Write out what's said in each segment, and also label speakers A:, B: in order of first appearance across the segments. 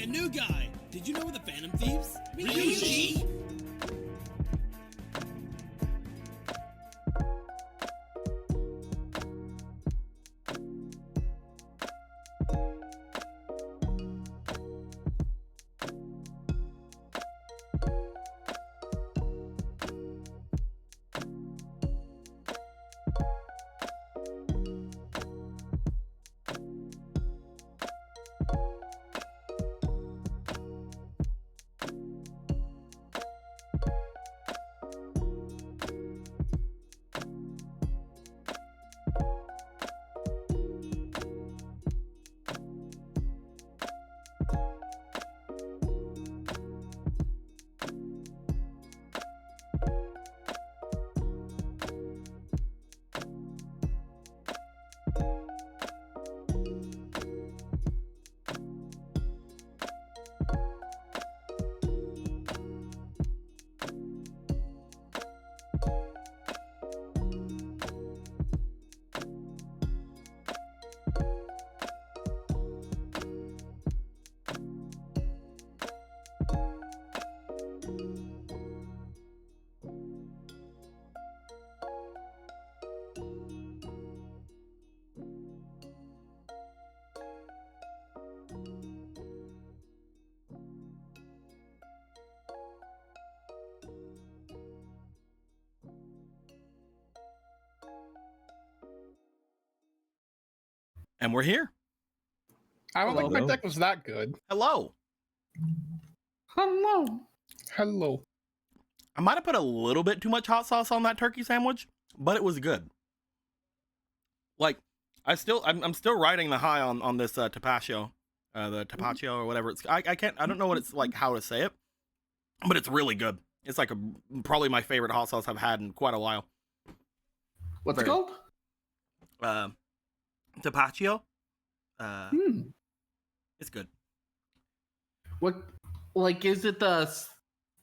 A: Hey, a new guy! Did you know we're the Phantom Thieves?
B: Ryuji?
C: And we're here.
D: I don't think my
E: Hello.
D: deck was that good.
C: Hello.
D: Hello. Hello.
C: I might have put a little bit too much hot sauce on that turkey sandwich, but it was good. Like, I'm still riding the high on this tapatio, the tapatio or whatever it's. I don't know what it's like how to say it, but it's really good. It's like probably my favorite hot sauce I've had in quite a while.
E: What's it called?
C: Tapatio. It's good.
E: What? Like, is it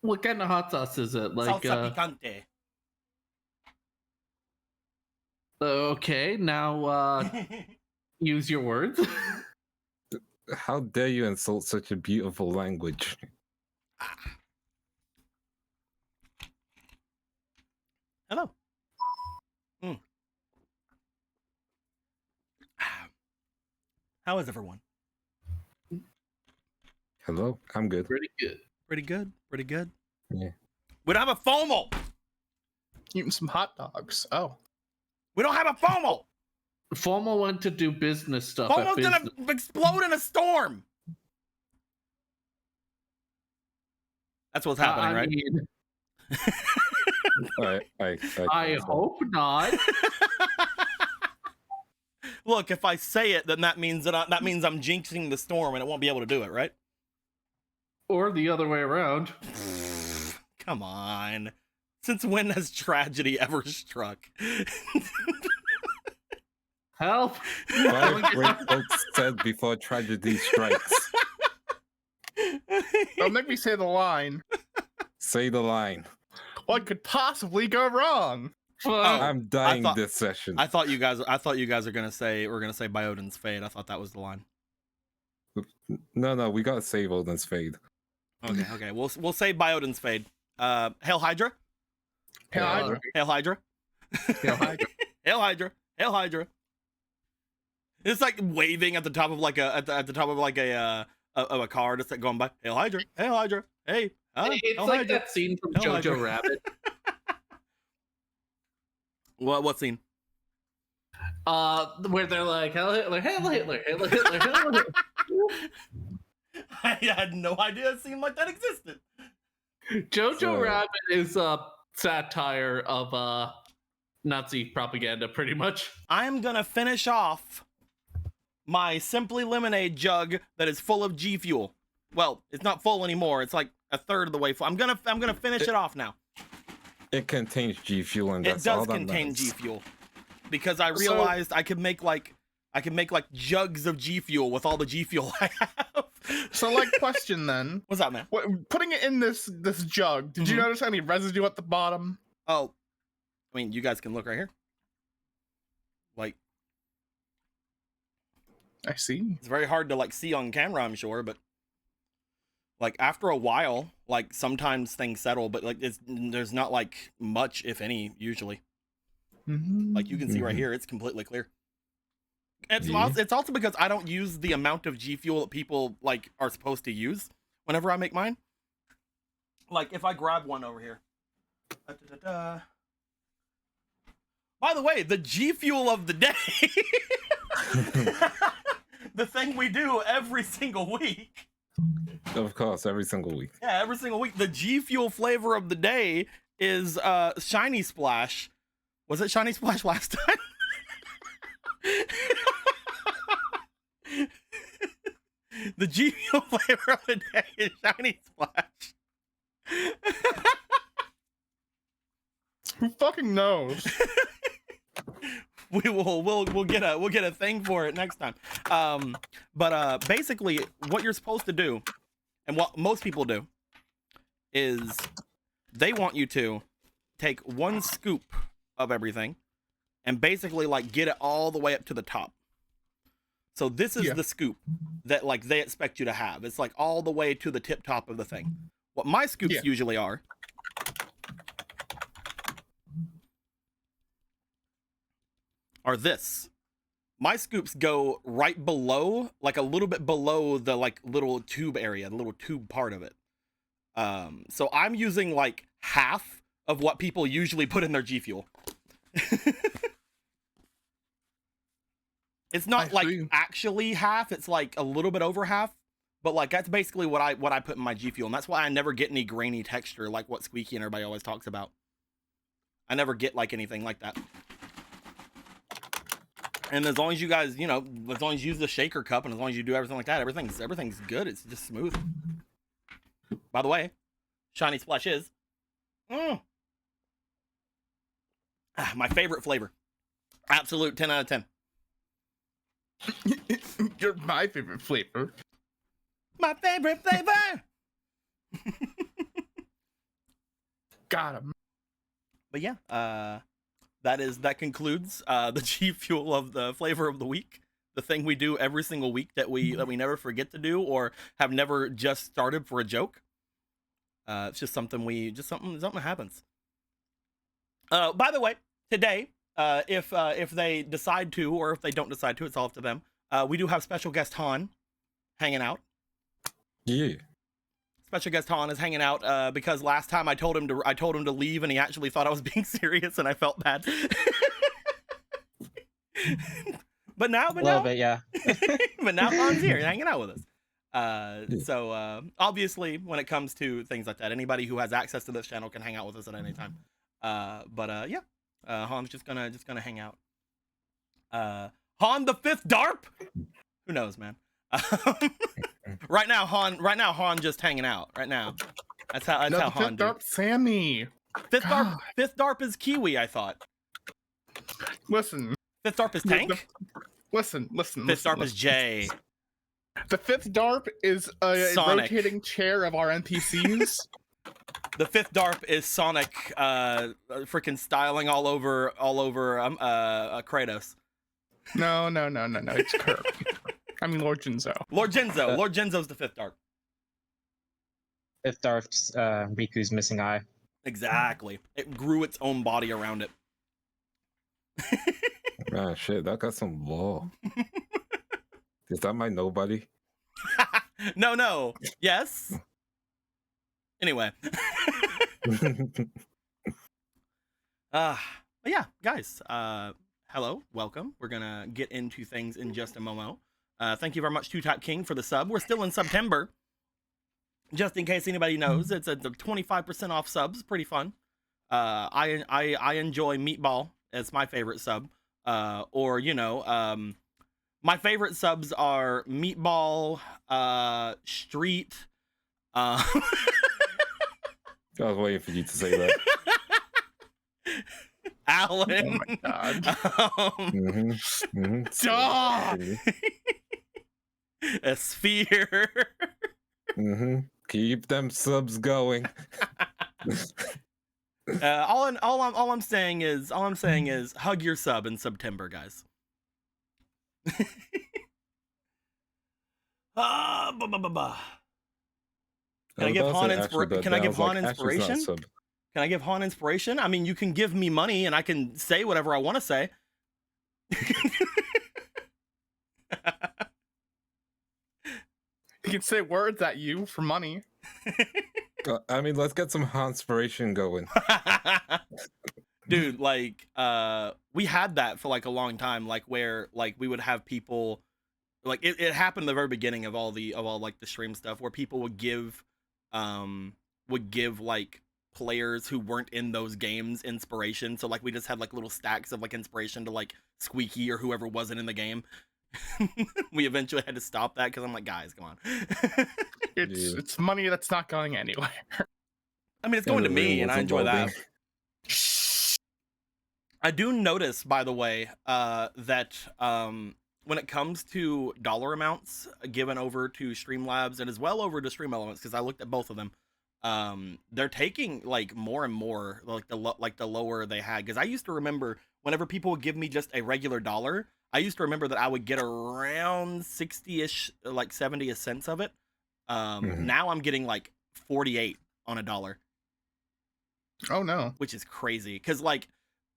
E: what kind of hot sauce is it? Like,
C: Salsa picante.
E: okay, now use your words.
B: How dare you insult such a beautiful language?
C: Hello. How is everyone?
B: Hello, I'm good.
E: Pretty good.
C: Pretty good. Pretty good.
B: Yeah.
C: We don't have a FOMO.
D: Eating some hot dogs. Oh.
C: We don't have a FOMO.
E: FOMO went to do business stuff.
C: FOMO's gonna explode in a storm. That's what's happening, right?
E: Mean, I hope not.
C: Look, if I say it, then that means I'm jinxing the storm, and it won't be able to do it, right?
E: Or the other way around.
C: Come on. Since when has tragedy ever struck?
E: Help!
B: Five great folks said before tragedy strikes.
D: Don't make me say the line.
B: Say the line.
D: What could possibly go wrong?
B: I'm dying this session.
C: I thought you guys are gonna say Bioden's fade. I thought that was the line.
B: No, we gotta save Odin's fade.
C: Okay. We'll say Bioden's fade. Hail Hydra.
D: Hail Hydra.
C: Hail Hydra.
E: Hail Hydra.
C: Hail Hydra. Hail Hydra. It's like waving at the top of like a of a car, just like going by. Hail Hydra. Hail Hydra. Hey.
E: It's
C: Hail
E: like
C: Hydra.
E: that scene from
C: Hail
E: Jojo
C: Hydra.
E: Rabbit.
C: What scene?
E: Where they're like, Hail Hitler, Hail Hitler, Hail Hitler, Hail Hitler.
C: I had no idea a scene like that existed.
E: Jojo Rabbit is a satire of Nazi propaganda, pretty much.
C: I'm gonna finish off my Simply Lemonade jug that is full of G Fuel. Well, it's not full anymore. It's like a third of the way full. I'm gonna finish it off now.
B: It contains G Fuel, and
C: It
B: that's all
C: does
B: that
C: contain
B: matters.
C: G Fuel because I realized I could make like jugs of G Fuel with all the G Fuel I have.
D: So, like, question then.
C: What's up, man?
D: Putting it in this jug, did you notice any residue at the bottom?
C: Oh, I mean, you guys can look right here. Like,
D: I see.
C: it's very hard to like see on camera, I'm sure, but Like after a while, like sometimes things settle, but like there's not like much, if any, usually. Like you can see right here, it's completely clear. It's also because I don't use the amount of G Fuel that people like are supposed to use whenever I make mine. Like if I grab one over here. By the way, the G Fuel of the day. The thing we do every single week.
B: Of course, every single week.
C: Yeah, every single week. The G Fuel flavor of the day is Shiny Splash. Was it Shiny Splash last time? The G Fuel flavor of the day is Shiny Splash.
D: Who fucking knows?
C: We'll get a thing for it next time. But basically what you're supposed to do, and what most people do, is they want you to take one scoop of everything and basically like get it all the way up to the top. So this is the scoop that like they expect you to have. It's like all the way to the tip top of the thing. What my scoops usually are this. My scoops go right below, like a little bit below the like little tube area, the little tube part of it. So I'm using like half of what people usually put in their G Fuel. It's not like actually half, it's like a little bit over half, but like that's basically what I put in my G Fuel, and that's why I never get any grainy texture like what Squeaky and everybody always talks about. I never get like anything like that. And as long as you guys, you know, as long as you use the shaker cup and as long as you do everything like that, everything's good. It's just smooth. By the way, Shiny Splash is my favorite flavor. Absolute 10 out of 10.
D: You're my favorite flavor.
C: My favorite flavor.
D: Got him.
C: But yeah, that concludes the G Fuel of the flavor of the week. The thing we do every single week that we never forget to do or have never just started for a joke. It's just something something happens. By the way, today, if they decide to or if they don't decide to, it's all up to them. We do have special guest Han hanging out.
B: Yeah.
C: Special guest Han is hanging out because last time I told him to leave and he actually thought I was being serious and I felt bad. but now,
F: yeah.
C: but now Han's here hanging out with us. So obviously, when it comes to things like that, anybody who has access to this channel can hang out with us at any time. Yeah, Han's just gonna hang out. Han the 5Darp? Who knows, man? Right now, Han just hanging out. Right now, that's how Han do.
D: Sammy.
C: 5Darp is Kiwi, I thought.
D: Listen.
C: 5Darp is Tank.
D: Listen.
C: 5Darp is Jay.
D: The 5Darp is a
C: Sonic.
D: rotating chair of our NPCs.
C: The 5Darp is Sonic, freaking styling all over Kratos.
D: No. It's Kirk. I mean, Lord Jinzo.
C: Lord Jinzo's the 5Darp.
F: 5Darp's Riku's missing eye.
C: Exactly. It grew its own body around it.
B: Man, shit, that got some law. Is that my nobody?
C: No. Yes. Anyway. But yeah, guys. Hello, welcome. We're gonna get into things in just a moment. Thank you very much, 2Type King, for the sub. We're still in September. Just in case anybody knows, it's a 25% off subs. Pretty fun. I enjoy Meatball as my favorite sub. Or you know, my favorite subs are Meatball, Street.
B: I was waiting for you to say that.
C: Alan.
D: Oh my god.
C: Stop! A sphere.
B: Keep them subs going.
C: All I'm saying is hug your sub in September, guys. Can I give Han inspiration? Can I give Han
B: Ashley's not a
C: inspiration?
B: sub.
C: Can I give Han inspiration? I mean, you can give me money and I can say whatever I want to say.
D: You can say words at you for money.
B: I mean, let's get some inspiration going.
C: Dude, like we had that for like a long time, like where like we would have people like it happened at the very beginning of all like the stream stuff where people would give like players who weren't in those games inspiration. So like we just had like little stacks of like inspiration to like Squeaky or whoever wasn't in the game. We eventually had to stop that because I'm like, guys, come on.
D: It's money that's not going anywhere.
C: I mean, it's going to me, and I enjoy that.
B: Loading.
C: I do notice, by the way, that when it comes to dollar amounts given over to Streamlabs and as well over to Stream Elements, because I looked at both of them, they're taking like more and more like the lower they had. Because I used to remember whenever people would give me just a regular dollar, I used to remember that I would get around 60-ish, like 70 cents of it. Now I'm getting like 48 on a dollar.
D: Oh no.
C: Which is crazy. Because like,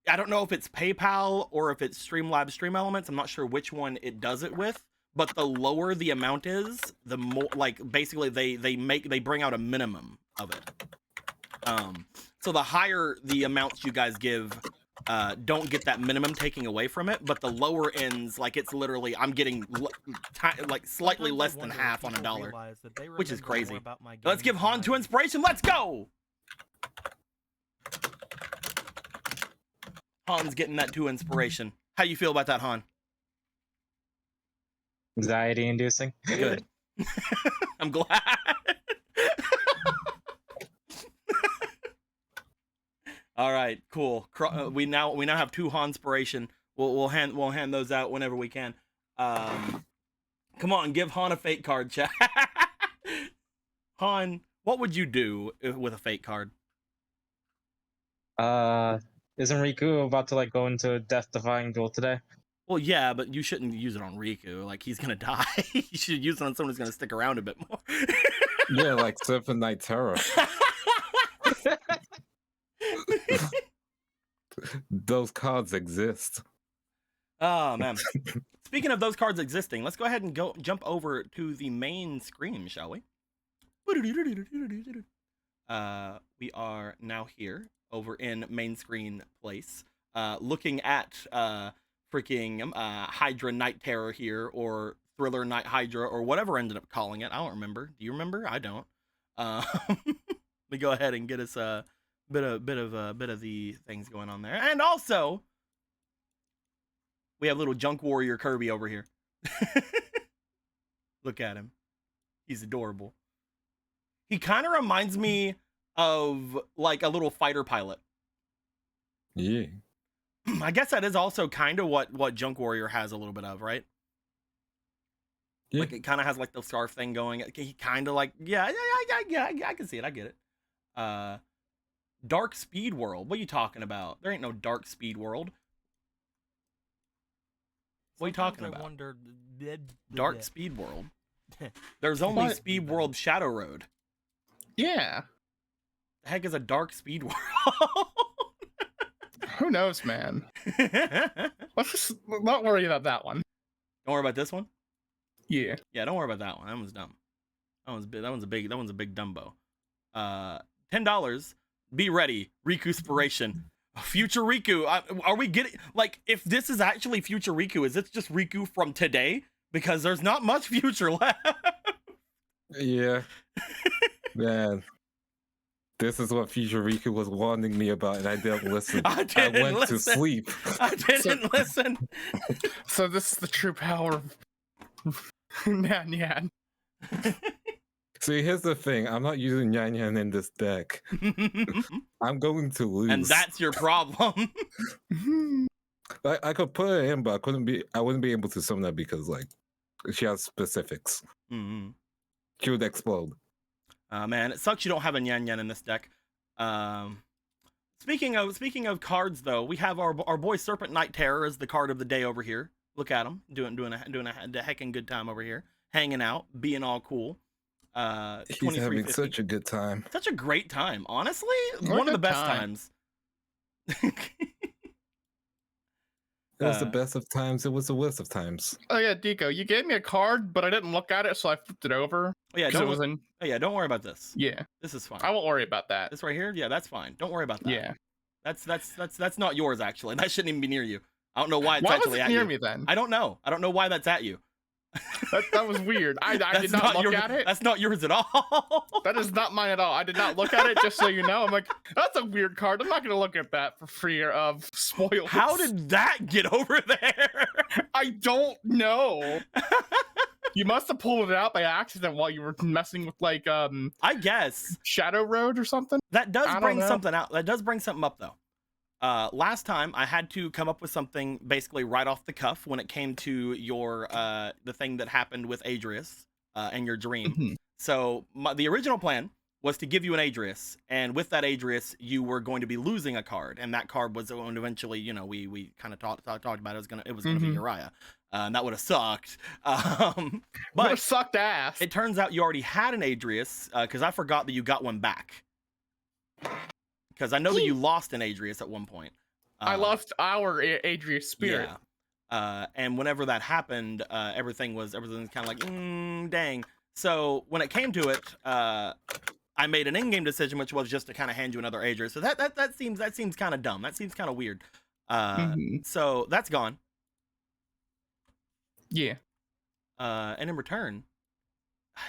C: I don't know if it's PayPal or if it's Streamlabs Stream Elements. I'm not sure which one it does it with. But the lower the amount is, the more like basically they bring out a minimum of it. So the higher the amounts you guys give, don't get that minimum taking away from it, but the lower ends, like it's literally I'm getting like slightly less than half on a dollar, which is crazy. Let's give Han 2 inspiration. Let's go. Han's getting that 2 inspiration. How you feel about that, Han?
F: Anxiety inducing.
C: Good. I'm glad. All right, cool. We now have 2 Han inspiration. We'll hand those out whenever we can. Come on, give Han a fate card, chat. Han, what would you do with a fate card?
F: Isn't Riku about to like go into a death-defying duel today?
C: Well, yeah, but you shouldn't use it on Riku. Like, he's gonna die. You should use it on someone who's gonna stick around a bit more.
B: Yeah, like Seven Night Terror. Those cards exist.
C: Oh man. Speaking of those cards existing, let's go ahead and jump over to the main screen, shall we? We are now here over in main screen place, looking at freaking Hydra Night Terror here, or Thriller Night Hydra, or whatever ended up calling it. I don't remember. Do you remember? I don't. We go ahead and get us a bit of the things going on there, and also we have little Junk Warrior Kirby over here. Look at him. He's adorable. He kind of reminds me of like a little fighter pilot.
B: Yeah.
C: I guess that is also kind of what Junk Warrior has a little bit of, right?
B: Yeah.
C: Like it kind of has like the scarf thing going. He kind of like, yeah, I can see it. I get it. Dark Speed World. What are you talking about? There ain't no Dark Speed World. What are you talking about? Dark Speed World. There's only
D: What?
C: Speed World Shadow Road.
D: Yeah.
C: The heck is a Dark Speed World?
D: Who knows, man? Let's just not worry about that one.
C: Don't worry about this one.
D: Yeah.
C: Yeah, don't worry about that one. That one's dumb. That one's a big Dumbo. $10. Be ready. Riku Inspiration. Future Riku. Are we getting like if this is actually future Riku? Is this just Riku from today? Because there's not much future left.
B: Yeah. Man. This is what Future Riku was warning me about, and I didn't listen. I went to sleep.
C: I didn't listen.
D: So this is the true power of Nyan Yan.
B: See, here's the thing. I'm not using Yan Yan in this deck. I'm going to lose.
C: And that's your problem.
B: I could put it in, but I wouldn't be able to summon that because like she has specifics.
C: Mm-hmm.
B: She would explode.
C: Man, it sucks you don't have a Nyan Yan in this deck. Speaking of cards, though, we have our boy Serpent Night Terror as the card of the day over here. Look at him doing a heckin' good time over here, hanging out, being all cool.
B: He's
C: 23.50.
B: having such a good time.
C: Such a great time. Honestly,
D: What a
C: one of the
D: good
C: best
D: time.
C: times.
B: It was the
C: Uh,
B: best of times. It was the worst of times.
D: Oh yeah, Deco, you gave me a card, but I didn't look at it, so I flipped it over.
C: Oh, yeah,
D: 'Cause
C: don't,
D: it was in.
C: oh, yeah, don't worry about this.
D: Yeah,
C: This is fine.
D: I won't worry about that.
C: This right here, yeah, that's fine. Don't worry about that.
D: Yeah.
C: That's not yours actually. That shouldn't even be near you. I don't know why it's
D: Why was
C: actually
D: it
C: at
D: near
C: you.
D: me then?
C: I don't know. I don't know why that's at you.
D: That was weird. I
C: That's
D: did not look
C: yours,
D: at it.
C: That's not yours at all.
D: That is not mine at all. I did not look at it, just so you know. I'm like, that's a weird card. I'm not gonna look at that for fear of spoilers.
C: How did that get over there?
D: I don't know. You must have pulled it out by accident while you were messing with like
C: I guess
D: Shadow Road or something.
C: that does
D: I don't
C: bring
D: know.
C: something out. That does bring something up though. Last time I had to come up with something basically right off the cuff when it came to your the thing that happened with Adrius and your dream.
D: Mhm.
C: So the original plan was to give you an Adrius, and with that Adrius, you were going to be losing a card, and that card was going to eventually, you know, we kind of talked about it was gonna be
D: Mhm.
C: Uriah, and that would have sucked.
D: Would
C: But
D: have sucked ass.
C: it turns out you already had an Adrius, because I forgot that you got one back. Because I know that you lost an Adrius at one point.
D: I lost our Adrius spirit.
C: Yeah. And whenever that happened, everything was kind of like, dang. So when it came to it, I made an in-game decision, which was just to kind of hand you another Adrius. So that seems kind of dumb. That seems kind of weird.
D: Mhm.
C: So that's gone.
D: Yeah.
C: And in return,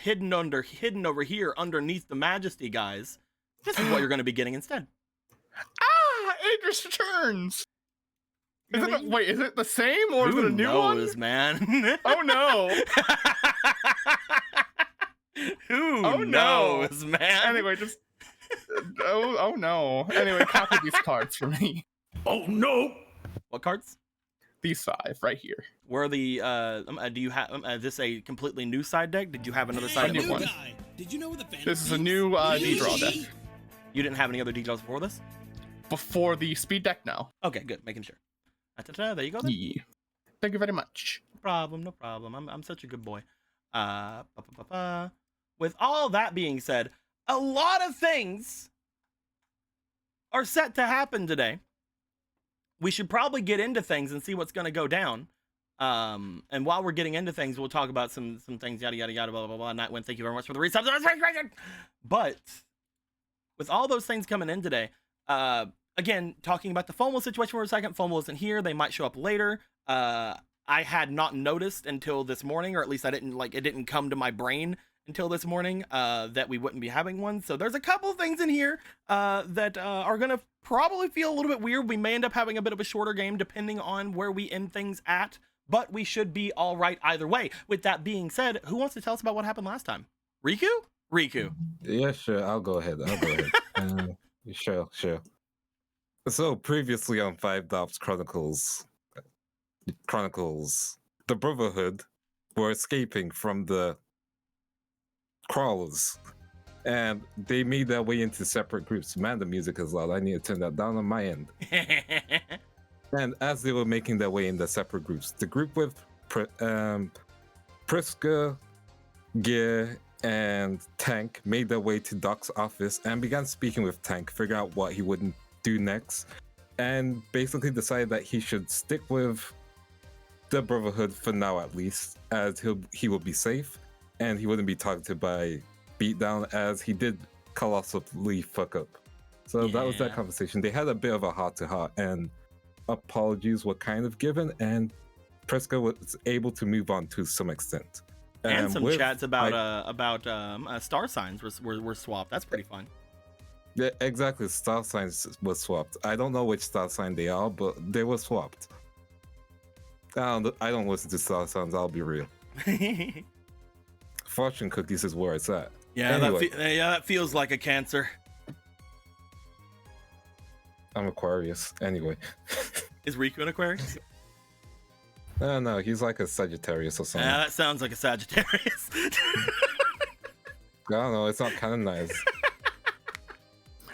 C: hidden over here underneath the Majesty, guys, this is what you're going to be getting instead.
D: Ah, Adrius returns. Wait, is it the same or is it a new
C: knows,
D: one?
C: man?
D: Oh no.
C: Who
D: Oh, no.
C: knows, man?
D: Anyway, just oh no. Anyway, copy these cards for me.
A: Oh no!
C: What cards?
D: These 5 right here.
C: Where are the do you have is this a completely new side deck? Did you have another
A: Hey,
C: side
D: new
C: deck?
A: new
D: one.
A: guy. Did you know what the Phantom
D: This is a
A: Thieves?
D: new
A: Really?
D: D-draw deck.
C: You didn't have any other details before this?
D: Before the speed deck now.
C: Okay, good. Making sure. There you go. Then.
D: Yeah. Thank you very much.
C: No problem. I'm such a good boy. With all that being said, a lot of things are set to happen today. We should probably get into things and see what's going to go down. And while we're getting into things, we'll talk about some things, yada yada yada, blah blah blah. Nightwind, thank you very much for the resubs. But with all those things coming in today, again, talking about the FOMO situation for a second. FOMO isn't here. They might show up later. I had not noticed until this morning, or at least it didn't come to my brain until this morning that we wouldn't be having one. So there's a couple of things in here that are gonna probably feel a little bit weird. We may end up having a bit of a shorter game depending on where we end things at, but we should be all right either way. With that being said, who wants to tell us about what happened last time? Riku?
B: Yeah, sure. I'll go ahead. Sure. So previously on 5Darps Chronicles, the Brotherhood were escaping from the crawlers, and they made their way into separate groups. Man, the music is loud. I need to turn that down on my end. And as they were making their way in the separate groups, the group with Priska, Gear, and Tank made their way to Doc's office and began speaking with Tank, figuring out what he wouldn't do next, and basically decided that he should stick with the Brotherhood for now, at least, as he will be safe and he wouldn't be targeted by Beatdown, as he did colossally fuck up. So that was that
C: Yeah.
B: conversation. They had a bit of a heart-to-heart, and apologies were kind of given, and Priska was able to move on to some extent.
C: And some
B: with-
C: chats about star signs were swapped. That's pretty fun.
B: Yeah, exactly. Star signs was swapped. I don't know which star sign they are, but they were swapped. I don't listen to star signs, I'll be real. Fortune cookies is where it's at.
C: Yeah,
B: Anyway.
C: that feels like a Cancer.
B: I'm Aquarius. Anyway.
C: Is Riku an Aquarius?
B: No, he's like a Sagittarius or something.
C: That sounds like a Sagittarius.
B: I don't know, it's not canonized.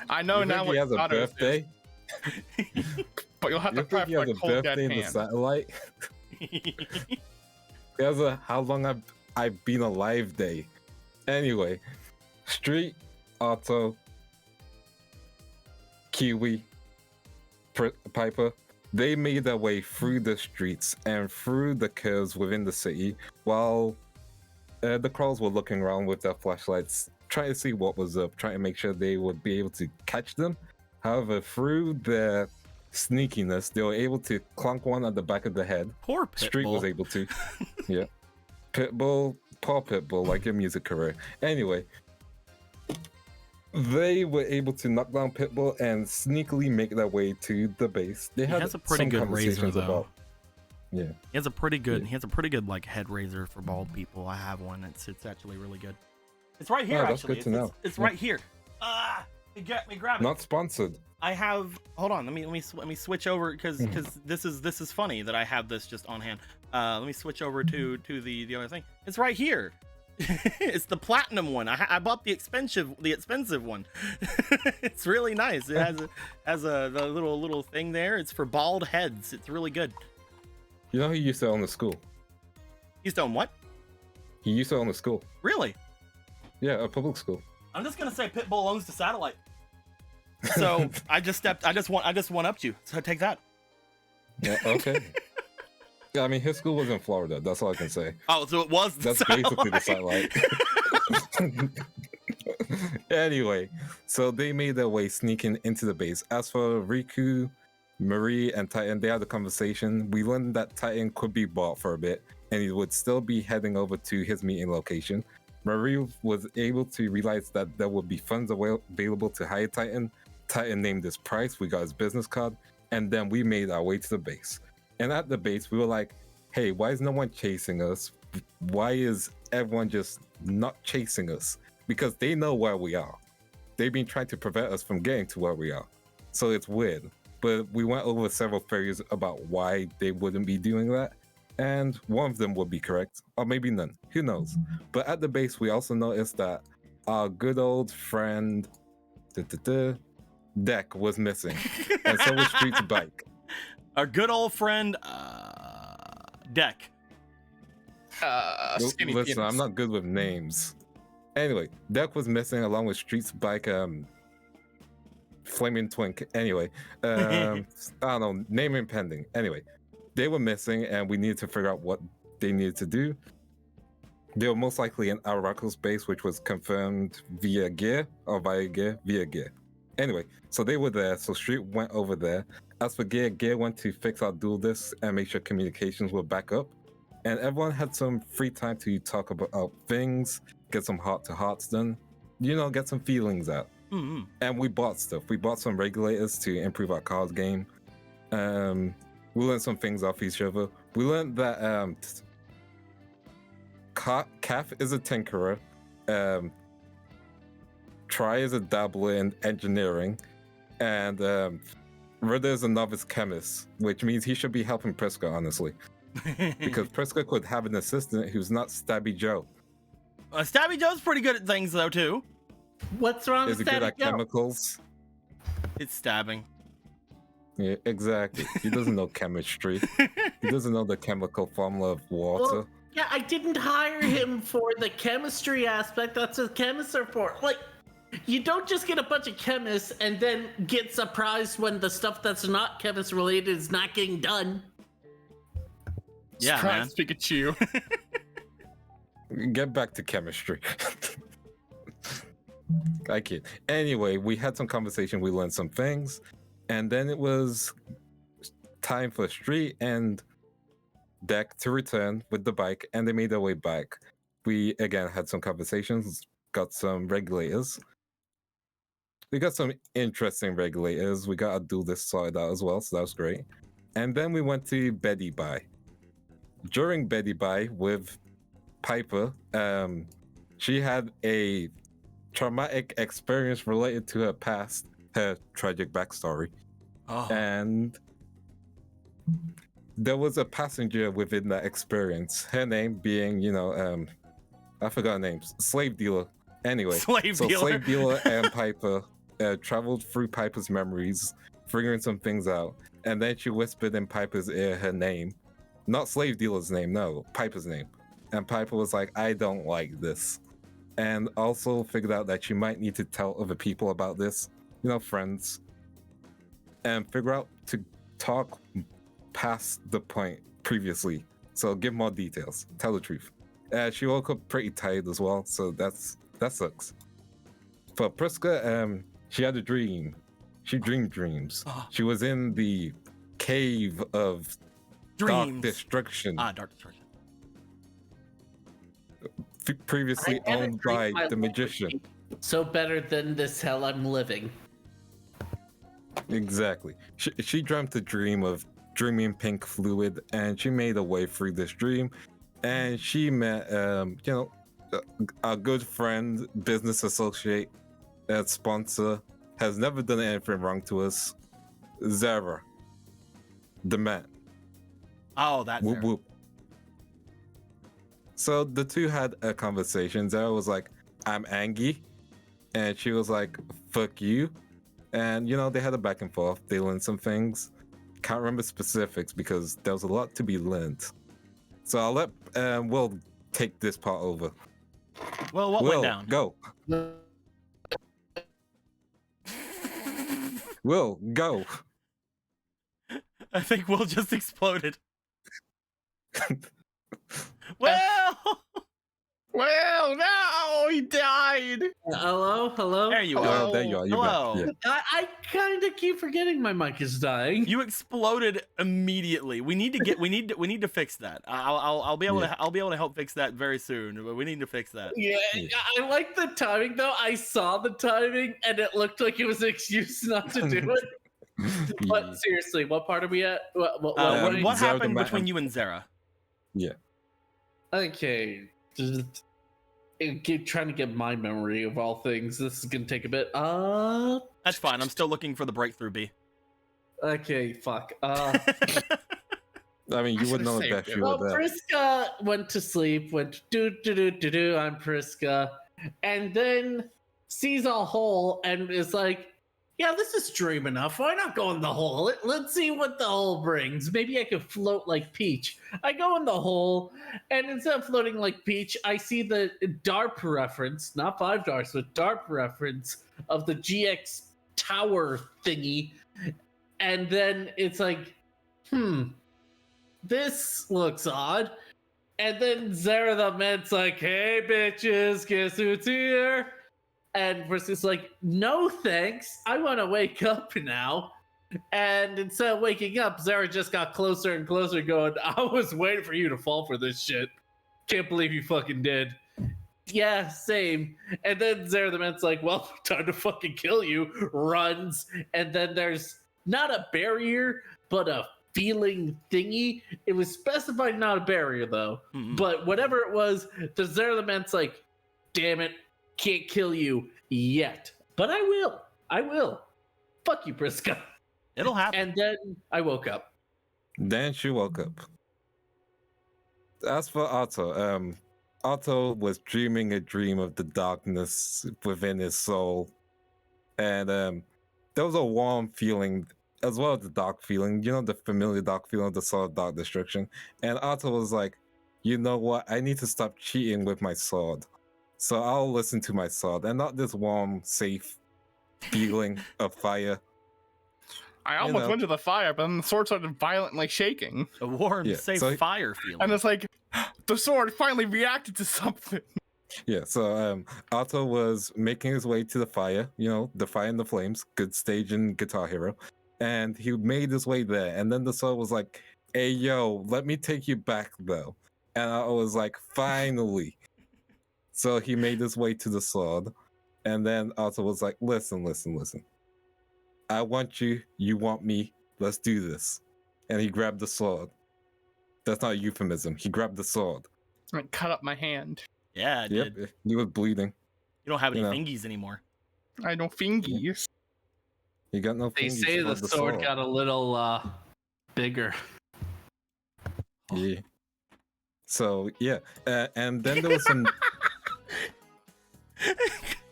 D: I know
B: You
D: now
B: think
D: what
B: he has a
D: Kato is,
B: birthday?
D: but you'll have
B: You
D: to prep
B: think he has
D: my
B: a
D: cold
B: birthday in the
D: hand.
B: satellite? He has a how long I've been alive day. Anyway, Street, Otto, Kiwi, Piper, they made their way through the streets and through the curves within the city while the Kralls were looking around with their flashlights, trying to see what was up, trying to make sure they would be able to catch them. However, through their sneakiness, they were able to clunk one at the back of the head.
C: Poor Pitbull.
B: Street was able to. Yeah. Pitbull, poor Pitbull, like your music career. Anyway, they were able to knock down Pitbull and sneakily make their way to the base. They had
C: has a pretty
B: some
C: good razor,
B: conversations
C: though.
B: about. Yeah.
C: He has a pretty good like head razor for bald people. I have one. It's actually really good. It's right here.
B: Oh, that's
C: actually,
B: good to know.
C: It's right here. Let me grab it.
B: Not sponsored.
C: I have. Hold on. Let me switch over because this is funny that I have this just on hand. Let me switch over to the other thing. It's right here. It's the platinum one. I bought the expensive one. It's really nice. It has the little thing there. It's for bald heads. It's really good.
B: You know who used to own the school?
C: He's done what?
B: He used to own the school.
C: Really?
B: Yeah, a public school.
C: I'm just gonna say Pitbull owns the satellite. So I just one upped you. So take that.
B: Yeah, okay. Yeah, I mean, his school was in Florida. That's all I can say.
C: Oh, so it was the
B: That's basically the satellite. Anyway, so they made their way sneaking into the base. As for Riku, Marie, and Titan, they had a conversation. We learned that Titan could be bought for a bit, and he would still be heading over to his meeting location. Marie was able to realize that there would be funds available to hire Titan. Titan named his price. We got his business card, and then we made our way to the base. And at the base, we were like, hey, why is no one chasing us? Why is everyone just not chasing us? Because they know where we are. They've been trying to prevent us from getting to where we are. So it's weird. But we went over several theories about why they wouldn't be doing that. And one of them would be correct, or maybe none. Who knows? But at the base, we also noticed that our good old friend, Deck, was missing. And so was Street's bike.
C: Our good old friend, Deck.
D: Skinny
B: Listen,
D: penis.
B: I'm not good with names. Anyway, Deck was missing along with Street's bike, Flaming Twink. Anyway, I don't know, naming pending. Anyway, they were missing and we needed to figure out what they needed to do. They were most likely in Oracle's base, which was confirmed via gear. Anyway, so they were there, so Street went over there. As for Gear went to fix our dual discs and make sure communications were back up. And everyone had some free time to talk about things, get some heart-to-hearts done, get some feelings out.
C: Mm-hmm.
B: And we bought stuff. We bought some regulators to improve our card game. We learned some things off each other. We learned that Kaf is a tinkerer. Try is a dabbler in engineering. And Rudder is a novice chemist, which means he should be helping Priska, honestly. Because Priska could have an assistant who's not Stabby Joe.
C: Stabby Joe's pretty good at things, though, too.
E: What's wrong
B: Is
E: with
B: he good
E: that?
B: at chemicals?
C: It's stabbing.
B: Yeah, exactly. He doesn't know chemistry. He doesn't know the chemical formula of water.
E: Well, yeah, I didn't hire him for the chemistry aspect. That's what chemists are for. Like, you don't just get a bunch of chemists and then get surprised when the stuff that's not chemist related is not getting done.
C: Yeah,
D: Surprise, Pikachu.
B: Get back to chemistry. I kid. Anyway, we had some conversation. We learned some things. And then it was time for Street and Deck to return with the bike. And they made their way back. We, again, had some conversations. Got some regulators. We got some interesting regulators. We got a dual disc sorted out as well. So that was great. And then we went to Betty Bye. During Betty Bye with Piper, she had a traumatic experience related to her past, her tragic backstory.
C: Oh.
B: And there was a passenger within that experience. Her name being, I forgot her name, slave dealer. Anyway,
C: Slave dealer.
B: Slave dealer and Piper traveled through Piper's memories, figuring some things out. And then she whispered in Piper's ear her name. Not slave dealer's name, no, Piper's name. And Piper was like, I don't like this. and also figured out that she might need to tell other people about this, friends, and figure out to talk past the point previously. So give more details, tell the truth. She woke up pretty tired as well, so that sucks. For Priska, she had a dream. She dreamed dreams. She was in the cave of dark
C: Dreams.
B: destruction.
C: Dark destruction.
B: Previously
E: I had a
B: owned
E: dream
B: by
E: my
B: the
E: life
B: magician.
E: So better than this hell I'm living.
B: Exactly. She dreamt a dream of dreaming pink fluid, and she made her way through this dream, and she met, a good friend, business associate, sponsor, has never done anything wrong to us, Zara, the man.
C: Oh, that's
B: Whoop whoop. So the two had a conversation. Zara was like, "I'm angry," and she was like, "Fuck you." And they had a back and forth. They learned some things. Can't remember specifics because there was a lot to be learned. So I'll let Will take this part over.
C: Well, what
B: Will,
C: went down?
B: go. Will, go.
C: I think Will just exploded. Well,
D: Well, no, he died.
E: Hello?
C: there you
B: Oh,
C: are.
B: there you are. You're
C: Hello.
B: back. Yeah.
E: I kind of keep forgetting my mic is dying.
C: You exploded immediately. We need to fix that. I'll be able to help fix that very soon. But we need to fix that.
E: Yeah, I like the timing though. I saw the timing and it looked like it was an excuse not to do it. But seriously, what part are we at? What
C: What
B: Zara
C: happened
B: the
C: between
B: man-
C: you and Zara?
E: Okay. Just keep trying to get my memory of all things. This is gonna take a bit.
C: That's fine. I'm still looking for the breakthrough B.
E: Okay, fuck.
B: I mean, you would know
D: should've
B: that
D: saved
B: you
E: Well,
B: were there.
E: Priska went to sleep, went do. I'm Priska, and then sees a hole and is like, "Yeah, this is dream enough. Why not go in the hole? Let's see what the hole brings. Maybe I could float like Peach." I go in the hole, and instead of floating like Peach, I see the DARP reference, not 5Darps, but DARP reference of the GX tower thingy, and then it's like, this looks odd. And then Zara the man's like, "Hey bitches, guess who's here?" And Briska's like, "No thanks, I want to wake up now." And instead of waking up, Zara just got closer and closer going, "I was waiting for you to fall for this shit. Can't believe you fucking did." Yeah, same. And then Zara the man's like, "Well, time to fucking kill you." Runs. And then there's not a barrier, but a feeling thingy. It was specified not a barrier though.
C: Mhm.
E: But whatever it was, the Zara the man's like, "Damn it, can't kill you yet. But I will. Fuck you, Priska."
C: It'll happen.
E: And then I woke up.
B: Then she woke up. As for Otto, Otto was dreaming a dream of the darkness within his soul. And there was a warm feeling as well as the dark feeling, the familiar dark feeling of the soul of dark destruction. And Otto was like, "You know what? I need to stop cheating with my sword. So I'll listen to my sword and not this warm, safe feeling of fire."
D: I almost
B: know.
D: went to the fire, but then the sword started violently shaking.
C: A warm,
B: Yeah,
C: safe
B: so-
C: fire feeling.
D: And it's like, the sword finally reacted to something.
B: Yeah, so Otto was making his way to the fire, the fire and the flames, good stage in Guitar Hero. And he made his way there. And then the sword was like, "Hey, yo, let me take you back, though." And I was like, "Finally." So he made his way to the sword. And then Otto was like, listen. I want you, you want me, let's do this. And he grabbed the sword. That's not a euphemism. He grabbed the sword.
D: Like, cut up my hand.
C: Yeah, it
B: Yep,
C: did.
B: he was bleeding.
C: You don't have any
B: You know.
C: fingies anymore.
D: I don't fingies.
B: He got no
E: They
B: fingers
E: say
B: for
E: the sword got a little bigger.
B: Yeah. So, yeah. And then there was some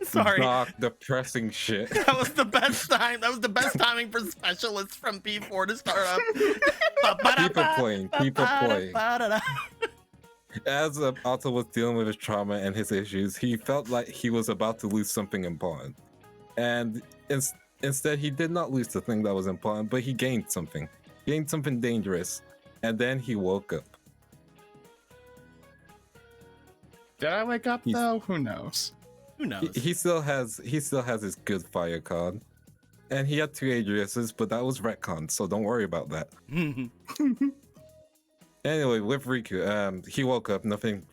C: Sorry.
B: dark, depressing shit.
C: That was the best time. That was the best timing for specialists from P4 to start up.
B: People playing. As Otto was dealing with his trauma and his issues, he felt like he was about to lose something important. And instead, he did not lose the thing that was important, but he gained something. Gained something dangerous. And then he woke up.
D: Did I wake up though? Who knows?
C: Who knows?
B: He still has his good fire card. And he had 2 Adriuses, but that was retcon, so don't worry about that. Anyway, with Riku, he woke up, nothing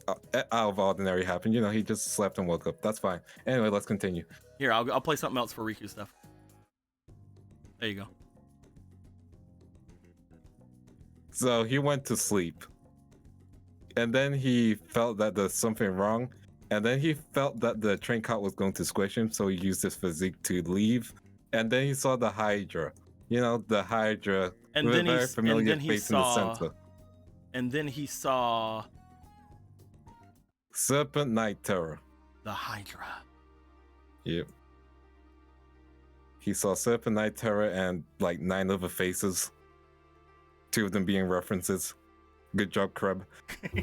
B: out of ordinary happened. You know, he just slept and woke up. That's fine. Anyway, let's continue.
C: Here, I'll play something else for Riku stuff. There you go.
B: So he went to sleep. And then he felt that there's something wrong. And then he felt that the train cart was going to squish him, so he used his physique to leave. And then he saw the Hydra. You know, the Hydra.
C: And
B: with
C: then
B: a very familiar
C: he
B: face
C: saw.
B: in the center.
C: And then he saw
B: Serpent Night Terror.
C: the Hydra.
B: Yep. He saw Serpent Night Terror and like 9 other faces. 2 of them being references. Good job, Kreb.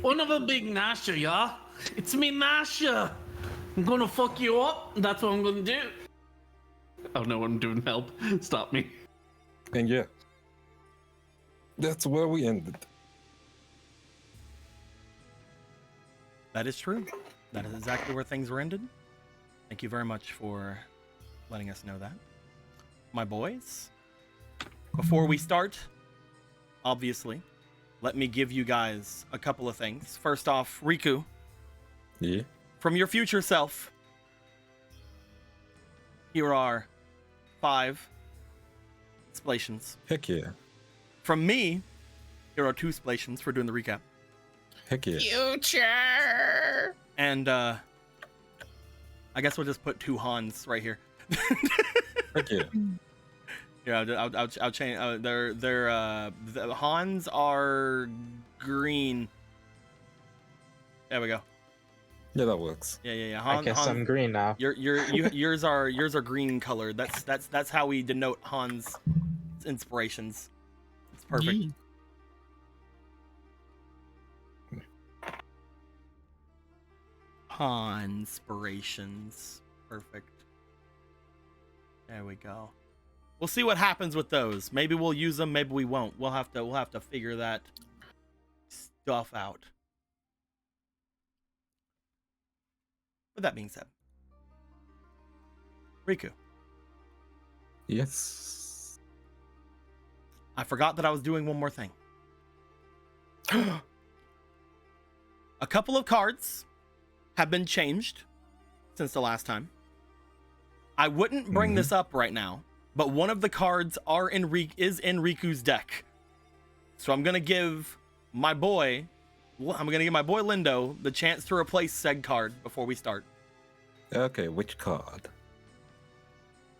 E: One of them being Nasha, yeah? It's me, Nasha! I'm gonna fuck you up. That's what I'm gonna do. Oh no, I'm doing help. Stop me.
B: And yeah. That's where we ended.
C: That is true. That is exactly where things were ended. Thank you very much for letting us know that. My boys, before we start, obviously, let me give you guys a couple of things. First off, Riku,
B: Yeah.
C: from your future self, here are 5 splations.
B: Heck yeah.
C: From me, here are 2 splations for doing the recap.
B: Heck yeah.
D: Future.
C: And I guess we'll just put 2 Hans right here.
B: Heck yeah.
C: Yeah, I'll change. The Hans are green. There we go.
B: Yeah, that works.
C: Yeah.
F: I guess I'm green now.
C: Yours are green colored. That's how we denote Hans' inspirations. It's perfect.
D: Yee.
C: Inspirations. Perfect. There we go. We'll see what happens with those. Maybe we'll use them, maybe we won't. We'll have to figure that stuff out. With that being said, Riku,
B: Yes.
C: I forgot that I was doing one more thing. A couple of cards have been changed since the last time. I wouldn't bring this up right now, but one of the cards is in Riku's deck. So I'm gonna give my boy Lindo the chance to replace said card before we start.
B: Okay, which card?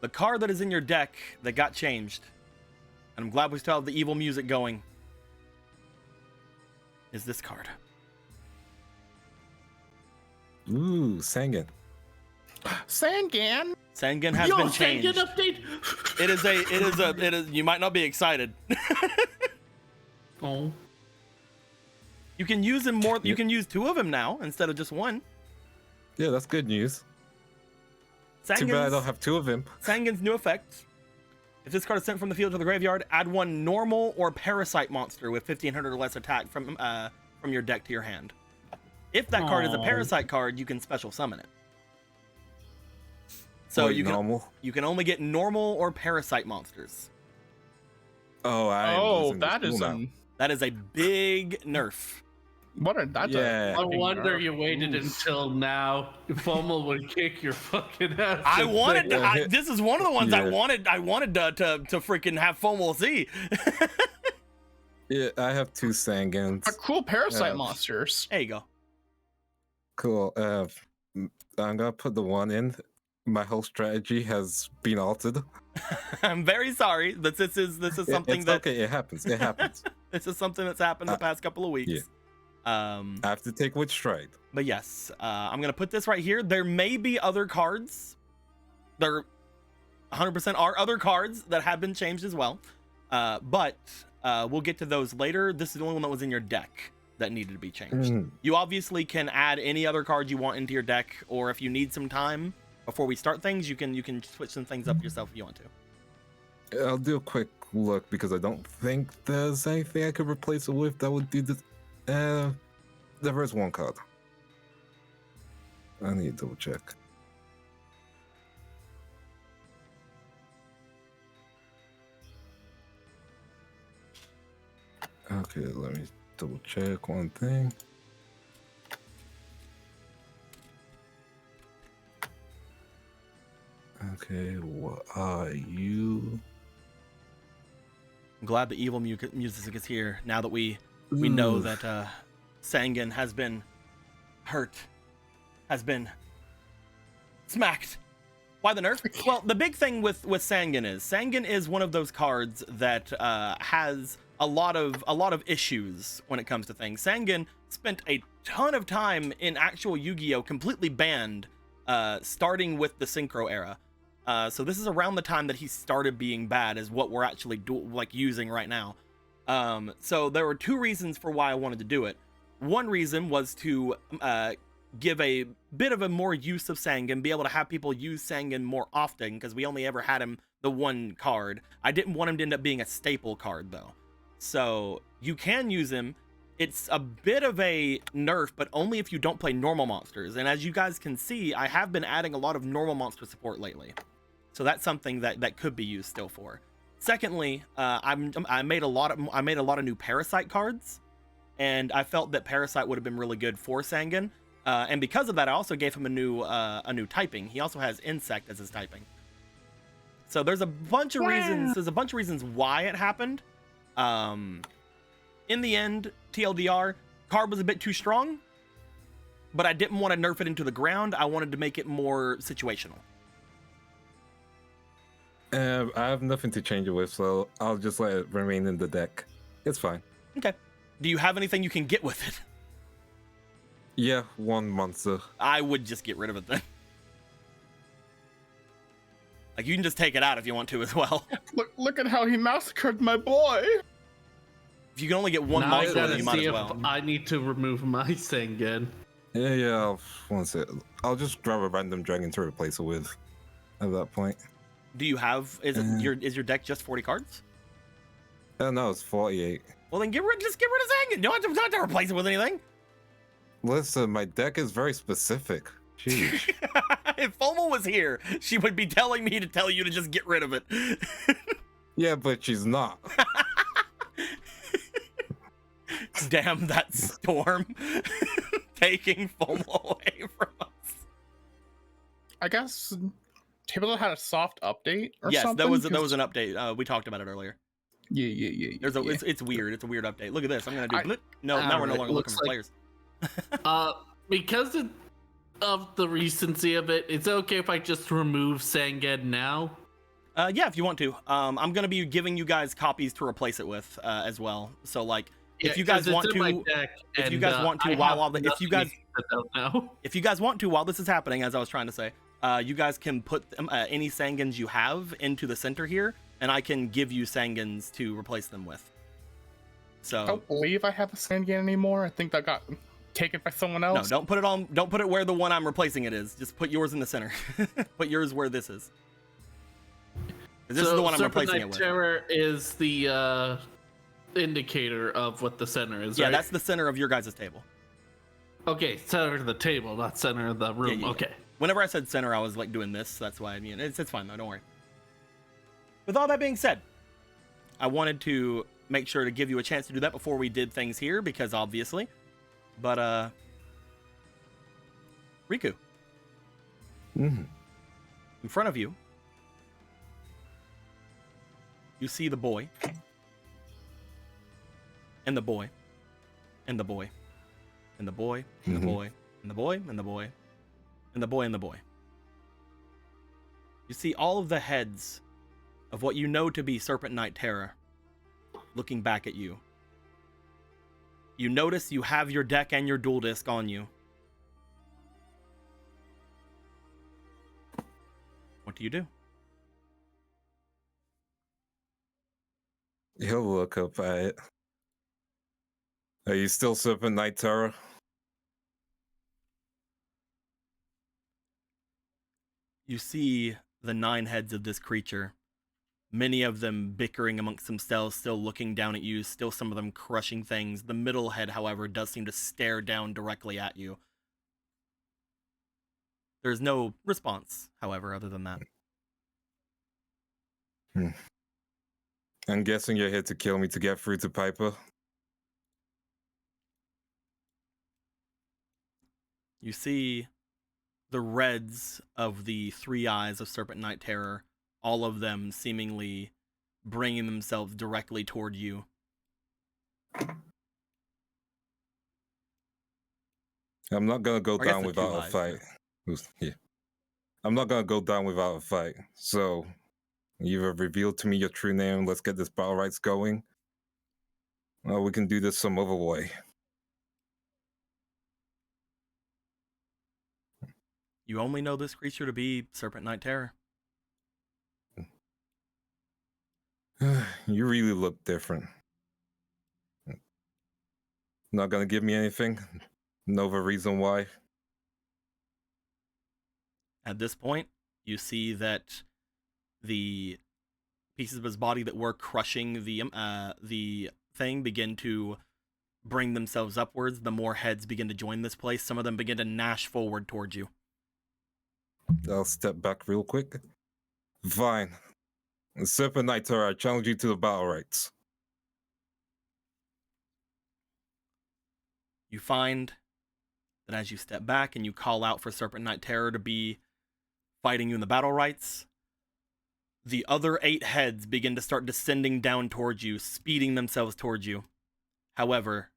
C: The card that is in your deck that got changed, and I'm glad we still have the evil music going, is this card.
B: Ooh, Sangan.
D: Sangan.
C: Sangan has been changed.
E: Sangan update.
C: It is. You might not be excited.
E: Oh.
C: You can use him more. You can use 2 of him now instead of just 1.
B: Yeah, that's good news. Too bad I don't have 2 of him.
C: Sangan's new effect. If this card is sent from the field to the graveyard, add 1 normal or parasite monster with 1500 or less attack from your deck to your hand. If that card is a parasite card, you can special summon it. So
B: Wait, normal?
C: you can only get normal or parasite monsters.
B: Oh,
D: That is
B: now.
C: That is a big nerf.
D: What a that's
B: Yeah.
D: a
E: No
D: fucking
E: wonder
D: nerf.
E: you waited until now. Fomal would kick your fucking ass.
C: I wanted.
B: Yeah.
C: This is one of the ones I
B: Yeah.
C: wanted. I wanted to freaking have FOMO see.
B: Yeah, I have 2 Sangans.
D: A cool parasite
B: Yeah.
D: monsters.
C: There you go.
B: Cool. I'm gonna put the 1 in. My whole strategy has been altered.
C: I'm very sorry that this is something
B: It's
C: that
B: okay. It happens. It happens.
C: this is something that's happened the past couple of weeks.
B: Yeah. I have to take with stride.
C: But yes, I'm gonna put this right here. There may be other cards. There 100% are other cards that have been changed as well. But we'll get to those later. This is the only one that was in your deck that needed to be changed.
B: Mm.
C: You obviously can add any other cards you want into your deck, or if you need some time before we start things, you can switch some things up yourself if you want to.
B: I'll do a quick look because I don't think there's anything I could replace it with that would do this. There is one card. I need to double check. Okay, let me double check one thing. Okay, what are you?
C: I'm glad the evil music is here now that we know
B: Oof.
C: that Sangan has been hurt, has been smacked. Why the nerf? Well, the big thing with Sangan is one of those cards that has a lot of issues when it comes to things. Sangan spent a ton of time in actual Yu-Gi-Oh! Completely banned, starting with the Synchro era. So this is around the time that he started being bad, is what we're actually using right now. So there were two reasons for why I wanted to do it. One reason was to give a bit of a more use of Sangan, be able to have people use Sangan more often, because we only ever had him the one card. I didn't want him to end up being a staple card though. So you can use him. It's a bit of a nerf, but only if you don't play normal monsters. And as you guys can see, I have been adding a lot of normal monster support lately. So that's something that could be used still for. Secondly, I made a lot of new Parasite cards, and I felt that Parasite would have been really good for Sangan. And because of that, I also gave him a new typing. He also has Insect as his typing. So there's a bunch of reasons. There's a bunch of reasons why it happened. In the end, TLDR, card was a bit too strong, but I didn't want to nerf it into the ground. I wanted to make it more situational.
B: I have nothing to change it with, so I'll just let it remain in the deck. It's fine.
C: Okay. Do you have anything you can get with it?
B: Yeah, one monster.
C: I would just get rid of it then. Like, you can just take it out if you want to as well.
D: Look at how he massacred my boy.
C: If you can only get one
E: Now I
C: monster, then
E: gotta
C: you might
E: see
C: as well.
E: if I need to remove my Sangan.
B: Yeah, one sec. I'll just grab a random dragon to replace it with at that point.
C: Do you have, is your deck just 40 cards?
B: No, it's 48.
C: Well, then just get rid of Sangan. You don't have to replace it with anything.
B: Listen, my deck is very specific. Jeez.
C: If FOMO was here, she would be telling me to tell you to just get rid of it.
B: Yeah, but she's not.
C: Damn that storm. Taking FOMO away from us.
D: I guess Tabletop had a soft update or
C: Yes,
D: something.
C: that was an update. We talked about it earlier.
D: Yeah.
C: There's a it's weird. It's a weird update. Look at this. I'm gonna do no. Now we're no longer looking for players.
E: Because of the recency of it, it's okay if I just remove Sangan now.
C: Yeah, if you want to. I'm gonna be giving you guys copies to replace it with as well. So like, if you guys want to, if you guys want to, if you guys want to, while this is happening, as I was trying to say, you guys can put any Sangans you have into the center here, and I can give you Sangans to replace them with. So
D: I don't believe I have a Sangan anymore. I think that got taken by someone else.
C: No, don't put it on. Don't put it where the one I'm replacing it is. Just put yours in the center. Put yours where this is. This is the one I'm replacing it with.
E: Terror is the indicator of what the center is.
C: Yeah,
E: right?
C: that's the center of your guys' table.
E: Okay, center of the table, not center of the room.
C: Yeah.
E: Okay.
C: Whenever I said center, I was like doing this. That's why I mean it's fine though. Don't worry. With all that being said, I wanted to make sure to give you a chance to do that before we did things here, because obviously. But Riku,
B: Mm-hmm.
C: in front of you, you see the boy, and the boy, and the boy, and the boy, and the boy, and the boy, and the boy, and the boy, and the boy. You see all of the heads of what you know to be Serpent Knight Terror looking back at you. You notice you have your deck and your dual disc on you. What do you do?
B: He'll look up at it. Are you still Serpent Knight Terror?
C: You see the 9 heads of this creature, many of them bickering amongst themselves, still looking down at you, still some of them crushing things. The middle head, however, does seem to stare down directly at you. There's no response, however, other than that.
B: I'm guessing you're here to kill me to get through to Piper.
C: You see the reds of the 3 eyes of Serpent Knight Terror, all of them seemingly bringing themselves directly toward you.
B: I'm not gonna go
C: I guess
B: down
C: the
B: without
C: 2
B: a
C: eyes,
B: fight. Yeah. I'm not gonna go down without a fight. So, either reveal to me your true name, let's get this battle rights going, or we can do this some other way.
C: You only know this creature to be Serpent Knight Terror.
B: You really look different. Not gonna give me anything? No other reason why?
C: At this point, you see that the pieces of his body that were crushing the thing begin to bring themselves upwards. The more heads begin to join this place. Some of them begin to gnash forward towards you.
B: I'll step back real quick. Fine. Serpent Knight Terror, I challenge you to the battle rights.
C: You find that as you step back and you call out for Serpent Knight Terror to be fighting you in the battle rights, the other 8 heads begin to start descending down towards you, speeding themselves towards you. However,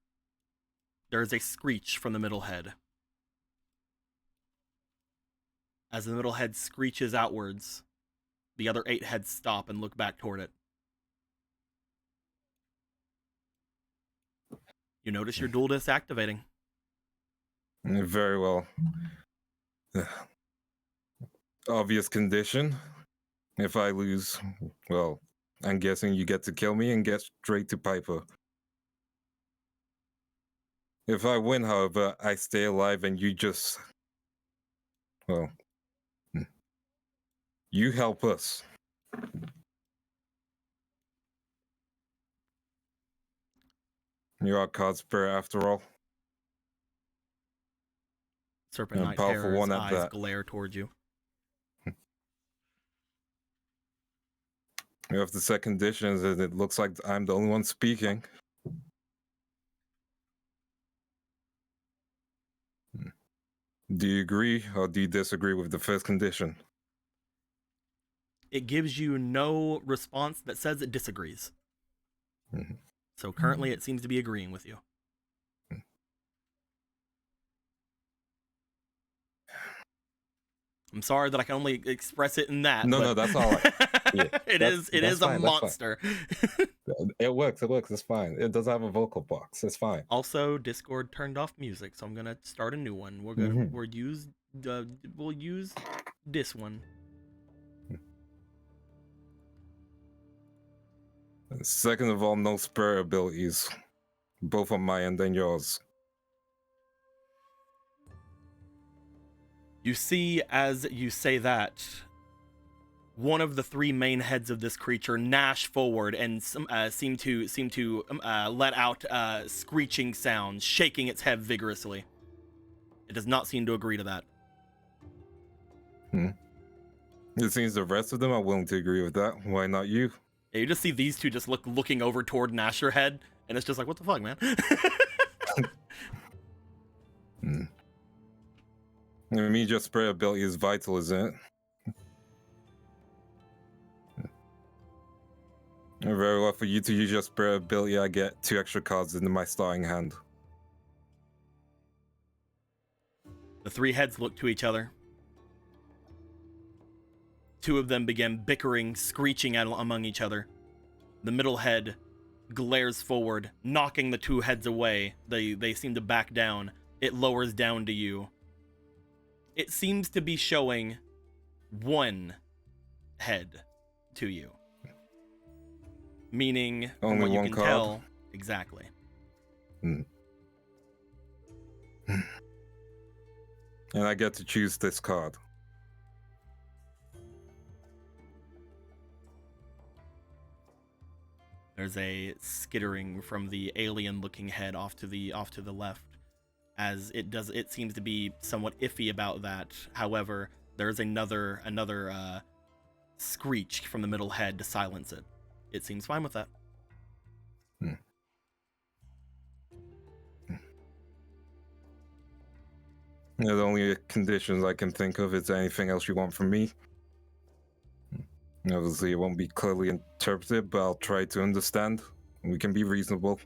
C: there is a screech from the middle head. As the middle head screeches outwards, the other 8 heads stop and look back toward it. You notice your dual disc activating.
B: Very well. Obvious condition. If I lose, well, I'm guessing you get to kill me and get straight to Piper. If I win, however, I stay alive and you just... Well... You help us. You're our card spirit after all.
C: Serpent
B: And a
C: Knight
B: powerful
C: Terror's
B: one at
C: eyes
B: that.
C: glare towards you.
B: You have the set conditions and it looks like I'm the only one speaking. Do you agree or do you disagree with the first condition?
C: It gives you no response that says it disagrees.
B: Mhm.
C: So currently it seems to be agreeing with you. I'm sorry that I can only express it in that.
B: No,
C: but
B: no, that's all right. Yeah,
C: it
B: that's
C: is a
B: fine, that's fine.
C: monster.
B: It works, it's fine. It doesn't have a vocal box, it's fine.
C: Also, Discord turned off music, so I'm gonna start a new one. We'll use this one.
B: Second of all, no spirit abilities. Both on my end and yours.
C: You see, as you say that, one of the 3 main heads of this creature gnash forward and seem to let out screeching sounds, shaking its head vigorously. It does not seem to agree to that.
B: It seems the rest of them are willing to agree with that. Why not you?
C: Yeah, you just see these 2 just looking over toward Gnasher head, and it's just like, what the fuck, man?
B: I mean, your spirit ability is vital, isn't it? Very well, for you to use your spirit ability, I get 2 extra cards into my starting hand.
C: The 3 heads look to each other. 2 of them begin bickering, screeching among each other. The middle head glares forward, knocking the 2 heads away. They seem to back down. It lowers down to you. It seems to be showing 1 head to you. Meaning, from
B: Only
C: what you
B: one
C: can
B: card?
C: tell, exactly.
B: And I get to choose this card.
C: There's a skittering from the alien-looking head off to the left, as it seems to be somewhat iffy about that. However, there's another screech from the middle head to silence it. It seems fine with that.
B: The only conditions I can think of is anything else you want from me. Obviously, it won't be clearly interpreted, but I'll try to understand. We can be reasonable.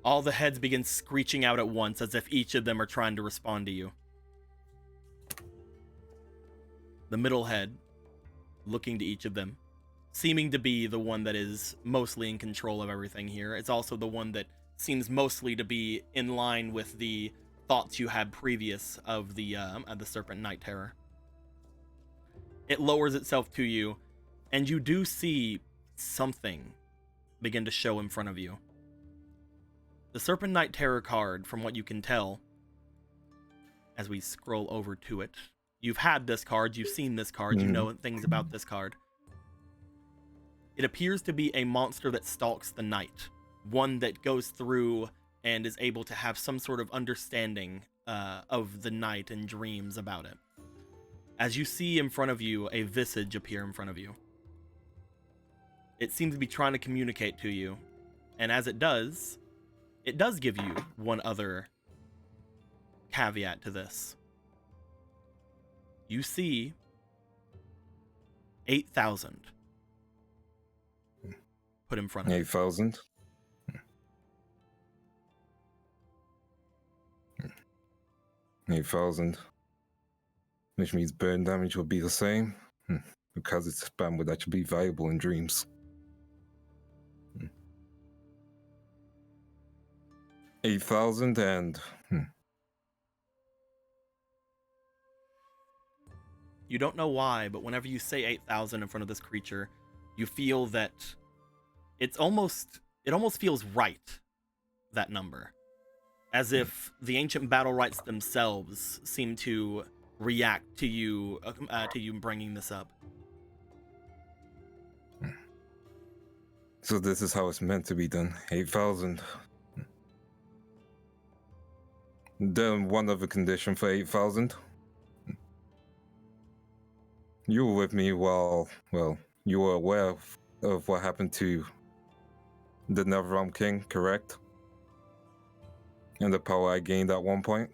C: All the heads begin screeching out at once, as if each of them are trying to respond to you. The middle head, looking to each of them, seeming to be the one that is mostly in control of everything here. It's also the one that seems mostly to be in line with the thoughts you had previous of the Serpent Night Terror. It lowers itself to you, and you do see something begin to show in front of you. The Serpent Night Terror card, from what you can tell, as we scroll over to it, you've had this card, you've seen this card, you know things about this card. It appears to be a monster that stalks the night, one that goes through and is able to have some sort of understanding of the night and dreams about it. As you see in front of you, a visage appear in front of you. It seems to be trying to communicate to you, and as it does give you one other caveat to this. You see 8,000 put in front of you.
B: 8,000? 8,000. Which means burn damage will be the same. Because its spam would actually be valuable in dreams. 8,000 and...
C: You don't know why, but whenever you say 8,000 in front of this creature, you feel that it almost feels right, that number. As if the ancient battle rites themselves seem to react to you bringing this up.
B: So this is how it's meant to be done. 8,000. Then one other condition for 8,000. You were with me while, well, you were aware of what happened to the Netherrealm King, correct? And the power I gained at one point?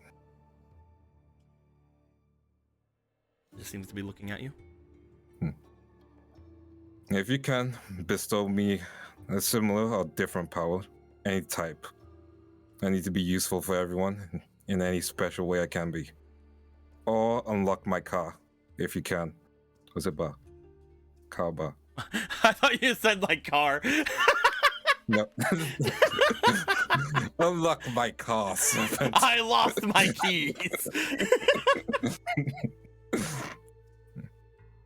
C: Just seems to be looking at you.
B: If you can, bestow me a similar or different power, any type. I need to be useful for everyone in any special way I can be. Or unlock my car, if you can. Was it bar? Car bar.
C: I thought you said like car.
B: No. Unlock my car, serpent.
C: I lost my keys.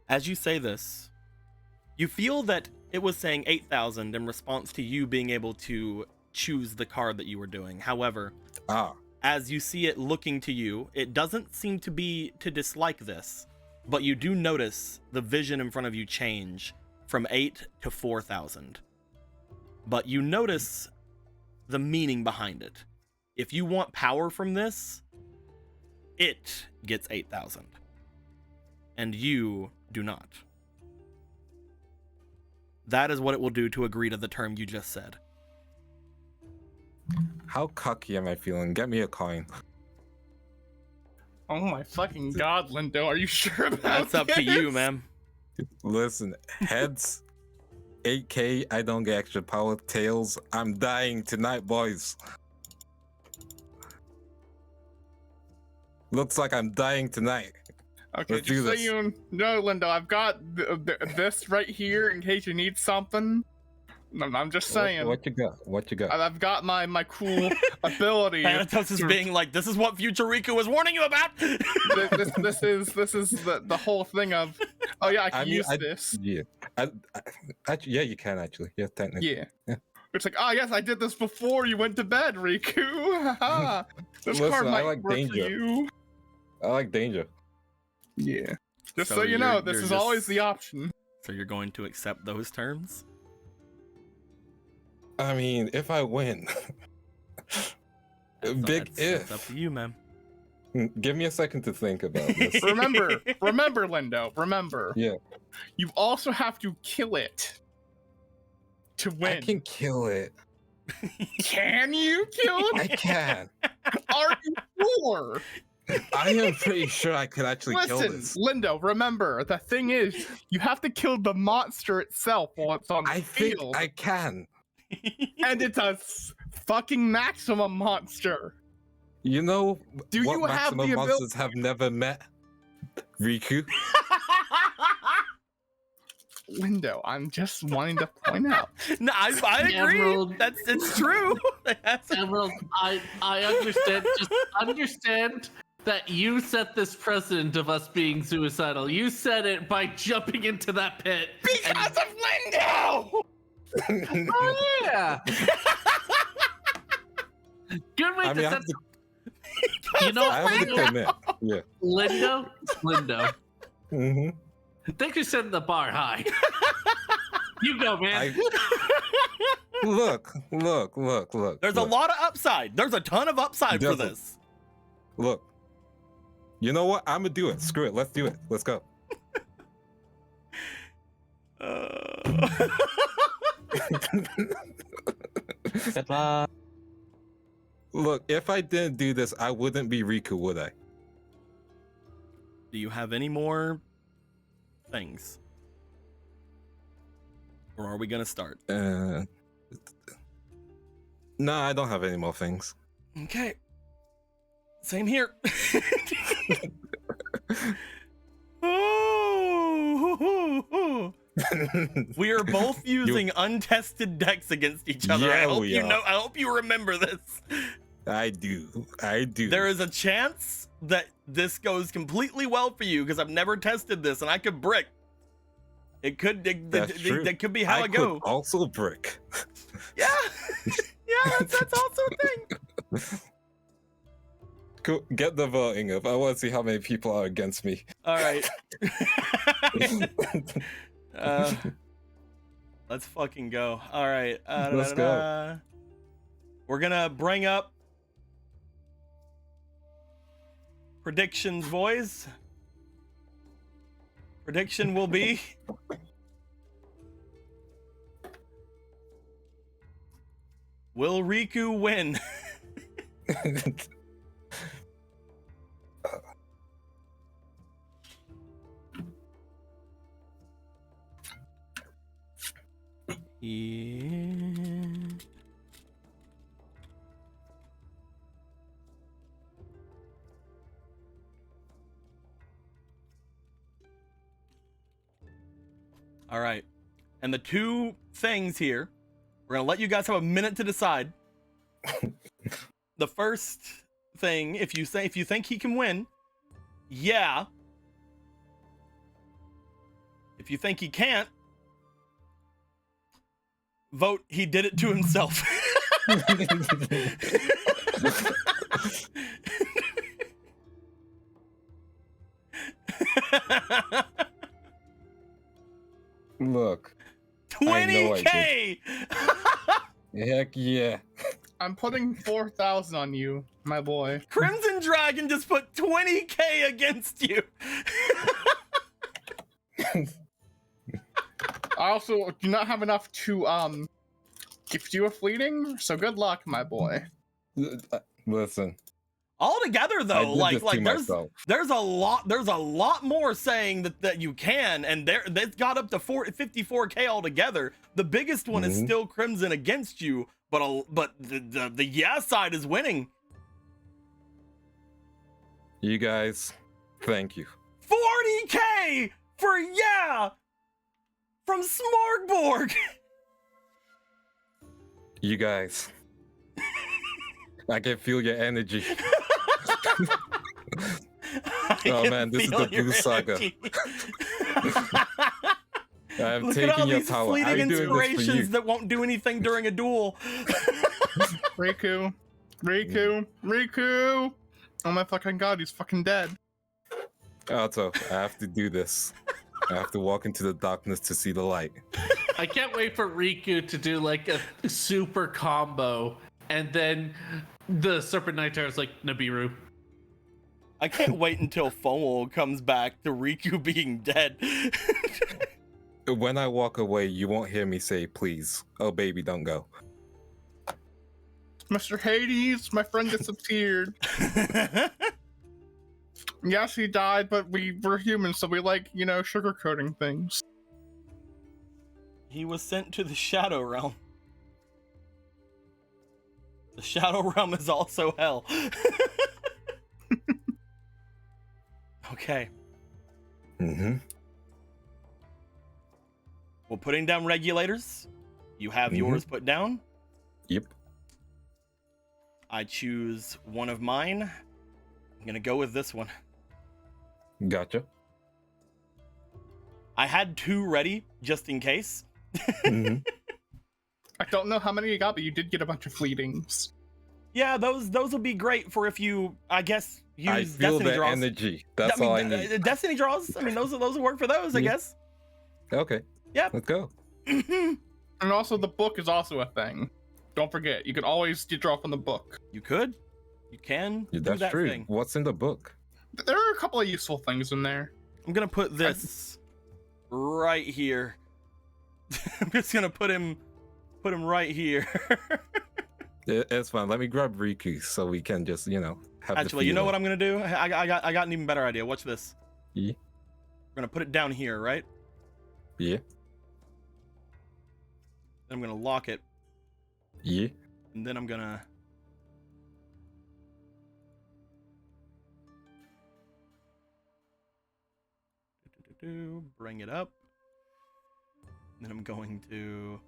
C: As you say this, you feel that it was saying 8,000 in response to you being able to choose the card that you were doing. However, as you see it looking to you, it doesn't seem to be to dislike this, but you do notice the vision in front of you change from 8 to 4,000. But you notice the meaning behind it. If you want power from this, it gets 8,000. And you do not. That is what it will do to agree to the term you just said.
B: How cocky am I feeling? Get me a coin.
D: Oh my fucking god, Lindo, are you sure about
C: That's up to you,
D: this?
C: man.
B: Listen, heads, 8K, I don't get extra power. Tails, I'm dying tonight, boys. Looks like I'm dying tonight.
D: Okay,
B: Let's do
D: just so
B: this.
D: you know, Lindo, I've got this right here in case you need something. I'm just saying.
B: What you got? What you got?
D: I've got my cool ability.
C: Thanatos is being like, this is what Future Riku was warning you about.
D: this is the whole thing of, oh yeah, I can use this.
B: Yeah. Yeah, you can actually. Yeah, technically.
D: Yeah. It's like, yes, I did this before you went to bed, Riku. Haha. This
B: Listen,
D: card
B: I
D: might
B: like
D: work
B: danger.
D: for you.
B: I like danger.
D: Yeah. Just
C: So
D: so you know, this
C: you're
D: is always
C: just-
D: the option.
C: So you're going to accept those terms?
B: I mean, if I win, big
C: That's
B: if.
C: up to you, man.
B: Give me a second to think about this.
D: Remember, Lindo, remember.
B: Yeah.
D: You also have to kill it to win.
B: I can kill it.
D: Can you kill
B: I
D: it?
B: can.
D: Are you sure?
B: I am pretty sure I could actually kill
D: Listen,
B: this.
D: Lindo, remember, the thing is, you have to kill the monster itself while it's on the
B: I think
D: field.
B: I can.
D: And it's a fucking maximum monster.
B: You know
D: Do
B: what
D: you have
B: maximum
D: the
B: monsters have never met? Riku.
D: Lindo, I'm just wanting to point out.
C: No, I agree.
E: Emerald.
C: It's true.
E: Emerald, I understand. Just understand that you set this precedent of us being suicidal. You said it by jumping into that pit.
D: Because of Lindo!
E: Oh yeah. Good way
B: I
E: to
B: mean, I
E: set.
B: have to,
E: You know,
B: I have to commit. Yeah.
E: Lindo.
B: hmm
E: I think you're setting the bar high. You go, man.
B: Look.
C: There's a lot of upside. There's a ton of upside for
B: Definitely.
C: this.
B: Look. You know what? I'm gonna do it. Screw it. Let's do it. Let's go.
F: Good luck.
B: Look, if I didn't do this, I wouldn't be Riku, would I?
C: Do you have any more things? Or are we gonna start?
B: No, I don't have any more things.
C: Okay. Same here. We are both using untested decks against each other. I
B: Yeah,
C: hope
B: we
C: you
B: are.
C: know. I hope you remember this.
B: I do.
C: There is a chance that this goes completely well for you because I've never tested this and I could brick. It could.
B: That's true.
C: That could be how
B: I
C: it go.
B: could also brick.
C: Yeah, yeah. That's also a thing.
B: Cool. Get the voting up. I want to see how many people are against me.
C: All right. Let's fucking go. All right.
B: Let's go.
C: We're gonna bring up predictions, boys. Prediction will be will Riku win? Yeah. All right. And the two things here, we're going to let you guys have a minute to decide. The first thing, if you think he can win, yeah. If you think he can't, vote he did it to himself.
B: Look. I know I
C: 20K.
B: Heck yeah.
D: I'm putting 4,000 on you, my boy.
C: Crimson Dragon just put 20K against you.
D: I also do not have enough to gift you a fleeting, so good luck, my boy.
B: Listen.
C: All together
B: I
C: though,
B: did this to myself.
C: there's a lot more saying that you can, and they've got up to 54K altogether. The biggest one is still Crimson against you, but the yeah side is winning.
B: You guys, thank you.
C: 40K for yeah from Smorgborg.
B: You guys. I can feel your energy. Oh man, this is the Blue Saga. I'm
C: Look at all
B: taking your
C: these
B: power.
C: fleeting
B: I'm doing this for you.
C: inspirations that won't do anything during a duel.
D: Riku. Oh my fucking god, he's fucking dead.
B: Otto, I have to do this. I have to walk into the darkness to see the light.
E: I can't wait for Riku to do like a super combo, and then the Serpent Knight is like Nibiru.
C: I can't wait until FOMO comes back to Riku being dead.
B: When I walk away, you won't hear me say, please. Oh, baby, don't go.
D: Mr. Hades, my friend disappeared. Yes, he died, but we're humans, so we like, sugarcoating things.
C: He was sent to the Shadow Realm. The Shadow Realm is also hell. Okay.
B: Mm-hmm.
C: Well, putting down regulators. You have yours put down.
B: Yep.
C: I choose one of mine. I'm gonna go with this one.
B: Gotcha.
C: I had 2 ready just in case.
B: Mm-hmm.
D: I don't know how many you got, but you did get a bunch of fleetings.
C: Yeah, those will be great for if you, I guess, use
B: I feel
C: Destiny
B: the
C: draws.
B: energy. That's all I need.
C: Destiny draws. I mean, those will work for those, I
B: Yeah.
C: guess.
B: Okay.
C: Yeah.
B: Let's go.
D: And also, the book is also a thing. Don't forget, you can always draw from the book.
C: You could. You can.
B: Yeah,
C: do
B: that's
C: that
B: true.
C: thing.
B: What's in the book?
D: There are a couple of useful things in there.
C: I'm gonna put this right here. I'm just gonna put him right here.
B: It's fine. Let me grab Riku so we can just, have
C: Actually, you know what I'm gonna do? I got an even better idea. Watch this.
B: Yeah.
C: We're gonna put it down here, right?
B: Yeah.
C: Then I'm gonna lock it,
B: Yeah.
C: and then I'm gonna. Bring it up. Then I'm going to.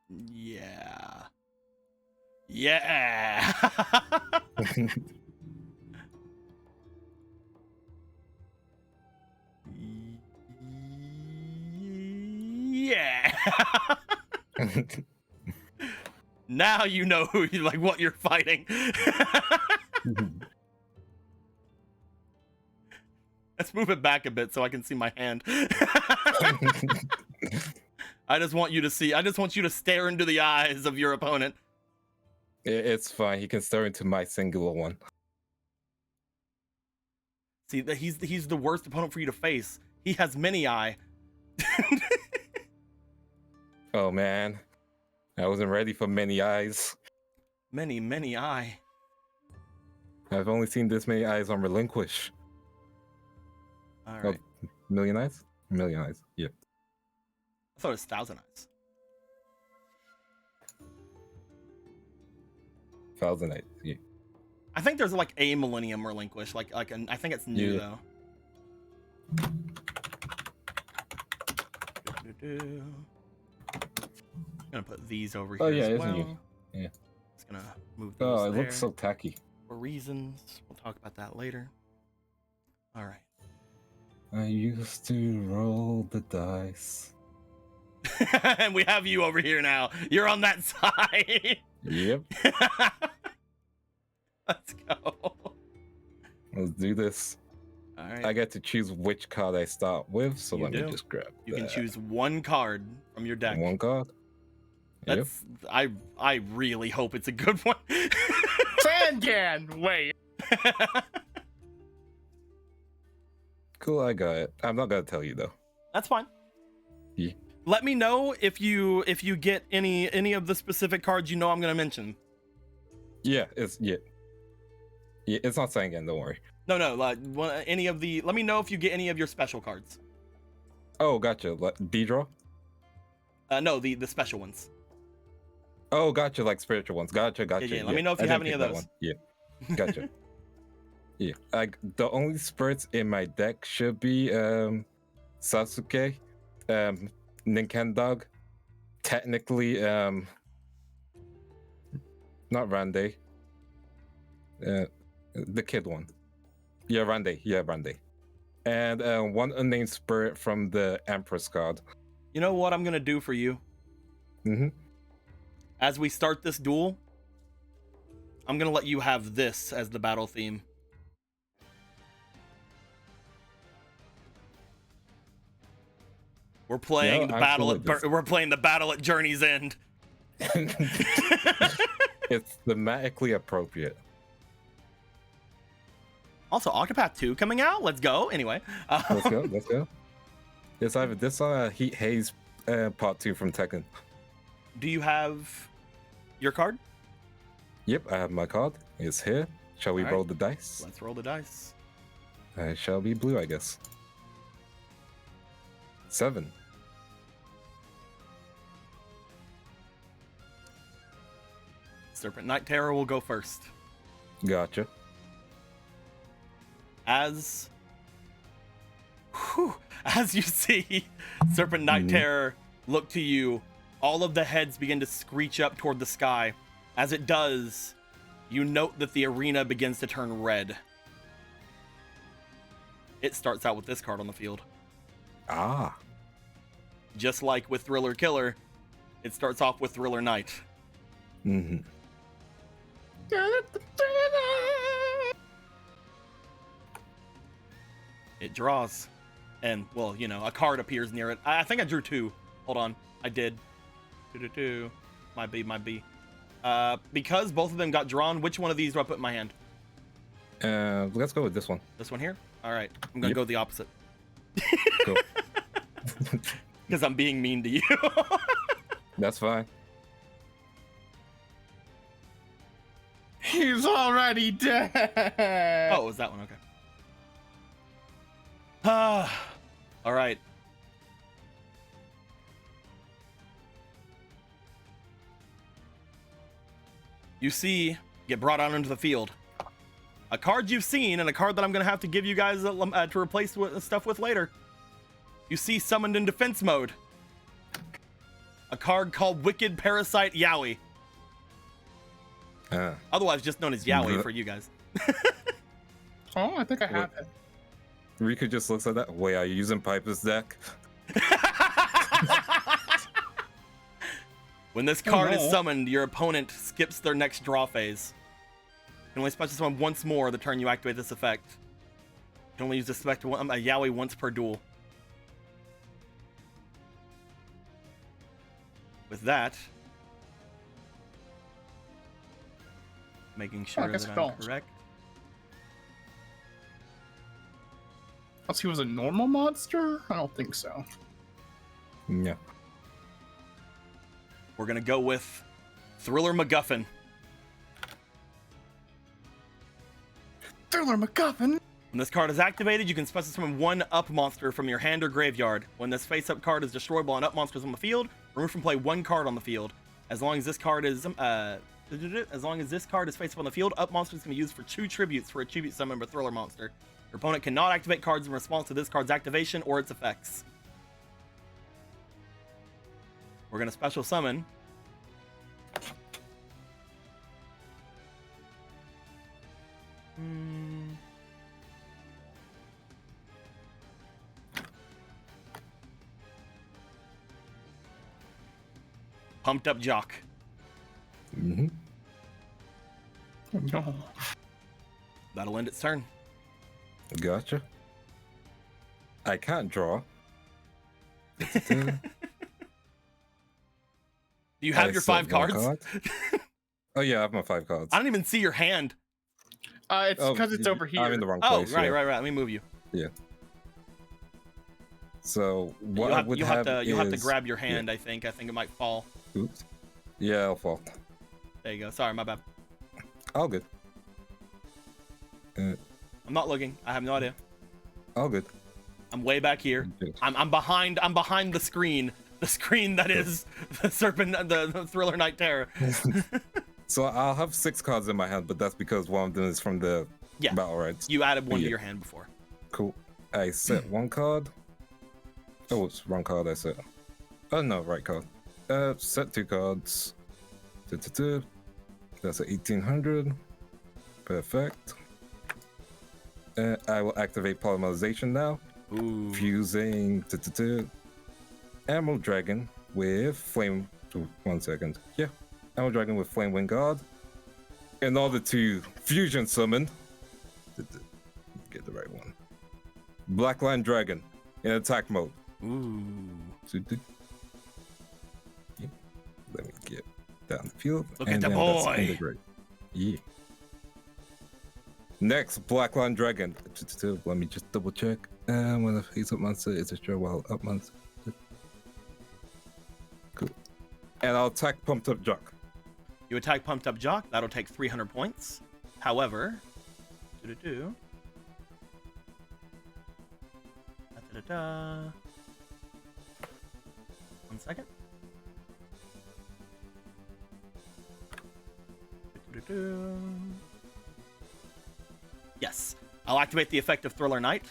C: Yeah. Yeah. Yeah. Now you know who you like what you're fighting. Let's move it back a bit so I can see my hand. I just want you to stare into the eyes of your opponent.
B: It's fine. He can stare into my singular one.
C: See that he's the worst opponent for you to face. He has many eye.
B: Oh man, I wasn't ready for many eyes.
C: Many eye.
B: I've only seen this many eyes on Relinquish.
C: All right.
B: Million eyes? Million eyes. Yeah.
C: I thought it was 1,000 eyes.
B: 1,000 eyes. Yeah.
C: I think there's like a Millennium Relinquish. I think it's new
B: Yeah.
C: though. I'm gonna put these over here.
B: Oh yeah,
C: as
B: isn't
C: well.
B: you? Yeah.
C: Just gonna move those
B: Oh, it
C: there
B: looks so tacky.
C: for reasons. We'll talk about that later. All right.
B: I used to roll the dice.
C: And we have you over here now. You're on that side.
B: Yep.
C: Let's go.
B: Let's do this.
C: All right.
B: I get to choose which card I start with, so
C: You
B: let
C: do.
B: me just grab
C: You can
B: that.
C: choose one card from your deck.
B: One card. Yep.
C: That's I really hope it's a good one.
D: Fangan! Wait.
B: Cool, I got it. I'm not gonna tell you though.
C: That's fine.
B: Yeah.
C: Let me know if you get any of the specific cards you know I'm gonna mention.
B: Yeah, it's it's not saying again, don't worry.
C: No, like any of the. Let me know if you get any of your special cards.
B: Oh, gotcha. D-draw?
C: No, the special ones.
B: Oh, gotcha, like spiritual ones. Gotcha.
C: Yeah. Let me know if you
B: I
C: have
B: didn't
C: any of
B: pick that
C: those.
B: one. Yeah, gotcha. Yeah, the only spirits in my deck should be Sasuke, Ninkendog, technically not Rande, the kid one, Yeah, Rande. Yeah, Rande. And one unnamed spirit from the Empress card.
C: You know what I'm gonna do for you?
B: Mm-hmm.
C: As we start this duel, I'm gonna let you have this as the battle theme. We're playing the battle at we're playing the battle at Journey's End.
B: It's thematically appropriate.
C: Also, Octopath 2 coming out. Let's go. Anyway,
B: Let's go. Let's go. It's either this or Heat Haze Part 2 from Tekken.
C: do you have your card?
B: Yep, I have my card. It's here. Shall we
C: All right.
B: roll the dice?
C: Let's roll the dice.
B: I shall be blue, I guess. 7.
C: Serpent Knight Terror will go first.
B: Gotcha.
C: As you see Serpent Knight Terror look to you, all of the heads begin to screech up toward the sky. As it does, you note that the arena begins to turn red. It starts out with this card on the field.
B: Ah.
C: Just like with Thriller Killer, it starts off with Thriller Knight.
B: Mm-hmm.
C: It draws. And, well, you know, a card appears near it. I think I drew 2. Hold on. I did. 2. Might be. Because both of them got drawn, which one of these do I put in my hand?
B: Let's go with this one.
C: This one here? All right. I'm going to go the opposite.
B: Cool.
C: Because I'm being mean to you.
B: That's fine.
D: He's already dead.
C: Oh, it was that one. Okay. All right. You see, get brought out into the field. A card you've seen, and a card that I'm going to have to give you guys to replace stuff with later. You see summoned in defense mode. A card called Wicked Parasite Yowie. Otherwise just known as Yowie for you guys.
D: Oh, I think I have it.
B: Rika just looks at that. Wait, are you using Piper's deck?
C: When this card is summoned, your opponent skips their next draw phase. You can only special summon once more the turn you activate this effect. You can only use this effect a Yowie once per duel. With that, making sure
D: guess
C: that
D: I
C: I'm
D: don't.
C: correct.
D: Unless he was a normal monster? I don't think so.
B: Yeah.
C: We're gonna go with Thriller MacGuffin.
D: Thriller MacGuffin?
C: When this card is activated, you can special summon one up monster from your hand or graveyard. When this face-up card is destroyed by an up monsters on the field, remove from play one card on the field. As long as this card is face up on the field, up monsters can be used for 2 tributes for a tribute summon of a Thriller monster. Your opponent cannot activate cards in response to this card's activation or its effects. We're gonna special summon Pumped Up Jock.
B: Mm-hmm.
D: No.
C: That'll end its turn.
B: Gotcha. I can't draw.
C: Do you have your 5 cards?
B: Oh yeah, I have my 5 cards.
C: I don't even see your hand.
D: It's because it's over here.
B: I'm in the wrong
C: Oh,
B: place.
C: right.
B: yeah.
C: Let me move you.
B: Yeah. So what I would
C: You'll have to
B: is-
C: grab your hand. I think it might fall.
B: Oops. Yeah, I'll fall.
C: There you go. Sorry, my bad.
B: All good.
C: I'm not looking. I have no idea.
B: All good.
C: I'm way back here.
B: Good.
C: I'm behind the screen. The screen that is the Thriller Knight Terror.
B: So I'll have 6 cards in my hand, but that's because one of them is from the battle rights.
C: You added one to
B: Yeah.
C: your hand before.
B: Cool. I set 1 card. Oh, it's wrong card I set. Oh no, right card. Set 2 cards. That's a 1800. Perfect. I will activate polymerization now.
C: Ooh.
B: Fusing Emerald Dragon with Flame. 1 second. Yeah. Emerald Dragon with Flame Wind Guard. In order to fusion summon. Get the right one. Blackline Dragon in attack mode.
C: Ooh.
B: Let me get down the field.
C: Look at the
B: then that's
C: boy.
B: integrate. Yeah. Next, Blackline Dragon. Let me just double check. When a face up monster is destroyed while up monster. Cool. And I'll attack Pumped Up Jock.
C: You attack Pumped Up Jock. That'll take 300 points. However, Da-da-da. 1 second. Da-da-da. Yes, I'll activate the effect of Thriller Knight.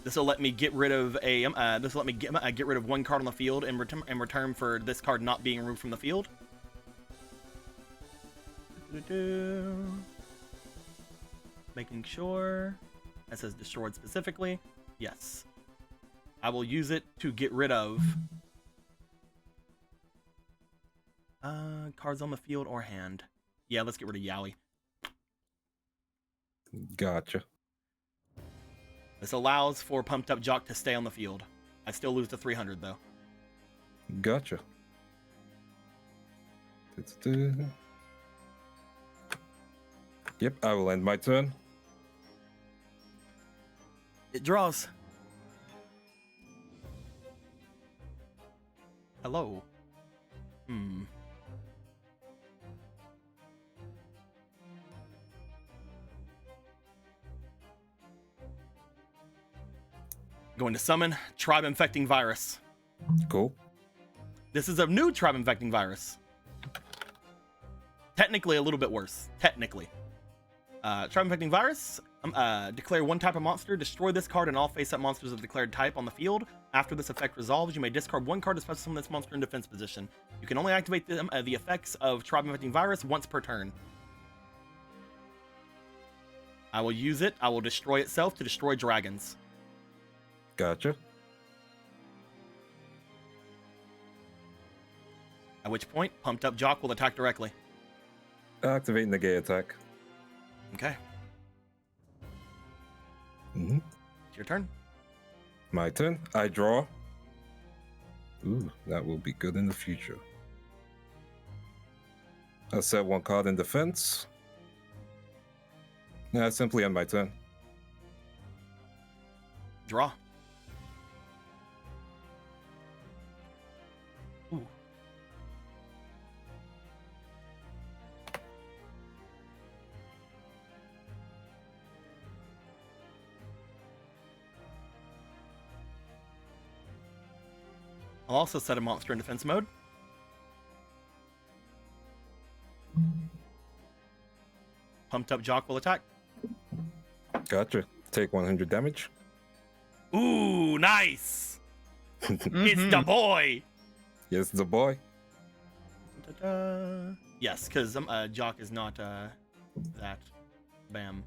C: This will let me get rid of a. This will let me get rid of 1 card on the field in return for this card not being removed from the field. Da-da-da. Making sure that says destroyed specifically. Yes, I will use it to get rid of cards on the field or hand. Yeah, let's get rid of Yowie.
B: Gotcha.
C: This allows for Pumped Up Jock to stay on the field. I still lose the 300 though.
B: Gotcha. Yep, I will end my turn.
C: It draws. Hello. Going to summon Tribe Infecting Virus.
B: Cool.
C: This is a new Tribe Infecting Virus. Technically a little bit worse. Technically. Tribe Infecting Virus. Declare 1 type of monster. Destroy this card and all face-up monsters of declared type on the field. After this effect resolves, you may discard 1 card to special summon this monster in defense position. You can only activate the effects of Tribe Infecting Virus once per turn. I will use it. I will destroy itself to destroy dragons.
B: Gotcha.
C: At which point, Pumped Up Jock will attack directly.
B: Activate negate attack.
C: Okay. It's your turn.
B: My turn. I draw. Ooh, that will be good in the future. I'll set 1 card in defense. I simply end my turn.
C: Draw. Ooh. I'll also set a monster in defense mode. Pumped Up Jock will attack.
B: Gotcha. Take 100 damage.
C: Ooh, nice! It's the boy!
B: Yes, the boy.
C: Da-da. Yes, because Jock is not that. Bam.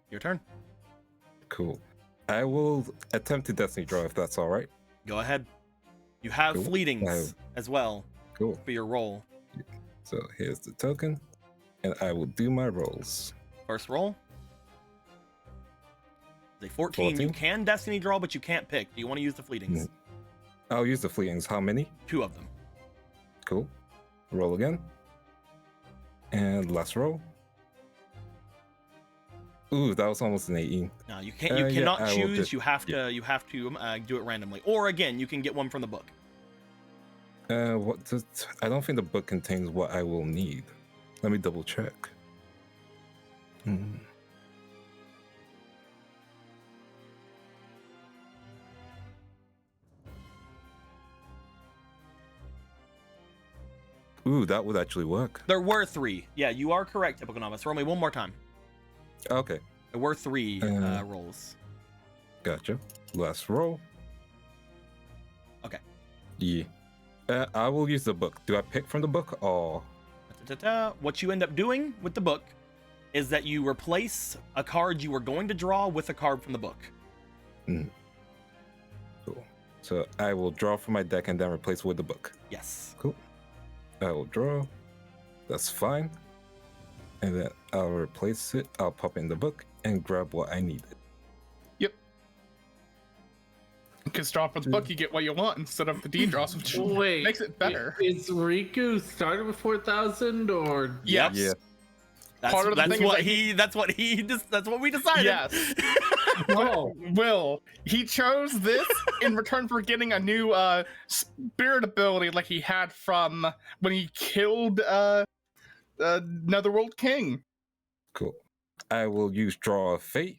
C: Your turn.
B: Cool. I will attempt to Destiny Draw if that's all right.
C: Go ahead. You have
B: Cool.
C: fleetings as well
B: Cool.
C: for your roll.
B: So here's the token, and I will do my rolls.
C: First roll. It's a 14.
B: 14.
C: You can Destiny Draw, but you can't pick. Do you want to use the fleetings?
B: I'll use the fleetings. How many?
C: 2 of them.
B: Cool. Roll again. And last roll. Ooh, that was almost an 18.
C: No, you can't. You
B: yeah,
C: cannot
B: I will
C: choose.
B: just-
C: You have to. You have to do it randomly. Or again, you can get one from the book.
B: I don't think the book contains what I will need. Let me double check. Ooh, that would actually work.
C: There were 3. Yeah, you are correct, Typical Novice. Roll me one more time.
B: Okay,
C: There were 3 rolls.
B: gotcha. Last roll.
C: Okay.
B: Yeah. I will use the book. Do I pick from the book or?
C: What you end up doing with the book is that you replace a card you were going to draw with a card from the book.
B: Cool. So I will draw from my deck and then replace with the book.
C: Yes.
B: Cool. I will draw. That's fine. And then I'll replace it. I'll pop in the book and grab what I needed.
D: Yep. Because draw from the book, you get what you want instead of the D draws, which
E: Wait,
D: makes it better.
E: Is Riku started with 4,000 or?
D: Yes.
B: Yeah.
C: That's,
D: Part of the
C: that's
D: thing is
C: what
D: that
C: he. That's what he. That's what we decided.
D: Yes.
E: Oh,
D: Will, he chose this in return for getting a new spirit ability like he had from when he killed Netherworld King.
B: Cool. I will use Draw of Fate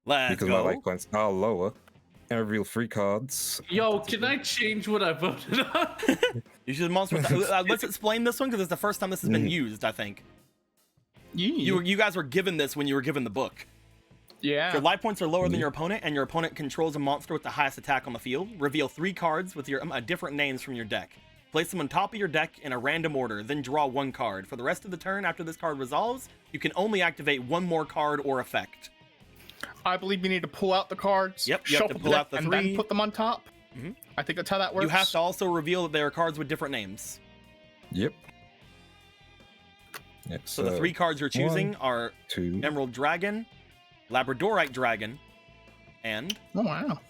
C: Let's
B: because
C: go.
B: my life points are lower and reveal 3 cards.
E: yo, can I change what I voted on?
C: You should monster. Let's explain this one because it's the first time this has been used. I think you guys were given this when you were given the book.
D: Yeah.
C: If your life points are lower than your opponent, and your opponent controls a monster with the highest attack on the field, reveal 3 cards with your different names from your deck. Place them on top of your deck in a random order, then draw 1 card. For the rest of the turn after this card resolves, you can only activate 1 more card or effect.
D: I believe you need to pull out the cards,
C: Yep, you have to
D: shuffle
C: pull
D: the
C: out
D: deck,
C: the
D: and
C: 3.
D: then put them on top.
C: Mhm.
D: I think that's how that works.
C: You have to also reveal that there are cards with different names.
B: Yep. Yep.
C: So the 3 cards you're choosing are
B: 2.
C: Emerald Dragon, Labradorite Dragon, and
D: Oh, wow.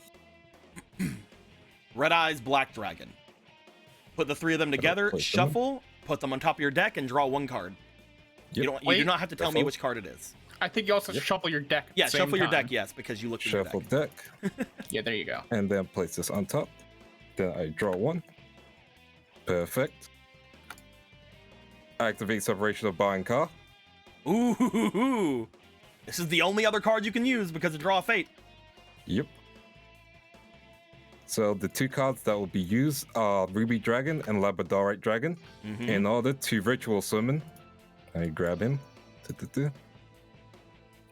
C: Red Eyes Black Dragon. Put the 3 of them together,
B: place them.
C: shuffle, put them on top of your deck, and draw 1 card.
B: Yep.
C: You do
D: Wait,
C: not have to tell me
B: shuffle.
C: which card it is.
D: I think you also
B: Yep.
D: shuffle your deck. At
C: Yeah,
D: the same
C: shuffle your
D: time.
C: deck, yes, because you looked at
B: Shuffle
C: your deck.
B: deck.
D: Yeah, there you go.
B: And then place this on top. Then I draw 1. Perfect. Activate Separation of Bar and Car.
C: Ooh, this is the only other card you can use because of Draw of Fate.
B: Yep. So the 2 cards that will be used are Ruby Dragon and Labradorite Dragon.
C: Mhm.
B: In order to Ritual Summon, I grab him. Du-du-du.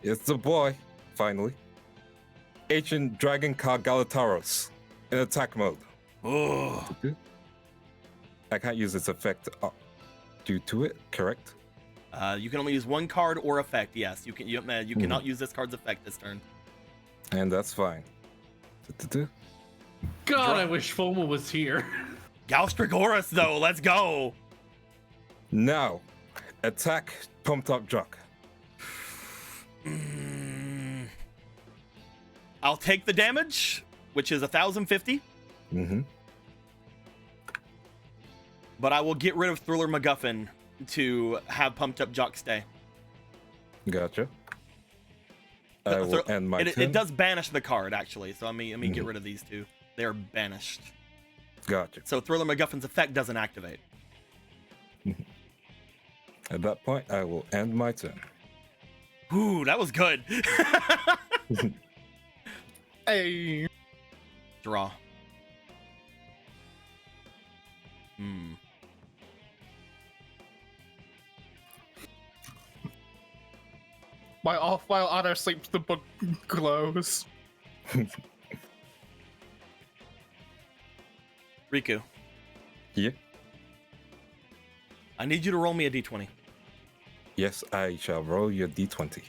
B: It's the boy, finally. Ancient Dragon card Galataros in attack mode.
C: Oh,
B: I can't use its effect due to it, correct?
C: you can only use 1 card or effect. Yes, you can. You cannot use this card's effect this turn.
B: And that's fine. Du-du-du.
E: God, I wish Foma was here.
C: Galstragoras, though. Let's go.
B: Now, attack Pumped Up Jock.
C: I'll take the damage, which is 1,050,
B: Mm-hmm.
C: but I will get rid of Thriller MacGuffin to have Pumped Up Jock stay.
B: Gotcha. I will end my turn.
C: It does banish the card, actually, so let me get rid of these 2. They are banished.
B: Gotcha.
C: So Thriller MacGuffin's effect doesn't activate.
B: At that point, I will end my turn.
C: Ooh, that was good.
D: Hey.
C: Draw.
D: While Otto sleeps, the book glows.
C: Riku,
B: Yeah.
C: I need you to roll me a d20.
B: Yes, I shall roll your d20.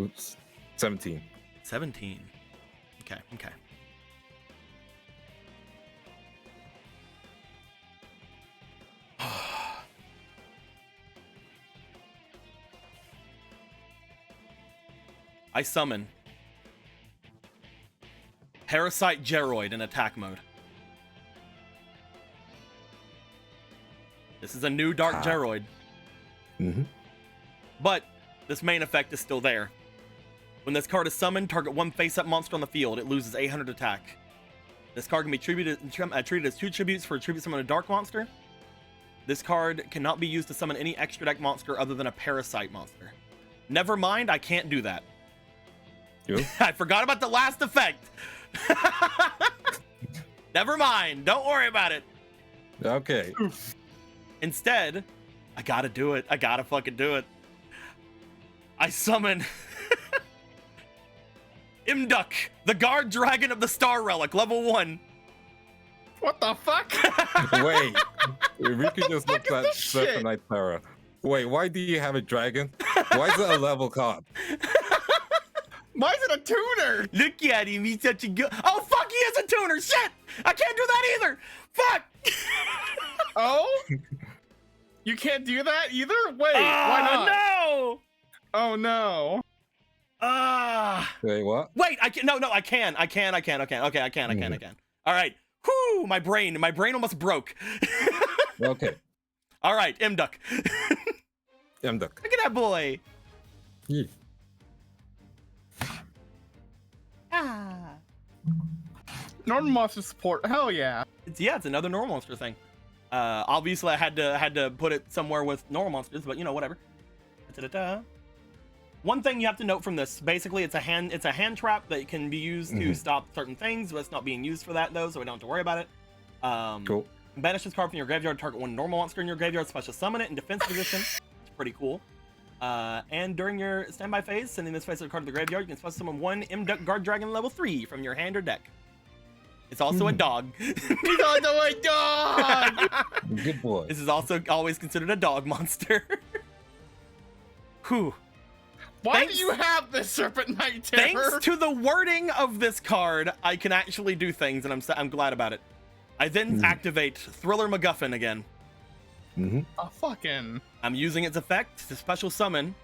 B: Oops. 17.
C: 17. Okay. I summon Parasite Geroid in attack mode. This is a new Dark Geroid,
B: Mm-hmm.
C: but this main effect is still there. When this card is summoned, target 1 face-up monster on the field. It loses 800 attack. This card can be treated as 2 tributes for a tribute summon a dark monster. This card cannot be used to summon any extra deck monster other than a parasite monster. Never mind, I can't do that.
B: You?
C: I forgot about the last effect. Never mind, don't worry about it.
B: Okay.
C: Instead, I gotta do it. I gotta fucking do it. I summon Imduk, the guard dragon of the Star Relic, level 1.
D: What the fuck?
B: Wait. Riku just looked at
D: this shit?
B: Serpentine Terror. Wait, why do you have a dragon? Why is it a level card?
D: Why is it a tuner?
C: Look at him, he's such a good. Oh fuck, he is a tuner. Shit, I can't do that either. Fuck.
D: Oh? You can't do that either? Wait, why not?
C: No.
D: Oh no.
B: Wait, what?
C: Wait, I can. No, I can. Okay, I can. All right. Whoo, my brain almost broke.
B: Okay.
C: All right, M-Duck.
B: M-Duck.
C: Look at that boy.
B: Yeah.
D: Normal monster support. Hell yeah.
C: It's another normal monster thing. Obviously I had to put it somewhere with normal monsters, but you know, whatever. Da-da-da. One thing you have to note from this, basically it's a hand trap that can be used to stop certain things, but it's not being used for that though, so we don't have to worry about it.
B: Cool.
C: Banish this card from your graveyard, target one normal monster in your graveyard, special summon it in defense position. It's pretty cool. And during your standby phase, sending this face card to the graveyard, you can special summon one M-Duck Guard Dragon level 3 from your hand or deck. It's also a dog.
D: He's also a dog!
B: Good boy.
C: This is also always considered a dog monster. Whew.
D: Why do you have this Serpent Knight Terror?
C: Thanks to the wording of this card, I can actually do things, and I'm glad about it. I then activate Thriller MacGuffin again.
D: Oh, fucking.
C: I'm using its effect to special summon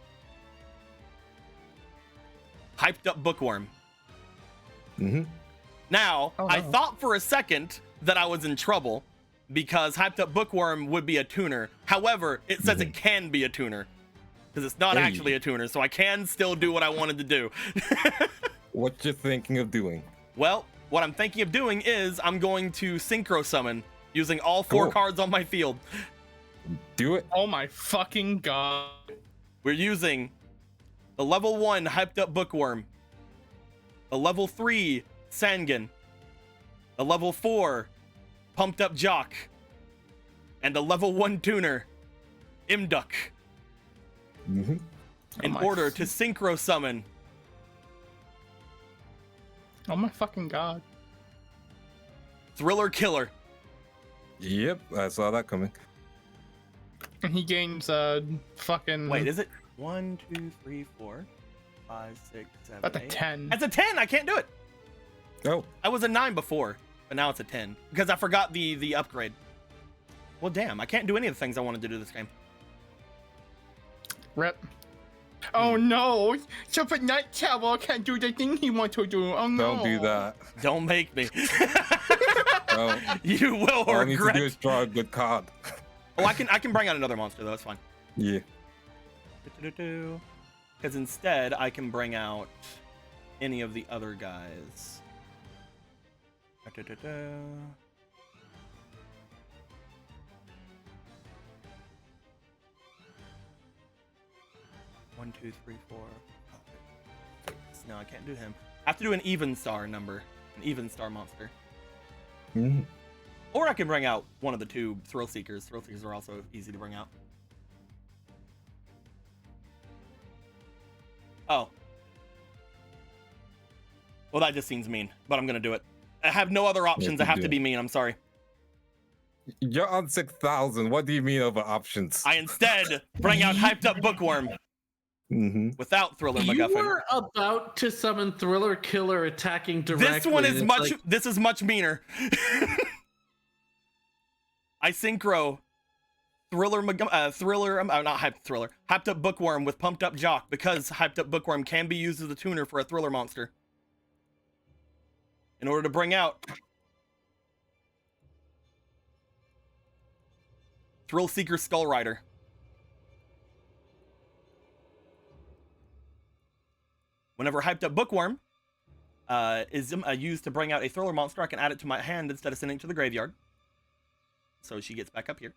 C: Hyped Up Bookworm. Now,
D: Oh, no.
C: I thought for a second that I was in trouble because Hyped Up Bookworm would be a tuner. However, it says it can be a tuner because it's not actually a tuner, so I can still do what I wanted to do.
B: What you're thinking of doing?
C: Well, what I'm thinking of doing is I'm going to synchro summon using all 4 cards on my field.
B: Do it.
D: Oh my fucking god.
C: We're using the level 1 Hyped Up Bookworm, the level 3 Sangan, the level 4 Pumped Up Jock, and the level 1 tuner M-Duck. In order to synchro summon.
D: Oh my fucking god.
C: Thriller Killer.
B: Yep, I saw that coming.
D: And he gains fucking.
C: Wait, is it 1, 2, 3, 4, 5, 6, 7,
D: That's a
C: 8?
D: 10.
C: That's a 10. I can't do it.
B: Oh,
C: I was a 9 before, but now it's a 10 because I forgot the upgrade. Well, damn, I can't do any of the things I wanted to do this game.
D: Rip. Oh no! Serpent Knight Tower can't do the thing he wants to do. Oh no!
B: don't do that.
C: Don't make me.
B: Oh,
C: You will
B: all I need to
C: regret.
B: do is draw a good card.
C: Oh, I can bring out another monster though. It's fine.
B: Yeah.
C: Because instead, I can bring out any of the other guys. One, two, three, four, five, six. No, I can't do him. I have to do an even star number, an even star monster. Or I can bring out one of the 2 Thrill Seekers. Thrill Seekers are also easy to bring out. Oh. Well, that just seems mean, but I'm gonna do it. I have no other options. I have to be mean. I'm sorry.
B: You're on 6,000. What do you mean over options?
C: I instead bring out Hyped Up Bookworm without Thriller
E: You
C: MacGuffin.
E: were about to summon Thriller Killer attacking directly.
C: This one is
E: and
C: much.
E: it's like,
C: This is much meaner. I synchro Hyped Up Bookworm with Pumped Up Jock because Hyped Up Bookworm can be used as a tuner for a thriller monster. In order to bring out Thrill Seeker Skull Rider. Whenever Hyped Up Bookworm is used to bring out a thriller monster, I can add it to my hand instead of sending it to the graveyard. So she gets back up here.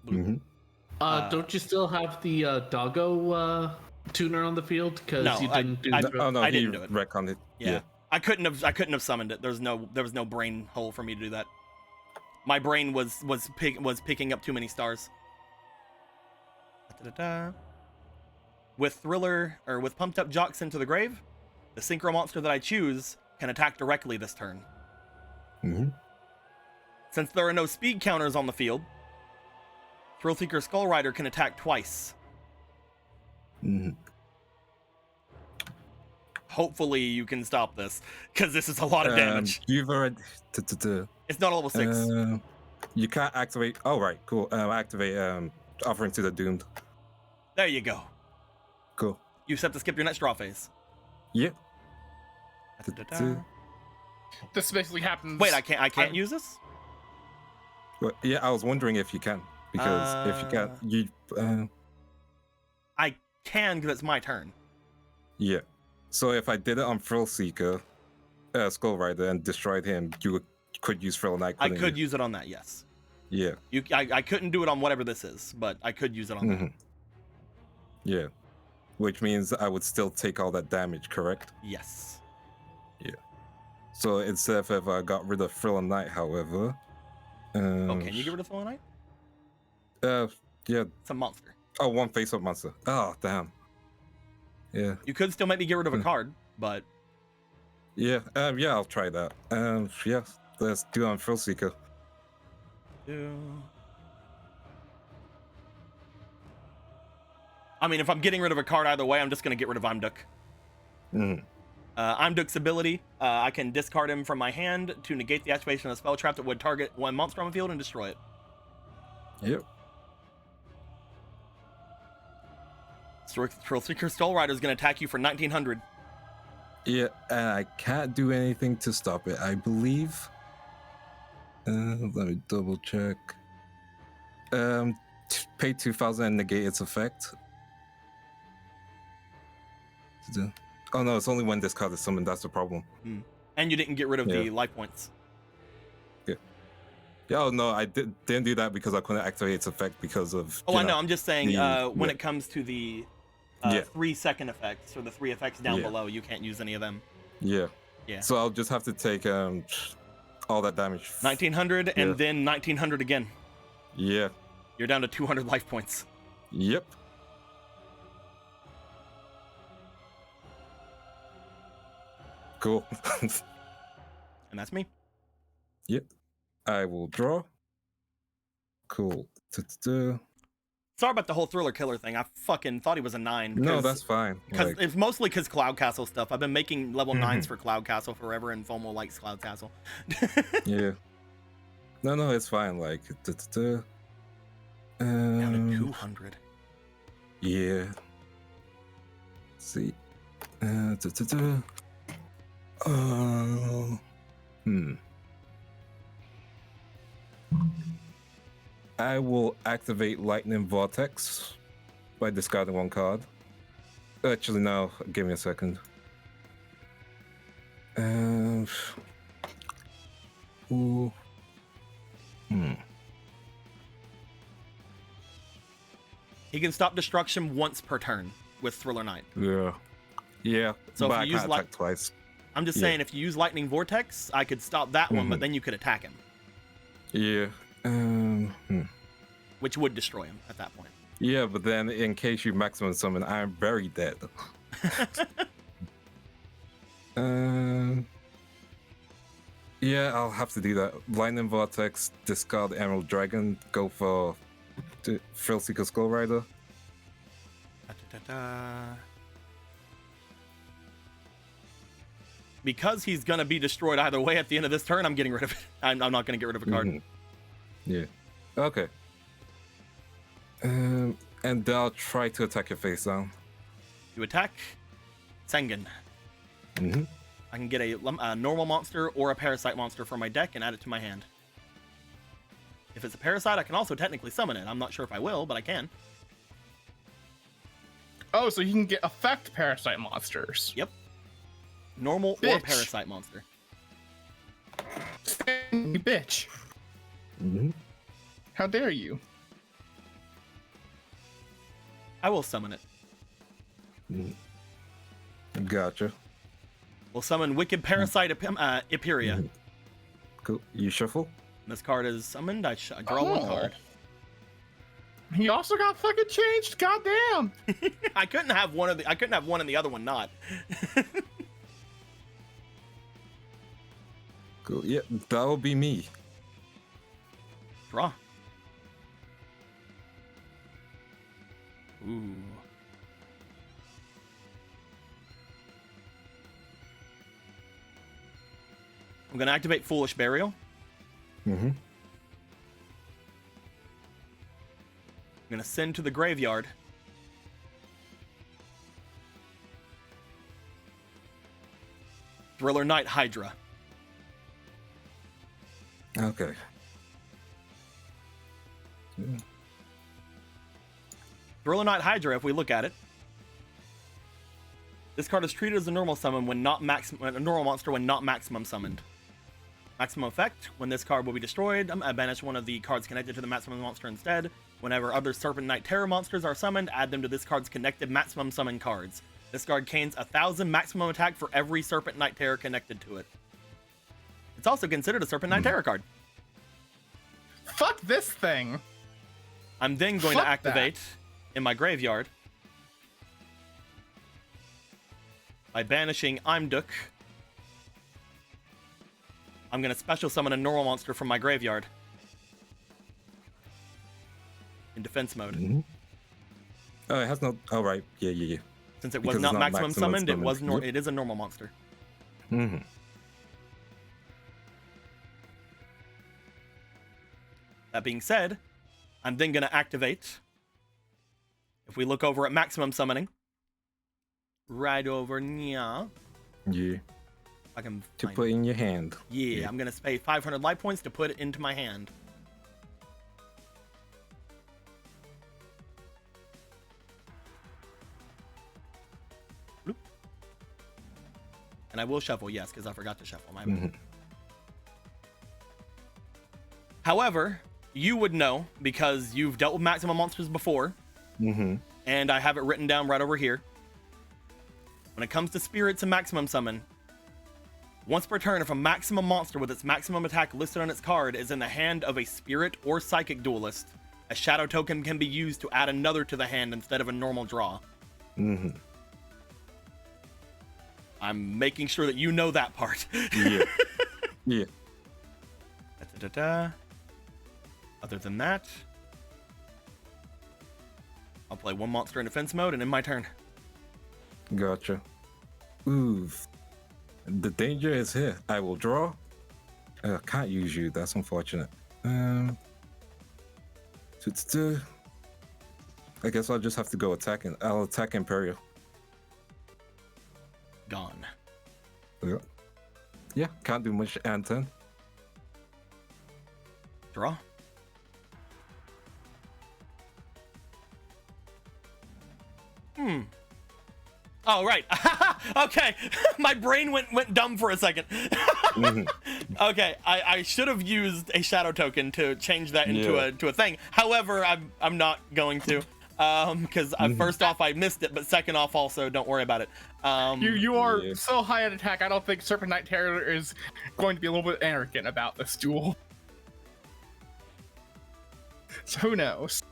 E: don't you still have the Doggo tuner on the field? Because
C: No,
E: you didn't do
C: I-
E: that.
B: Oh no,
C: I
B: he
C: didn't do it.
B: retconned it.
C: Yeah. I couldn't have summoned it. There was no brain hole for me to do that. My brain was picking up too many stars. Da-da-da. With Pumped Up Jock sent to the grave, the synchro monster that I choose can attack directly this turn. Since there are no speed counters on the field, Thrill Seeker Skull Rider can attack twice.
B: Mhm.
C: Hopefully you can stop this, because this is a lot of damage.
B: You've already.
C: It's not a level 6.
B: You can't activate. Oh, right. Cool. Activate offering to the doomed.
C: There you go.
B: Cool.
C: You just have to skip your next draw phase.
B: Yep.
D: This basically happens.
C: Wait, I can't use this?
B: Well, yeah, I was wondering if you can. Because if you can't, you.
C: I can, because it's my turn.
B: Yeah. So if I did it on Thrill Seeker, Skull Rider, and destroyed him, you could use Thrill Knight.
C: I could use it on that, yes.
B: Yeah.
C: I couldn't do it on whatever this is, but I could use it on that.
B: Yeah. Which means I would still take all that damage, correct?
C: Yes.
B: Yeah. So instead of if I got rid of Thrill Knight, however.
C: Oh, can you get rid of Thrill Knight?
B: Yeah.
C: It's a monster.
B: Oh, one face-up monster. Oh, damn. Yeah.
C: You could still make me get rid of a card, but
B: Yeah. Yeah, I'll try that. Yeah. Let's do it on Thrill Seeker.
C: I mean, if I'm getting rid of a card either way, I'm just gonna get rid of Imduk. Imduk's ability, I can discard him from my hand to negate the activation of a spell trap that would target one monster on the field and destroy it.
B: Yep.
C: Thrill Seeker Skull Rider is gonna attack you for 1900.
B: Yeah, and I can't do anything to stop it, I believe. Let me double check. Pay 2,000 and negate its effect. Oh no, it's only when this card is summoned, that's the problem.
C: And you didn't get rid of the
B: Yeah.
C: life points.
B: Yeah. Oh no, I didn't do that because I couldn't activate its effect because of.
C: Oh, I know. I'm just saying, when
B: yeah.
C: it comes to the
B: Yeah.
C: 3-second effects or the 3 effects down
B: Yeah.
C: below, you can't use any of them.
B: Yeah.
C: Yeah.
B: So I'll just have to take all that damage.
C: 1900 and
B: Yeah.
C: then 1900 again.
B: Yeah.
C: You're down to 200 life points.
B: Yep. Cool.
C: And that's me.
B: Yep. I will draw. Cool. Da-da-da.
C: Sorry about the whole Thriller Killer thing. I fucking thought he was a 9.
B: No, that's fine.
C: Because
B: Like,
C: it's mostly because Cloud Castle stuff. I've been making level 9s for Cloud Castle forever, and FOMO likes Cloud Castle.
B: yeah. No, it's fine. Like, da-da-da.
C: Down to 200.
B: Yeah. Let's see. Da-da-da. I will activate Lightning Vortex by discarding one card. Actually, no. Give me a second. Ooh.
C: He can stop destruction once per turn with Thriller Knight.
B: Yeah. Yeah.
C: So
B: but
C: if
B: I
C: you use
B: can't attack twice.
C: I'm just
B: Yeah.
C: saying, if you use Lightning Vortex, I could stop that one, but then you could attack him,
B: Yeah.
C: which would destroy him at that point.
B: Yeah, but then in case you maximum summon, I'm very dead. Yeah, I'll have to do that. Lightning Vortex, discard Emerald Dragon, go for Thrill Seeker Skull Rider.
C: Because he's gonna be destroyed either way at the end of this turn, I'm getting rid of it. I'm not gonna get rid of a card.
B: Yeah. Okay. And then I'll try to attack your face down.
C: You attack Sengen. I can get a normal monster or a parasite monster from my deck and add it to my hand. If it's a parasite, I can also technically summon it. I'm not sure if I will, but I can.
D: Oh, so you can get effect parasite monsters.
C: Yep. Normal or
D: Bitch.
C: parasite monster.
D: You bitch. How dare you?
C: I will summon it.
B: Gotcha.
C: We'll summon Wicked Parasite Iperia.
B: Cool. You shuffle?
C: This card is summoned. I draw one card.
D: He also got fucking changed. Goddamn.
C: I couldn't have one and the other one not.
B: Cool. Yeah, that'll be me.
C: Draw. Ooh. I'm gonna activate Foolish Burial.
B: Mm-hmm.
C: I'm gonna send to the graveyard. Thriller Knight Hydra.
B: Okay.
C: Thriller Knight Hydra, if we look at it, this card is treated as a normal summon when not a normal monster when not maximum summoned. Maximum effect: when this card will be destroyed, I banish one of the cards connected to the maximum monster instead. Whenever other Serpent Knight Terror monsters are summoned, add them to this card's connected maximum summon cards. This card gains 1,000 maximum attack for every Serpent Knight Terror connected to it. It's also considered a Serpent Knight Terror card.
D: Fuck this thing.
C: I'm then going
D: Fuck
C: to activate in my graveyard by banishing Imduk. I'm going to special summon a normal monster from my graveyard in defense mode.
B: Mm-hmm. Oh, it has no. Oh, right. Yeah.
C: Since it
B: Because
C: was
B: it's
C: not maximum summoned,
B: summoned. Yep.
C: it is a normal monster.
B: Mm-hmm.
C: That being said, I'm then going to activate. If we look over at maximum summoning, right over here,
B: Yeah.
C: I can
B: To
C: find
B: put in your hand.
C: Yeah, I'm gonna pay 500 life points to put it into my hand. Bloop. And I will shuffle, yes, because I forgot to shuffle. My bad.
B: Mhm.
C: However, you would know because you've dealt with maximum monsters before,
B: Mm-hmm.
C: and I have it written down right over here. When it comes to spirits and maximum summon, once per turn, if a maximum monster with its maximum attack listed on its card is in the hand of a spirit or psychic duelist, a shadow token can be used to add another to the hand instead of a normal draw.
B: Mm-hmm.
C: I'm making sure that you know that part.
B: Yeah. Yeah.
C: Da-da-da-da. Other than that, I'll play one monster in defense mode and in my turn.
B: Gotcha. Oof. The danger is here. I will draw. Can't use you. That's unfortunate. I guess I'll just have to go attacking. I'll attack Imperial.
C: Gone.
B: Yeah, can't do much and turn.
C: Draw. Oh, right. Okay. My brain went dumb for a second. Okay, I should have used a shadow token to change that into a thing. However, I'm not going to. Because first off, I missed it, but second off, also, don't worry about it.
D: You are so high at attack, I don't think Serpent Knight Terror is going to be a little bit arrogant about this duel. So who knows?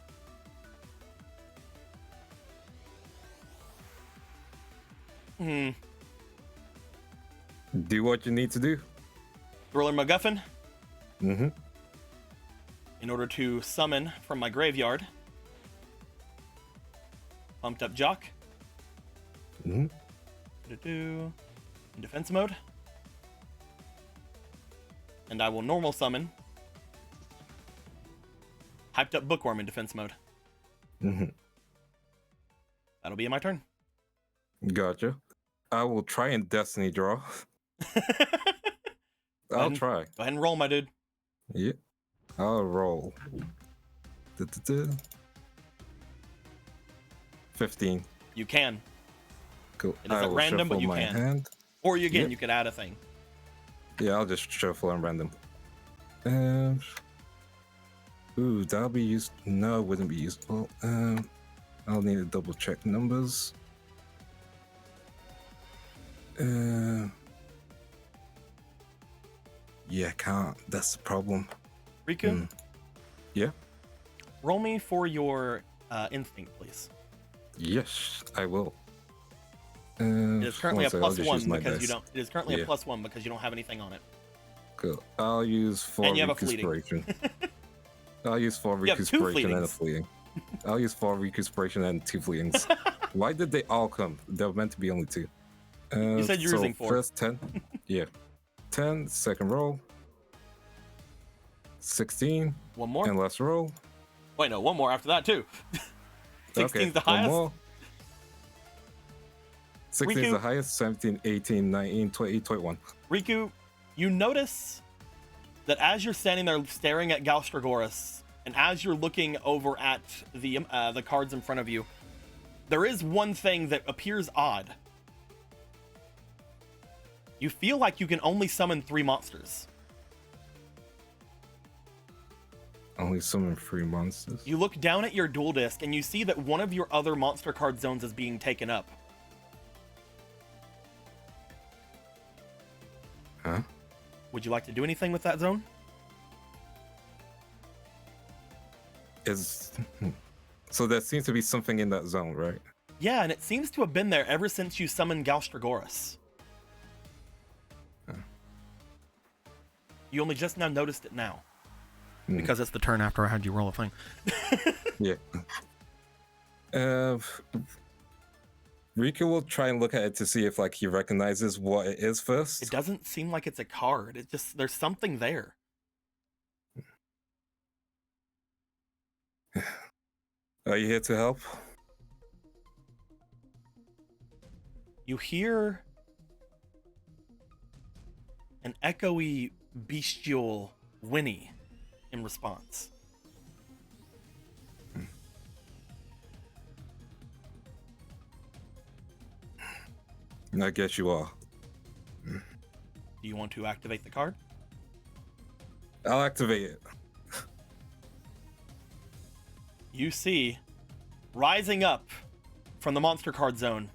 B: Do what you need to do.
C: Thriller MacGuffin.
B: Mm-hmm.
C: In order to summon from my graveyard. Pumped up Jock.
B: Mm-hmm.
C: In defense mode. And I will normal summon. Hyped up Bookworm in defense mode.
B: Mm-hmm.
C: That'll be my turn.
B: Gotcha. I will try and Destiny draw. I'll try.
C: Go ahead and roll, my dude.
B: Yeah. I'll roll. 15.
C: You can.
B: Cool.
C: It is at random, but
B: shuffle
C: you
B: my
C: can.
B: hand.
C: Or you you could add a thing.
B: Yeah, I'll just shuffle and random. Ooh, that'll be used. No, it wouldn't be useful. I'll need to double check numbers. Yeah, can't. That's the problem.
C: Riku?
B: Yeah.
C: Roll me for your instinct, please.
B: Yes, I will.
C: It is currently a
B: I'll
C: plus
B: just
C: one
B: use my
C: because you
B: dice.
C: don't. It is currently a
B: Yeah.
C: +1 because you don't have anything on it.
B: Cool. I'll use 4
C: And you have a fleeting.
B: recuperation. I'll use 4
C: You have 2
B: recuperation and a
C: fleetings.
B: fleeting. I'll use 4 recuperation and 2 fleetings. Why did they all come? They were meant to be only 2.
C: You said you were using 4.
B: First 10. Yeah. 10. Second roll. 16.
C: One more.
B: And last roll.
C: Wait, no, one more after that too. 16's the
B: one
C: highest.
B: more. 16 is
C: Riku.
B: the highest. 17, 18, 19, 20, 21.
C: Riku, you notice that as you're standing there staring at Galstragoras, and as you're looking over at the cards in front of you, there is one thing that appears odd. You feel like you can only summon 3 monsters.
B: Only summon 3 monsters.
C: You look down at your duel disc and you see that one of your other monster card zones is being taken up.
B: Huh?
C: Would you like to do anything with that zone?
B: So there seems to be something in that zone, right?
C: Yeah, and it seems to have been there ever since you summoned Galstragoras. You only just now noticed it now. Because it's the turn after I had you roll a thing.
B: Yeah. Riku will try and look at it to see if like he recognizes what it is first.
C: It doesn't seem like it's a card. It just, there's something there.
B: Are you here to help?
C: You hear an echoey, bestial whinny in response.
B: I guess you are.
C: Do you want to activate the card?
B: I'll activate it.
C: You see, rising up from the monster card zone,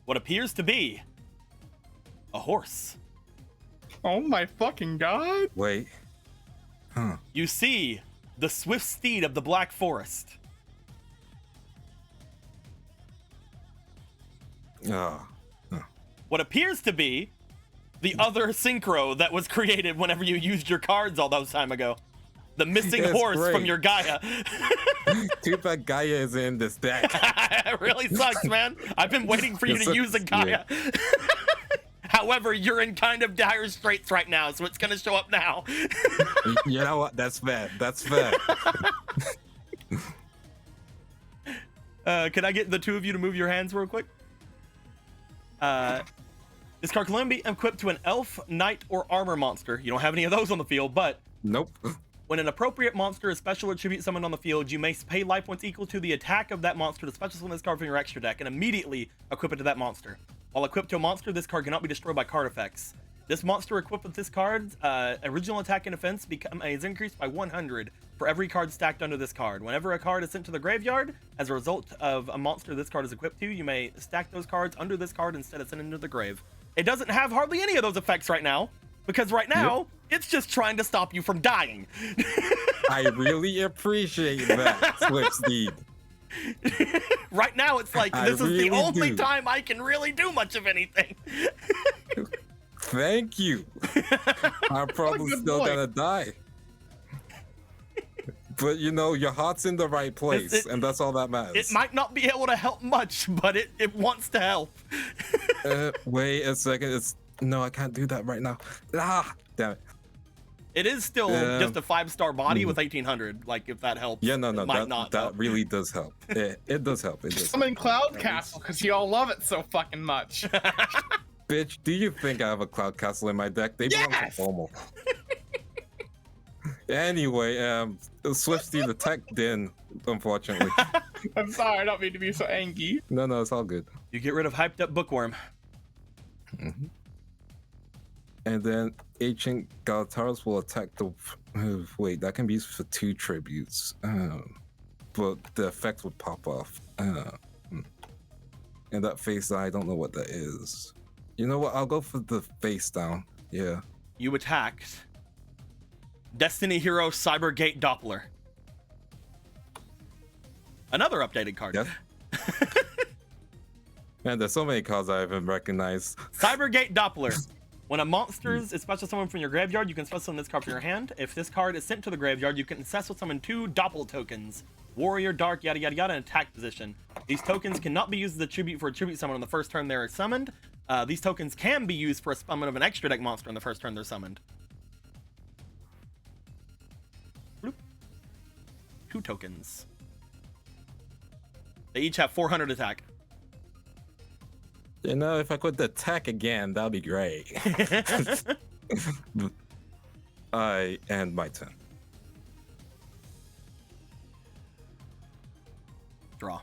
C: what appears to be a horse.
D: Oh my fucking god.
B: Wait. Huh.
C: You see the swift steed of the Black Forest.
B: Ah.
C: What appears to be the other synchro that was created whenever you used your cards all those time ago. The missing
B: That's
C: horse from
B: great.
C: your Gaia.
B: Too bad Gaia is in this deck.
C: It really sucks, man. I've been waiting for you
B: It
C: to use a
B: sucks,
C: Gaia. However, you're in kind of dire straits right now, so it's gonna show up now.
B: You know what? That's fair. That's fair.
C: Can I get the two of you to move your hands real quick? This card can only be equipped to an elf, knight, or armor monster. You don't have any of those on the field, but
B: Nope.
C: when an appropriate monster is special attribute summoned on the field, you may pay life points equal to the attack of that monster to special summon this card from your extra deck and immediately equip it to that monster. While equipped to a monster, this card cannot be destroyed by card effects. This monster equipped with this card's original attack and defense is increased by 100 for every card stacked under this card. Whenever a card is sent to the graveyard, as a result of a monster this card is equipped to, you may stack those cards under this card instead of sending them to the grave. It doesn't have hardly any of those effects right now, because right now, it's just trying to stop you from dying.
B: I really appreciate that, Swift Steed.
C: Right now, it's like,
B: I
C: this is
B: really
C: the only
B: do.
C: time I can really do much of anything.
B: Thank you. I'm probably
D: good
B: still
D: boy.
B: gonna die. But you know, your heart's in the right place, and that's all that matters.
C: It might not be able to help much, but it wants to help.
B: Wait a second. No, I can't do that right now. Ah, damn it.
C: It is still just a 5-star body with 1800. Like, if that helps.
B: Yeah, no,
C: it might
B: that,
C: not.
B: that really does help. It does help. It does.
D: I'm in Cloud Castle because y'all love it so fucking much.
B: Bitch, do you think I have a Cloud Castle in my deck? They belong
D: Yes!
B: to Formal. Anyway, Swift Steed attacked Din, unfortunately.
D: I'm sorry, I don't mean to be so angry.
B: No, it's all good.
C: You get rid of hyped up Bookworm.
B: And then Ancient Galataros will attack the... wait, that can be used for 2 tributes. But the effect would pop off. And that face down, I don't know what that is. You know what? I'll go for the face down. Yeah.
C: You attacked Destiny Hero Cybergate Doppler. Another updated card.
B: Yes. Man, there's so many cards I haven't recognized.
C: Cybergate Doppler. When a monster is special summon from your graveyard, you can special summon this card from your hand. If this card is sent to the graveyard, you can special summon 2 Doppel tokens. Warrior, Dark, yada yada yada, and attack position. These tokens cannot be used as a tribute for a tribute summon on the first turn they are summoned. These tokens can be used for a summon of an extra deck monster on the first turn they're summoned. Bloop. 2 tokens. They each have 400 attack.
B: You know, if I could attack again, that'd be great. I end my turn.
C: Draw.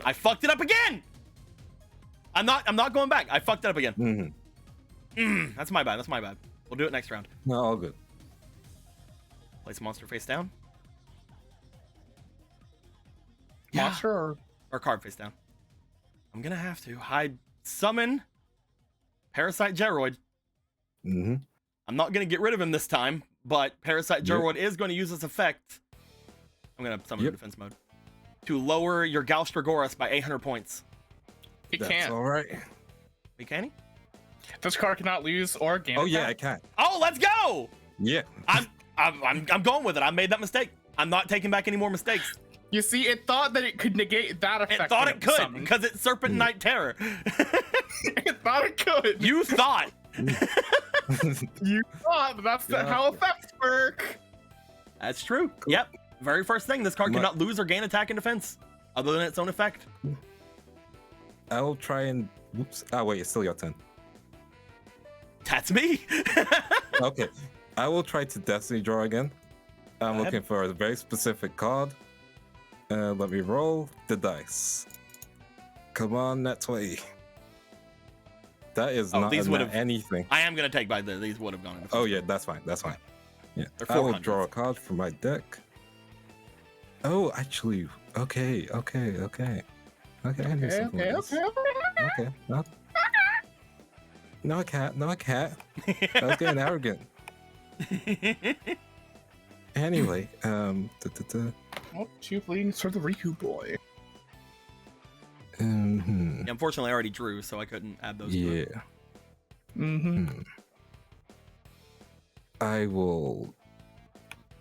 C: I fucked it up again. I'm not going back. I fucked it up again. That's my bad. That's my bad. We'll do it next round.
B: No, all good.
C: Place monster face down.
D: Monster
C: Or card face down. I'm gonna have to hide summon Parasite Geroid. I'm not gonna get rid of him this time, but Parasite Geroid is going to use this effect. I'm gonna summon in defense mode to lower your Galstragoras by 800 points.
D: It
B: That's
D: can't.
B: all right.
C: Wait, can he?
D: This card cannot lose or gain.
B: Oh yeah, I
D: attack.
B: can.
C: Oh, let's go!
B: Yeah.
C: I'm going with it. I made that mistake. I'm not taking back any more mistakes.
D: You see, it thought that it could negate that effect.
C: It thought
D: when
C: it
D: was
C: could
D: summoned.
C: because it's Serpent Knight Terror.
D: It thought it could.
C: You thought.
D: You thought, but that's how effects work.
C: That's true. Yep. Very first thing, this card cannot lose or gain attack and defense, other than its own effect.
B: I will try and. Whoops. Ah, wait, it's still your turn.
C: That's me.
B: Okay. I will try to Destiny draw again. I'm
C: Go ahead.
B: looking for a very specific card. Let me roll the dice. Come on, net 20. That is not
C: these would've-
B: anything.
C: I am gonna take by these would have gone into.
B: Oh yeah, that's fine. That's fine. Yeah,
C: They're
B: I will
C: 400s.
B: draw a card from my deck. Oh, actually, okay. I knew something like this. Okay. No, I can't. I was getting arrogant. Anyway,
D: Oh, 2 bleeding for the Riku boy.
C: Unfortunately, I already drew, so I couldn't add those. to it.
B: Yeah. I will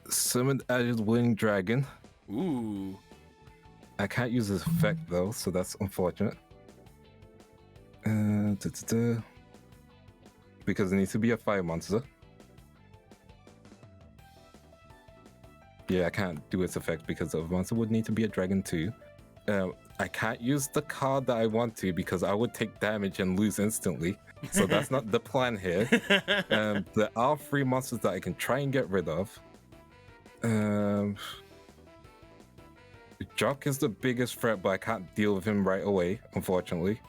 B: summon Azure Winged Dragon.
C: Ooh.
B: I can't use this effect though, so that's unfortunate. Because it needs to be a fire monster. Yeah, I can't do its effect because the monster would need to be a dragon too. I can't use the card that I want to because I would take damage and lose instantly. So that's not the plan here. There are 3 monsters that I can try and get rid of. Jock is the biggest threat, but I can't deal with him right away, unfortunately.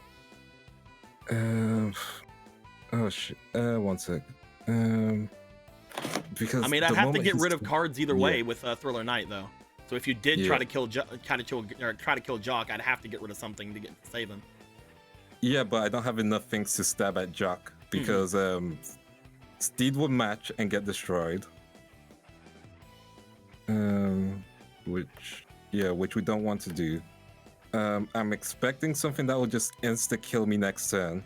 B: Oh shit. One sec. Because
C: I mean, I
B: the
C: have to
B: moment
C: get
B: he's-
C: rid of cards either way with Thriller Knight, though. So if you did try to kill Jock, I'd have to get rid of something to save him.
B: Yeah, but I don't have enough things to stab at Jock because Steed would match and get destroyed. Which we don't want to do. I'm expecting something that will just insta kill me next turn.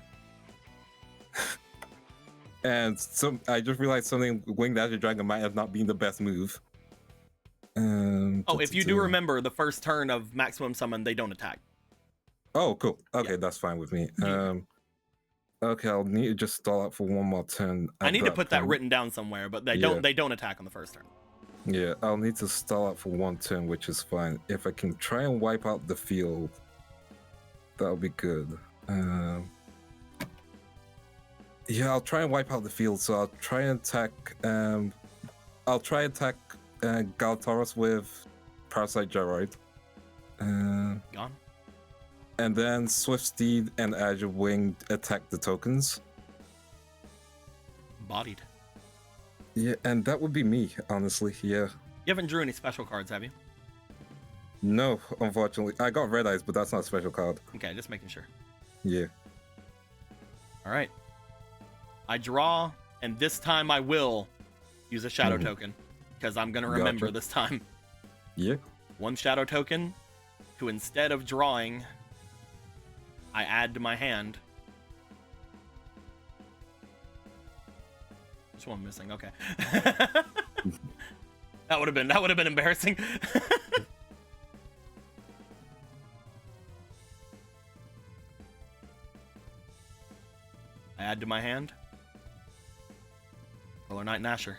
B: And I just realized something. Winged Azure Dragon might have not been the best move.
C: If you do remember, the first turn of maximum summon, they don't attack.
B: Oh, cool. Okay, that's fine with me. Okay, I'll need to just stall out for one more turn.
C: I need to put that
B: point.
C: written down somewhere, but they don't attack on the first turn.
B: Yeah, I'll need to stall out for one turn, which is fine. If I can try and wipe out the field, that'll be good. Yeah, I'll try and wipe out the field. So I'll try and attack. I'll try and attack Galtaros with Parasite Geroid.
C: Gone.
B: And then Swift Steed and Azure Wing attack the tokens.
C: Bodied.
B: Yeah, and that would be me, honestly. Yeah.
C: You haven't drew any special cards, have you?
B: No, unfortunately. I got Red Eyes, but that's not a special card.
C: Okay, just making sure.
B: Yeah.
C: All right. I draw, and this time I will use a shadow token because I'm gonna remember this time.
B: Yeah.
C: 1 shadow token to, instead of drawing, I add to my hand. Which one missing? Okay. that would have been embarrassing. add to my hand Thriller Knight Nasher.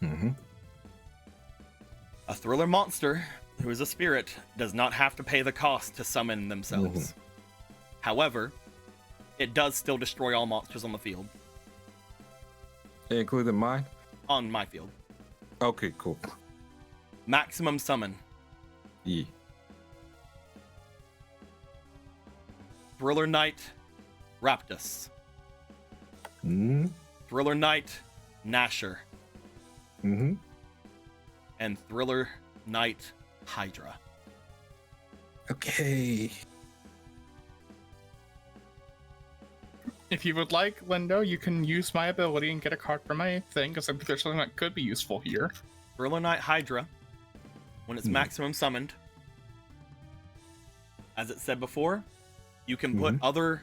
B: Mm-hmm.
C: A Thriller monster who is a spirit does not have to pay the cost to summon themselves. However, it does still destroy all monsters on the field.
B: Including mine?
C: On my field.
B: Okay, cool.
C: Maximum summon.
B: Yeah.
C: Thriller Knight Raptus.
B: Mm-hmm.
C: Thriller Knight Nasher.
B: Mm-hmm.
C: And Thriller Knight Hydra.
B: Okay.
D: If you would like, Lindo, you can use my ability and get a card from my thing, because I think there's something that could be useful here.
C: Thriller Knight Hydra, when it's maximum summoned, as it said before, you can put other,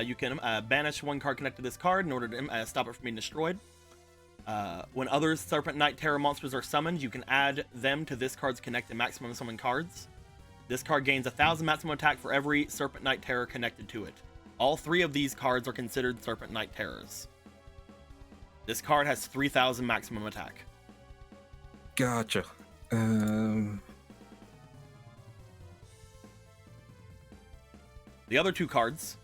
C: you can banish one card connected to this card in order to stop it from being destroyed. When other Serpent Knight Terror monsters are summoned, you can add them to this card's connected maximum summon cards. This card gains 1,000 maximum attack for every Serpent Knight Terror connected to it. All 3 of these cards are considered Serpent Knight Terrors. This card has 3,000 maximum attack.
B: Gotcha.
C: The other 2 cards,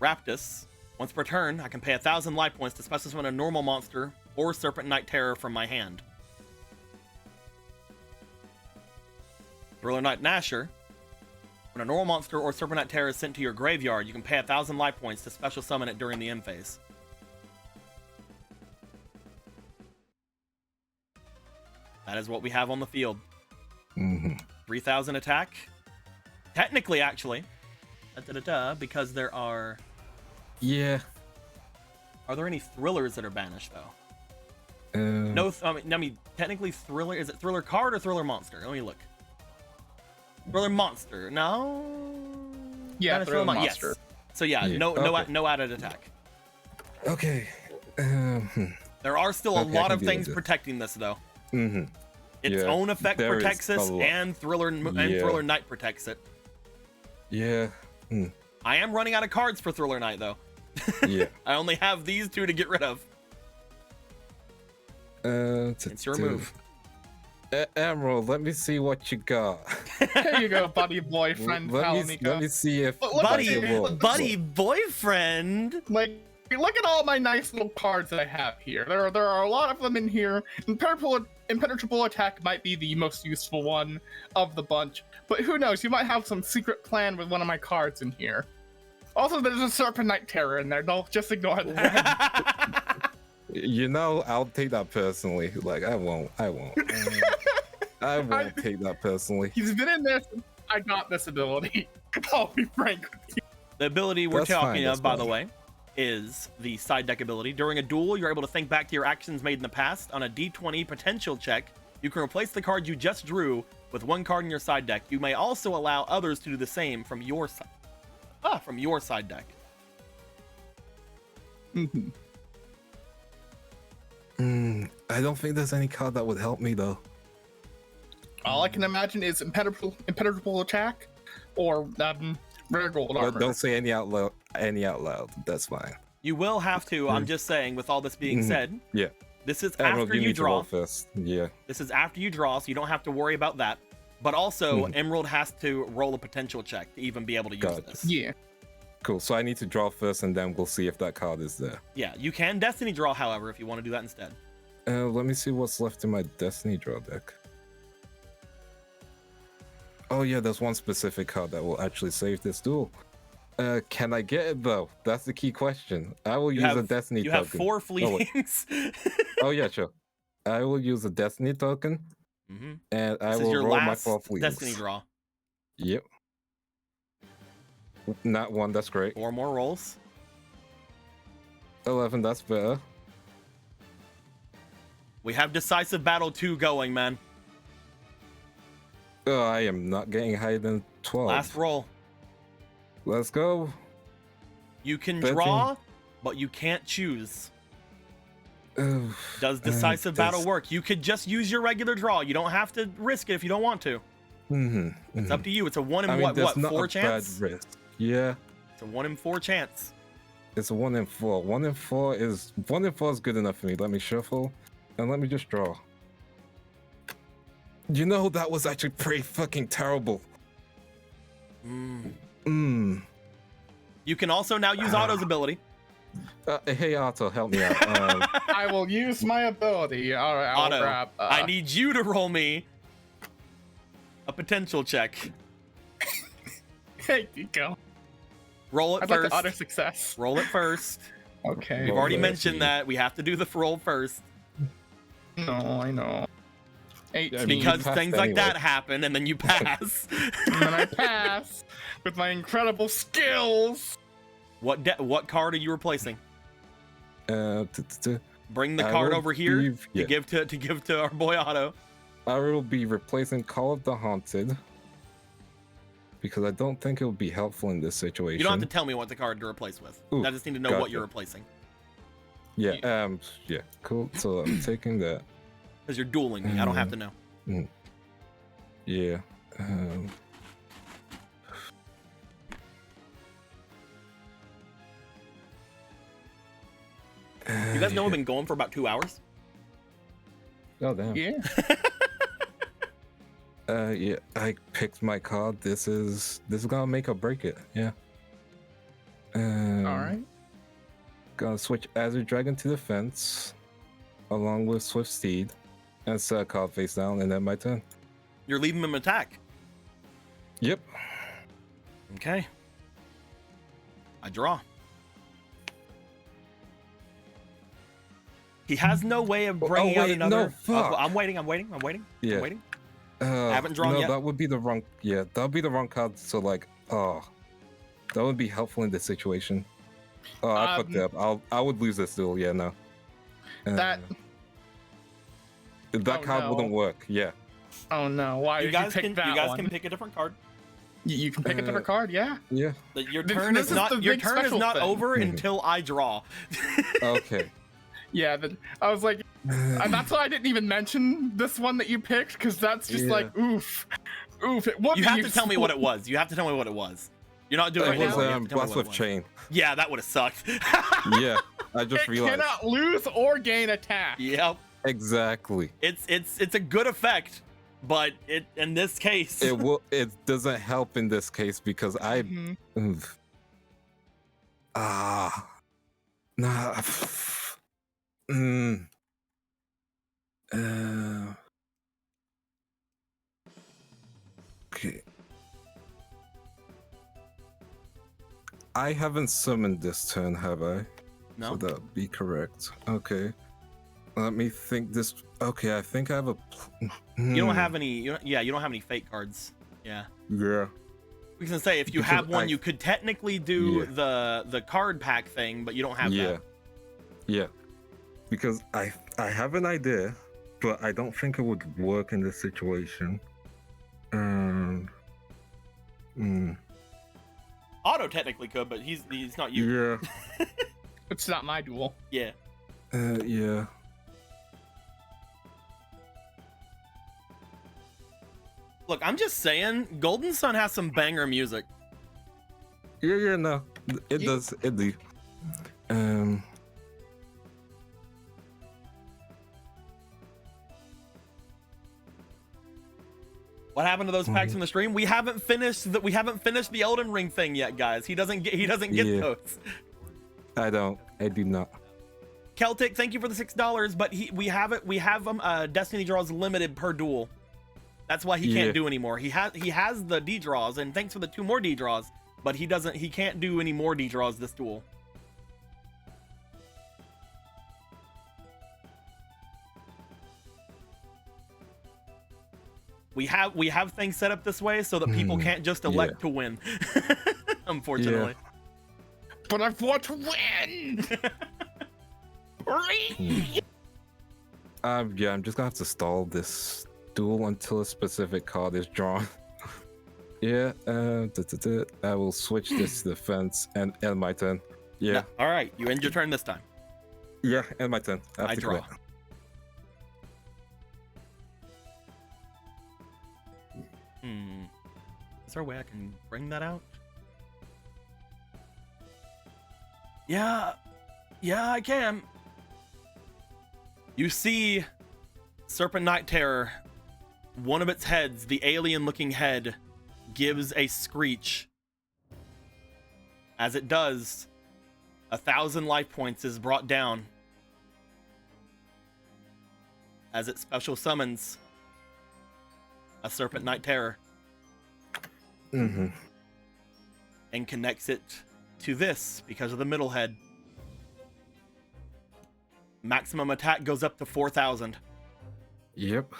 C: Raptus. Once per turn, I can pay 1,000 life points to special summon a normal monster or Serpent Knight Terror from my hand. Thriller Knight Nasher. When a normal monster or Serpent Knight Terror is sent to your graveyard, you can pay 1,000 life points to special summon it during the end phase. That is what we have on the field. 3,000 attack. Technically, actually. Because there are...
B: Yeah.
C: Are there any thrillers that are banished, though? No, I mean, technically, Thriller... Is it Thriller card or Thriller monster? Let me look. Thriller monster. No?
D: Yeah,
C: Banish
D: Thriller
C: Yes.
D: monster.
C: So yeah,
B: Yeah,
C: no added attack.
B: Okay.
C: There are still a
B: Okay, I
C: lot
B: can
C: of
B: deal
C: things
B: with it.
C: protecting this, though.
B: Mm-hmm.
C: Its
B: Yeah,
C: own effect
B: there
C: protects
B: is a
C: us,
B: lot.
C: and Thriller Knight protects it.
B: Yeah.
C: I am running out of cards for Thriller Knight, though.
B: Yeah.
C: I only have these 2 to get rid of. It's your move.
B: Emerald, let me see what you got.
D: There you go, buddy boyfriend,
B: let me see if
C: Buddy boyfriend.
D: Like, look at all my nice little cards that I have here. There are a lot of them in here. Impenetrable attack might be the most useful one of the bunch, but who knows? You might have some secret plan with one of my cards in here. Also, there's a Serpent Knight Terror in there. Don't just ignore that.
B: You know, I'll take that personally. Like, I won't. I won't take that personally.
D: He's been in there since I got this ability. I'll be frank with you.
C: The ability we're
B: That's
C: talking
B: fine,
C: of, by
B: that's
C: the
B: fine.
C: way, is the side deck ability. During a duel, you're able to think back to your actions made in the past. On a D20 potential check, you can replace the card you just drew with one card in your side deck. You may also allow others to do the same from your side. From your side deck.
B: I don't think there's any card that would help me though.
D: All I can imagine is impenetrable attack, or rare gold armor.
B: But don't say any out loud. That's fine.
C: You will have to. I'm just saying. With all this being said,
B: Yeah.
C: this is
B: Emerald,
C: after you
B: need to roll
C: draw.
B: first. Yeah.
C: This is after you draw, so you don't have to worry about that. But also, Emerald has to roll a potential check to even be able to use
B: Gotcha.
C: this.
D: Yeah.
B: Cool. So I need to draw first, and then we'll see if that card is there.
C: Yeah, you can Destiny draw, however, if you want to do that instead.
B: Let me see what's left in my Destiny draw deck. Oh yeah, there's one specific card that will actually save this duel. Can I get it though? That's the key question. I will use a Destiny
C: You
B: token.
C: have 4 fleetings.
B: Oh yeah, sure. I will use a Destiny token, and I
C: This is
B: will
C: your
B: roll my
C: last
B: 4 fleetings.
C: Destiny draw.
B: Yep. Not 1, that's great.
C: 4 more rolls.
B: 11, that's better.
C: We have Decisive Battle 2 going, man.
B: Oh, I am not getting higher than 12.
C: Last roll.
B: Let's go.
C: You can
B: 13.
C: draw, but you can't choose.
B: Ugh,
C: Does Decisive Battle
B: does-
C: work? You could just use your regular draw. You don't have to risk it if you don't want to. It's up to you. It's a 1 in
B: I mean,
C: what,
B: there's not
C: 4
B: a
C: chance?
B: bad risk. Yeah.
C: It's a 1 in 4 chance.
B: It's a 1 in 4. 1 in 4 is good enough for me. Let me shuffle and let me just draw. You know, that was actually pretty fucking terrible.
C: You can also now use Otto's ability.
B: Hey Otto, help me out.
D: I will use my ability. All right, I'll
C: Otto,
D: grab.
C: I need you to roll me a potential check.
D: Hey, Nico.
C: Roll it
D: I'd
C: first.
D: like to honor success.
C: Roll it first.
D: Okay.
C: We've already
B: let's
C: mentioned
B: see.
C: that. We have to do the roll first.
D: No, I know. 18.
B: I mean, you
C: Because
B: passed
C: things like
B: anyway.
C: that happen, and then you pass.
D: And then I pass with my incredible skills.
C: What card are you replacing? Bring the
B: I
C: card
B: will
C: over here
B: yeah.
C: to give to our boy Otto.
B: I will be replacing Call of the Haunted because I don't think it would be helpful in this situation.
C: You don't have to tell me what the card to replace with.
B: Ooh,
C: I just need to know what
B: gotcha.
C: you're replacing.
B: Yeah, yeah, cool. So I'm taking that.
C: Because you're dueling me. I don't have to know.
B: Yeah.
C: You guys know I've been going for about 2 hours?
B: Oh damn.
D: Yeah.
B: Yeah, I picked my card. This is gonna make or break it. Yeah.
D: All right.
B: Gonna switch Azure Dragon to defense, along with Swift Steed, and set a card face down, and then my turn.
C: You're leaving him attack.
B: Yep.
C: Okay. I draw. He has no way of bringing out
B: wait,
C: another.
B: no, fuck.
C: I'm waiting.
B: Yeah.
C: I'm waiting. I haven't
B: I
C: drawn yet.
B: That would be the wrong. Yeah, that would be the wrong card. So like, that would be helpful in this situation. Oh, I fucked up. I would lose this duel. Yeah, no.
D: That.
B: That
D: Oh,
B: card
D: no.
B: wouldn't work. Yeah.
D: Oh no! Why
C: You
D: did
C: guys
D: you pick
C: can
D: that
C: you guys
D: one?
C: can pick a different card.
D: You can pick a different card. Yeah.
B: Yeah.
C: Your
D: This-
C: turn
D: this
C: is
D: is
C: not
D: the
C: your
D: big
C: turn is
D: special
C: not
D: thing.
C: over
B: Mhm.
C: until I draw.
B: Okay.
D: Yeah. I was like, and that's why I didn't even mention this one that you picked, because that's just
B: Yeah.
D: like, oof. It would
C: You
D: be
C: have to tell me what it
D: useful.
C: was. You have to tell me what it was. You're not doing
B: It
C: it
B: was
C: now. You have to tell me
B: Blast
C: what
B: with
C: it was.
B: Chain.
C: Yeah, that would have sucked.
B: Yeah, I just
D: It
B: realized.
D: cannot lose or gain attack.
C: Yep.
B: Exactly.
C: It's a good effect, but it in this case
B: It doesn't help in this case because I.
D: Mhm.
B: Oof. Nah. Okay. I haven't summoned this turn, have I?
C: no.
B: So that'd be correct. Okay. Let me think this. Okay, I think I have a.
C: You don't have any. You don't have any fake cards. Yeah.
B: Yeah.
C: We can say if you
B: Because
C: have one,
B: I-
C: you could technically do
B: Yeah.
C: the card pack thing, but you don't have
B: Yeah.
C: that.
B: Yeah. Because I have an idea, but I don't think it would work in this situation.
C: Otto technically could, but he's not you.
B: Yeah.
D: It's not my duel.
C: Yeah.
B: Yeah.
C: Look, I'm just saying, Golden Sun has some banger music.
B: Yeah, no. It
D: You-
B: does. It do.
C: What happened to those packs in the stream? We haven't finished the Elden Ring thing yet, guys. He doesn't get
B: Yeah.
C: those.
B: I do not.
C: Celtic, thank you for the $6, but we have Destiny draws limited per duel. That's why he
B: Yeah.
C: can't do anymore. He has the D draws, and thanks for the 2 more D draws, but he can't do any more D draws this duel. We have things set up this way so that people can't just elect to win. Unfortunately.
D: But I want to win.
B: Yeah, I'm just gonna have to stall this duel until a specific card is drawn. Yeah, I will switch this to defense and end my turn. Yeah,
C: No, all right, you end your turn this time.
B: yeah, end my turn. have
C: I
B: to
C: draw.
B: quit.
C: Is there a way I can bring that out? Yeah, I can. You see Serpent Night Terror, one of its heads, the alien-looking head, gives a screech. As it does, 1,000 life points is brought down as it special summons a Serpent Night Terror.
B: Mm-hmm.
C: And connects it to this because of the middle head. Maximum attack goes up to 4,000.
B: Yep.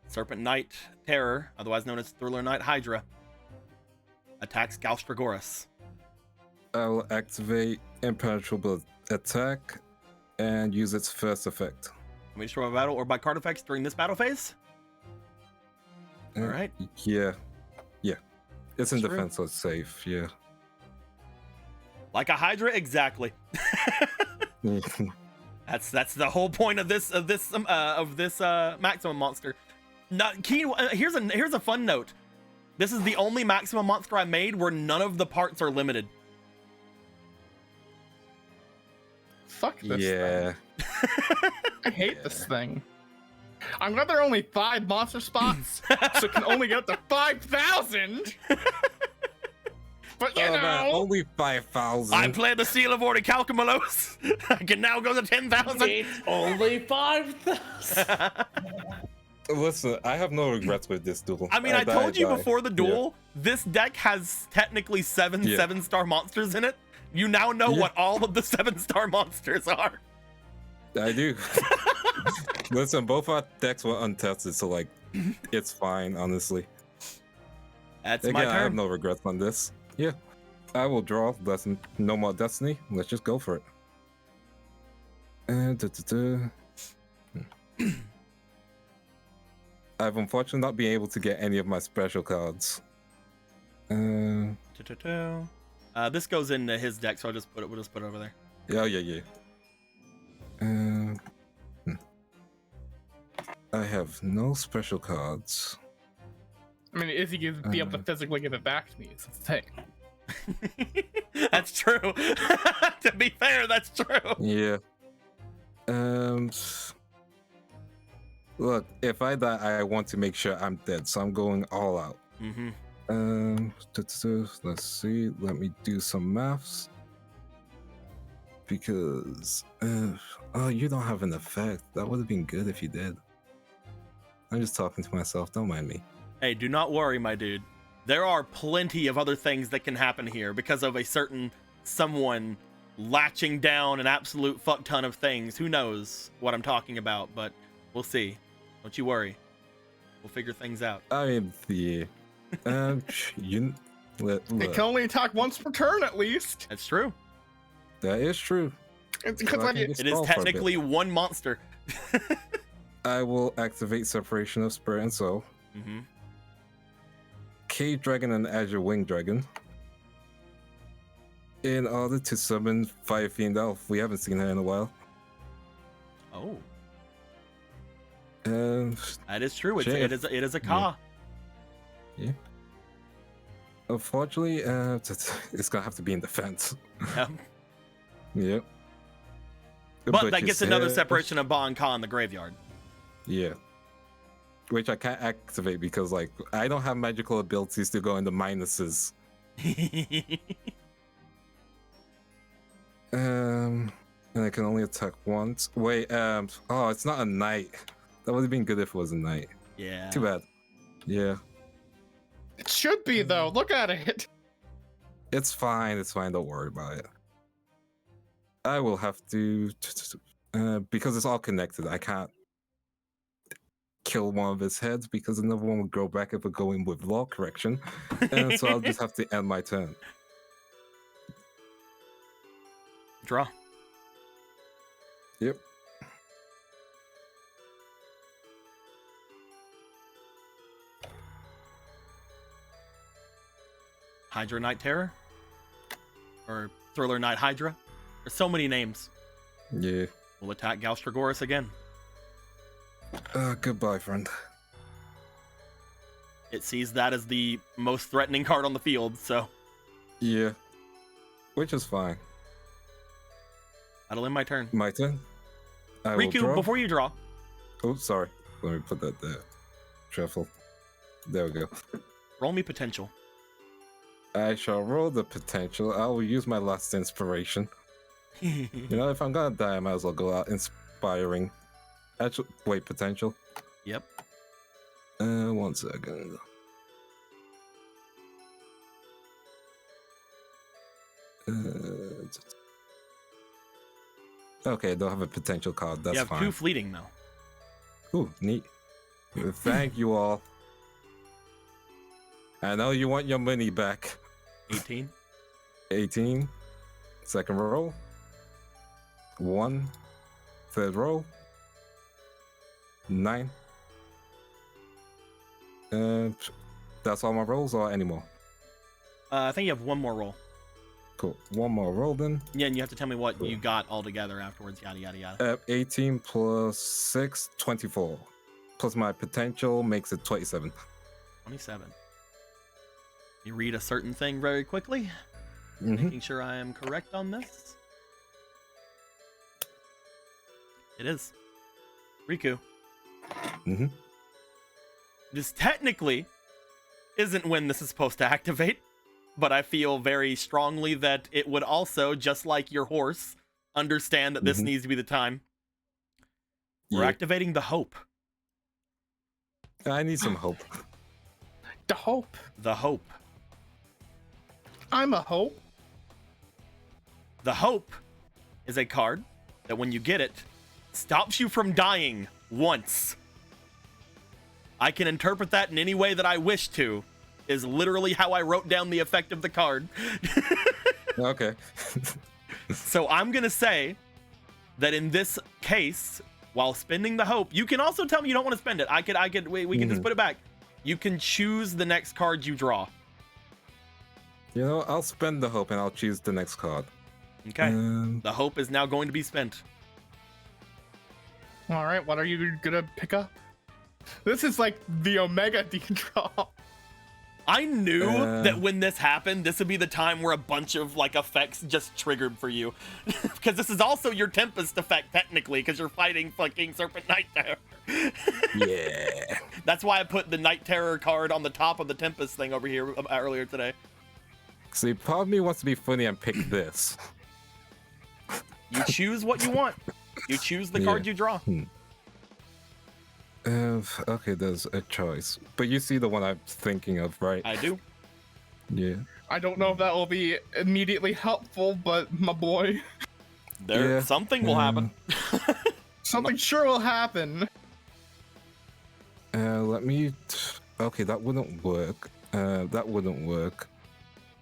C: Serpent Knight Terror, otherwise known as Thriller Knight Hydra, attacks Galstragoras.
B: I will activate Impenetrable Attack and use its first effect.
C: Let me destroy a battle or by card effects during this battle phase. All right.
B: Yeah. It's in
C: True.
B: defense, so it's safe. Yeah.
C: Like a Hydra, exactly. That's the whole point of this maximum monster. Not key. Here's a fun note. This is the only maximum monster I made where none of the parts are limited.
D: Fuck this
B: Yeah.
D: thing. I hate this thing. I'm glad there are only 5 monster spots, so it can only get up to 5,000. But you
B: Oh,
D: know,
B: man, only 5,000.
C: I play the Seal of Orichalcomylos. I can now go to 10,000.
E: It's only 5,000.
B: Listen, I have no regrets with this duel.
C: I mean, I told you before the
B: Yeah.
C: duel, this deck has technically 7
B: Yeah.
C: 7-star monsters in it. You now know
B: Yeah.
C: what all of the 7-star monsters are.
B: I do. Listen, both our decks were untested, so like, it's fine, honestly.
C: That's
B: Again,
C: my
B: I have
C: turn.
B: no regrets on this. Yeah, I will draw. No more Destiny. Let's just go for it. And I've unfortunately not been able to get any of my special cards.
C: This goes into his deck, so we'll just put it over there.
B: Yeah. I have no special cards.
D: I mean, is he gonna be able to physically give it back to me? It's the thing.
C: That's true. To be fair, that's true.
B: Yeah. Look, if I die, I want to make sure I'm dead, so I'm going all out.
C: Mm-hmm.
B: Let's see. Let me do some maths. Because, oh, you don't have an effect. That would have been good if you did. I'm just talking to myself. Don't mind me.
C: Hey, do not worry, my dude. There are plenty of other things that can happen here because of a certain someone latching down an absolute fuck ton of things. Who knows what I'm talking about, but we'll see. Don't you worry. We'll figure things out.
B: I mean, yeah. You.
D: It can only attack once per turn, at least.
C: That's true.
B: That is true.
D: It's because
B: So I
D: I
B: can
D: mean,
B: just
C: It is
B: stall for a bit.
C: technically one monster.
B: I will activate Separation of Spirit and Soul.
C: Mm-hmm.
B: Cave Dragon and Azure Wing Dragon. In order to summon Fire Fiend Elf. We haven't seen her in a while.
C: Oh,
B: And
C: that is true.
B: Shit.
C: It is a Ka.
B: unfortunately, it's gonna have to be in defense.
C: Yeah.
B: Yep.
C: But that
B: you
C: gets another
B: said-
C: separation of Ba and Ka in the graveyard.
B: Yeah. Which I can't activate because, like, I don't have magical abilities to go into minuses. And I can only attack once. Wait, oh, it's not a knight. That would have been good if it was a knight.
C: Yeah.
B: Too bad. Yeah.
D: it should be though. Look at it.
B: It's fine. Don't worry about it. I will have to, because it's all connected. I can't kill one of his heads because another one would grow back if we're going with law correction, and so I'll just have to end my turn.
C: Draw.
B: Yep.
C: Hydra Knight Terror? Or Thriller Knight Hydra? There's so many names.
B: Yeah.
C: We'll attack Galstragoras again.
B: Goodbye, friend.
C: It sees that as the most threatening card on the field, so
B: Yeah. Which is fine.
C: that'll end my turn.
B: My turn. I will
C: Riku,
B: draw.
C: before you draw,
B: Oh, sorry. Let me put that there. Shuffle. There we go.
C: roll me potential.
B: I shall roll the potential. I will use my last inspiration. You know, if I'm gonna die, I might as well go out inspiring. Actually, wait, potential.
C: Yep.
B: 1 second. Okay, I don't have a potential card. That's
C: you have
B: fine.
C: 2 fleeting though.
B: Ooh, neat. Thank you all. I know you want your money back.
C: 18.
B: 18. Second roll. 1. Third roll. 9. That's all my rolls or any more?
C: I think you have 1 more roll.
B: Cool. 1 more roll then.
C: Yeah, and you have to tell me what you got all together afterwards. Yada yada yada.
B: 18 plus 6, 24. Plus my potential makes it 27.
C: 27. You read a certain thing very quickly,
B: Mhm.
C: making sure I am correct on this. It is. Riku.
B: Mhm.
C: This technically isn't when this is supposed to activate, but I feel very strongly that it would also, just like your horse, understand that this
B: Mhm.
C: needs to be the time. We're
B: Yeah.
C: activating the hope.
B: I need some hope.
D: The hope.
C: The hope.
D: I'm a hope.
C: The hope is a card that when you get it, stops you from dying once. I can interpret that in any way that I wish to, is literally how I wrote down the effect of the card.
B: Okay.
C: So I'm gonna say that in this case, while spending the hope, you can also tell me you don't want to spend it. We can just put it back. You can choose the next card you draw.
B: You know, I'll spend the hope and I'll choose the next card.
C: Okay. The hope is now going to be spent.
D: All right, what are you gonna pick up? This is like the Omega D draw.
C: I knew that when this happened, this would be the time where a bunch of like effects just triggered for you. Because this is also your Tempest effect, technically, because you're fighting fucking Serpent Night Terror.
B: Yeah.
C: That's why I put the Night Terror card on the top of the Tempest thing over here earlier today.
B: See, part of me wants to be funny and pick this.
C: You choose what you want. You choose the card you draw.
B: Okay, there's a choice. But you see the one I'm thinking of, right?
C: I do.
B: Yeah.
D: I don't know if that will be immediately helpful, but my boy,
B: Yeah.
C: Something will happen.
D: something sure will happen.
B: Let me... Okay, that wouldn't work. That wouldn't work.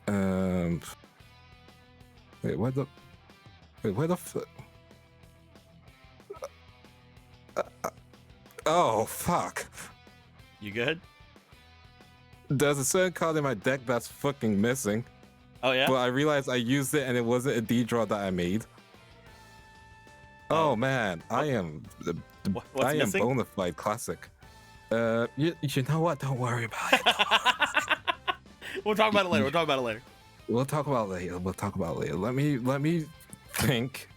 B: Wait, where the... Wait, where the oh, fuck.
C: You good?
B: There's a certain card in my deck that's fucking missing.
C: Oh yeah.
B: But I realized I used it and it wasn't a D draw that I made. Oh man, I am
C: What's
B: I am
C: missing?
B: bona fide classic. You know what? Don't worry about it.
C: We'll talk about it later. We'll talk about it later.
B: We'll talk about it later. Let me think.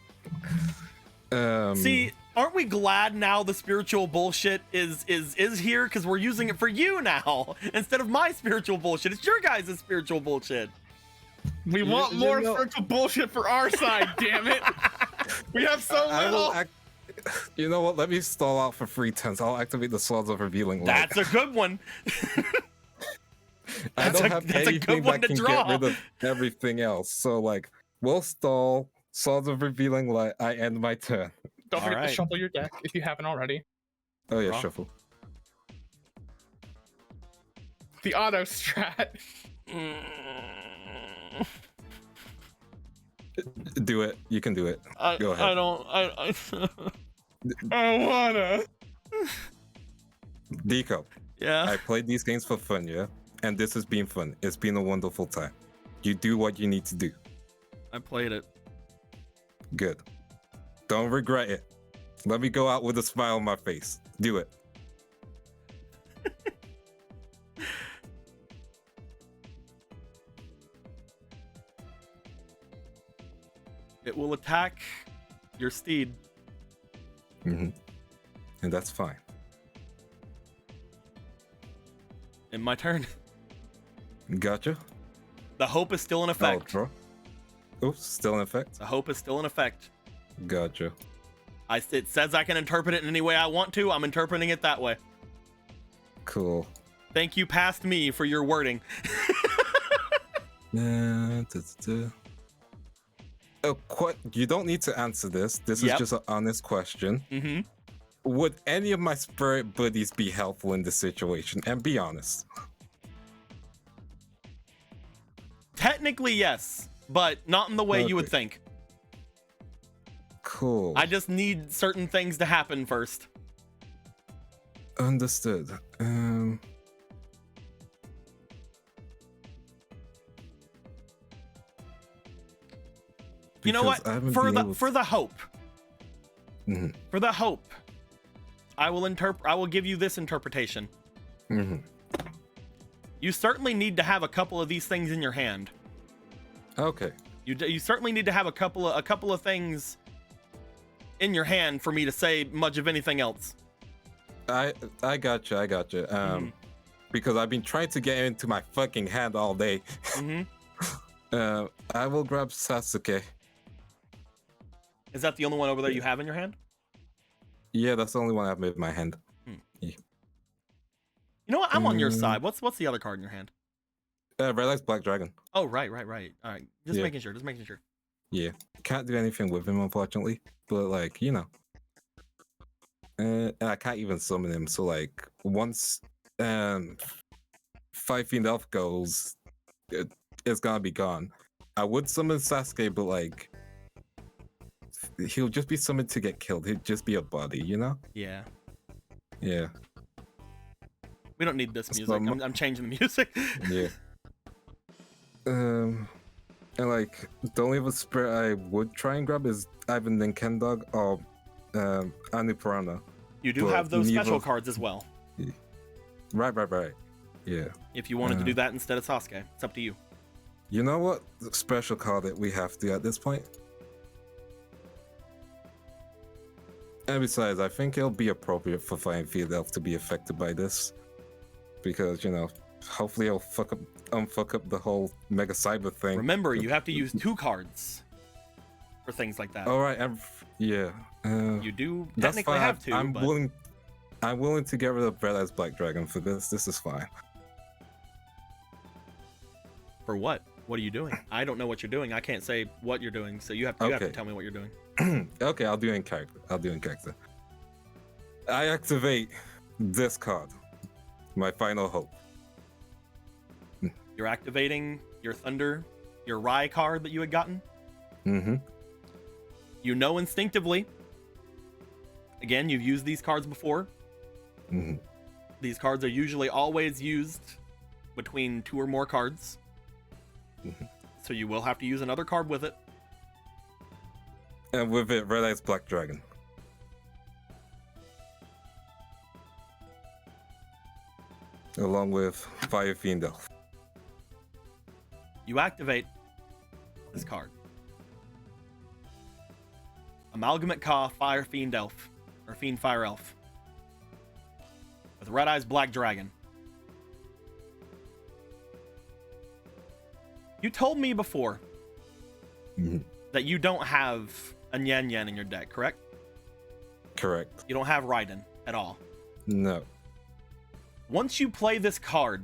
C: See, aren't we glad now the spiritual bullshit is here because we're using it for you now instead of my spiritual bullshit. It's your guys' spiritual bullshit.
D: We want more spiritual bullshit for our side, damn it. We have so little.
B: You know what? Let me stall out for 3 turns. I'll activate the Swords of Revealing Light.
C: That's a good one.
B: I don't have
C: that's a
B: anything
C: good one
B: that
C: to
B: can
C: draw.
B: get rid of everything else. So like, we'll stall. Swords of Revealing Light. I end my turn.
D: Don't forget
C: Alright.
D: to shuffle your deck if you haven't already.
B: Oh yeah,
C: Draw.
B: shuffle.
D: The auto strat.
B: Do it. You can do it. Go ahead.
C: I don't.
D: I wanna.
B: Deco.
C: Yeah.
B: I played these games for fun, yeah? And this has been fun. It's been a wonderful time. You do what you need to do.
C: I played it.
B: Good. Don't regret it. Let me go out with a smile on my face. Do it.
C: will attack your steed.
B: And that's fine.
C: In my turn.
B: Gotcha.
C: The hope is still in effect.
B: Draw. Oops, still in effect.
C: The hope is still in effect.
B: Gotcha.
C: It says I can interpret it in any way I want to. I'm interpreting it that way.
B: Cool.
C: Thank you, past me, for your wording.
B: You don't need to answer this. This is just an honest question. Would any of my spirit buddies be helpful in this situation? And be honest.
C: Technically, yes, but not in the way you would think.
B: Cool.
C: I just need certain things to happen first.
B: Understood.
C: You know what? For the hope. For the hope, I will give you this interpretation. You certainly need to have a couple of these things in your hand.
B: Okay.
C: You certainly need to have a couple of things in your hand for me to say much of anything else.
B: I gotcha. Because I've been trying to get into my fucking hand all day. I will grab Sasuke.
C: Is that the only one over there you have in your hand?
B: Yeah, that's the only one I have in my hand. Yeah.
C: You know what? I'm on your side. What's the other card in your hand?
B: Red Eyes Black Dragon.
C: Oh, right. All right. Just making sure.
B: Yeah. Can't do anything with him, unfortunately. But, like, you know. And I can't even summon him. So, like, once 5 Elf goes, it's gonna be gone. I would summon Sasuke, but, like, he'll just be summoned to get killed. He'd just be a body, you know?
C: Yeah.
B: Yeah.
C: We don't need this music. I'm changing the music.
B: Yeah. And like the only other spirit I would try and grab is either Ninkendog or Anupurana.
C: You do have those special cards as well.
B: Right. Yeah.
C: If you wanted to do that instead of Sasuke, it's up to you.
B: You know what special card that we have to at this point? And besides, I think it'll be appropriate for Flying Field Elf to be affected by this. Because, you know, hopefully it'll unfuck up the whole Mega Cyber thing.
C: Remember, you have to use 2 cards for things like that.
B: Alright, yeah.
C: You do technically have to,
B: I'm willing to get rid of Red Eyes Black Dragon for this. This is fine.
C: For what? What are you doing? I don't know what you're doing. I can't say what you're doing, so you have to tell me what you're doing.
B: Okay, I'll do it in character. I activate this card. My final hope.
C: You're activating your Thunder, your Rai card that you had gotten? You know instinctively. Again, you've used these cards before. These cards are usually always used between 2 or more cards. So you will have to use another card with it.
B: And with it, Red Eyes Black Dragon. Along with Fire Fiend Elf.
C: You activate this card. Amalgamate Ka Fire Fiend Elf. Or Fiend Fire Elf. With Red Eyes Black Dragon. You told me before that you don't have a Nyan Nyan in your deck, correct?
B: Correct.
C: You don't have Raiden at all.
B: No.
C: Once you play this card,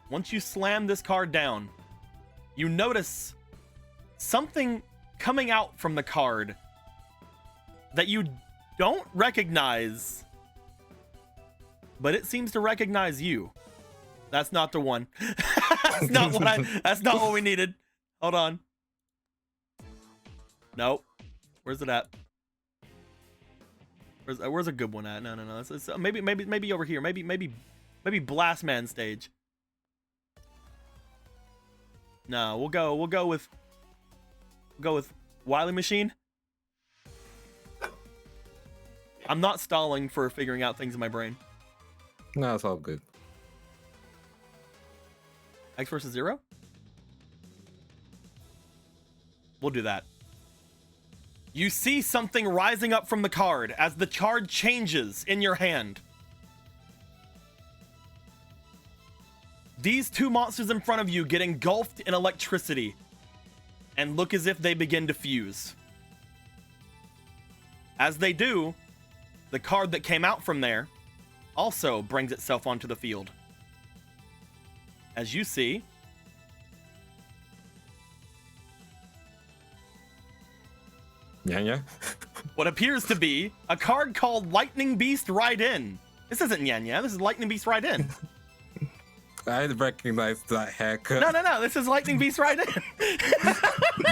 C: once you slam this card down, you notice something coming out from the card that you don't recognize, but it seems to recognize you. That's not the one. That's not what we needed. Hold on. Nope. Where's it at? Where's a good one at? No. It's maybe over here. Maybe Blast Man stage. No, we'll go with Wily Machine. I'm not stalling for figuring out things in my brain.
B: No, it's all good.
C: X versus 0? We'll do that. You see something rising up from the card as the card changes in your hand. These two monsters in front of you get engulfed in electricity and look as if they begin to fuse. As they do, the card that came out from there also brings itself onto the field. As you see,
B: Yeah.
C: what appears to be a card called Lightning Beast Ride In. This isn't Nyanya, this is Lightning Beast Ride In.
B: I recognize that haircut.
C: No, this is Lightning Beast Ride In.
B: I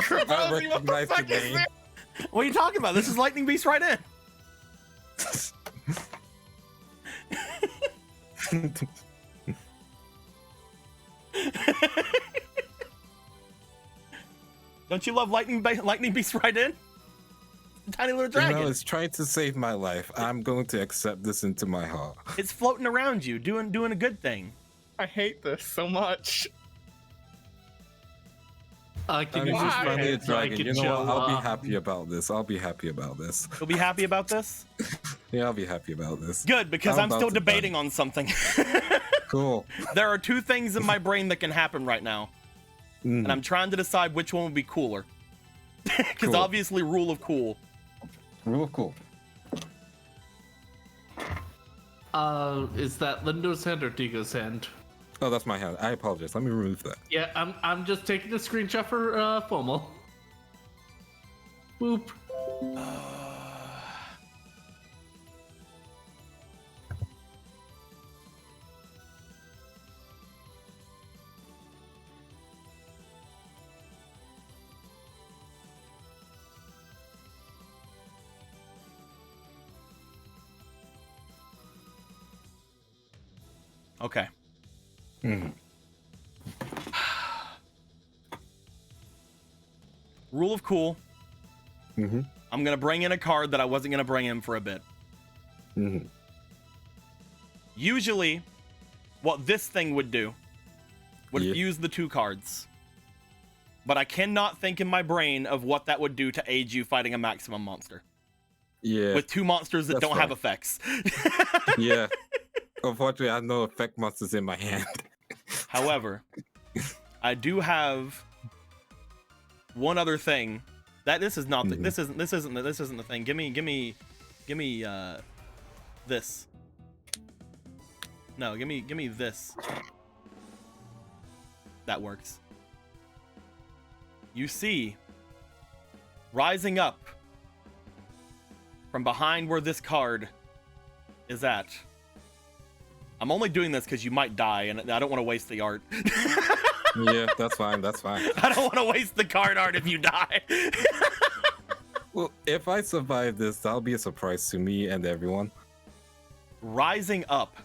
B: recognize the name.
C: What are you talking about? This is Lightning Beast Ride In. Don't you love Lightning Beast Ride In? Tiny little dragon.
B: You know, it's trying to save my life. I'm going to accept this into my heart.
C: It's floating around you, doing a good thing.
D: I hate this so much.
E: Can
B: I'm
E: you
B: just
E: just
B: finally a
E: make it so I
B: dragon.
E: can
B: You know what?
E: show
B: I'll be
E: up?
B: happy about this. I'll be happy about this.
C: You'll be happy about this?
B: Yeah, I'll be happy about this.
C: Good, because
B: I'm
C: I'm
B: about
C: still
B: to
C: debating
B: die.
C: on something.
B: Cool.
C: There are two things in my brain that can happen right now, and I'm trying to decide which one would be cooler. Because
B: Cool.
C: obviously, rule of cool.
B: Real cool.
E: Is that Lindo's hand or Digo's hand?
B: Oh, that's my hand. I apologize. Let me remove that.
E: Yeah, I'm just taking a screenshot for FOMO. Boop.
C: Okay. Rule of cool.
B: Mm-hmm.
C: I'm gonna bring in a card that I wasn't gonna bring in for a bit.
B: Mm-hmm.
C: Usually, what this thing would do would
B: Yeah.
C: fuse the two cards. But I cannot think in my brain of what that would do to aid you fighting a maximum monster.
B: Yeah.
C: With two monsters that
B: That's
C: don't have
B: fine.
C: effects.
B: Yeah. Unfortunately, I have no effect monsters in my hand.
C: However, I do have one other thing. That this is not the, this isn't the thing. Give me this. No, give me this. That works. You see, rising up from behind where this card is at. I'm only doing this because you might die, and I don't want to waste the art.
B: Yeah, that's fine. That's fine.
C: I don't want to waste the card art if you die.
B: Well, if I survive this, that'll be a surprise to me and everyone.
C: Rising up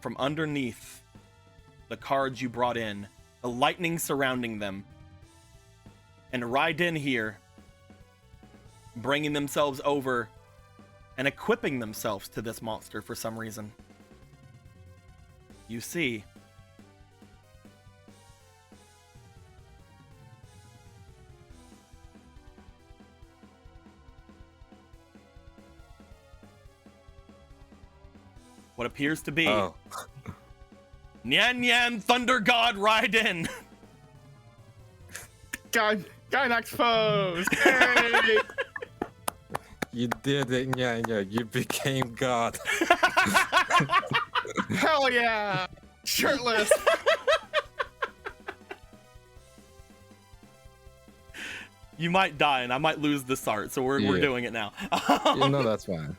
C: from underneath the cards you brought in, the lightning surrounding them, and ride in here, bringing themselves over and equipping themselves to this monster for some reason. You see, what appears to be
B: Oh,
C: Nyan Nyan Thunder God Raiden.
D: Gynax pose! Hey!
B: you did it, yeah. You became God.
D: Hell yeah! Shirtless!
C: You might die and I might lose this art, so we're
B: Yeah.
C: doing it now.
B: You know that's fine.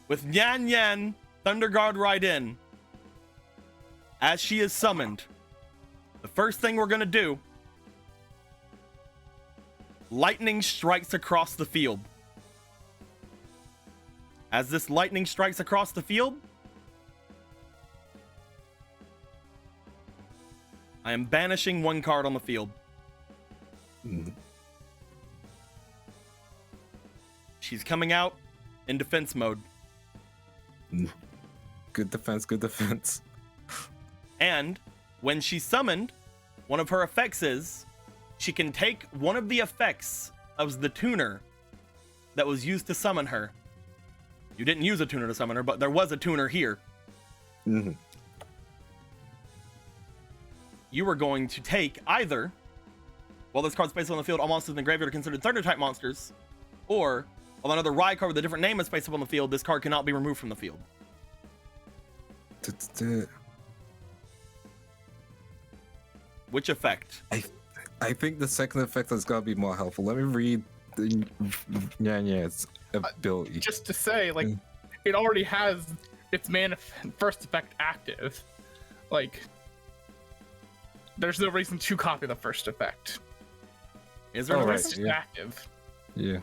C: With Nyan Nyan Thunder God Raiden, as she is summoned, the first thing we're gonna do, lightning strikes across the field. As this lightning strikes across the field, I am banishing one card on the field.
B: Mhm.
C: She's coming out in defense mode.
B: Good defense, good defense.
C: And when she's summoned, one of her effects is she can take one of the effects of the tuner that was used to summon her. You didn't use a tuner to summon her, but there was a tuner here.
B: Mm-hmm.
C: You are going to take either, while this card's placed on the field, all monsters in the graveyard are considered Thunder-type monsters, or while another Rye card with a different name is placed up on the field, this card cannot be removed from the field. Which effect?
B: I think the second effect is gonna be more helpful. Let me read the Nyanya's ability.
D: Just to say, like, it already has its first effect active. Like, there's no reason to copy the first effect.
C: Is there no
B: right,
C: reason?
D: It's active.
B: Yeah.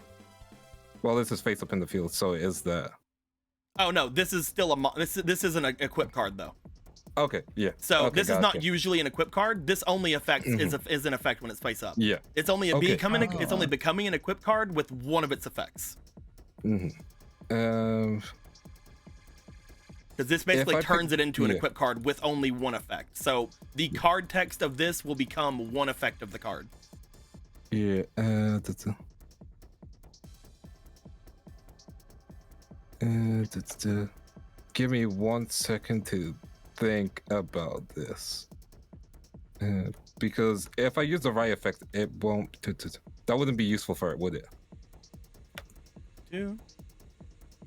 B: Well, this is face up in the field, so it is that.
C: Oh no, this is still this isn't an equip card though.
B: Okay, yeah.
C: So
B: okay,
C: this is not usually an equip card. This only affects is an effect when it's face up.
B: Yeah.
C: It's only it's only becoming an equip card with one of its effects.
B: Mm-hmm.
C: Because this basically turns it into an equip card with only one effect. So the card text of this will become one effect of the card.
B: Yeah. Give me 1 second to think about this. Because if I use the right effect, it won't. That wouldn't be useful for it, would it?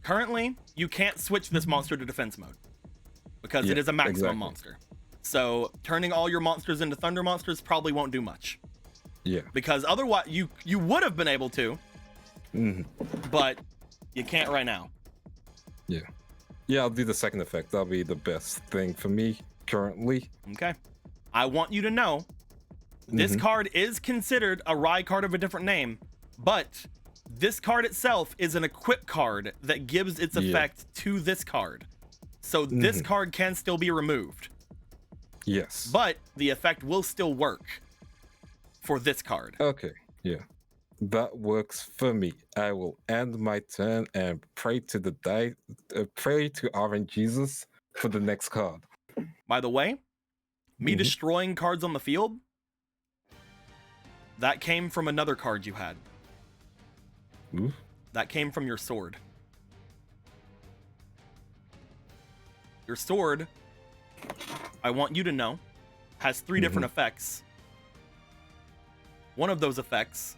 C: Currently, you can't switch this monster to defense mode because it is a maximum monster. So turning all your monsters into thunder monsters probably won't do much.
B: Yeah.
C: Because otherwise, you would have been able to, but you can't right now.
B: Yeah. Yeah, I'll do the second effect. That'll be the best thing for me currently.
C: Okay. I want you to know this card is considered a Rye card of a different name, but this card itself is an equip card that gives its effect to this card. So this card can still be removed.
B: Yes.
C: But the effect will still work for this card.
B: Okay, yeah. That works for me. I will end my turn and pray to pray to Orange Jesus for the next card.
C: By the way, me destroying cards on the field, that came from another card you had. That came from your sword. Your sword, I want you to know, has 3 different effects. One of those effects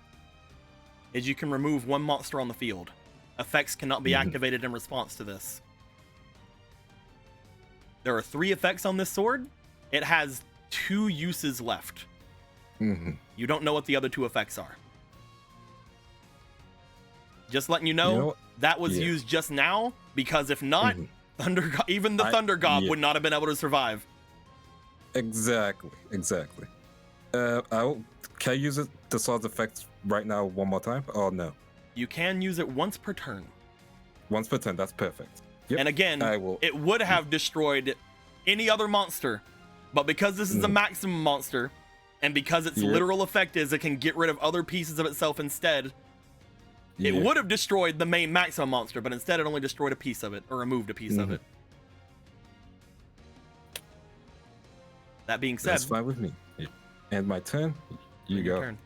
C: is you can remove 1 monster on the field. Effects cannot be activated in response to this. There are 3 effects on this sword. It has 2 uses left. You don't know what the other 2 effects are. Just letting you know, that was used just now, because if not, even the Thunder God would not have been able to survive.
B: Exactly. Can I use the sword's effects right now one more time? Oh, no.
C: You can use it once per turn.
B: Once per turn, that's perfect. Yep,
C: and again, it would have destroyed any other monster, but because this is a maximum monster, and because its literal effect is it can get rid of other pieces of itself instead, it would have destroyed the main maximum monster, but instead it only destroyed a piece of it, or removed a piece of it. That being said,
B: that's fine with me. And my turn, you go.
C: Turn.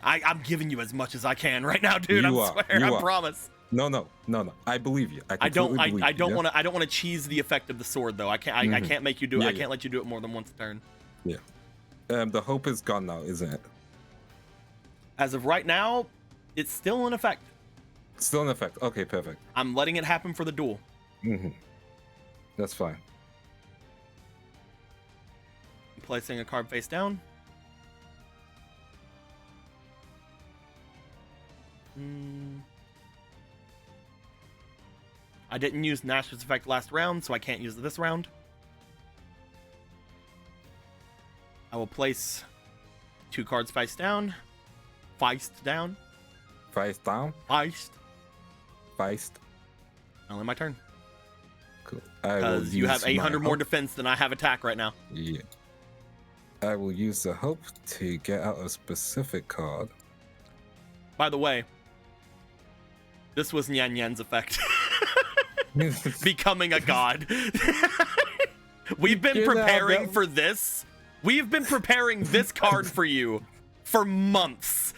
C: I'm giving you as much as I can right now, dude. I promise.
B: No. I believe you.
C: I don't want to cheese the effect of the sword though. I can't make you do it. I can't let you do it more than once a turn.
B: Yeah. The hope is gone now, isn't it?
C: As of right now, it's still in effect.
B: Still in effect. Okay, perfect.
C: I'm letting it happen for the duel.
B: That's fine.
C: I'm placing a card face down. I didn't use Nash's effect last round, so I can't use it this round. I will place 2 cards face down. Feist down.
B: Feist down?
C: Feist. Only my turn.
B: Cool.
C: Because you have 800 more defense than I have attack right now.
B: Yeah. I will use the hope to get out a specific card.
C: By the way, this was Nyan Nyan's effect. Becoming a god. We've been
B: Get out,
C: preparing
B: man.
C: for this. We've been preparing this card for you for months.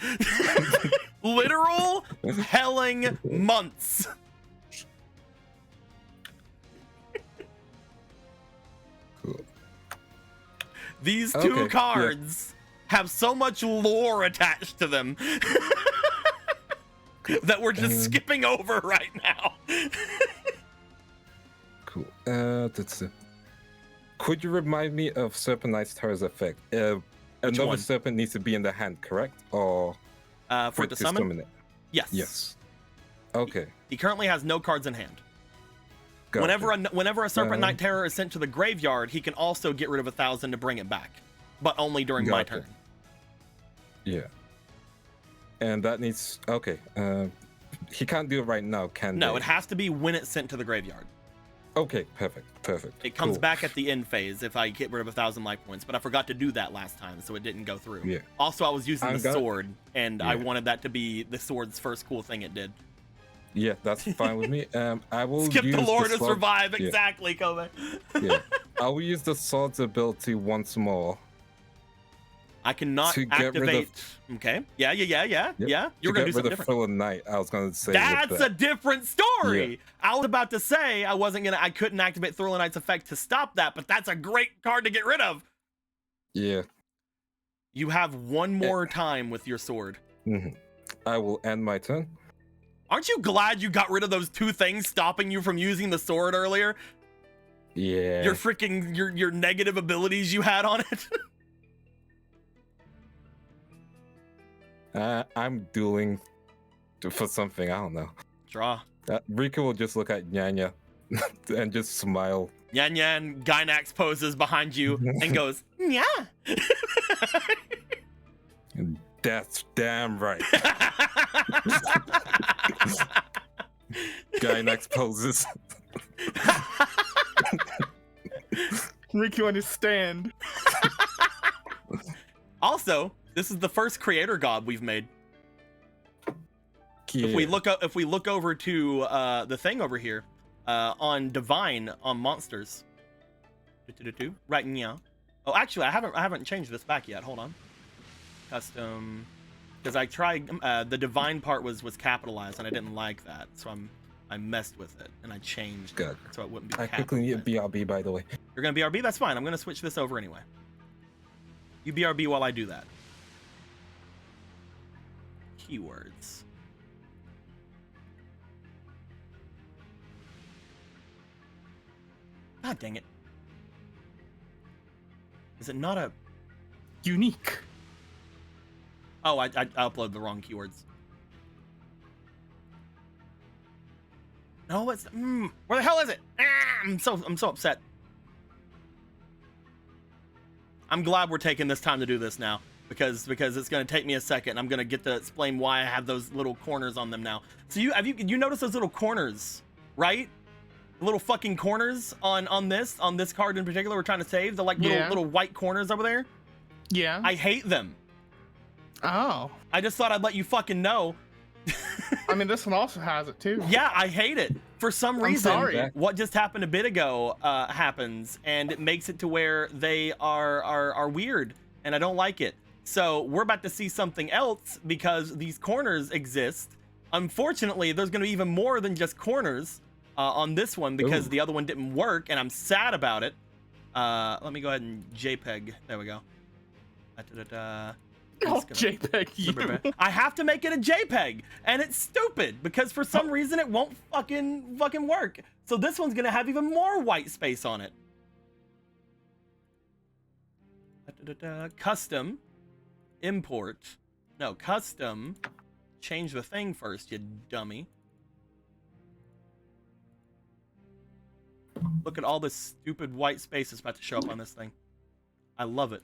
C: Literal helling months.
B: Cool.
C: These
B: Okay,
C: two
B: yeah.
C: cards have so much lore attached to them that we're just skipping over right now.
B: Cool. That's it. Could you remind me of Serpent Knight's Terror's effect? Another
C: one?
B: serpent needs to be in the hand, correct? Or
C: For the
B: to
C: summon?
B: it?
C: Yes.
B: Yes. Okay.
C: He currently has no cards in hand.
B: Gotcha.
C: Whenever a Serpent Knight Terror is sent to the graveyard, he can also get rid of 1,000 to bring it back, but only during my
B: Gotcha.
C: turn.
B: Yeah. And that needs okay. He can't do it right now, can
C: No,
B: they?
C: it has to be when it's sent to the graveyard.
B: Okay, perfect.
C: It comes
B: Cool.
C: back at the end phase if I get rid of 1,000 life points, but I forgot to do that last time, so it didn't go through.
B: Yeah.
C: Also, I was using
B: I'm
C: the
B: gonna-
C: sword, and I
B: Yeah.
C: wanted that to be the sword's first cool thing it did.
B: Yeah, that's fine with me. I will
C: Skip
B: use
C: the lore to
B: sword-
C: survive,
B: yeah.
C: exactly, Kobe.
B: Yeah. I will use the sword's ability once more.
C: I cannot
B: To get rid of-
C: activate. Okay. Yeah.
B: Yep.
C: You're
B: to
C: gonna do
B: get rid
C: something
B: of
C: different.
B: Phil and Knight, I was gonna say. with
C: That's
B: that.
C: a different story. I was about to say I couldn't activate Thrill Knight's effect to stop that, but that's a great card to get rid of.
B: Yeah.
C: You have one more time with your sword.
B: Mhm. I will end my turn.
C: Aren't you glad you got rid of those two things stopping you from using the sword earlier?
B: Yeah.
C: Your freaking your negative abilities you had on it.
B: I'm dueling for something. I don't know.
C: Draw.
B: Rika will just look at Nyanya and just smile.
C: Yan Yan Gynax poses behind you and goes, yeah.
B: That's damn right. Guy next poses.
D: Riku understand.
C: Also, this is the first creator god we've made.
B: Yeah.
C: If we look over to the thing over here, on Divine on monsters. Right now. Oh, actually, I haven't changed this back yet. Hold on. Custom, because I tried the Divine part was capitalized and I didn't like that, so I messed with it and I changed
B: Good.
C: it so it wouldn't be.
B: I quickly need a
C: capitalized.
B: BRB, by the way.
C: You're gonna BRB? That's fine. I'm gonna switch this over anyway. You BRB while I do that. Keywords. God dang it. Is it not a...
D: Unique.
C: Oh, I uploaded the wrong keywords. No, it's... where the hell is it? I'm so upset. I'm glad we're taking this time to do this now. Because it's going to take me a second. I'm going to get to explain why I have those little corners on them now. So you notice those little corners, right? Little fucking corners on this card in particular we're trying to save. The like little white corners over there.
D: Yeah.
C: I hate them.
D: Oh.
C: I just thought I'd let you fucking know.
D: I mean, this one also has it too.
C: Yeah, I hate it. For some reason,
D: sorry.
C: what just happened a bit ago happens, and it makes it to where they are weird, and I don't like it. So we're about to see something else because these corners exist. Unfortunately, there's going to be even more than just corners on this one because the other one didn't work, and I'm sad about it. Let me go ahead and JPEG. There we go.
D: Oh, JPEG you.
C: I have to make it a JPEG, and it's stupid because for some reason it won't fucking work. So this one's gonna have even more white space on it. Custom, import, no, custom, change the thing first, you dummy. Look at all this stupid white space that's about to show up on this thing. I love it.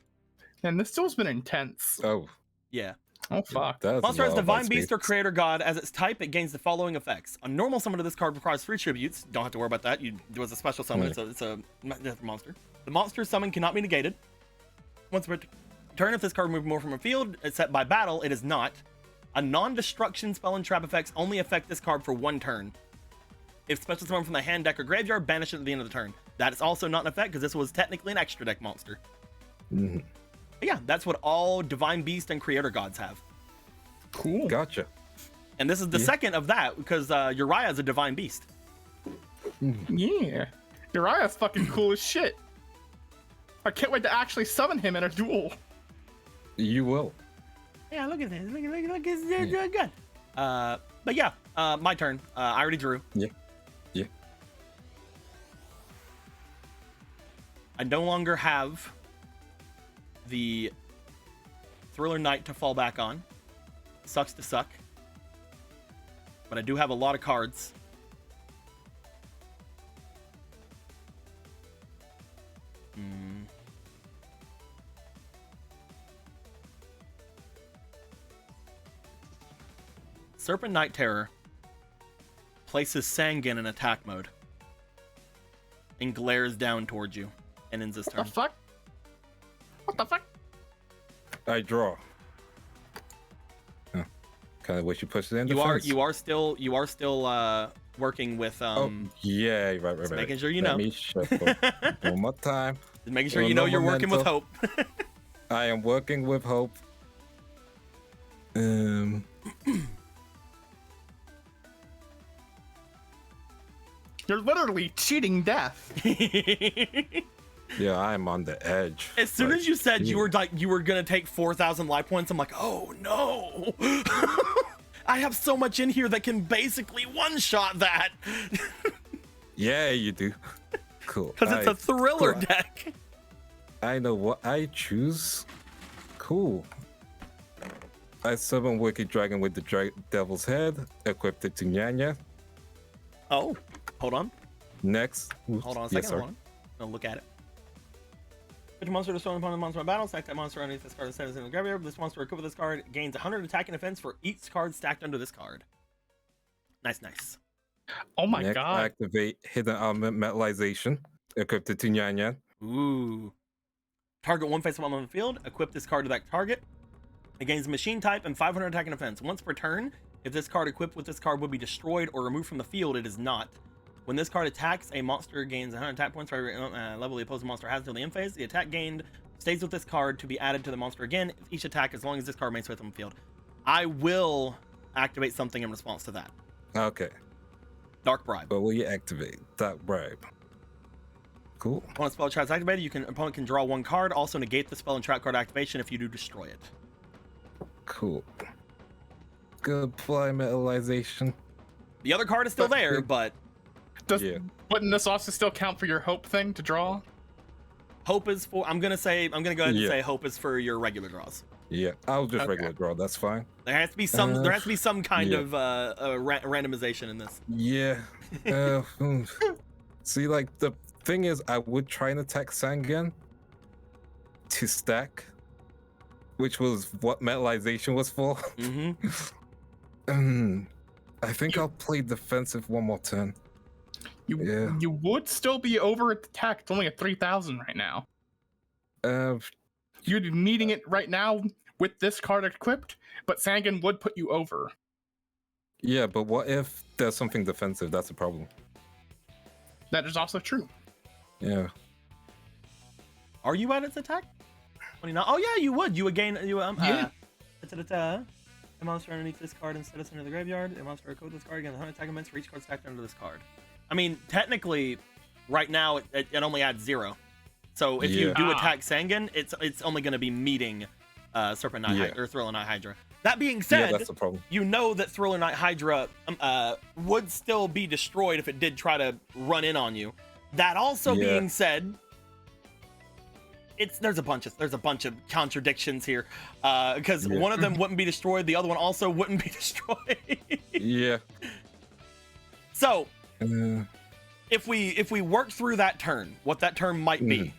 D: And this duel's been intense.
B: Oh,
C: Yeah.
D: Oh, fuck.
B: that's
C: Monster has
B: a lot of
C: Divine
B: white
C: Beast or
B: space.
C: Creator God as its type. It gains the following effects. A normal summon of this card requires 3 tributes. Don't have to worry about that. You do as a special summon.
B: Right.
C: It's a monster. The monster's summon cannot be negated. Once per turn, if this card moves more from a field, it's set by battle. It is not. A non-destruction spell and trap effects only affect this card for 1 turn. If special summon from the hand, deck, or graveyard, banish it at the end of the turn. That is also not in effect because this was technically an extra deck monster.
B: Mhm.
C: But yeah, that's what all Divine Beast and Creator Gods have.
D: Cool.
B: Gotcha.
C: And this is the second of that because Uriah is a Divine Beast.
D: Yeah. Uriah's fucking cool as shit. I can't wait to actually summon him in a duel.
B: You will.
C: Yeah, look at this. Look, it's doing good. But yeah, my turn. I already drew.
B: Yeah. Yeah.
C: I no longer have the Thriller Knight to fall back on. Sucks to suck. But I do have a lot of cards. Serpent Knight Terror places Sangan in attack mode and glares down towards you and ends his
D: What
C: turn.
D: the fuck? What the fuck?
B: I draw. Kind of wish you pushed it in.
C: You are still working with
B: yeah, right.
C: just making sure you
B: Let
C: know.
B: me shuffle one more time.
C: Just making sure you know you're working with hope.
B: I am working with hope.
D: You're literally cheating death.
B: Yeah, I'm on the edge.
C: As soon
B: Like,
C: as you said
B: yeah.
C: you were gonna take 4,000 life points, I'm like, oh no. I have so much in here that can basically one-shot that.
B: Yeah, you do. Cool.
C: Because it's a thriller
B: cool.
C: deck.
B: I know what I choose. Cool. I summon Wicked Dragon with the Devil's Head, equipped it to Nyanya.
C: Oh, hold on.
B: Next.
C: Hold on a
B: Yes,
C: second.
B: sir.
C: Hold on. I'll look at it. Which monster destroys upon the monster in battle? Stack that monster underneath this card instead of in the graveyard. This monster equipped with this card gains 100 attack and defense for each card stacked under this card. Nice, nice.
D: Oh my
B: Next,
D: god.
B: activate Hidden Element Metallization, equipped it to Nyanya.
C: Ooh. Target one face up on the field. Equip this card to that target. It gains a machine type and 500 attack and defense. Once per turn, if this card equipped with this card would be destroyed or removed from the field, it is not. When this card attacks, a monster gains 100 attack points for every level the opposing monster has until the end phase. The attack gained stays with this card to be added to the monster again. Each attack, as long as this card remains with them on the field. I will activate something in response to that.
B: Okay.
C: Dark Bribe.
B: But will you activate that bribe? Cool.
C: When a spell trap is activated, opponent can draw one card. Also negate the spell and trap card activation if you do destroy it.
B: Cool. Good apply metallization.
C: The other card is still there, but
B: Yeah.
D: Wouldn't this also still count for your hope thing to draw?
C: hope is for. I'm gonna go ahead and
B: Yeah.
C: say hope is for your regular draws.
B: Yeah, I'll just
D: Okay.
B: regular draw. That's fine.
C: There has to be some. There has to be some kind
B: yeah.
C: of randomization in this.
B: Yeah. See, like the thing is, I would try and attack Sangan to stack, which was what metallization was for.
C: Mm-hmm.
B: I think I'll play defensive one more turn.
D: You would still be over at the attack. It's only at 3,000 right now. You'd be meeting it right now with this card equipped, but Sangan would put you over.
B: Yeah, but what if there's something defensive? That's a problem.
D: That is also true.
B: Yeah.
C: Are you at its attack? 29. Oh yeah, you would. You would gain.
D: Yeah.
C: A monster underneath this card instead of under the graveyard. A monster equipped with this card gains 100 attack events for each card stacked under this card. I mean, technically, right now it only adds 0. So if you do attack Sangan, it's only going to be meeting Serpent Knight Hydra, or Thriller Knight Hydra. That being said,
B: Yeah, that's the problem.
C: you know that Thriller Knight Hydra would still be destroyed if it did try to run in on you. That also being said, there's a bunch of contradictions here because one of them wouldn't be destroyed, the other one also wouldn't be destroyed.
B: Yeah.
C: So if we work through that turn, what that turn might be,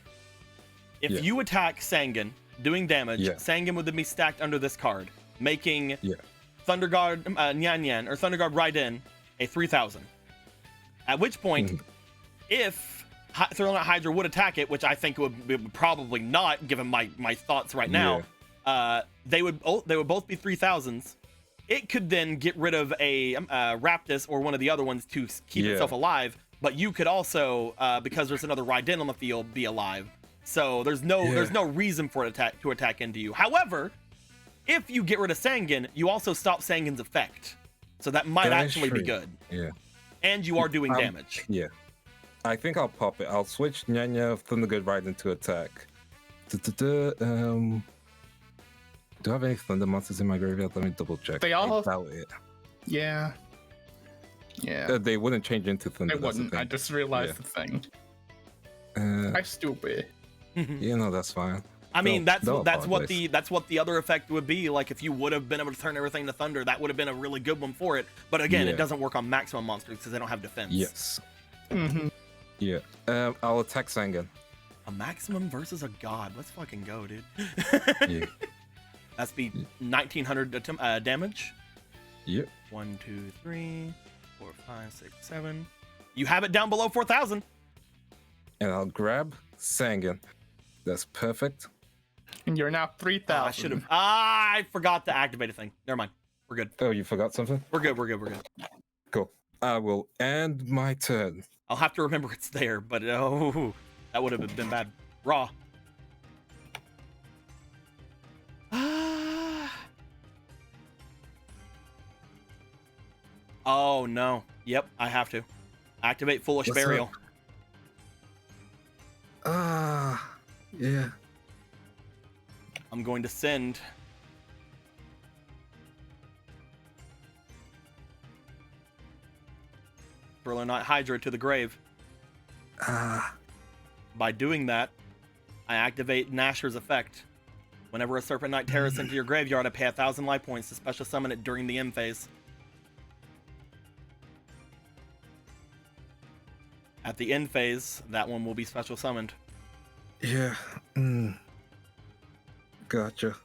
C: if you attack Sangan, doing damage, Sangan would then be stacked under this card, making Thunder Guard Nyan Nyan or Thunder Guard Raiden a 3,000. At which point, if Thriller Knight Hydra would attack it, which I think would probably not, given my thoughts right now, they would both be 3,000s. It could then get rid of a Raptus or one of the other ones to keep itself alive, but you could also, because there's another Raiden on the field, be alive. So there's no reason for it to attack into you. However, if you get rid of Sangan, you also stop Sangan's effect. So that might actually be good.
B: Yeah.
C: And you are doing damage.
B: Yeah. I think I'll pop it. I'll switch Nyanya Thundergood Raiden to attack. Do I have any Thunder monsters in my graveyard? Let me double check.
D: They all
B: I doubt it.
D: Yeah. Yeah.
B: They wouldn't change into Thunder.
D: They wouldn't. I just realized the thing. I'm stupid.
B: You know, that's fine.
C: I mean, that's what
B: apologize.
C: the other effect would be. Like, if you would have been able to turn everything to thunder, that would have been a really good one for it. But again, it doesn't work on maximum monsters because they don't have defense.
B: Yes.
D: Mm-hmm.
B: Yeah. I'll attack Sangan.
C: A maximum versus a god. Let's fucking go, dude.
B: Yeah.
C: That's be 1900 damage.
B: Yep.
C: 1, 2, 3, 4, 5, 6, 7. You have it down below 4,000.
B: And I'll grab Sangan. That's perfect.
D: And you're now 3,000.
C: I should have. I forgot to activate a thing. Never mind. We're good.
B: Oh, you forgot something?
C: We're good.
B: Cool. I will end my turn.
C: I'll have to remember it's there, but oh, that would have been bad. Raw. Oh no. Yep, I have to activate Foolish
B: What's
C: Burial.
B: Yeah.
C: I'm going to send Thriller Knight Hydra to the grave. By doing that, I activate Nasher's effect. Whenever a Serpent Knight tears into your graveyard, I pay 1,000 life points to special summon it during the end phase. At the end phase, that one will be special summoned.
B: Yeah. Gotcha.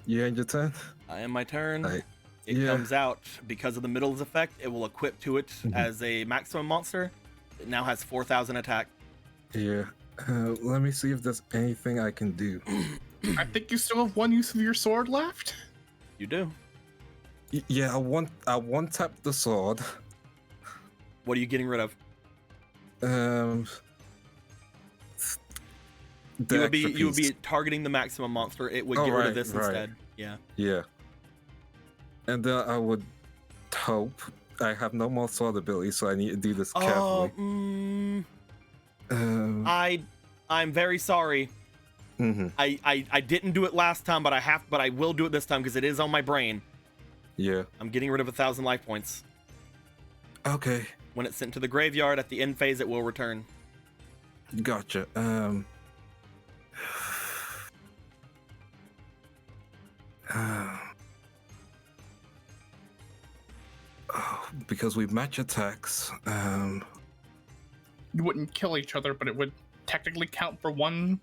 B: You end your turn?
C: I end my turn.
B: I-
C: It
B: yeah.
C: comes out because of the Middle's effect. It will equip to it as a maximum monster. It now has 4,000 attack.
B: Yeah. Let me see if there's anything I can do.
D: I think you still have one use of your sword left.
C: You do.
B: Yeah, I one tap the sword.
C: What are you getting rid of?
B: The
C: You would be
B: extra piece.
C: targeting the maximum monster. It would
B: Oh,
C: get rid of
B: right,
C: this
B: right.
C: instead. Yeah.
B: Yeah. And then I would hope I have no more sword ability, so I need to do this carefully.
C: I'm very sorry. I didn't do it last time, but I will do it this time because it is on my brain.
B: Yeah.
C: I'm getting rid of 1,000 life points.
B: Okay.
C: When it's sent to the graveyard at the end phase, it will return.
B: Gotcha. Because we match attacks.
D: You wouldn't kill each other, but it would technically count for one.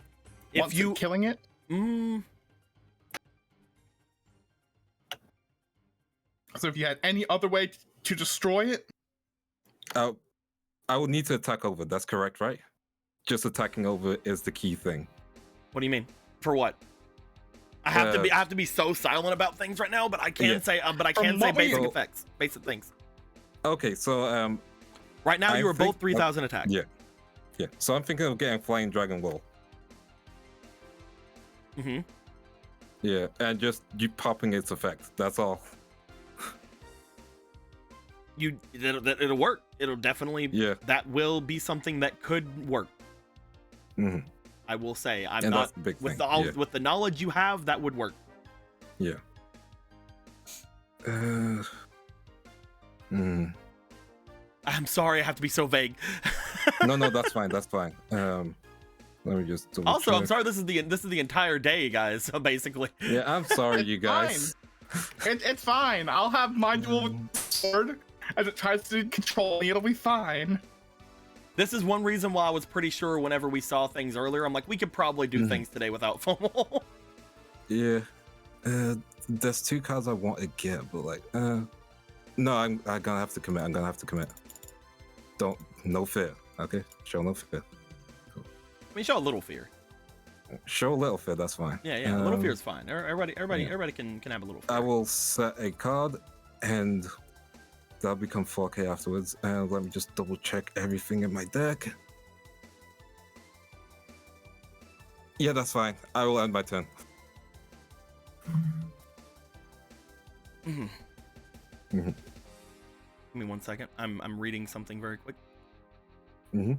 C: If
D: once
C: you
D: it killing it. So if you had any other way to destroy it,
B: I would need to attack over. That's correct, right? Just attacking over is the key thing.
C: What do you mean? For what? I have to be so silent about things right now, but I can say basic
B: So-
C: effects, basic things.
B: Okay, so
C: Right now,
B: I
C: you are both
B: think-
C: 3,000 attack.
B: yeah. So I'm thinking of getting Flying Dragon Wall. Yeah, and just you popping its effect. That's all.
C: It'll work. It'll definitely.
B: Yeah.
C: That will be something that could work. I will say, I'm
B: And
C: not
B: that's the big
C: with
B: thing,
C: the with the knowledge you have, that would work.
B: Yeah.
C: I'm sorry, I have to be so vague.
B: No, that's fine. That's fine. Let me just. double
C: Also, I'm
B: check.
C: sorry. This is the entire day, guys. So basically.
B: Yeah, I'm sorry, you guys.
D: it's fine. I'll have my dual sword as it tries to control me. It'll be fine.
C: This is one reason why I was pretty sure whenever we saw things earlier, I'm like, we could probably do things today without FOMO.
B: Yeah. There's 2 cards I want to get, but like, no, I'm gonna have to commit. No fear. Okay, show no fear.
C: I mean, show a little fear.
B: Show a little fear. That's fine.
C: Yeah. A little fear is fine. Everybody can have a little fear.
B: I will set a card and that'll become 4K afterwards. And let me just double check everything in my deck. Yeah, that's fine. I will end my turn.
C: Mhm.
B: Mhm.
C: Give me 1 second. I'm reading something very quick.
B: Mm-hmm.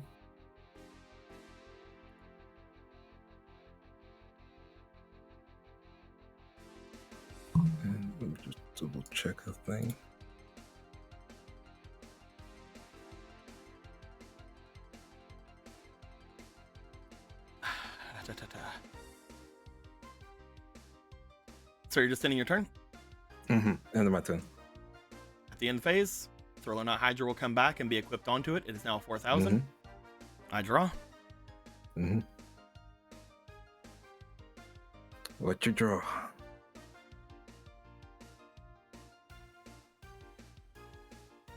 B: And let me just double check the thing.
C: So you're just ending your turn?
B: Mm-hmm. End of my turn.
C: At the end phase, Thriller Knot Hydra will come back and be equipped onto it. It is now 4,000. I draw.
B: Mm-hmm. What you draw?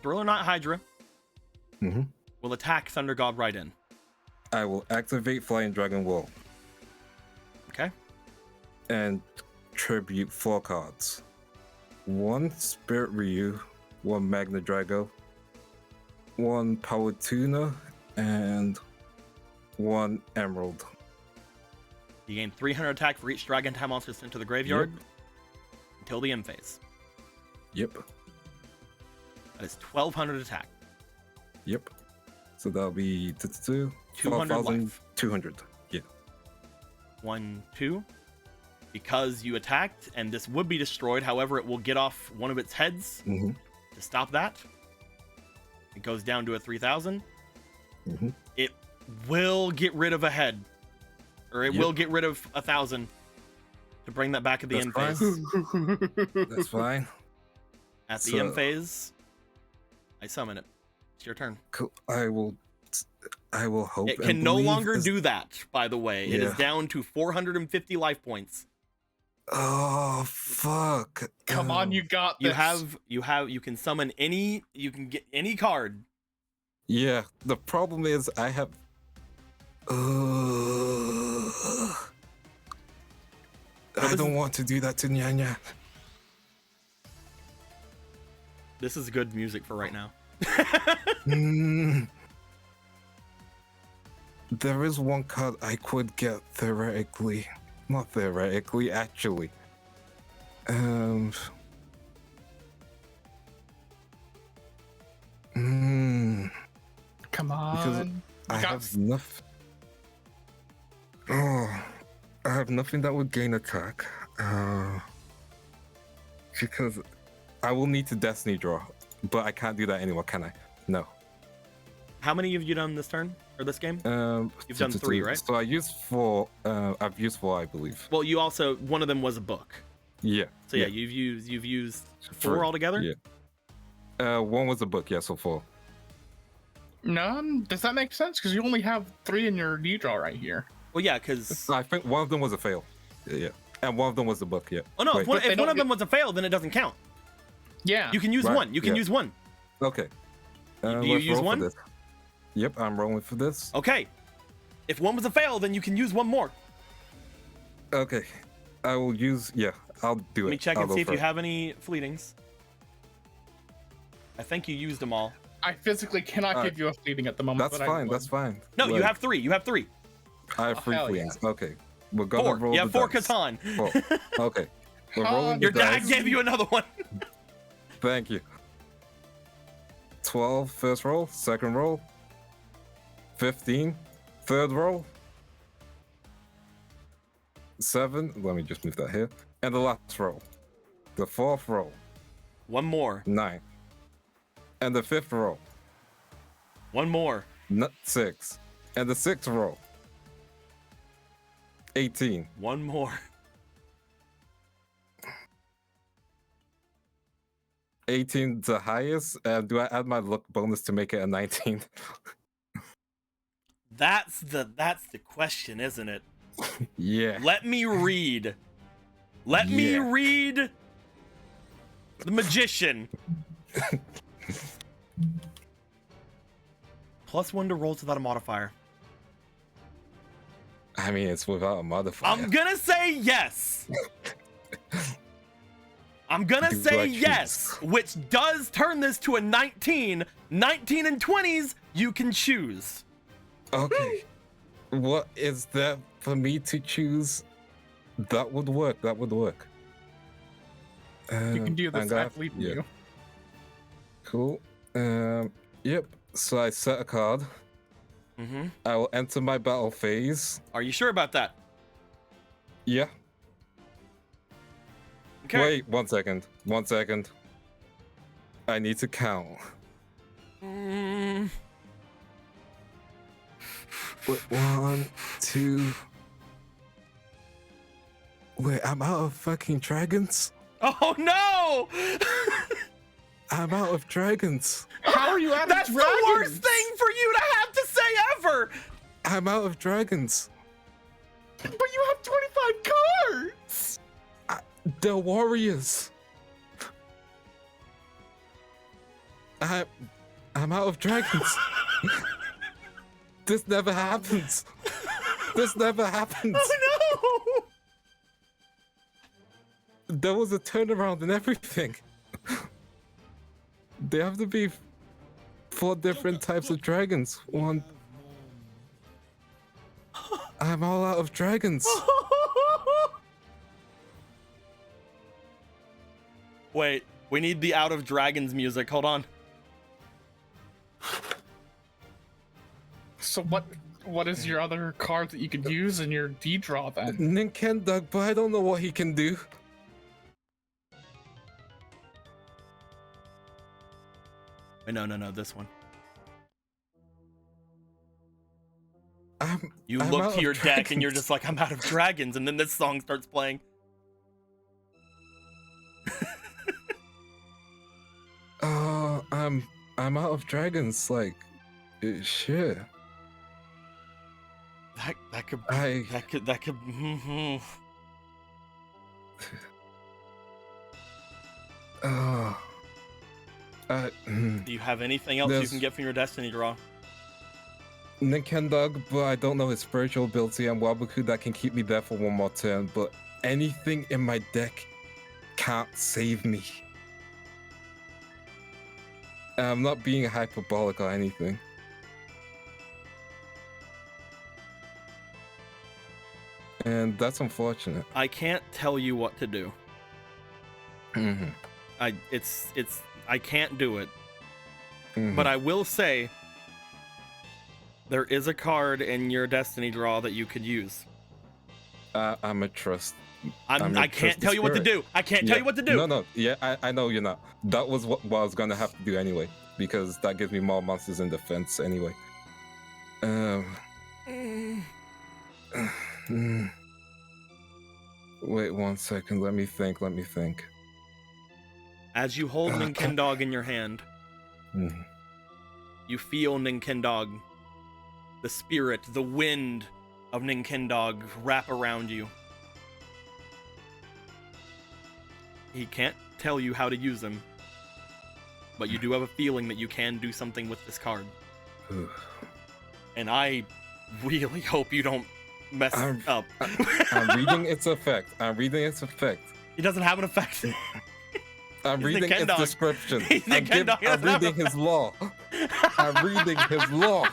C: Thriller Knot Hydra
B: Mm-hmm.
C: will attack Thunder God right in.
B: I will activate Flying Dragon Wall
C: Okay?
B: and tribute 4 cards. 1 Spirit Ryu, 1 Magna Drago, 1 Power Tuna, and 1 Emerald.
C: You gain 300 attack for each Dragon Time monster sent to the graveyard until the end phase.
B: Yep.
C: That is 1,200 attack.
B: Yep. So that'll be
C: 200 life.
B: 200. Yeah.
C: 1, 2. Because you attacked, and this would be destroyed, however, it will get off one of its heads
B: Mm-hmm.
C: to stop that. It goes down to a 3,000.
B: Mm-hmm.
C: It will get rid of a head. Or it
B: Yep.
C: will get rid of 1,000 to bring that back at the
B: That's
C: end
B: fine.
C: phase.
B: That's fine.
C: At the
B: So-
C: end phase, I summon it. It's your turn.
B: Cool. I will hope.
C: It
B: and
C: can no
B: believe
C: longer
B: as-
C: do that, by the way. It is
B: Yeah.
C: down to 450 life points.
B: Oh fuck!
D: Come on, you got this.
C: You can summon you can get any card.
B: Yeah. The problem is I have. I don't want to do that to Nyanya.
C: This is good music for right now.
B: Mm. There is one card I could get theoretically. Not theoretically, actually. Mm.
D: Come
B: Because
D: on.
B: I
D: got
B: have nothing. Oh, I have nothing that would gain attack. Because I will need to Destiny draw, but I can't do that anymore, can I? No.
C: How many have you done this turn or this game? You've done 3, right?
B: So I used 4. I've used 4, I believe.
C: Well, you also one of them was a book.
B: Yeah.
C: So yeah, you've used 4
B: 3,
C: altogether.
B: Yeah. 1 was a book, yeah, so 4.
D: None? Does that make sense? Because you only have 3 in your D draw right here.
C: Well, yeah, because
B: I think one of them was a fail. Yeah. And one of them was the book, yeah.
C: oh no,
B: Wait.
C: if one
D: But they
C: of
D: don't
C: them was a fail, then it doesn't count.
D: Yeah.
C: You can use
B: Right,
C: one. You can
B: yeah.
C: use one.
B: Okay.
C: Do you
B: Let's
C: use
B: roll for
C: one?
B: this. Yep, I'm rolling for this.
C: Okay. If one was a fail, then you can use one more.
B: Okay. I will use, yeah, I'll do it.
C: Let me check
B: I'll
C: and
B: go
C: see if
B: for
C: you
B: it.
C: have any fleetings. I think you used them all.
D: I physically cannot
B: Alright.
D: give you a fleeting at the moment.
B: That's
D: but I
B: fine,
D: would.
B: that's fine.
C: No, you
B: Like,
C: have 3. You have 3.
B: I have 3
D: hell
B: fleetings. Okay. We're gonna
C: 4.
B: roll
C: You have
B: the
C: 4
B: dice.
C: Catan.
B: 4. Okay. We're
D: Come
B: rolling
D: on,
B: the
C: Your dad
B: dice.
C: gave you another one.
B: Thank you. 12, first roll. Second roll. 15, third roll. 7, let me just move that here. And the last roll. The 4th roll.
C: One more.
B: 9. And the 5th roll.
C: One more.
B: 6. And the 6th roll. 18.
C: One more.
B: 18 the highest. Do I add my luck bonus to make it a 19?
C: That's the question, isn't it?
B: Yeah.
C: Let me read. Let me
B: Yeah.
C: read the magician. +1 to rolls without a modifier.
B: I mean, it's without a modifier.
C: I'm gonna say yes. I'm gonna
B: Do
C: say
B: I choose?
C: yes, which does turn this to a 19. 19 and 20s, you can choose.
B: Okay. What is there for me to choose? That would work. That would work.
D: You can do
B: I'm
D: this.
B: gonna
D: I
B: have-
D: believe in
B: yeah.
D: you.
B: Cool. Yep. So I set a card.
C: Mm-hmm.
B: I will enter my battle phase.
C: Are you sure about that?
B: Yeah.
C: Okay.
B: Wait, 1 second. 1 second. I need to count.
C: Mm,
B: Wait, 1, 2. Wait, I'm out of fucking dragons?
C: oh no!
B: I'm out of dragons.
D: How are you out
C: That's
D: of
C: the
D: dragons?
C: worst thing for you to have to say ever!
B: I'm out of dragons.
D: But you have 25 cards.
B: They're warriors. I'm out of dragons. This never happens. This never happens.
C: Oh no!
B: There was a turnaround and everything. There have to be 4 different types of dragons. One. I'm all out of dragons.
C: Wait, we need the Out of Dragons music. Hold on.
D: So what is your other card that you could use in your D draw then?
B: Ninkendog, but I don't know what he can do.
C: Wait, no, this one.
B: I'm
C: Look
B: out
C: to
B: of
C: your deck and you're
B: dragons.
C: just like, I'm out of dragons, and then this song starts playing.
B: I'm out of dragons. Like, shit.
C: That could
B: I-
C: that could Do you have anything else you
B: There's-
C: can get from your destiny draw?
B: Ninkendog, but I don't know his spiritual ability, and Wabuku that can keep me there for 1 more turn, but anything in my deck can't save me. I'm not being hyperbolic or anything. And that's unfortunate.
C: I can't tell you what to do.
B: Mm-hmm.
C: I can't do it.
B: Mm-hmm.
C: But I will say there is a card in your destiny draw that you could use.
B: I'm a trust.
C: I can't
B: trust the
C: tell you what to
B: spirit.
C: do. I can't tell you what to do.
B: No. Yeah, I know you're not. That was what I was gonna have to do anyway, because that gives me more monsters in defense anyway. Wait 1 second. Let me think.
C: As you hold Ninkendog in your hand,
B: Mhm.
C: you feel Ninkendog, the spirit, the wind of Ninkendog wrap around you. He can't tell you how to use him, but you do have a feeling that you can do something with this card. And I really hope you don't mess
B: I'm-
C: up.
B: I'm reading its effect.
C: He doesn't have an effect.
B: I'm
C: He's
B: reading its
C: Ninkendog.
B: description.
C: He's
B: I'm
C: Ninkendog. He
B: I'm
C: doesn't have
B: reading his law. I'm reading his law.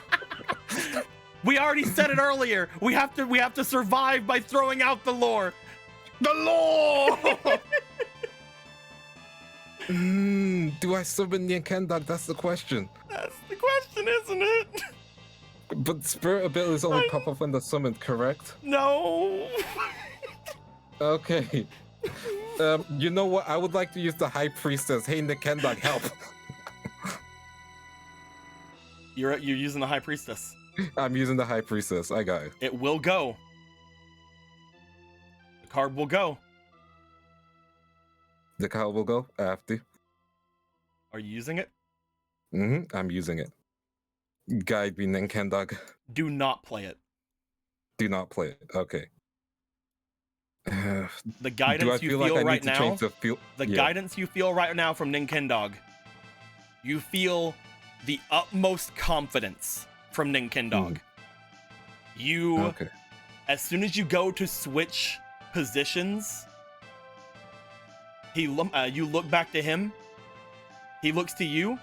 C: We already said it earlier. We have to survive by throwing out the lore.
D: The law.
B: Do I summon Ninkendog? That's the question.
C: That's the question, isn't it?
B: But spirit abilities only pop up when they're summoned, correct?
C: No.
B: Okay. You know what? I would like to use the High Priestess. Hey, Ninkendog, help.
C: You're using the High Priestess.
B: I'm using the High Priestess. I got it.
C: It will go. The card will go.
B: The card will go. I have to.
C: Are you using it?
B: I'm using it. Guide me, Ninkendog.
C: Do not play it.
B: Do not play it. Okay.
C: The guidance you
B: feel
C: feel
B: like I
C: right
B: need to
C: now,
B: change the yeah.
C: guidance you feel right now from Ninkendog, you feel the utmost confidence from Ninkendog. You,
B: Okay.
C: as soon as you go to switch positions, You look back to him. He looks to you.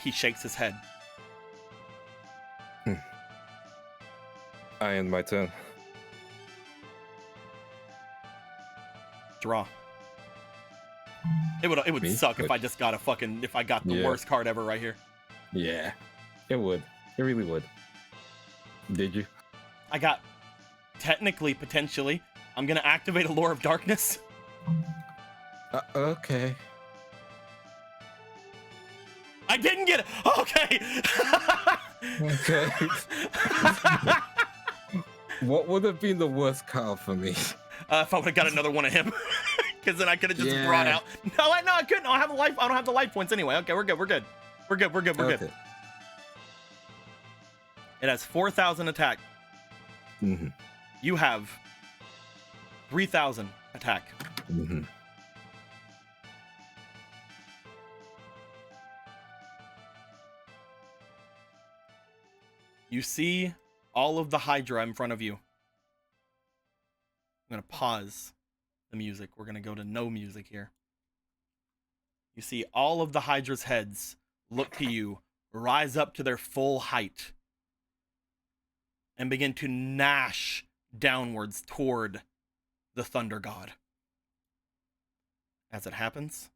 C: He shakes his head.
B: I end my turn.
C: Draw. It would
B: Me?
C: suck if I just got if I got the worst card ever right here.
B: Yeah, it would. It really would. Did you?
C: I got, technically, potentially, I'm gonna activate a Lore of Darkness.
B: Okay.
C: I didn't get it. Okay.
B: Okay. What would have been the worst card for me?
C: If I would have got another one of him, because then I could have just brought out. No, I couldn't. I don't have the life points anyway. Okay, we're good. We're good. It has 4,000 attack.
B: Mm-hmm.
C: You have 3,000 attack.
B: Mm-hmm.
C: You see all of the Hydra in front of you. I'm going to pause the music. We're going to go to no music here. You see all of the Hydra's heads look to you, rise up to their full height, and begin to gnash downwards toward the Thunder God. As it happens,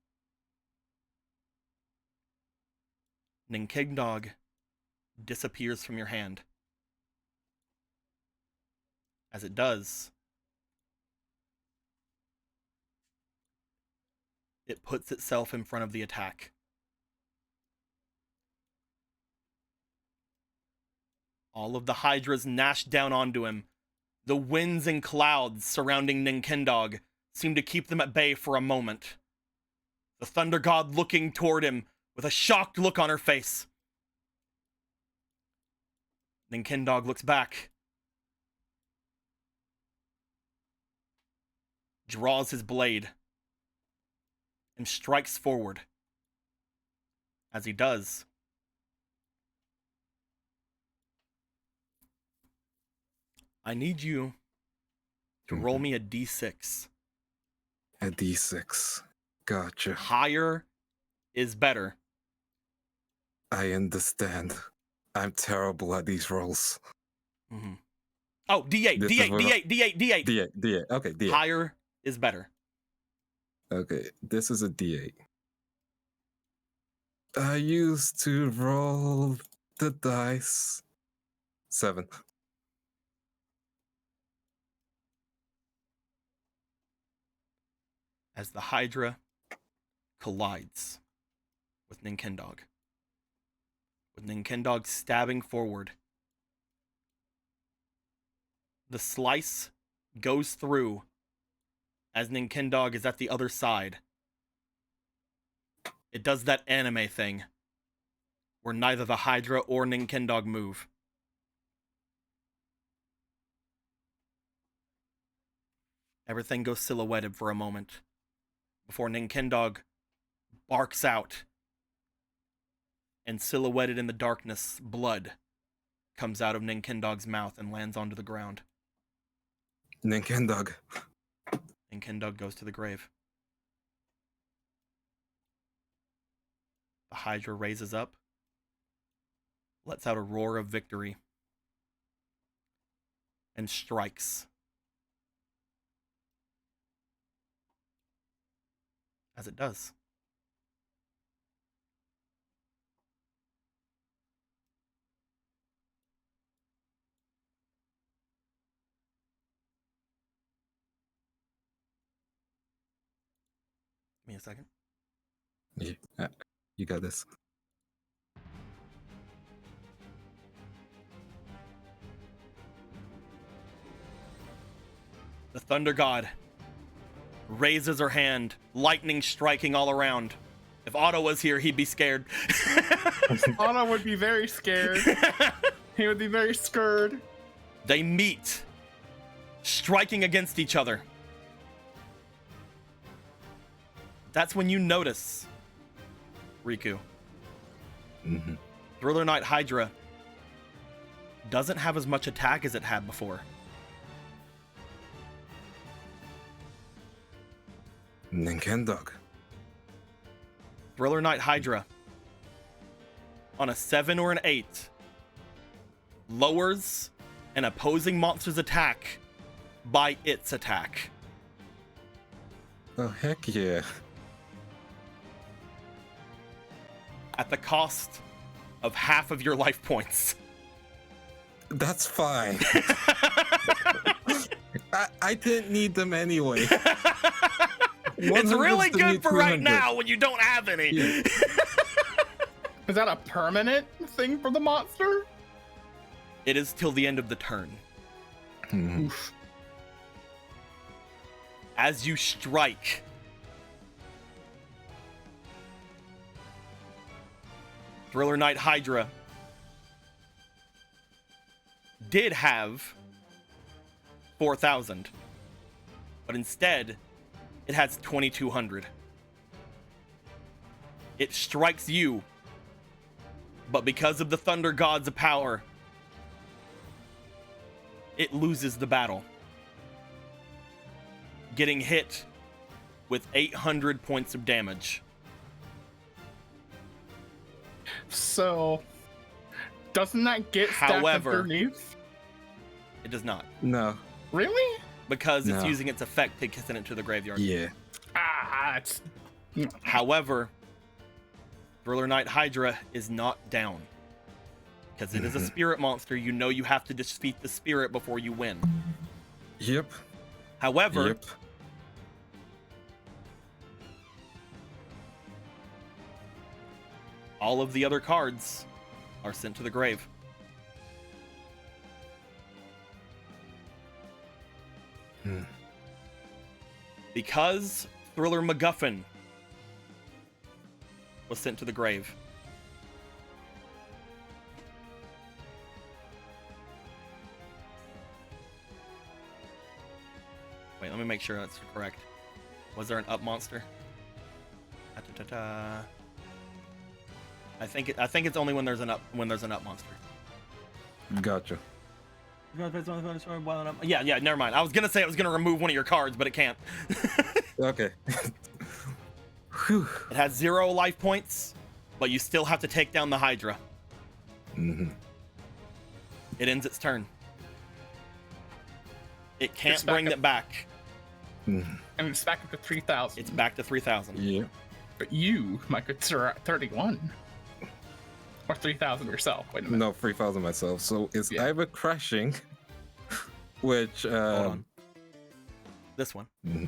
C: Ninkignog disappears from your hand. As it does, it puts itself in front of the attack. All of the Hydras gnash down onto him. The winds and clouds surrounding Ninkendog seem to keep them at bay for a moment. The Thunder God looking toward him with a shocked look on her face. Ninkendog looks back. Draws his blade. And strikes forward. As he does, I need you to roll me a d6.
B: A d6. Gotcha.
C: Higher is better.
B: I understand. I'm terrible at these rolls.
C: Mm-hmm. Oh, D8,
B: This
C: D8,
B: is what
C: D8, D8, D8.
B: D8, D8. Okay, D8.
C: Higher is better.
B: Okay, this is a D8. I used to roll the dice. 7.
C: As the Hydra collides with Ninkendog. With Ninkendog stabbing forward. The slice goes through as Ninkendog is at the other side. It does that anime thing where neither the Hydra or Ninkendog move. Everything goes silhouetted for a moment before Ninkendog barks out, and silhouetted in the darkness, blood comes out of Ninkendog's mouth and lands onto the ground.
B: Ninkendog.
C: Ninkendog goes to the grave. The Hydra raises up, lets out a roar of victory, and strikes. As it does. Give me a second.
B: Yeah, you got this.
C: The Thunder God raises her hand, lightning striking all around. If Otto was here, he'd be scared.
D: Anna would be very scared. He would be very scared.
C: They meet, striking against each other. That's when you notice, Riku.
B: Mm-hmm.
C: Thriller Knight Hydra doesn't have as much attack as it had before.
B: Ninkendog.
C: Thriller Knight Hydra. On a 7 or an 8, lowers an opposing monster's attack by its attack.
B: Oh, heck yeah.
C: At the cost of half of your life points.
B: That's fine. I didn't need them anyway.
C: It's really
B: 100 to me,
C: good for right
B: 200.
C: now when you don't have any.
B: Yeah.
D: Is that a permanent thing for the monster?
C: It is till the end of the turn.
D: Oof.
C: As you strike, Thriller Knight Hydra did have 4,000, but instead it has 2,200. It strikes you, but because of the Thunder Gods of power, it loses the battle, getting hit with 800 points of damage.
D: So, doesn't that get stacked
C: However-
D: underneath?
C: It does not,
B: No.
D: Really?
C: because it's
B: No.
C: using its effect to send it to the graveyard.
B: Yeah.
D: Ah, it's
C: However, Thriller Knight Hydra is not down. Because it is a spirit monster, you know you have to defeat the spirit before you win.
B: Yep.
C: However,
B: Yep.
C: all of the other cards are sent to the grave. Because Thriller MacGuffin was sent to the grave, wait, let me make sure that's correct. Was there an up monster? Ta-ta-ta-ta. I think it's only when there's an up monster.
B: Gotcha.
C: Yeah, never mind. I was gonna say it was gonna remove one of your cards, but it can't.
B: Okay. Whew.
C: It has 0 life points, but you still have to take down the Hydra.
B: Mhm.
C: It ends its turn. It can't
D: It's back
C: bring
D: up-
C: it back.
B: Mhm.
D: and it's back up to 3,000.
C: It's back to 3,000.
B: Yeah.
D: But you might consider at 31. Or 3,000 yourself. Wait a minute.
B: No, 3,000 myself. So it's
D: Yeah.
B: either crashing, which
C: Hold on. This one.
B: Mhm.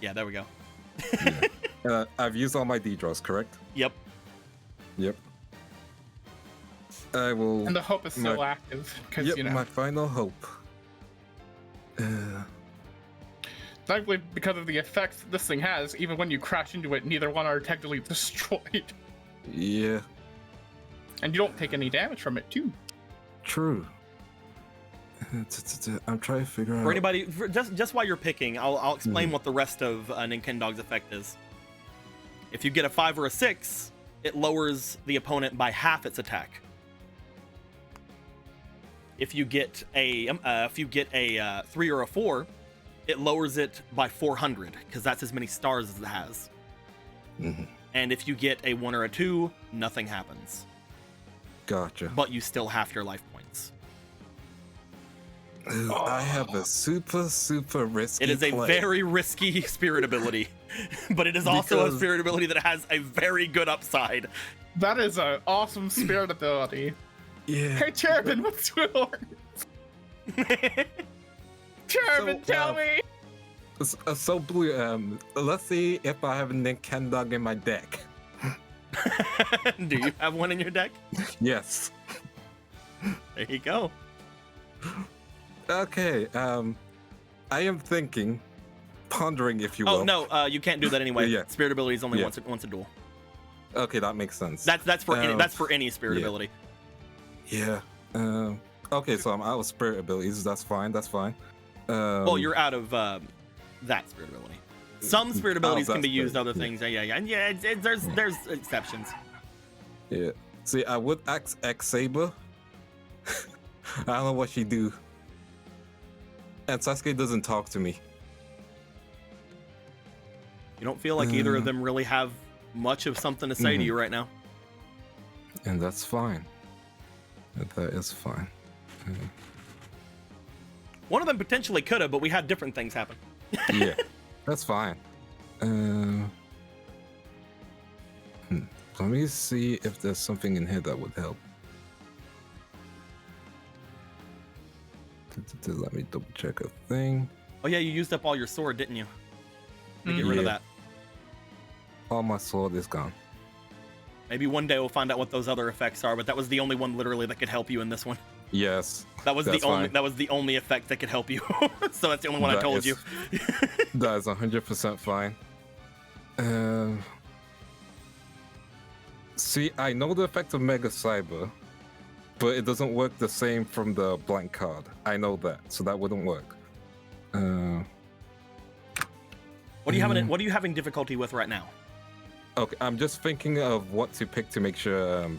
C: Yeah, there we go.
B: I've used all my D draws, correct?
C: Yep.
B: Yep. I will.
D: And the hope is still
B: My-
D: active. Because,
B: Yep,
D: you know,
B: my final hope.
D: thankfully, because of the effects this thing has, even when you crash into it, neither one are technically destroyed.
B: Yeah,
D: And you don't take any damage from it, too.
B: true. I'm trying to figure out.
C: For anybody, just while you're picking, I'll explain what the rest of Ninkendog's effect is. If you get a 5 or a 6, it lowers the opponent by half its attack. If you get a 3 or a 4, it lowers it by 400 because that's as many stars as it has.
B: Mhm.
C: And if you get a 1 or a 2, nothing happens,
B: Gotcha.
C: but you still half your life points.
B: Ooh, I have a super risky.
C: It is a
B: play.
C: very risky spirit ability, but it is also a
B: Because-
C: spirit ability that has a very good upside.
D: That is an awesome spirit ability.
B: Yeah.
D: Hey, Cherubin, what's yours? Cherubin,
B: So,
D: tell me!
B: So Blue, let's see if I have a Ninkendog in my deck.
C: Do you have one in your deck?
B: Yes.
C: There you go.
B: Okay. I am thinking, pondering, if you will.
C: Oh no, you can't do that anyway.
B: Yeah.
C: Spirit ability is only
B: Yeah.
C: once a duel.
B: Okay, that makes sense.
C: That's for any spirit
B: yeah.
C: ability.
B: Yeah. Okay, so I'm out of spirit abilities. That's fine. That's fine.
C: Well, you're out of that spirit ability. Some spirit abilities can
B: that
C: be used
B: spirit,
C: other things. Yeah. There's exceptions.
B: Yeah. See, I would ask X Saber. I don't know what she do. And Sasuke doesn't talk to me.
C: You don't feel like either of them really have much of something to say to you right now.
B: And that's fine. That is fine.
C: One of them potentially could have, but we had different things happen.
B: Yeah, that's fine. Let me see if there's something in here that would help. Let me double check a thing.
C: Oh yeah, you used up all your sword, didn't you? Let me get rid of that.
B: All my sword is gone.
C: Maybe one day we'll find out what those other effects are, but that was the only one literally that could help you in this one.
B: Yes.
C: That was
B: that's
C: the only
B: fine.
C: that was the only effect that could help you. So that's the only one I told you.
B: That is 100% fine. See, I know the effect of Mega Cyber, but it doesn't work the same from the blank card. I know that, so that wouldn't work.
C: What are you having difficulty with right now?
B: Okay, I'm just thinking of what to pick to make sure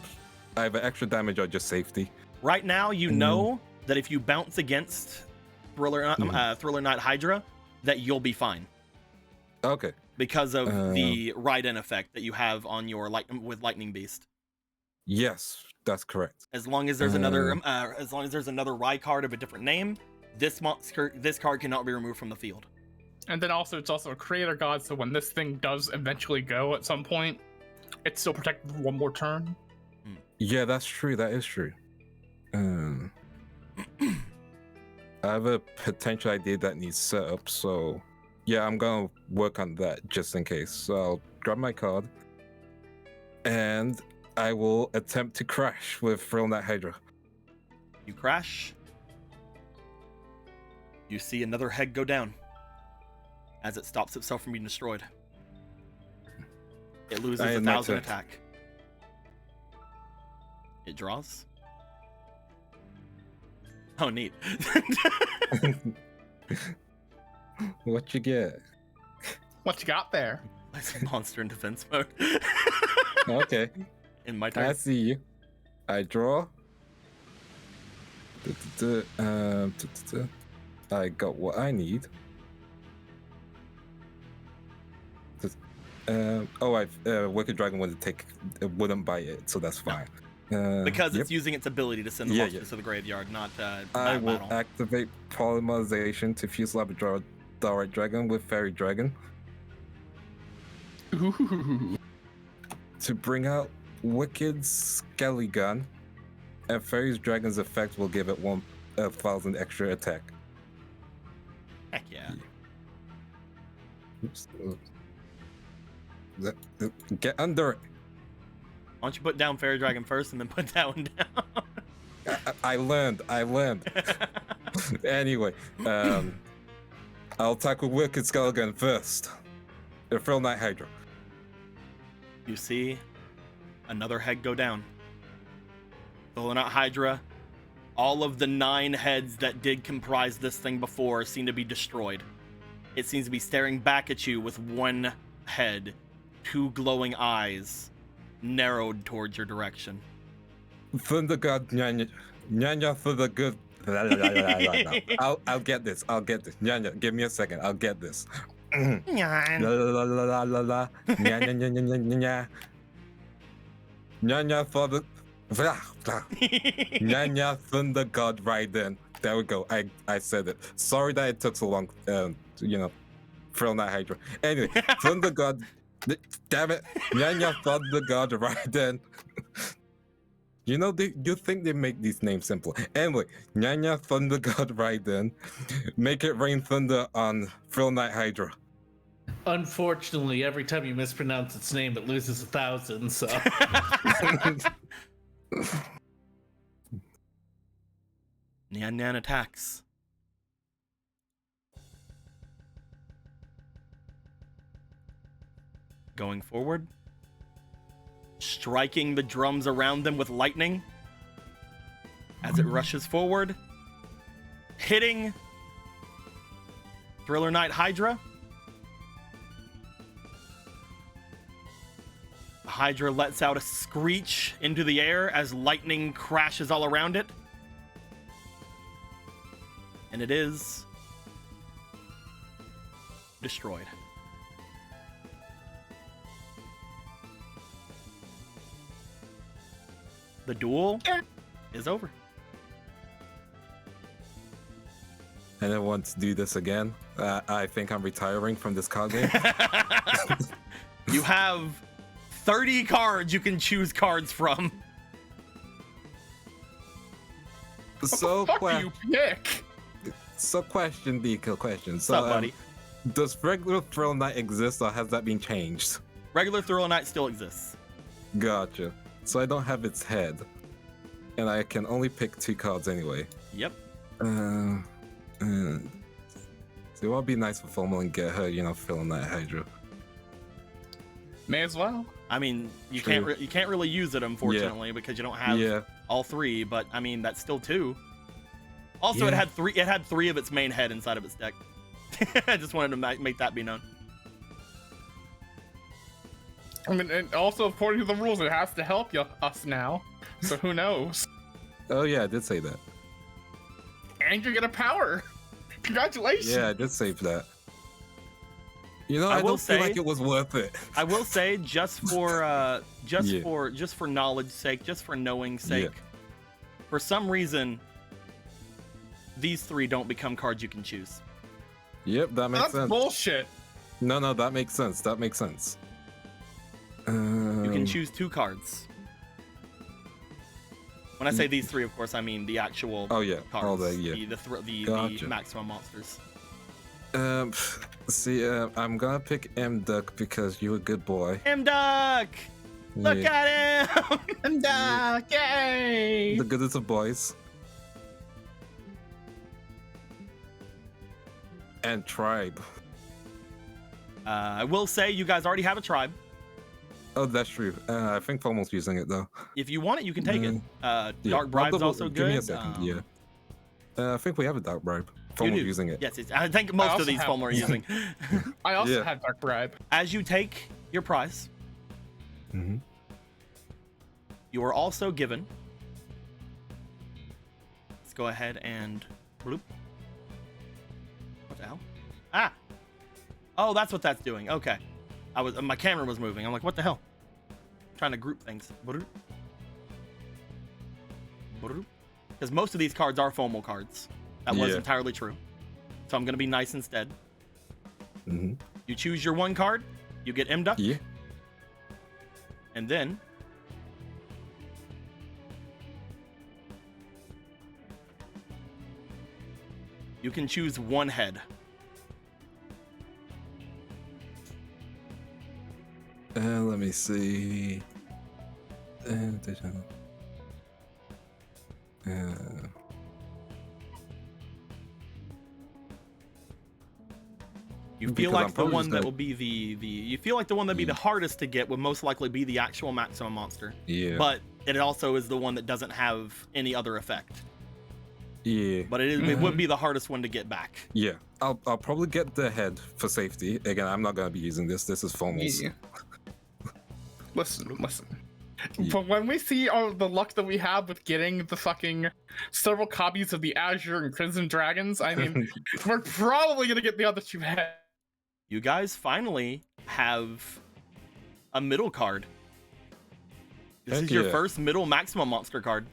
B: either extra damage or just safety.
C: Right now, you know that if you bounce against Thriller Knight Hydra, that you'll be fine.
B: Okay.
C: Because of the ride-in effect that you have on your Lightning Beast.
B: Yes, that's correct.
C: As long as there's another ride card of a different name, this card cannot be removed from the field.
D: And then also, it's also a creator god, so when this thing does eventually go at some point, it's still protected for one more turn.
B: Yeah, that's true. That is true. I have a potential idea that needs setup, so yeah, I'm gonna work on that just in case. So I'll grab my card, and I will attempt to crash with Thrill Knight Hydra.
C: You crash. You see another head go down as it stops itself from being destroyed. It loses 1,000 attack. It draws. Oh, neat.
B: What you get?
D: What you got there?
C: It's monster in defense mode.
B: Okay.
C: In my
B: I
C: turn.
B: see you. I draw. I got what I need. Wicked Dragon wouldn't bite it, so that's fine.
C: Because it's using its ability to send the monsters to the graveyard, not
B: I will
C: battle.
B: activate Polymerization to fuse Labrador Direct Dragon with Fairy Dragon.
D: Ooh.
B: To bring out Wicked Skelly Gun, and Fairy Dragon's effect will give it 1,000 extra attack.
C: Heck yeah.
B: Oops. Get under it.
C: Why don't you put down Fairy Dragon first and then put that one down?
B: I learned. Anyway, I'll tackle Wicked Skull Gun first. The Thrill Knight Hydra.
C: You see another head go down. Thrill Knight Hydra. All of the 9 heads that did comprise this thing before seem to be destroyed. It seems to be staring back at you with one head, 2 glowing eyes, narrowed towards your direction.
B: Thunder God, Nyanya for the good. I'll get this. Nyanya, give me a second. I'll get this. Nyanya for the. Nyanya Thunder God Raiden. There we go. I said it. Sorry that it took so long. Thrill Knight Hydra. Anyway, Thunder God. Damn it. Nyanya Thunder God Raiden. You think they make these names simple. Anyway, Nyanya Thunder God Raiden. Make it rain thunder on Thrill Knight Hydra.
E: Unfortunately, every time you mispronounce its name, it loses 1,000, so.
C: Nyan attacks. Going forward. Striking the drums around them with lightning. As it rushes forward. Hitting Thriller Knight Hydra. The Hydra lets out a screech into the air as lightning crashes all around it. And it is destroyed. The duel is over.
B: Anyone want to do this again? I think I'm retiring from this card game.
C: You have 30 cards you can choose cards from.
B: So,
D: Fuck you, pick.
B: so question, Deco, question. So,
C: What's up, buddy?
B: Does regular Thrill Knight exist, or has that been changed?
C: Regular Thrill Knight still exists.
B: Gotcha. So I don't have its head, and I can only pick 2 cards anyway.
C: Yep.
B: So it would be nice for Fomal and get her, Thrill Knight Hydra.
D: May as well.
C: I mean, you
B: True.
C: can't really use it, unfortunately, because you don't have all 3. But I mean, that's still 2. Also,
B: Yeah.
C: it had 3. It had 3 of its main head inside of its deck. I just wanted to make that be known.
D: I mean, and also according to the rules, it has to help us now. So who knows?
B: Oh yeah, I did say that.
D: And you get a power. Congratulations.
B: Yeah, I did say that. I
C: will
B: don't feel like
C: say-
B: it was worth it.
C: I will say, just for
B: Yeah.
C: for knowledge sake, just for knowing sake, for some reason, these 3 don't become cards you can choose.
B: Yep, that makes
D: That's
B: sense.
D: bullshit.
B: No, that makes sense. That makes sense.
C: You can choose 2 cards. When I say these 3, of course, I mean the actual
B: Oh yeah,
C: cards.
B: all that. Yeah.
C: The
B: Gotcha.
C: maximum monsters.
B: See, I'm gonna pick M Duck because you're a good boy.
C: M-Duck! Look
B: Yeah.
C: at him!
D: And yay!
B: The goodest of boys. And Tribe.
C: I will say, you guys already have a tribe.
B: Oh, that's true. I think Fomal's using it though.
C: If you want it, you can take it.
B: Yeah.
C: Dark Bribe's
B: I'll double-
C: also
B: Give me a
C: good.
B: second. Yeah. I think we have a Dark Bribe.
C: You
B: Fomal's
C: do.
B: using it.
C: Yes, I think most
D: also
C: of these
D: have-
C: foam are using.
D: I also
B: Yeah.
D: had Dark Bribe.
C: As you take your prize,
B: Mm-hmm.
C: you are also given. Let's go ahead and bloop. What the hell? Ah! Oh, that's what that's doing. Okay. My camera was moving. I'm like, what the hell? Trying to group things. Because most of these cards are FOMO cards. That was
B: Yeah.
C: entirely true. So I'm gonna be nice instead.
B: Mm-hmm.
C: You choose your 1 card. You get M-Duck.
B: Yeah.
C: And then you can choose 1 head.
B: Let me see.
C: You feel
B: Because
C: like
B: I'm
C: the
B: probably
C: one
B: just
C: that
B: gonna-
C: will be the you feel like the one that'd be the hardest to get would most likely be the actual maximum monster.
B: Yeah.
C: But it also is the one that doesn't have any other effect.
B: Yeah.
C: But it would be the hardest one to get back.
B: Yeah. I'll probably get the head for safety. Again, I'm not gonna be using this. This is Fomal's.
D: Yeah. Listen.
B: Yeah.
D: But when we see all the luck that we have with getting the fucking several copies of the Azure and Crimson Dragons, I mean, we're probably gonna get the other 2 heads.
C: You guys finally have a middle card. This
B: Heck
C: is your
B: yeah.
C: first middle maximum monster card.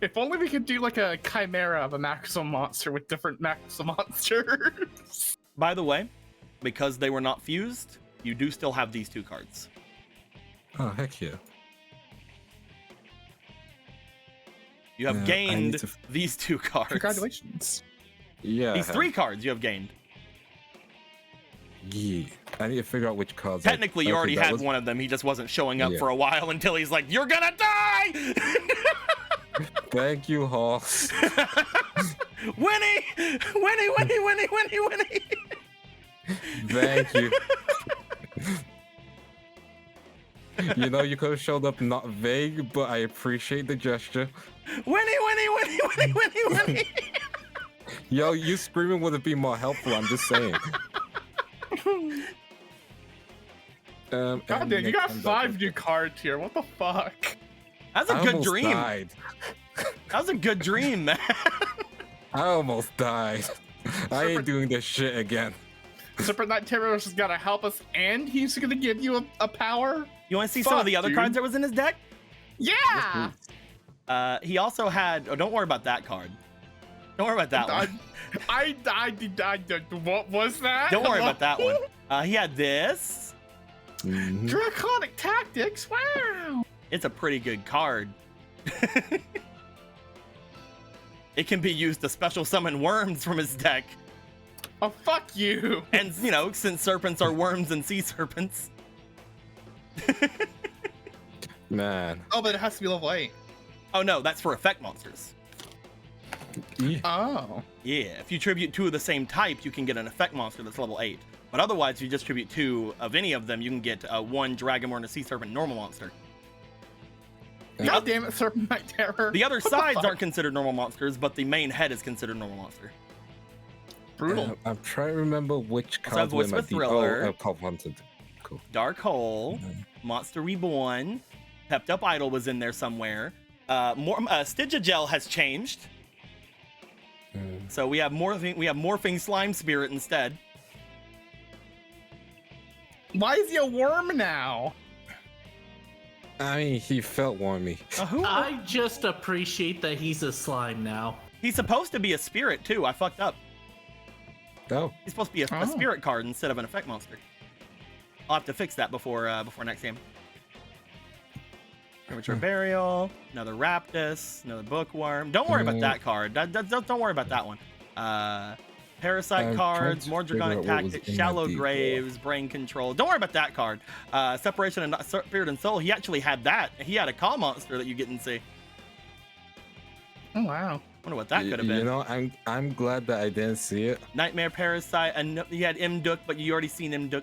D: If only we could do like a chimera of a maximum monster with different maximum monsters.
C: By the way, because they were not fused, you do still have these 2 cards.
B: Oh heck yeah.
C: You have
B: Yeah, I
C: gained
B: need to-
C: these 2 cards.
D: Congratulations.
B: Yeah.
C: These 3 cards you have gained.
B: Yeah. I need to figure out which cards.
C: Technically, you
B: okay,
C: already
B: that
C: had
B: was-
C: one of them. He just wasn't showing up
B: Yeah.
C: for a while until he's like, "You're gonna die!"
B: Thank you, Horse.
C: Winnie! Winnie! Winnie! Winnie! Winnie! Winnie!
B: Thank you. You could have showed up not vague, but I appreciate the gesture.
C: Winnie! Winnie! Winnie! Winnie! Winnie! Winnie!
B: Yo, you screaming would have been more helpful. I'm just saying.
D: God
B: and
D: damn, you got
B: next
D: 5 new cards here. What the fuck?
C: That's a
B: I
C: good
B: almost
C: dream.
B: died.
C: That was a good dream, man.
B: I almost died. I ain't doing this shit again.
D: Super Knight Terrorist is gonna help us, and he's gonna give you a power?
C: You want to see some of
D: Fuck,
C: the other
D: dude.
C: cards that was in his deck?
D: Yeah!
C: He also had. Oh, don't worry about that card. Don't worry about that one.
D: What was that?
C: Don't worry about that one. He had this.
D: Draconic Tactics. Wow.
C: It's a pretty good card. It can be used to special summon worms from his deck.
D: Oh, fuck you.
C: And, you know, since serpents are worms and sea serpents.
B: Man.
D: Oh, but it has to be level 8.
C: Oh, no, that's for effect monsters.
B: Yeah.
D: Oh.
C: Yeah, if you tribute 2 of the same type, you can get an effect monster that's level 8. But otherwise, if you just tribute 2 of any of them, you can get 1 Dragonborn and a Sea Serpent normal monster.
D: God damn it, Serpent Knight Terror.
C: The other
D: What
C: sides
D: fuck?
C: aren't considered normal monsters, but the main head is considered normal monster.
D: Brutal.
B: I'm trying to remember which
C: So
B: card
C: Voice
B: were
C: of a Thriller.
B: Cult Haunted. Cool.
C: Dark Hole, Monster Reborn, Pepped Up Idol was in there somewhere. Stygia has changed. So we have Morphing Slime Spirit instead.
D: Why is he a worm now?
B: I mean, he felt warmy.
E: I just appreciate that he's a slime now.
C: He's supposed to be a spirit too. I fucked up.
B: Oh.
C: He's supposed to be a spirit card instead of an effect monster. I'll have to fix that before next game. Premature Burial, another Raptus, another Bookworm. Don't worry about that card. Don't worry about that one. Parasite
B: I'm
C: cards,
B: trying
C: more
B: to figure
C: Draconic
B: out what was
C: Tactics,
B: in my
C: Shallow
B: deck.
C: Graves, Brain Control. Don't worry about that card. Separation and Spirit and Soul. He actually had that. He had a call monster that you didn't see.
D: Oh, wow.
C: Wonder what that could have been.
B: You know, I'm glad that I didn't see it.
C: Nightmare Parasite, and you had Imduk, but you already seen Imduk.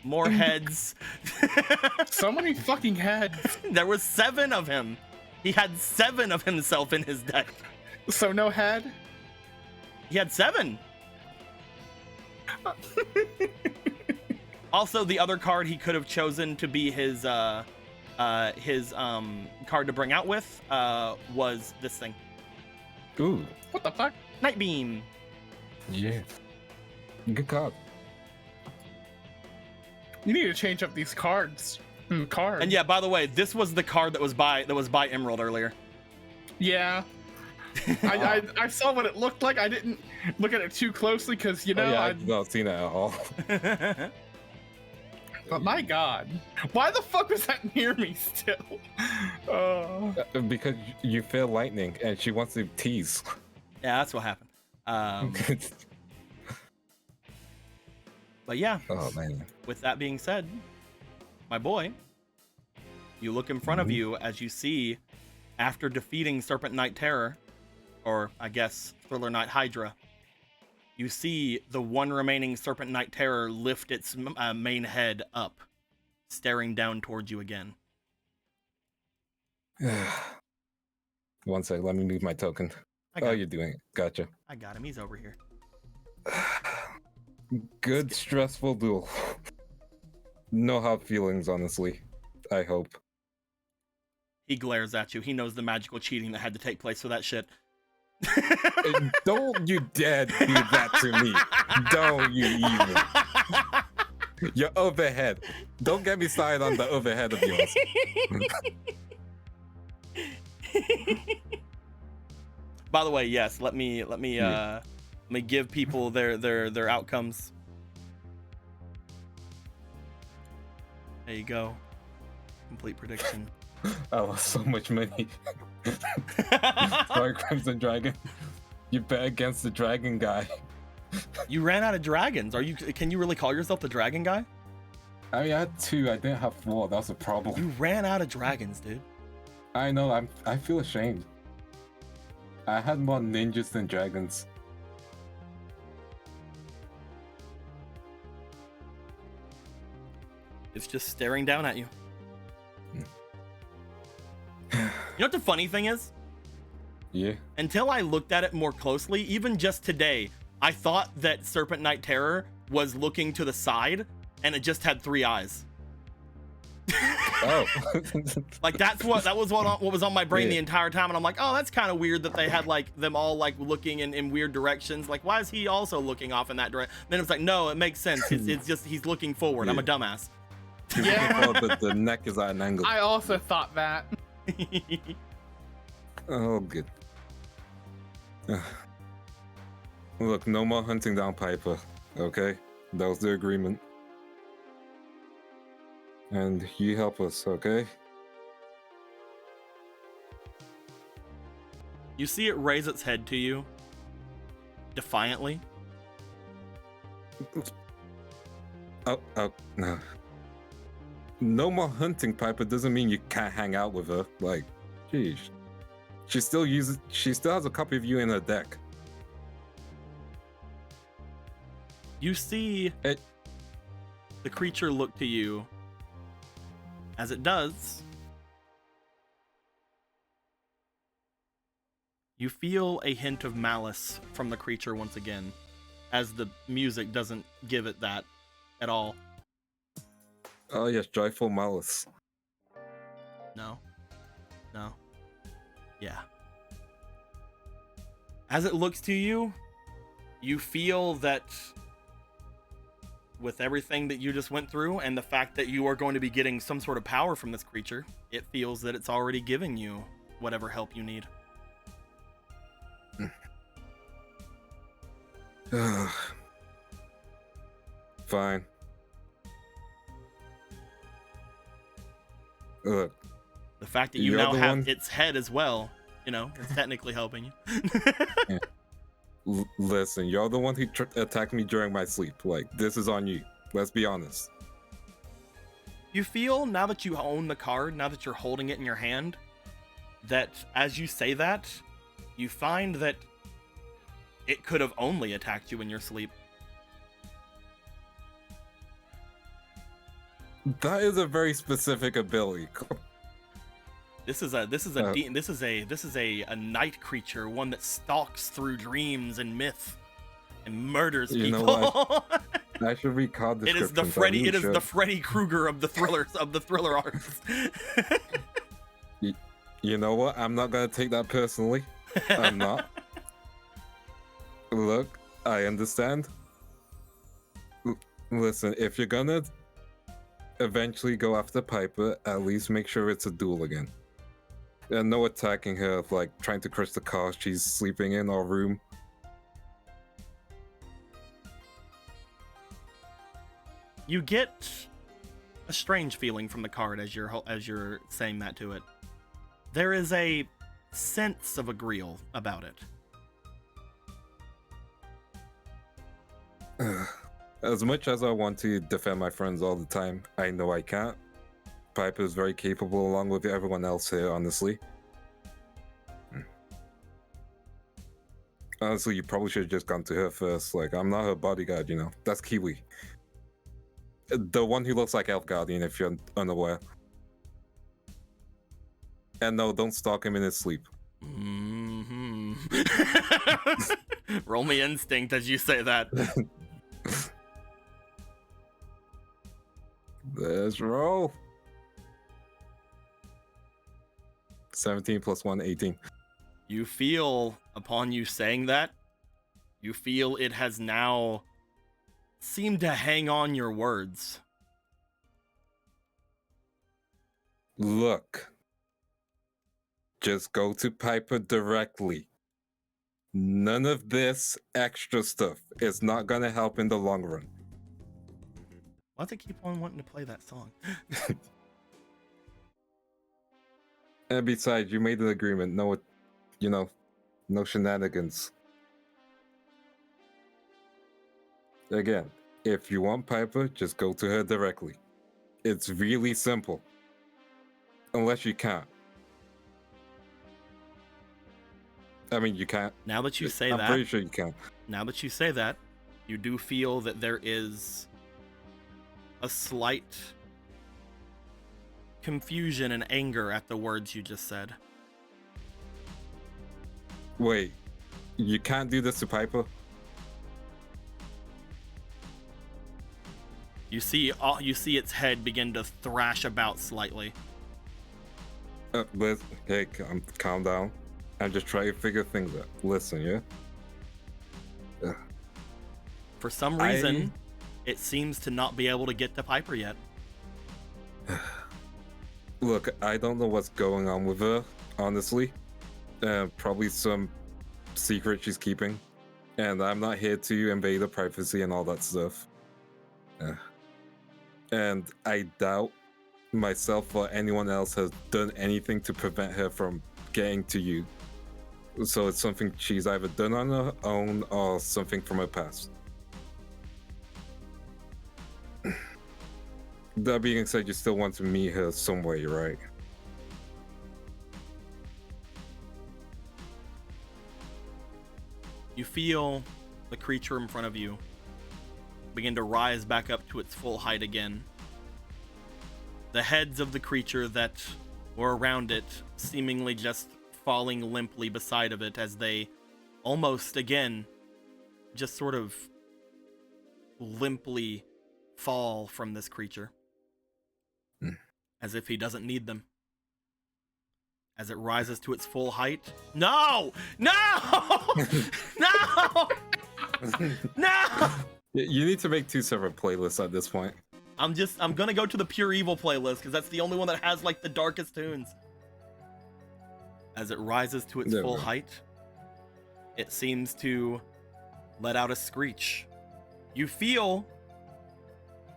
C: More heads.
D: So many fucking heads.
C: There was 7 of him. He had 7 of himself in his deck.
D: So no head?
C: He had 7. Also, the other card he could have chosen to be his card to bring out with was this thing.
B: Ooh.
D: What the fuck?
C: Night Beam.
B: Yeah. Good card.
D: You need to change up these cards. Cards.
C: And yeah, by the way, this was the card that was by Emerald earlier.
D: Yeah. I saw what it looked like. I didn't look at it too closely because, you know,
B: I've not seen it at all.
D: but my god. Why the fuck was that near me still?
B: Because you feel lightning and she wants to tease.
C: Yeah, that's what happened. But yeah,
B: Oh man.
C: with that being said, my boy, you look in front of you as you see, after defeating Serpent Knight Terror, or I guess Thriller Knight Hydra, you see the one remaining Serpent Knight Terror lift its main head up, staring down towards you again.
B: One sec, let me move my token. Oh, you're doing it. Gotcha.
C: I got him. He's over here.
B: Good stressful duel. No hard feelings, honestly. I hope.
C: He glares at you. He knows the magical cheating that had to take place for that shit.
B: Don't you dare do that to me. Don't you even. Your overhead. Don't get me started on the overhead of yours.
C: By the way, yes, let me give people their outcomes. There you go. Complete prediction.
B: I lost so much money. Sorry, Crimson Dragon. You bet against the dragon guy.
C: You ran out of dragons. Can you really call yourself the dragon guy?
B: I mean, I had 2. I didn't have 4. That's a problem.
C: You ran out of dragons, dude.
B: I know. I feel ashamed. I had more ninjas than dragons.
C: It's just staring down at you. You know what the funny thing is?
B: Yeah.
C: Until I looked at it more closely, even just today, I thought that Serpent Knight Terror was looking to the side and it just had 3 eyes.
B: Oh.
C: Like that was what was on my brain the
B: Yeah.
C: entire time, and I'm like, oh, that's kind of weird that they had like them all like looking in weird directions. Like, why is he also looking off in that direction? Then it's like, no, it makes sense. It's just he's looking forward. I'm a dumbass.
B: Yeah. The neck is at an angle.
D: I also thought that.
B: Oh, good. Look, no more hunting down Piper, okay? That was the agreement. And you help us, okay?
C: You see it raise its head to you, defiantly.
B: Oh, no. No more hunting Piper doesn't mean you can't hang out with her. Like, geez. She still has a copy of you in her deck.
C: You see
B: It,
C: the creature look to you. As it does, you feel a hint of malice from the creature once again, as the music doesn't give it that at all.
B: oh yes, joyful malice.
C: No. Yeah. As it looks to you, you feel that with everything that you just went through and the fact that you are going to be getting some sort of power from this creature, it feels that it's already giving you whatever help you need.
B: Fine. Look,
C: The fact that you
B: You're
C: now
B: the
C: have
B: one-
C: its head as well, it's technically helping you.
B: listen, you're the one who attacked me during my sleep. Like, this is on you. Let's be honest.
C: You feel, now that you own the card, now that you're holding it in your hand, that as you say that, you find that it could have only attacked you in your sleep.
B: That is a very specific ability.
C: This is a night creature, one that stalks through dreams and myth and murders
B: You know
C: people.
B: I should read card
C: It
B: descriptions.
C: is the Freddy. It is the Freddy Krueger of the thriller arts.
B: You know what? I'm not gonna take that personally. I'm not. Look, I understand. Listen, if you're gonna eventually go after Piper, at least make sure it's a duel again. And no attacking her, like trying to crush the car she's sleeping in or room.
C: You get a strange feeling from the card as you're saying that to it. There is a sense of agreeal about it.
B: As much as I want to defend my friends all the time, I know I can't. Piper is very capable along with everyone else here, honestly. Honestly, you probably should have just gone to her first. Like, I'm not her bodyguard, you know? That's Kiwi. The one who looks like Elf Guardian, if you're unaware. And no, don't stalk him in his sleep.
C: Mm-hmm. Roll me instinct as you say that.
B: Let's roll. 17 plus 1, 18.
C: You feel, upon you saying that, you feel it has now seemed to hang on your words.
B: Look. Just go to Piper directly. None of this extra stuff. It's not gonna help in the long run.
C: Why does it keep on wanting to play that song?
B: And besides, you made an agreement. No, no shenanigans. Again, if you want Piper, just go to her directly. It's really simple. Unless you can't. I mean, you can't.
C: Now that you say
B: I'm
C: that,
B: pretty sure you can.
C: now that you say that, you do feel that there is a slight confusion and anger at the words you just said.
B: Wait, you can't do this to Piper?
C: You see its head begin to thrash about slightly.
B: Hey, calm down. I'm just trying to figure things out. Listen, yeah?
C: For some reason, it seems to not be able to get to Piper yet.
B: Look, I don't know what's going on with her, honestly. Probably some secret she's keeping. And I'm not here to invade her privacy and all that stuff. And I doubt myself or anyone else has done anything to prevent her from getting to you. So it's something she's either done on her own or something from her past. That being said, you still want to meet her some way, right?
C: You feel the creature in front of you begin to rise back up to its full height again. The heads of the creature that were around it seemingly just falling limply beside of it as they almost again just sort of limply fall from this creature. As if he doesn't need them. As it rises to its full height. No! No! No! No!
B: You need to make 2 separate playlists at this point.
C: I'm gonna go to the Pure Evil playlist because that's the only one that has like the darkest tunes. As it rises to its full height, it seems to let out a screech. You feel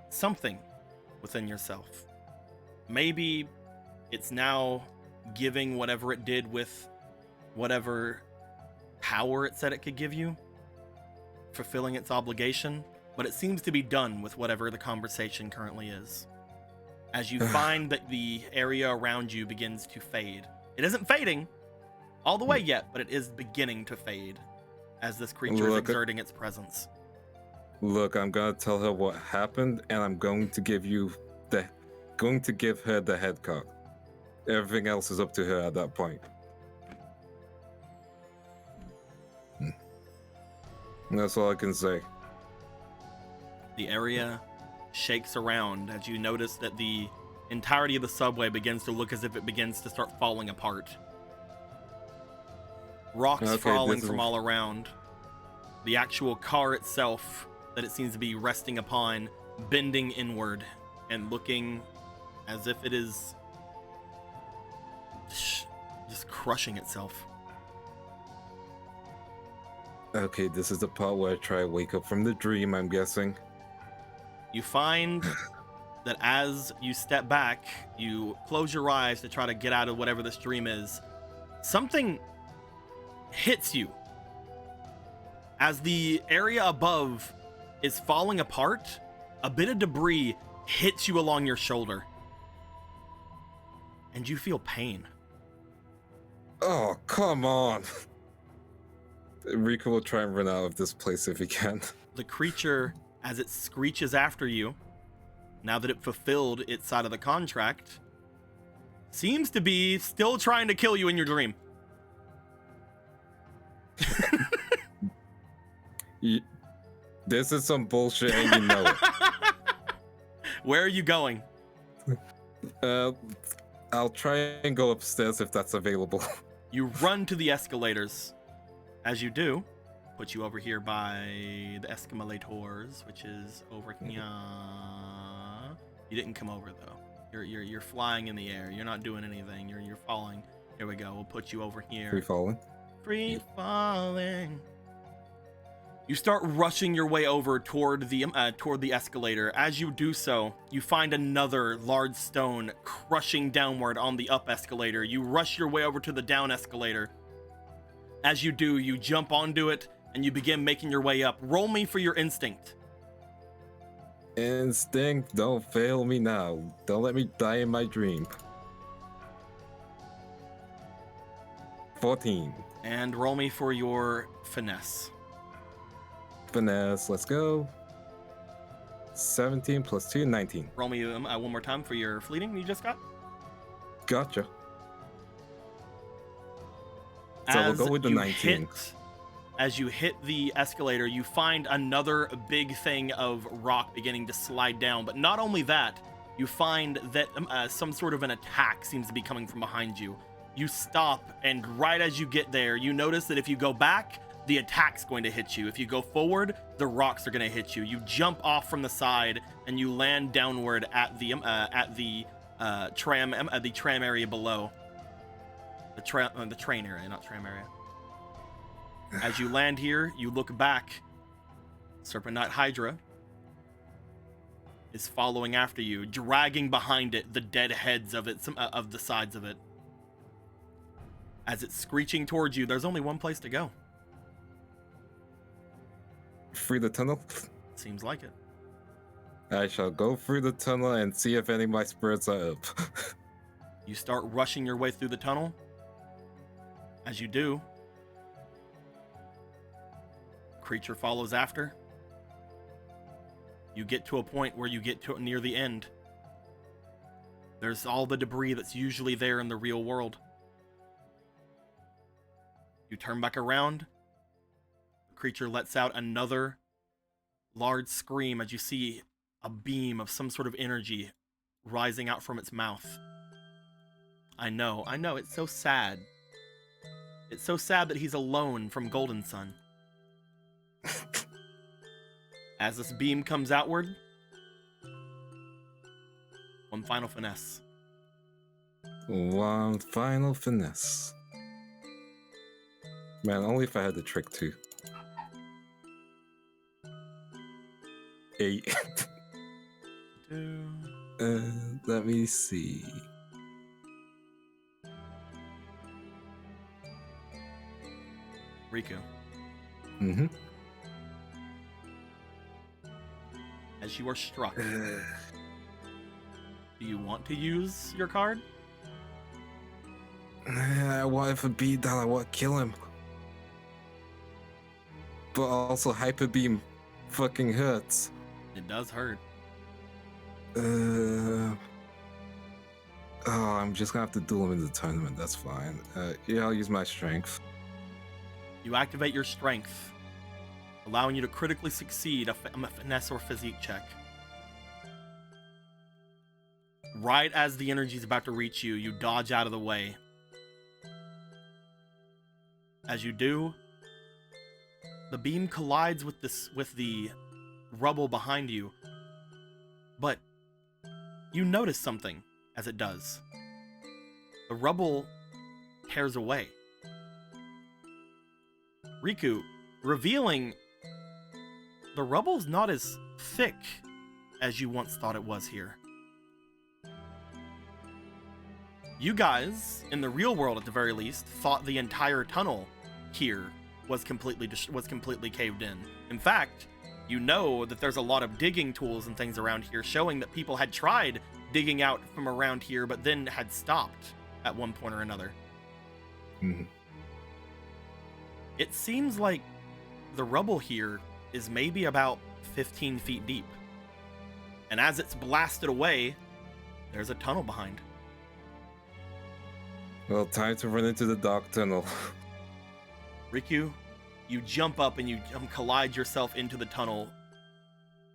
C: something within yourself. Maybe it's now giving whatever it did with whatever power it said it could give you, fulfilling its obligation, but it seems to be done with whatever the conversation currently is. As you find that the area around you begins to fade. It isn't fading all the way yet, but it is beginning to fade as this creature is exerting its presence.
B: Look, I'm gonna tell her what happened, and I'm going to give her the head cock. Everything else is up to her at that point. That's all I can say.
C: The area shakes around as you notice that the entirety of the subway begins to look as if it begins to start falling apart. Rocks falling from all around. The actual car itself that it seems to be resting upon, bending inward and looking as if it is just crushing itself.
B: Okay, this is the part where I try to wake up from the dream, I'm guessing.
C: You find that as you step back, you close your eyes to try to get out of whatever this dream is. Something hits you. As the area above is falling apart, a bit of debris hits you along your shoulder. And you feel pain.
B: Oh, come on. Rico will try and run out of this place if he can.
C: The creature, as it screeches after you, now that it fulfilled its side of the contract, seems to be still trying to kill you in your dream.
B: This is some bullshit and you know it.
C: Where are you going?
B: I'll try and go upstairs if that's available.
C: You run to the escalators. As you do, put you over here by the escalators, which is over here. You didn't come over though. You're flying in the air. You're not doing anything. You're falling. Here we go. We'll put you over here.
B: Free falling.
C: Free falling. You start rushing your way over toward the escalator. As you do so, you find another large stone crushing downward on the up escalator. You rush your way over to the down escalator. As you do, you jump onto it and you begin making your way up. Roll me for your instinct.
B: Instinct, don't fail me now. Don't let me die in my dream. 14.
C: And roll me for your finesse.
B: Finesse, let's go. 17 plus 2, 19.
C: Roll me one more time for your fleeting you just got.
B: Gotcha. So we'll go with the 19.
C: As you hit the escalator, you find another big thing of rock beginning to slide down. But not only that, you find that some sort of an attack seems to be coming from behind you. You stop, and right as you get there, you notice that if you go back, the attack's going to hit you. If you go forward, the rocks are going to hit you. You jump off from the side, and you land downward at the tram area below. The train area, not tram area. As you land here, you look back. Serpent Knight Hydra is following after you, dragging behind it the dead heads of the sides of it. As it's screeching towards you, there's only one place to go.
B: Through the tunnel?
C: Seems like it.
B: I shall go through the tunnel and see if any of my spirits are up.
C: You start rushing your way through the tunnel. As you do, creature follows after. You get to a point where you get to near the end. There's all the debris that's usually there in the real world. You turn back around. The creature lets out another large scream as you see a beam of some sort of energy rising out from its mouth. I know, it's so sad. It's so sad that he's alone from Golden Sun. As this beam comes outward, one final finesse.
B: One final finesse. Man, only if I had the trick too. 8. Let me see.
C: Riku.
B: Mm-hmm.
C: As you are struck, do you want to use your card?
B: What if a beat down? I want to kill him. But also, Hyper Beam fucking hurts.
C: It does hurt.
B: Oh, I'm just gonna have to duel him in the tournament. That's fine. Yeah, I'll use my strength.
C: You activate your strength, allowing you to critically succeed a finesse or physique check. Right as the energy is about to reach you, you dodge out of the way. As you do, the beam collides with the rubble behind you, but you notice something as it does. The rubble tears away. Riku, revealing the rubble's not as thick as you once thought it was here. You guys, in the real world at the very least, thought the entire tunnel here was completely caved in. In fact, you know that there's a lot of digging tools and things around here showing that people had tried digging out from around here but then had stopped at one point or another.
B: Mm-hmm.
C: It seems like the rubble here is maybe about 15 feet deep. And as it's blasted away, there's a tunnel behind.
B: Well, time to run into the dark tunnel.
C: Riku, you jump up and you collide yourself into the tunnel.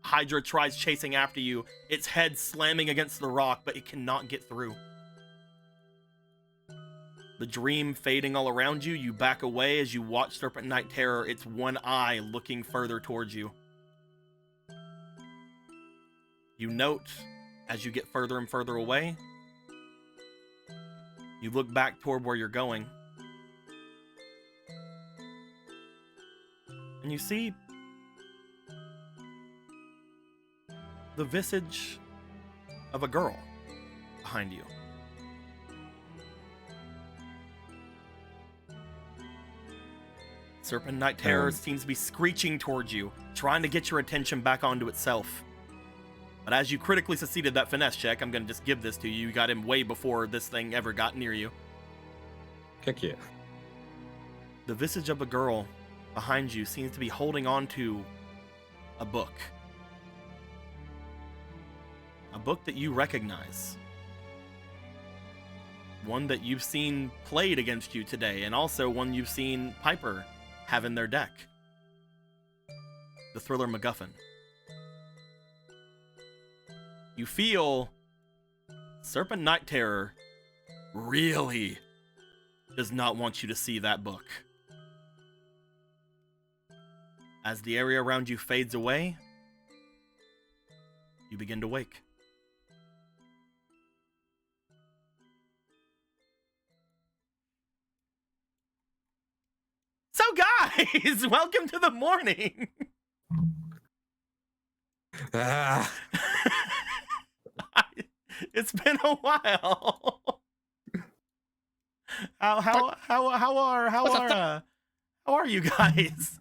C: Hydra tries chasing after you, its head slamming against the rock, but it cannot get through. The dream fading all around you, you back away as you watch Serpent Knight Terror, its one eye looking further towards you. You note, as you get further and further away, you look back toward where you're going, and you see the visage of a girl behind you. Serpent Knight Terror seems to be screeching towards you, trying to get your attention back onto itself. But as you critically succeeded that finesse check, I'm going to just give this to you. You got him way before this thing ever got near you.
B: Heck yeah.
C: The visage of a girl behind you seems to be holding on to a book. A book that you recognize. One that you've seen played against you today, and also one you've seen Piper have in their deck. The Thriller MacGuffin. You feel Serpent Knight Terror really does not want you to see that book. As the area around you fades away, you begin to wake. guys, welcome to the morning.
B: Ah,
C: It's been a while. How are you guys?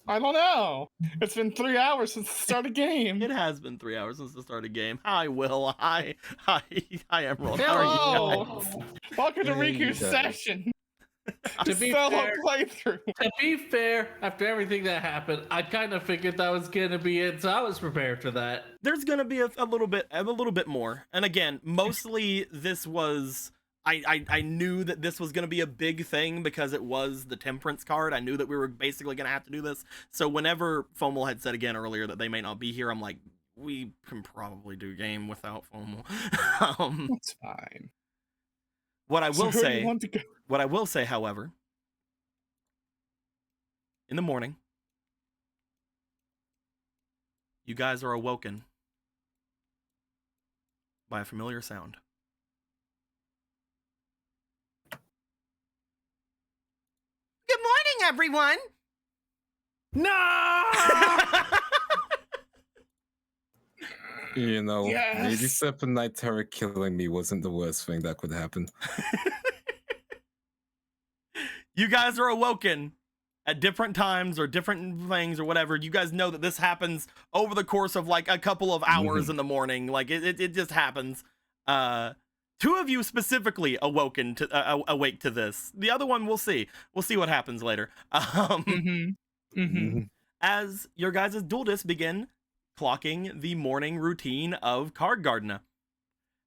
D: I don't know. It's been 3 hours since the start of the game.
C: It has been 3 hours since the start of the game. Hi, Will. Hi, Emerald. How are you
D: Hello.
C: guys?
D: Welcome to
B: Hey,
D: Riku's
B: guys.
D: session.
E: To be
D: Solo
E: fair,
D: playthrough.
E: to be fair, after everything that happened, I kind of figured that was gonna be it, so I was prepared for that.
C: There's gonna be a little bit more. And again, mostly this was I knew that this was gonna be a big thing because it was the Temperance card. I knew that we were basically gonna have to do this. So whenever Fomal had said again earlier that they may not be here, I'm like, we can probably do game without Fomal.
D: It's fine.
C: What I will
D: So who do you
C: say,
D: want to go?
C: what I will say, however, in the morning, you guys are awoken by a familiar sound. Good morning, everyone.
E: No!
B: you know, maybe
D: Yes.
B: Serpent Night Terror killing me wasn't the worst thing that could happen.
C: You guys are awoken at different times or different things or whatever. You guys know that this happens over the course of like a couple of hours in the morning. Like it just happens. Two of you specifically awake to this. The other one we'll see. We'll see what happens later. As your guys' dual discs begin clocking the morning routine of Card Gardener.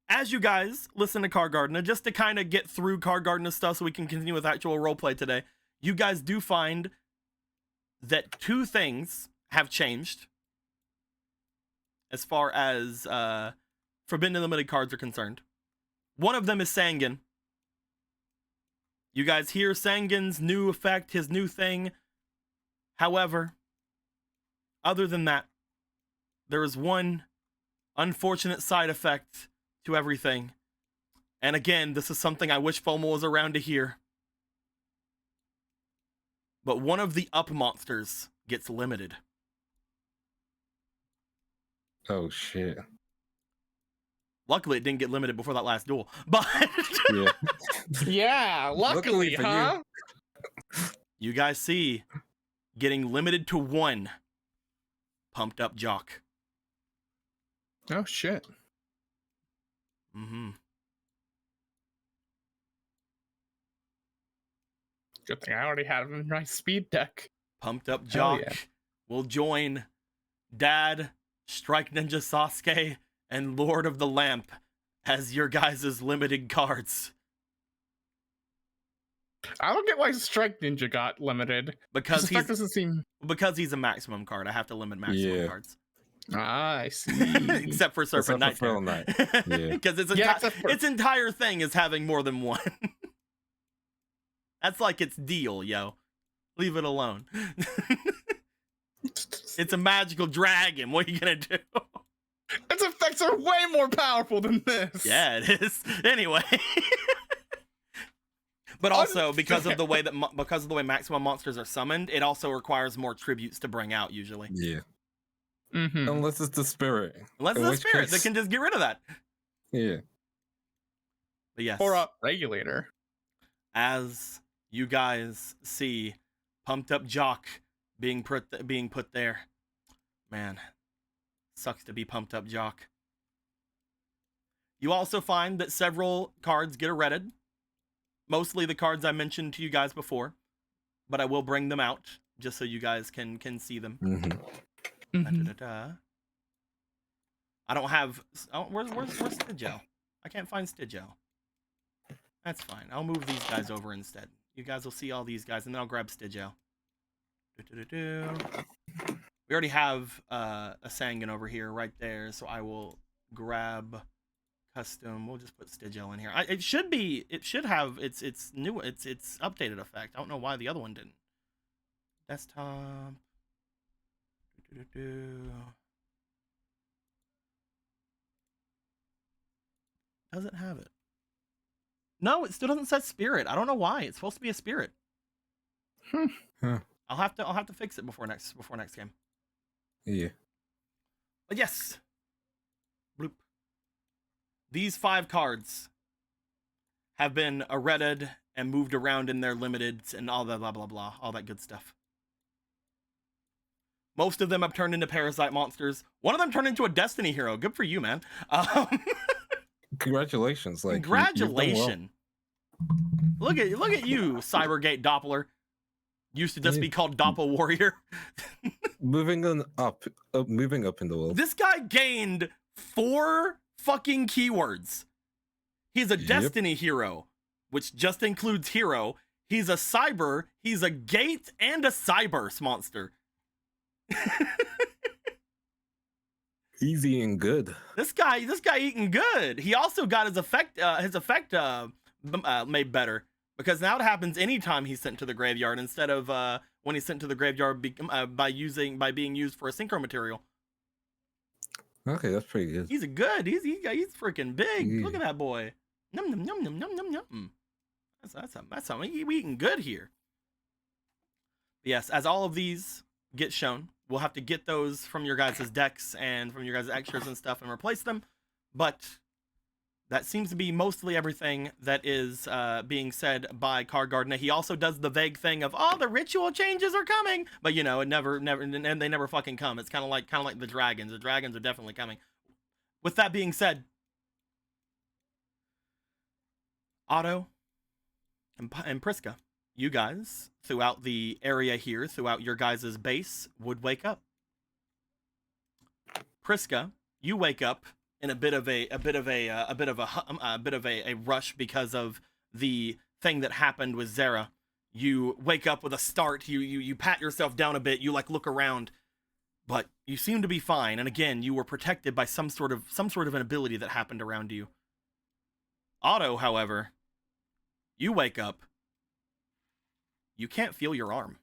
C: As you guys listen to Card Gardener, just to kind of get through Card Gardener stuff so we can continue with actual roleplay today, you guys do find that two things have changed as far as Forbidden and Limited cards are concerned. One of them is Sangan. You guys hear Sangan's new effect, his new thing. However, other than that, there is one unfortunate side effect to everything. And again, this is something I wish FOMO was around to hear. But one of the up monsters gets limited.
B: Oh shit.
C: Luckily, it didn't get limited before that last duel. But
B: Yeah.
D: Yeah, luckily,
B: for
D: huh?
C: you guys see getting limited to one pumped up jock.
D: Oh shit.
C: Mm-hmm.
D: Good thing I already have him in my speed deck.
C: Pumped up
D: Hell
C: jock
D: yeah.
C: will join Dad, Strike Ninja Sasuke, and Lord of the Lamp as your guys' limited cards.
D: I don't get why Strike Ninja got limited.
C: Because
D: This effect doesn't seem.
C: because he's a maximum card. I have to limit maximum
B: Yeah.
C: cards.
D: Ah, I see.
C: Except for Serpent Night.
B: Feral Knight. Yeah.
C: Because
D: Yeah, except for-
C: its entire thing is having more than one. That's like its deal, yo. Leave it alone. It's a magical dragon. What are you gonna do?
D: Its effects are way more powerful than this.
C: Yeah, it is. Anyway. But also because of the way that maximum monsters are summoned, it also requires more tributes to bring out usually.
B: Yeah.
D: Mm-hmm.
B: Unless it's the spirit.
C: Unless
B: In
C: it's a
B: which
C: spirit that
B: case-
C: can just get rid of that.
B: Yeah.
C: But yes,
D: Or a regulator.
C: as you guys see, pumped up jock being put there. Man, sucks to be pumped up jock. You also find that several cards get erected. Mostly the cards I mentioned to you guys before, but I will bring them out just so you guys can see them.
B: Mm-hmm.
C: Da-da-da-da. I don't have. Oh, where's Stidgel? I can't find Stidgel. That's fine. I'll move these guys over instead. You guys will see all these guys, and then I'll grab Stidgel. We already have a Sangan over here right there, so I will grab custom. We'll just put Stidgel in here. It should have its updated effect. I don't know why the other one didn't. Desktop. Doesn't have it. No, it still doesn't set spirit. I don't know why. It's supposed to be a spirit.
B: Huh.
C: I'll have to fix it before next game.
B: Yeah.
C: But yes. Bloop. These 5 cards have been arretted and moved around in their limiteds and all that blah blah blah, all that good stuff. Most of them have turned into parasite monsters. One of them turned into a Destiny hero. Good for you, man.
B: Congratulations! Like
C: congratulations. Look at you, Cybergate Doppler. Used to just be called Doppel Warrior.
B: moving up in the world.
C: This guy gained 4 fucking keywords. He's a Destiny hero, which just includes hero. He's a cyber, he's a gate, and a cyberse monster.
B: Easy and good.
C: This guy eating good. He also got his effect made better, because now it happens anytime he's sent to the graveyard instead of when he's sent to the graveyard by being used for a synchro material.
B: Okay, that's pretty good.
C: He's he's freaking big. Look at that boy. Num num num num num num num. That's how we eating good here. But yes, as all of these get shown, we'll have to get those from your guys' decks and from your guys' extras and stuff and replace them. But that seems to be mostly everything that is being said by Card Gardener. He also does the vague thing of, "Oh, the ritual changes are coming," but you know, it never, and they never fucking come. It's kind of like the dragons. The dragons are definitely coming. With that being said, Otto and Priska, you guys throughout the area here, throughout your guys' base, would wake up. Priska, you wake up in a bit of a rush because of the thing that happened with Zara. You wake up with a start. You pat yourself down a bit. You like look around, but you seem to be fine. And again, you were protected by some sort of an ability that happened around you. Otto, however, you wake up. You can't feel your arm.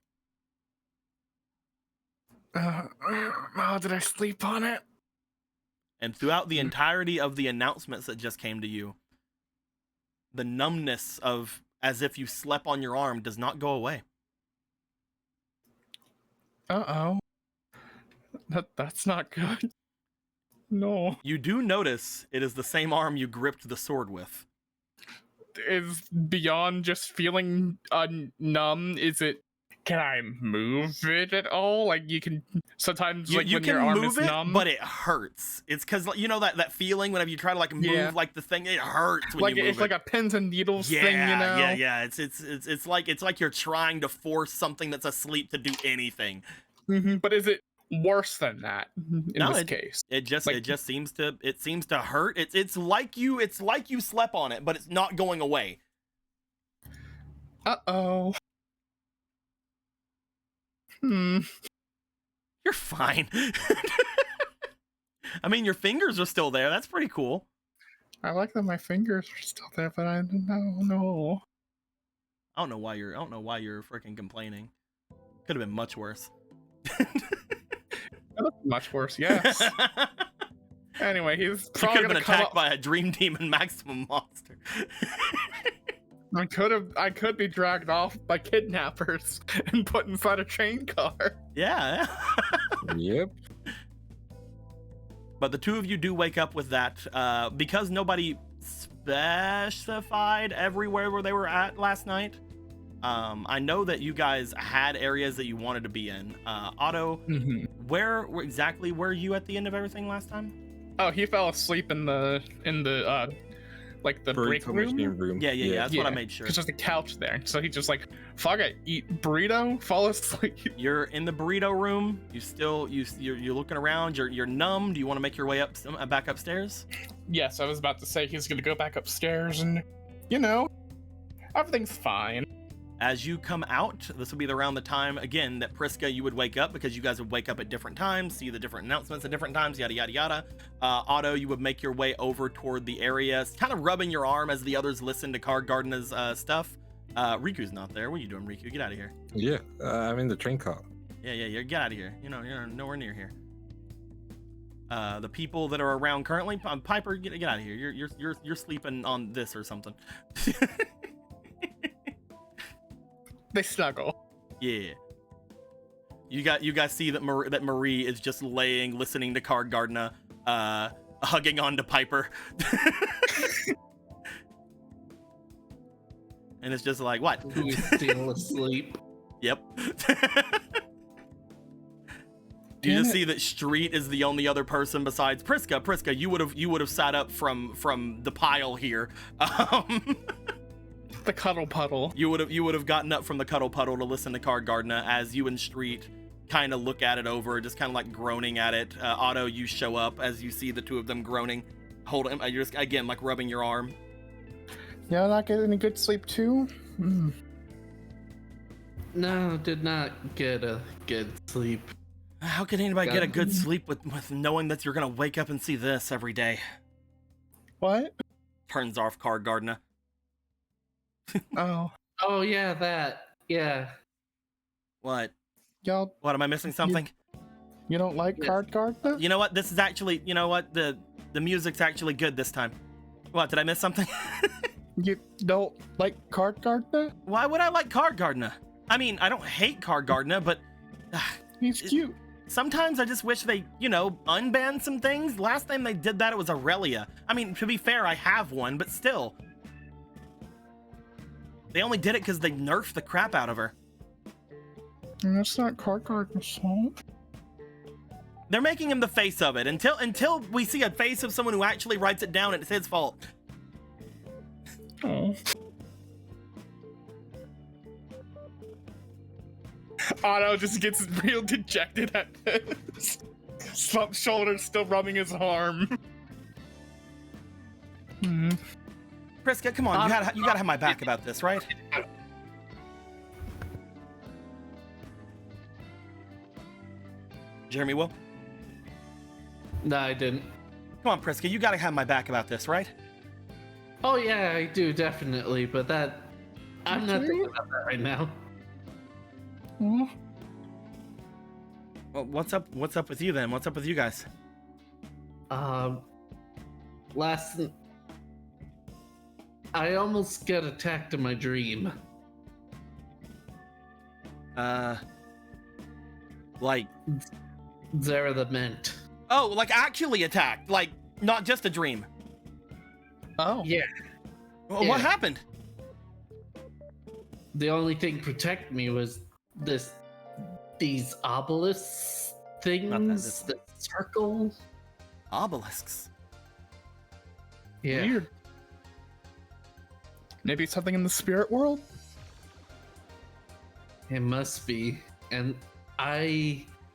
D: Oh, did I sleep on it?
C: And throughout the entirety of the announcements that just came to you, the numbness of as if you slept on your arm does not go away.
D: Uh-oh. That's not good. No.
C: You do notice it is the same arm you gripped the sword with.
D: Is beyond just feeling numb, is it, can I move it at all? Like you can sometimes
C: you
D: when
C: can
D: your arm
C: move
D: is
C: it,
D: numb,
C: but it hurts. It's because you know that feeling whenever you try to like move like the thing, it hurts when
D: like
C: you move
D: it's like a pins and needles thing, you know?
C: Yeah. It's like you're trying to force something that's asleep to do anything.
D: Mm-hmm. But is it worse than that in this case?
C: It just seems to hurt. It's like you slept on it, but it's not going away.
D: Uh-oh.
C: You're fine. I mean, your fingers are still there. That's pretty cool.
D: I like that my fingers are still there, but I don't know.
C: I don't know why you're freaking complaining. Could have been much worse.
D: Much worse, yes. Anyway, he's
C: You
D: probably
C: could have been
D: gonna
C: attacked by a Dream Demon Maximum monster.
D: I could be dragged off by kidnappers and put inside a train car.
C: Yeah.
B: Yep.
C: But the two of you do wake up with that because nobody specified everywhere where they were at last night. I know that you guys had areas that you wanted to be in. Otto, where exactly were you at the end of everything last time?
D: Oh, he fell asleep in the like the break room.
C: Yeah. That's what I made sure.
D: It's just a couch there, so he just like, fuck it, eat burrito, fall asleep.
C: You're in the burrito room. You're looking around. You're numb. Do you want to make your way back upstairs?
D: Yes, I was about to say he's gonna go back upstairs, and you know, everything's fine.
C: As you come out, this will be around the time, again, that Priska, you would wake up, because you guys would wake up at different times, see the different announcements at different times, yada, yada, yada. Otto, you would make your way over toward the area, kind of rubbing your arm as the others listen to Card Gardener's stuff. Riku's not there. What are you doing, Riku? Get out of here.
B: Yeah, I'm in the train car.
C: Yeah, get out of here. You're nowhere near here. The people that are around currently, Piper, get out of here. You're sleeping on this or something.
D: They snuggle.
C: Yeah. You guys see that Marie is just laying, listening to Card Gardener, hugging onto Piper. And it's just like, what?
E: Who is still asleep?
C: Yep. You just see that Street is the only other person besides Priska. Priska, you would have sat up from the pile here.
D: The cuddle puddle.
C: You would have gotten up from the cuddle puddle to listen to Card Gardener as you and Street kind of look at it over, just kind of like groaning at it. Otto, you show up as you see the two of them groaning. Hold him. You're just again like rubbing your arm.
D: Yeah, not getting any good sleep too.
E: No, did not get a good sleep.
C: How can anybody get a good sleep with knowing that you're gonna wake up and see this every day?
D: What?
C: Turns off Card Gardener.
D: Oh,
E: Oh yeah, that. Yeah.
C: What?
D: y'all,
C: What, am I missing something?
D: you don't like
E: Yes.
D: Card Gardener?
C: You know what? This is actually, you know what? The music's actually good this time. What, did I miss something?
D: You don't like Card Gardener?
C: Why would I like Card Gardener? I mean, I don't hate Card Gardener, but
D: He's cute.
C: sometimes I just wish they, unban some things. Last time they did that, it was Aurelia. I mean, to be fair, I have one, but still. They only did it because they nerfed the crap out of her.
D: And that's not Card Gardener's fault.
C: They're making him the face of it. Until we see a face of someone who actually writes it down, it's his fault.
D: Oh. Otto just gets real dejected at this. Slumped shoulders still rubbing his arm.
C: Priska, come on, you gotta have my back about this, right? Jeremy will?
E: No, I didn't.
C: Come on, Priska, you gotta have my back about this, right?
E: Oh yeah, I do definitely, but I'm not thinking about that right now.
D: Oh.
C: Well, what's up with you then? What's up with you guys?
E: I almost got attacked in my dream.
C: Like,
E: Zara the Mint.
C: oh, like actually attacked, like not just a dream.
D: Oh.
E: Yeah.
C: Well,
E: Yeah.
C: what happened?
E: The only thing protect me was these obelisk things, the circle.
C: Obelisks.
E: Yeah.
D: Weird. Maybe something in the spirit world?
E: It must be. And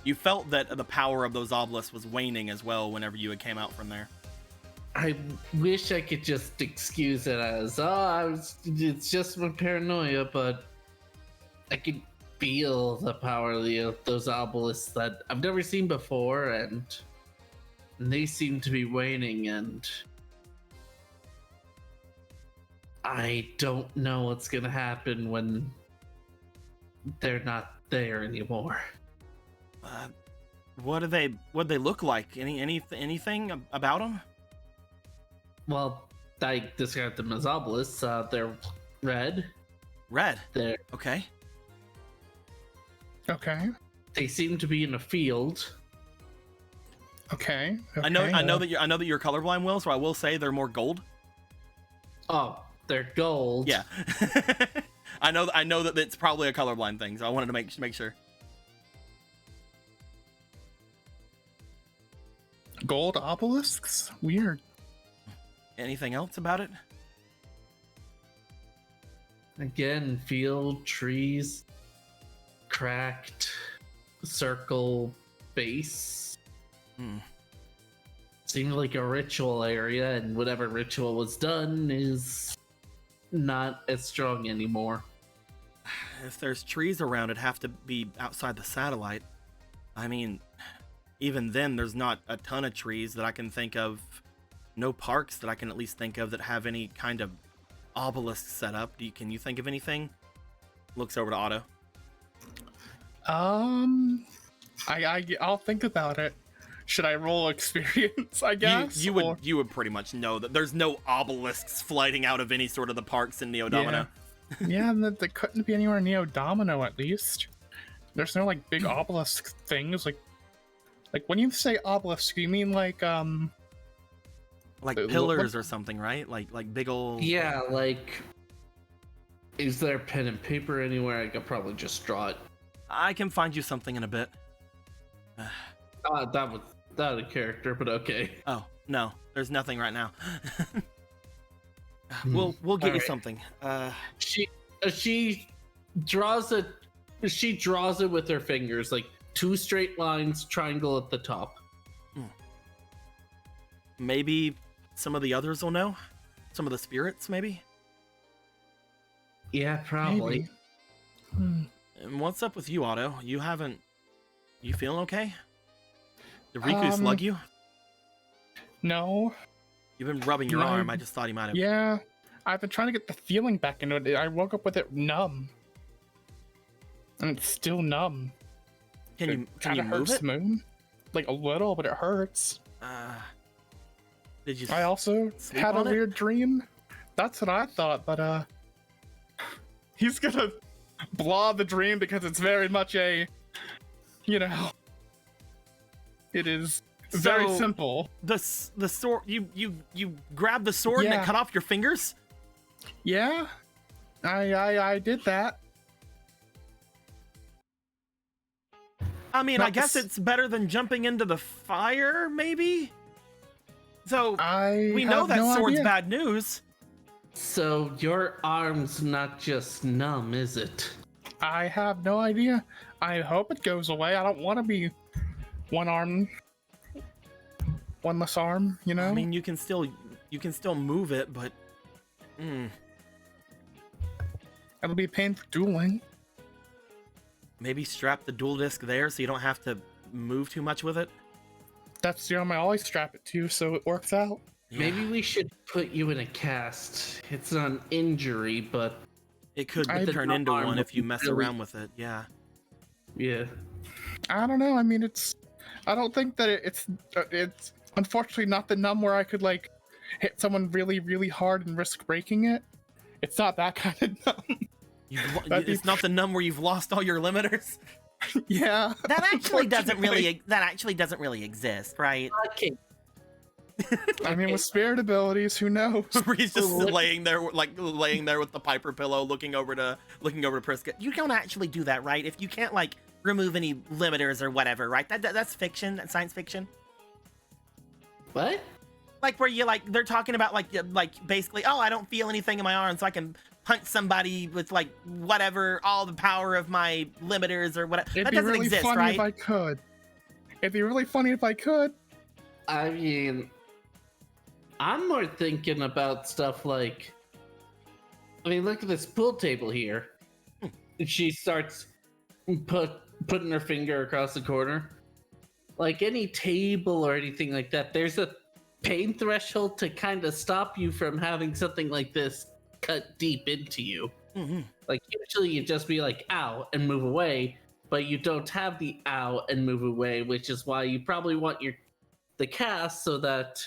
C: You felt that the power of those obelisks was waning as well whenever you had came out from there.
E: I wish I could just excuse it as, it's just my paranoia, but I could feel the power of those obelisks that I've never seen before, and they seem to be waning, and I don't know what's gonna happen when they're not there anymore.
C: What do they look like? Anything about them?
E: Well, I described them as obelisks. They're red.
C: Red.
E: They're
C: Okay.
D: Okay.
E: They seem to be in a field.
D: Okay.
C: I know that you're colorblind, Will. So I will say they're more gold.
E: Oh, they're gold.
C: Yeah. I know that it's probably a colorblind thing. So I wanted to make sure.
D: Gold obelisks? Weird.
C: Anything else about it?
E: Again, field, trees, cracked, circle, base. Seemed like a ritual area, and whatever ritual was done is not as strong anymore.
C: If there's trees around, it'd have to be outside the satellite. I mean, even then, there's not a ton of trees that I can think of. No parks that I can at least think of that have any kind of obelisk set up. Can you think of anything? Looks over to Otto.
D: I'll think about it. Should I roll experience, I guess?
C: You would pretty much know that there's no obelisks flighting out of any sort of the parks in Neo Domino.
D: Yeah, and that there couldn't be anywhere Neo Domino, at least. There's no like big obelisk things. Like when you say obelisk, you mean like
C: pillars or something, right? Like big old.
E: Yeah, like, is there pen and paper anywhere? I could probably just draw it.
C: I can find you something in a bit.
E: That was a character, but okay.
C: Oh no, there's nothing right now. We'll get you
E: Alright.
C: something.
E: She draws it. She draws it with her fingers, like 2 straight lines, triangle at the top.
C: Maybe some of the others will know. Some of the spirits, maybe.
E: Yeah, probably.
D: maybe.
C: And what's up with you, Otto? You feeling okay? Did Riku slug you?
D: No.
C: You've been rubbing your
D: No.
C: arm. I just thought he might have.
D: Yeah, I've been trying to get the feeling back into it. I woke up with it numb, and it's still numb.
C: Can you
D: Kinda
C: move
D: hurts
C: it?
D: to move. Like a little, but it hurts.
C: Did you?
D: I also
C: sleep
D: had a
C: on it?
D: weird dream. That's what I thought, but he's gonna blah the dream because it's very much a, it is very
C: So,
D: simple.
C: The sword. You grabbed the sword and it
D: Yeah.
C: cut off your fingers.
D: Yeah, I did that.
C: I mean, I
D: Not
C: guess
D: s-
C: it's better than jumping into the fire, maybe. So we know
D: have
C: that
D: no
C: sword's
D: idea.
C: bad news.
E: So your arm's not just numb, is it?
D: I have no idea. I hope it goes away. I don't want to be one less arm.
C: I mean, you can still move it, but
D: It'll be a pain for dueling.
C: maybe strap the dual disc there so you don't have to move too much with it.
D: That's the arm I always strap it to, so it works out.
C: Yeah.
E: Maybe we should put you in a cast. It's not an injury, but
C: It could
D: I-
C: turn into
E: arm
C: one if you
E: would
C: mess
E: really-
C: around with it. Yeah.
E: yeah.
D: I don't know. I mean, I don't think that it's unfortunately not the numb where I could like hit someone really, really hard and risk breaking it. It's not that kind of numb. That'd be-
C: It's not the numb where you've lost all your limiters.
D: Yeah.
C: That actually
D: Unfortunately.
C: doesn't really exist, right?
E: Okay.
D: I mean, with spirit abilities, who knows?
C: Where he's just
E: What?
C: laying there with the Piper pillow, looking over to Priska. You don't actually do that, right? If you can't like remove any limiters or whatever, right? That's fiction. That's science fiction.
E: What?
C: Like where you they're talking about like basically, oh, I don't feel anything in my arm, so I can punch somebody with like whatever, all the power of my limiters or whatever.
D: It'd
C: That
D: be
C: doesn't
D: really
C: exist,
D: funny
C: right?
D: if I could. It'd be really funny if I could.
E: I mean, I'm more thinking about stuff like, I mean, look at this pool table here. She starts putting her finger across the corner. Like any table or anything like that, there's a pain threshold to kind of stop you from having something like this cut deep into you.
C: Mm-hmm.
E: Like usually you just be like, ow, and move away, but you don't have the ow and move away, which is why you probably want the cast so that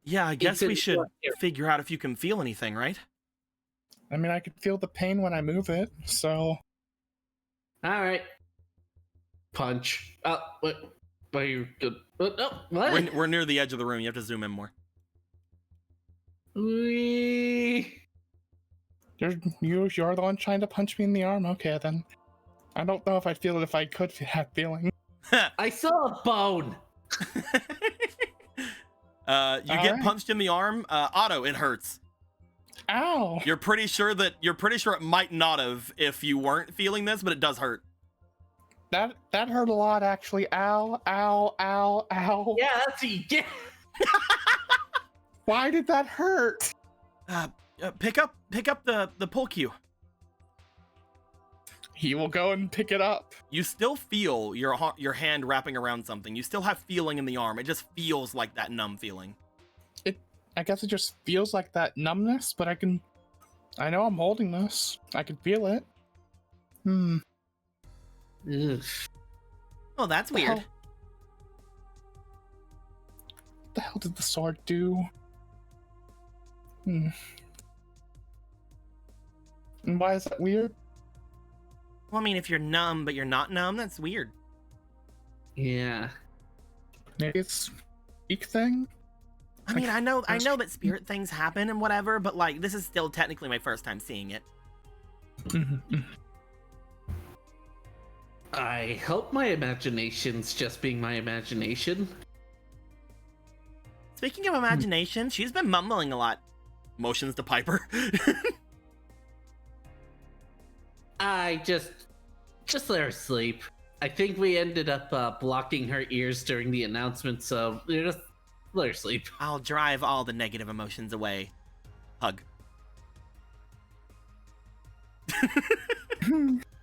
C: Yeah, I guess we
E: It's
C: should
E: in here.
C: figure out if you can feel anything, right?
D: I mean, I could feel the pain when I move it, so
E: all right. Punch. Oh, what? Are you good? What? No, what?
C: We're near the edge of the room. You have to zoom in more.
E: Wee.
D: you're the one trying to punch me in the arm. Okay, then. I don't know if I'd feel it if I could have feeling.
E: I saw a bone.
C: You get
D: Alright.
C: punched in the arm. Otto, it hurts.
D: Ow!
C: You're pretty sure it might not have if you weren't feeling this, but it does hurt.
D: That hurt a lot, actually. Ow! Ow! Ow! Ow!
E: Yeah, that's what you get.
D: Why did that hurt?
C: Pick up the pull cue.
D: He will go and pick it up.
C: You still feel your hand wrapping around something. You still have feeling in the arm. It just feels like that numb feeling.
D: I guess it just feels like that numbness, but I know I'm holding this. I can feel it.
E: Ugh.
C: Oh, that's weird.
D: What the hell did the sword do? And why is that weird?
C: Well, I mean, if you're numb but you're not numb, that's weird.
E: Yeah.
D: Maybe it's weak thing.
C: I mean, I know that spirit things happen and whatever, but like, this is still technically my first time seeing it.
E: I hope my imagination's just being my imagination.
C: Speaking of imagination, she's been mumbling a lot. Motions to Piper.
E: I just let her sleep. I think we ended up blocking her ears during the announcement, so just let her sleep.
C: I'll drive all the negative emotions away. Hug.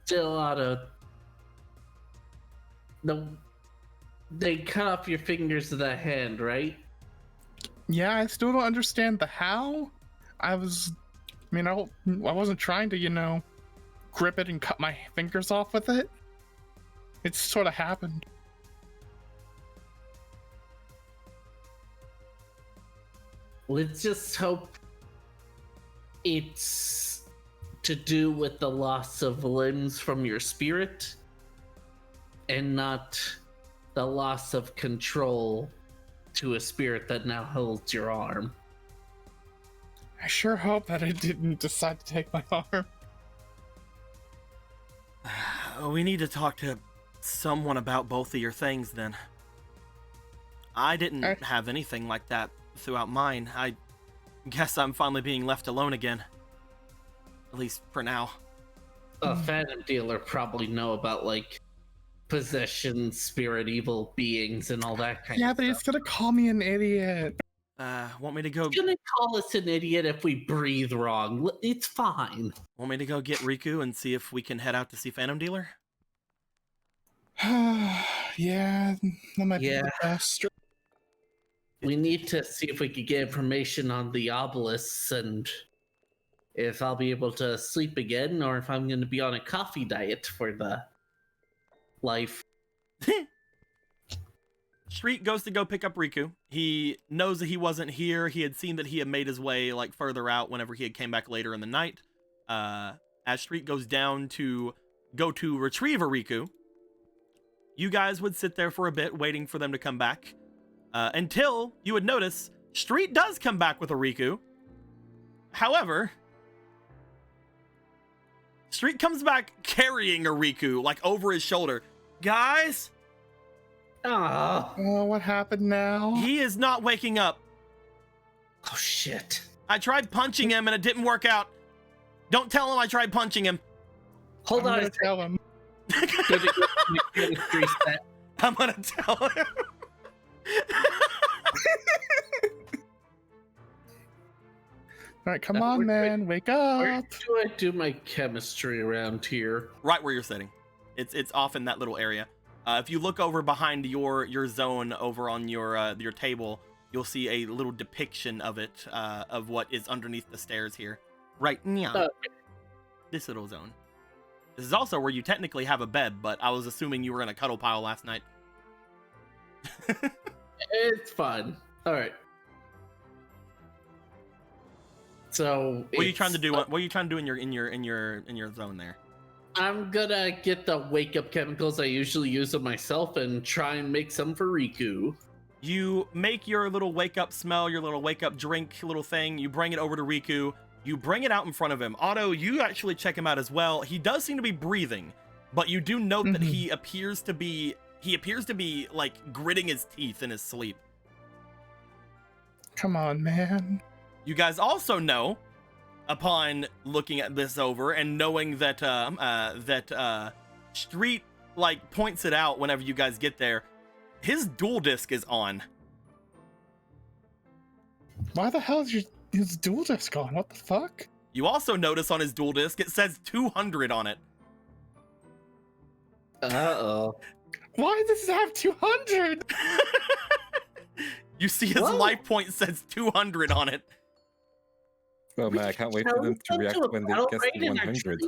E: Still they cut off your fingers of that hand, right?
D: Yeah, I still don't understand the how. I wasn't trying to, grip it and cut my fingers off with it. It sort of happened.
E: Let's just hope it's to do with the loss of limbs from your spirit and not the loss of control to a spirit that now holds your arm.
D: I sure hope that it didn't decide to take my arm.
C: We need to talk to someone about both of your things then. I didn't have anything like that throughout mine. I guess I'm finally being left alone again. At least for now.
E: A Phantom Dealer probably know about possession, spirit, evil beings, and all that kind of stuff.
D: Yeah, but he's gonna call me an idiot.
C: Want me to go?
E: He's gonna call us an idiot if we breathe wrong. It's fine.
C: Want me to go get Riku and see if we can head out to see Phantom Dealer?
D: Yeah, that might be the best.
E: We need to see if we could get information on the obelisks and if I'll be able to sleep again or if I'm going to be on a coffee diet for the life.
C: Street goes to go pick up Riku. He knows that he wasn't here. He had seen that he had made his way further out whenever he had came back later in the night. As Street goes down to go to retrieve a Riku, you guys would sit there for a bit waiting for them to come back. Until you would notice Street does come back with a Riku. However, Street comes back carrying a Riku, over his shoulder. Guys?
D: Oh, what happened now?
C: He is not waking up.
E: Oh, shit.
C: I tried punching him and it didn't work out. Don't tell him I tried punching him.
E: Hold on.
D: I'm gonna tell him.
C: I'm gonna tell him.
D: All right, come on, man, wake up.
E: Where do I do my chemistry around here?
C: Right where you're sitting. It's off in that little area. If you look over behind your zone over on your table, you'll see a little depiction of it, of what is underneath the stairs here. Right, okay. This little zone. This is also where you technically have a bed, but I was assuming you were in a cuddle pile last night.
E: It's fine. All right. So
C: what are you trying to do? What are you trying to do in your zone there?
E: I'm gonna get the wake up chemicals I usually use on myself and try and make some for Riku.
C: You make your little wake up smell, your little wake up drink little thing. You bring it over to Riku. You bring it out in front of him. Otto, you actually check him out as well. He does seem to be breathing, but you do note that he appears to be gritting his teeth in his sleep.
D: Come on, man.
C: You guys also know, upon looking at this over and knowing that Street points it out whenever you guys get there, his dual disc is on.
D: Why the hell is his dual disc on? What the fuck?
C: You also notice on his dual disc it says 200 on it.
E: Uh-oh.
D: Why does it have 200?
C: You see his life point says 200 on it.
B: Oh man, I can't wait for them to react when they get to 100.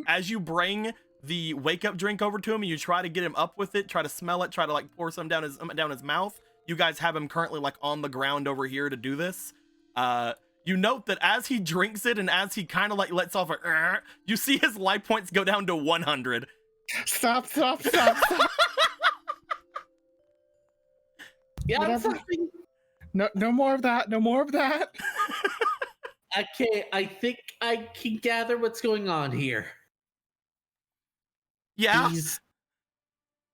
C: As you bring the wake up drink over to him, and you try to get him up with it, try to smell it, try to pour some down his mouth. You guys have him currently on the ground over here to do this. You note that as he drinks it and as he kind of like lets off a, you see his life points go down to 100.
D: Stop.
E: Yeah,
D: Whatever.
E: something.
D: No more of that. No more of that.
E: Okay, I think I can gather what's going on here.
C: Yeah.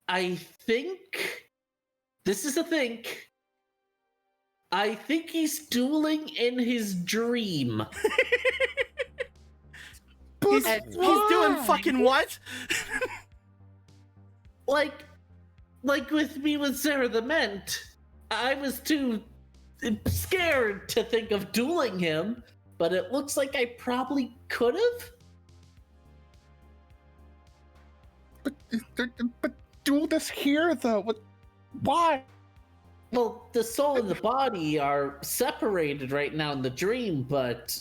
E: I think this is a think. I think he's dueling in his dream.
C: He's doing fucking what?
E: like with me with Sarah the Ment, I was too scared to think of dueling him, but it looks like I probably could have.
D: But duel this here though. Why?
E: Well, the soul and the body are separated right now in the dream, but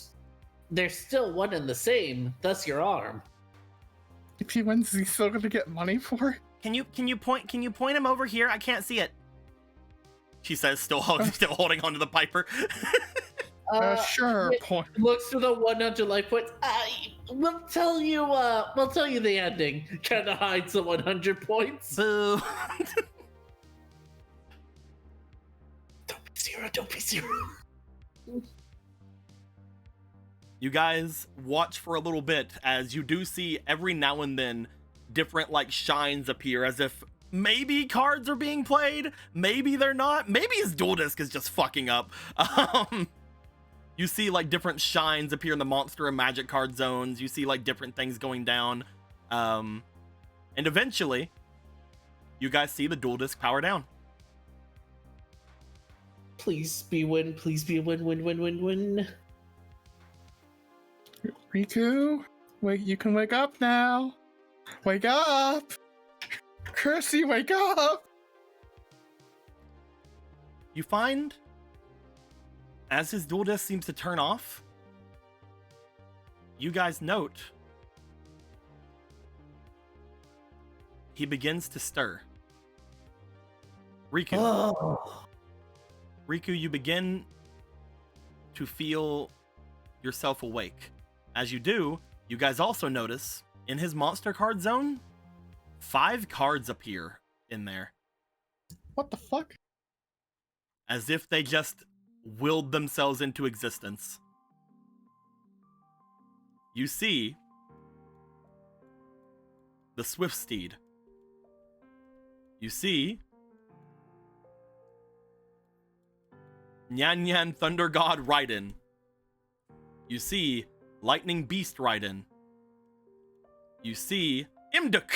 E: they're still one and the same. Thus, your arm.
D: If he wins, is he still gonna get money for it?
C: Can you point him over here? I can't see it. She says, still holding onto the Piper.
D: Sure.
E: Looks to the 100 life points. We'll tell you the ending. Kind of hides the 100 points.
C: Boo.
E: Don't be zero.
C: You guys watch for a little bit as you do see every now and then different like shines appear as if maybe cards are being played, maybe they're not, maybe his dual disc is just fucking up. You see like different shines appear in the monster and magic card zones. You see like different things going down. And eventually you guys see the dual disc power down.
E: Please be win. Please be a win.
D: Riku, wait! You can wake up now. Wake up, Kirsty! Wake up!
C: You find, as his dual disc seems to turn off, you guys note he begins to stir. Riku.
E: Oh.
C: Riku, you begin to feel yourself awake. As you do, you guys also notice in his monster card zone, 5 cards appear in there.
D: What the fuck?
C: As if they just willed themselves into existence. You see the Swift Steed. You see Nyan Nyan Thunder God Raiden. You see Lightning Beast Raiden. You see Imduk.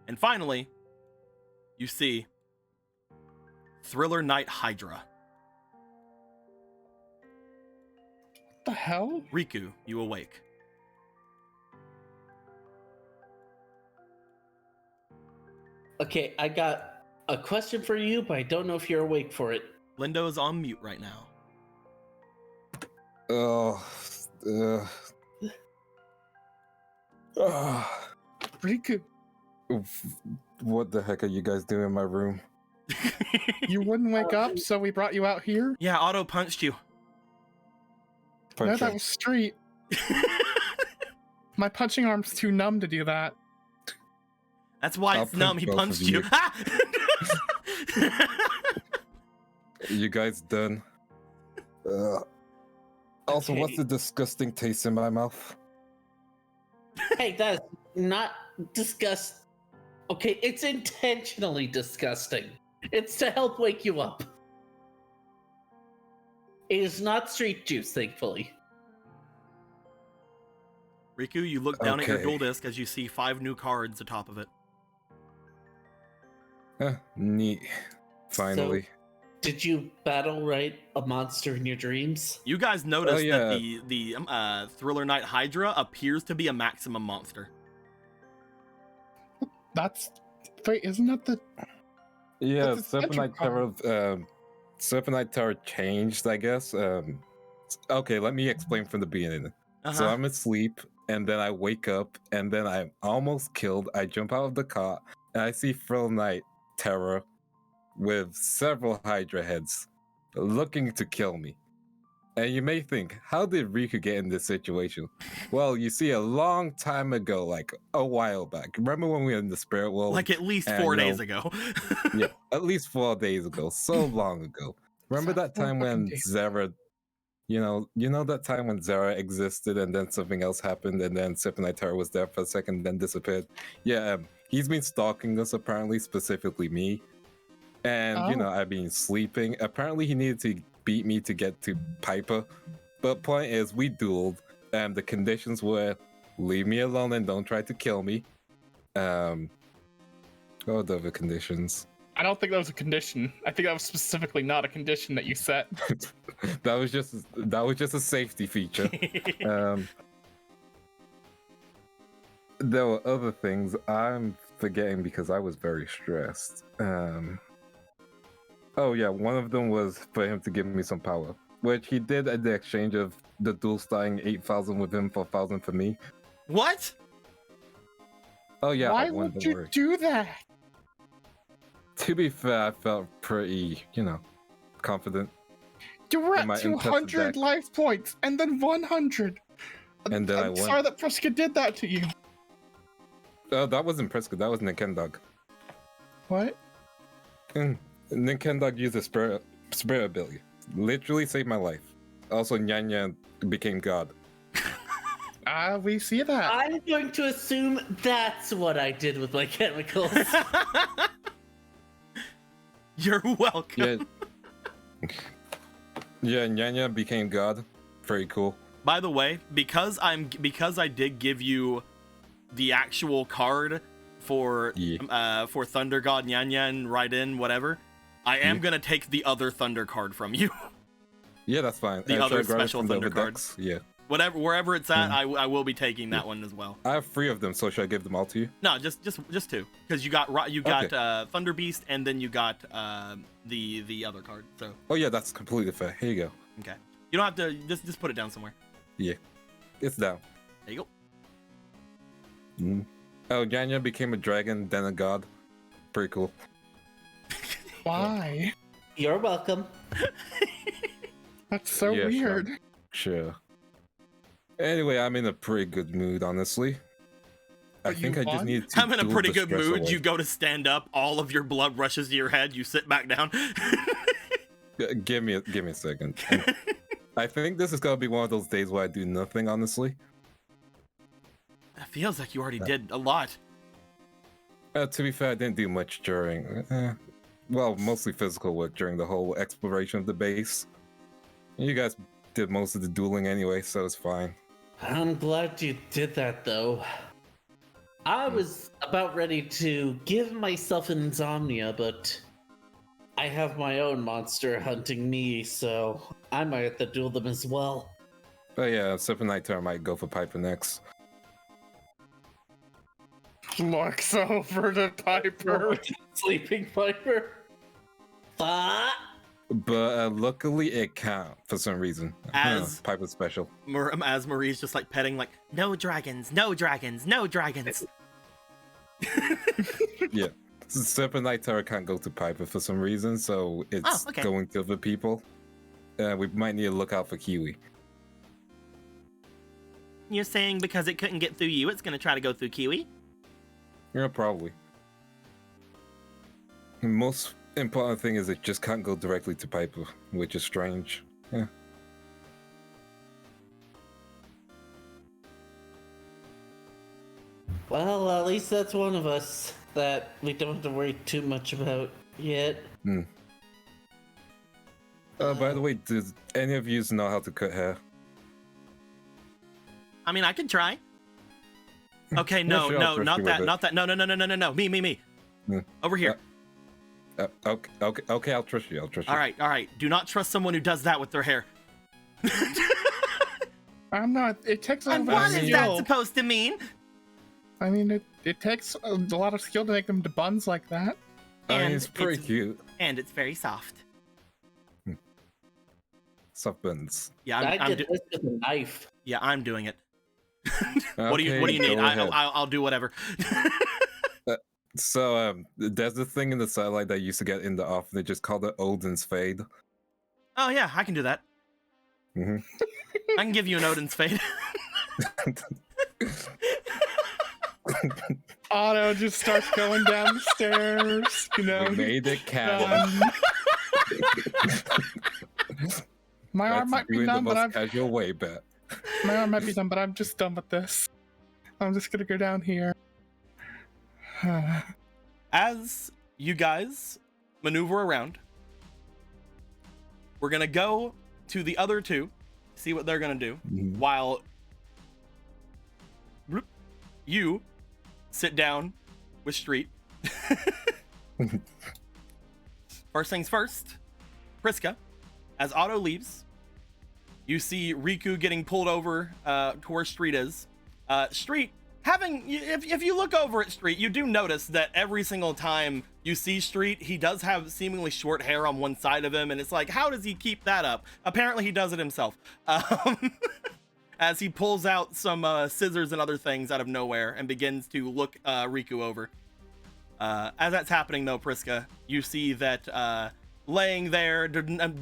C: And finally, you see Thriller Knight Hydra.
D: What the hell?
C: Riku, you awake.
E: Okay, I got a question for you, but I don't know if you're awake for it.
C: Lindo is on mute right now.
D: Riku,
B: What the heck are you guys doing in my room?
D: you wouldn't wake up, so we brought you out here.
C: Yeah, Otto punched you.
D: No,
B: Punch
D: that
B: him.
D: was Street. My punching arm's too numb to do that.
C: That's why
B: I'll
C: it's numb.
B: punch
C: He
B: both
C: punched
B: of
C: you.
B: You guys done? Also,
E: Okay.
B: what's the disgusting taste in my mouth?
E: Hey, that's not disgust. Okay, it's intentionally disgusting. It's to help wake you up. It is not street juice, thankfully.
C: Riku, you look down at your
B: Okay.
C: dual disc as you see 5 new cards atop of it.
B: Neat. Finally.
E: Did you battle a monster in your dreams?
C: You guys notice
B: yeah.
C: that the Thriller Knight Hydra appears to be a maximum monster.
D: Wait, isn't that the...
B: Yeah,
D: That's a
B: Serpent Knight Tower changed, I guess. Okay, let me explain from the beginning. So I'm asleep, and then I wake up, and then I'm almost killed. I jump out of the cot, and I see Frill Knight Terror with several Hydra heads. looking to kill me. And you may think, how did Riku get in this situation? Well, you see, a long time ago, like a while back. Remember when we were in the spirit world?
C: Like at least
B: And,
C: 4
B: you know,
C: days ago.
B: Yeah, at least 4 days ago. So long ago. Remember that time when Zera, you know that time when Zera existed and then something else happened and then Sipanaitara was there for a second, then disappeared? Yeah, he's been stalking us apparently, specifically me. And, you know, I've been sleeping. Apparently he needed to beat me to get to Piper. But point is, we dueled. And the conditions were, leave me alone and don't try to kill me. What are the other conditions?
D: I don't think that was a condition. I think that was specifically not a condition that you set.
B: that was just a safety feature. There were other things I'm forgetting because I was very stressed. Oh yeah, one of them was for him to give me some power, which he did at the exchange of the duel starting 8,000 with him for 1,000 for me.
C: What?
B: Oh yeah,
D: Why would you do that?
B: To be fair, I felt pretty, confident.
D: You were
B: in my
D: at
B: impressive
D: 200
B: deck.
D: life points and then 100.
B: And then I
D: I'm
B: won.
D: sorry that Priska did that to you.
B: That wasn't Priska, that was Ninkendog.
D: What?
B: Ninkendog used a spirit ability. Literally saved my life. Also, Nyanya became God.
D: We see that.
E: I'm going to assume that's what I did with my chemicals.
C: You're welcome.
B: Yeah, Nyanya became God. Very cool.
C: By the way, because I did give you the actual card for Thunder God Nyanyan Raiden whatever, I am gonna take the other Thunder card from you.
B: Yeah, that's fine.
C: The other
B: should I grab it
C: special
B: from the
C: Thunder
B: other
C: card.
B: decks? Yeah.
C: Wherever it's at, I will be taking that one as well.
B: I have 3 of them, so should I give them all to you?
C: No, just 2, because you got Thunder Beast and then you got the other card. So.
B: Oh yeah, that's completely fair. Here you go.
C: Okay. You don't have to just put it down somewhere.
B: Yeah, it's down.
C: There you go.
B: Oh, Nyanya became a dragon, then a god. Pretty cool.
D: Why?
E: You're welcome.
D: That's so weird.
B: Sure. Anyway, I'm in a pretty good mood, honestly. I think I just need to.
C: I'm in a
B: duel
C: pretty
B: the
C: good
B: stress
C: mood.
B: away.
C: You go to stand up, all of your blood rushes to your head. You sit back down.
B: Give me a second. I think this is gonna be one of those days where I do nothing, honestly.
C: It feels like you already did a lot.
B: To be fair, I didn't do much during. Well, mostly physical work during the whole exploration of the base. You guys did most of the dueling anyway, so it's fine.
E: I'm glad you did that, though. I was about ready to give myself an insomnia, but I have my own monster hunting me, so I might have to duel them as well.
B: But yeah, Sipanaitara might go for Piper next.
D: Looks over to Piper.
E: Sleeping Piper.
B: But luckily it can't for some reason.
C: As-
B: Piper's special.
C: As Marie's just like petting, like, no dragons, no dragons, no dragons.
B: Yeah. Sipanaitara can't go to Piper for some reason, so it's
C: okay.
B: going to other people. We might need to look out for Kiwi.
C: You're saying because it couldn't get through you, it's gonna try to go through Kiwi?
B: Yeah, probably. The most important thing is it just can't go directly to Piper, which is strange. Yeah.
E: Well, at least that's one of us that we don't have to worry too much about yet.
B: By the way, does any of you know how to cut hair?
C: I mean, I can try. Okay,
B: Yeah, sure, I'll trust you with it.
C: not that. No. Me. Over here.
B: Okay, I'll trust you.
C: All right. Do not trust someone who does that with their hair.
D: I'm not. It takes a lot
C: And
D: of
C: what is that
D: skill.
C: supposed to mean?
D: I mean, it takes a lot of skill to make them to buns like that.
B: I mean,
C: And
B: it's pretty cute.
C: And it's very soft.
B: Soft buns.
C: Yeah,
E: I did this with a knife.
C: Yeah, I'm doing it. What do you
B: Okay,
C: need?
B: go ahead.
C: I'll do whatever.
B: So there's the thing in the satellite that I used to get in the off. They just called it Odin's Fade.
C: Oh yeah, I can do that.
B: Mhm.
C: I can give you an Odin's Fate.
D: Otto just starts going down the stairs. You know,
B: We made it canon.
D: My arm
B: Let's
D: might
B: do
D: be
B: it
D: done,
B: the
D: but
B: most casual way, bet.
D: I'm just done with this. I'm just gonna go down here.
C: As you guys maneuver around, we're gonna go to the other two, see what they're gonna do,
B: Mhm.
C: while you sit down with Street. First things first, Priska, as Otto leaves, you see Riku getting pulled over to where Street is. Street, if you look over at Street, you do notice that every single time you see Street, he does have seemingly short hair on one side of him, and it's like, how does he keep that up? Apparently he does it himself. As he pulls out some scissors and other things out of nowhere and begins to look Riku over. As that's happening though, Priska, you see that laying there,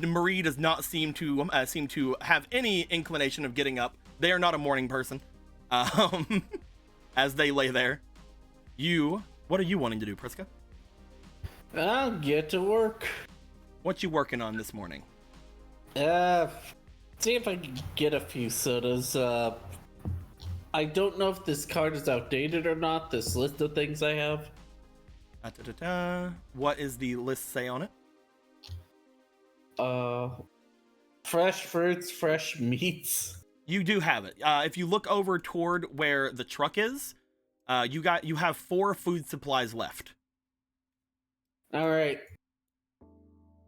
C: Marie does not seem to have any inclination of getting up. They are not a morning person. As they lay there, what are you wanting to do, Priska?
E: I'll get to work.
C: What you working on this morning?
E: See if I can get a few sodas. I don't know if this card is outdated or not, this list of things I have.
C: What is the list say on it?
E: Fresh fruits, fresh meats.
C: You do have it. If you look over toward where the truck is, you have 4 food supplies left.
E: All right.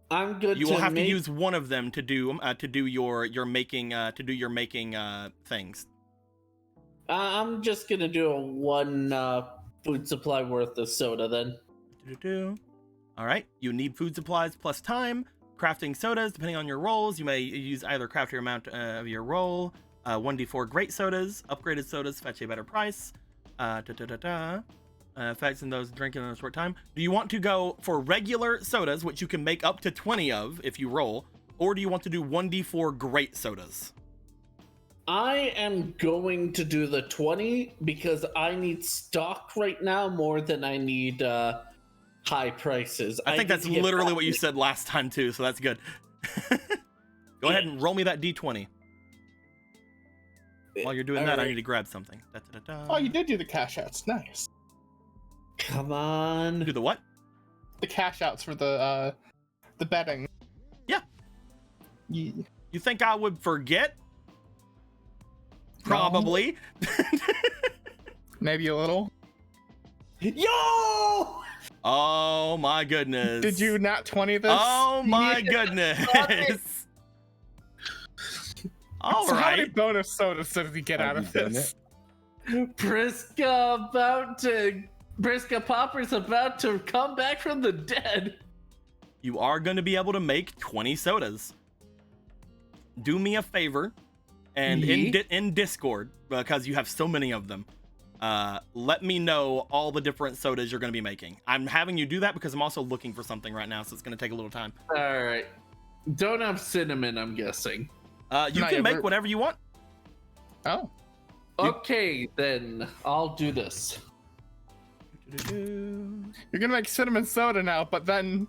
E: I'm good.
C: You will have to use one of them to do your making things.
E: I'm just gonna do a 1 food supply worth of soda then.
C: All right. You need food supplies plus time. Crafting sodas, depending on your rolls, you may use either craft your amount of your roll. 1d4 great sodas, upgraded sodas fetch a better price. Effects in those drinking in a short time. Do you want to go for regular sodas, which you can make up to 20 of if you roll, or do you want to do 1d4 great sodas?
E: I am going to do the 20 because I need stock right now more than I need high prices.
C: I think that's literally what you said last time too, so that's good. Go ahead and roll me that d20. While you're doing that, I need to grab something.
D: Oh, you did do the cash outs. Nice.
E: Come on.
C: Do the what?
D: The cash outs for the betting.
C: Yeah.
D: Yeah.
C: You think I would forget? Probably.
D: Maybe a little.
E: Yo!
C: Oh my goodness.
D: Did you not 20 this?
C: Oh my goodness. All
D: So how many
C: right.
D: bonus sodas did we get
B: Have
D: out of
B: you done
D: this?
E: Priska Popper's about to come back from the dead.
C: You are going to be able to make 20 sodas. Do me a favor, and in Discord, because you have so many of them, let me know all the different sodas you're going to be making. I'm having you do that because I'm also looking for something right now, so it's going to take a little time.
E: All right. Don't have cinnamon, I'm guessing.
C: You can make whatever you want.
D: Oh.
E: Okay, then I'll do this.
D: You're gonna make cinnamon soda now, but then,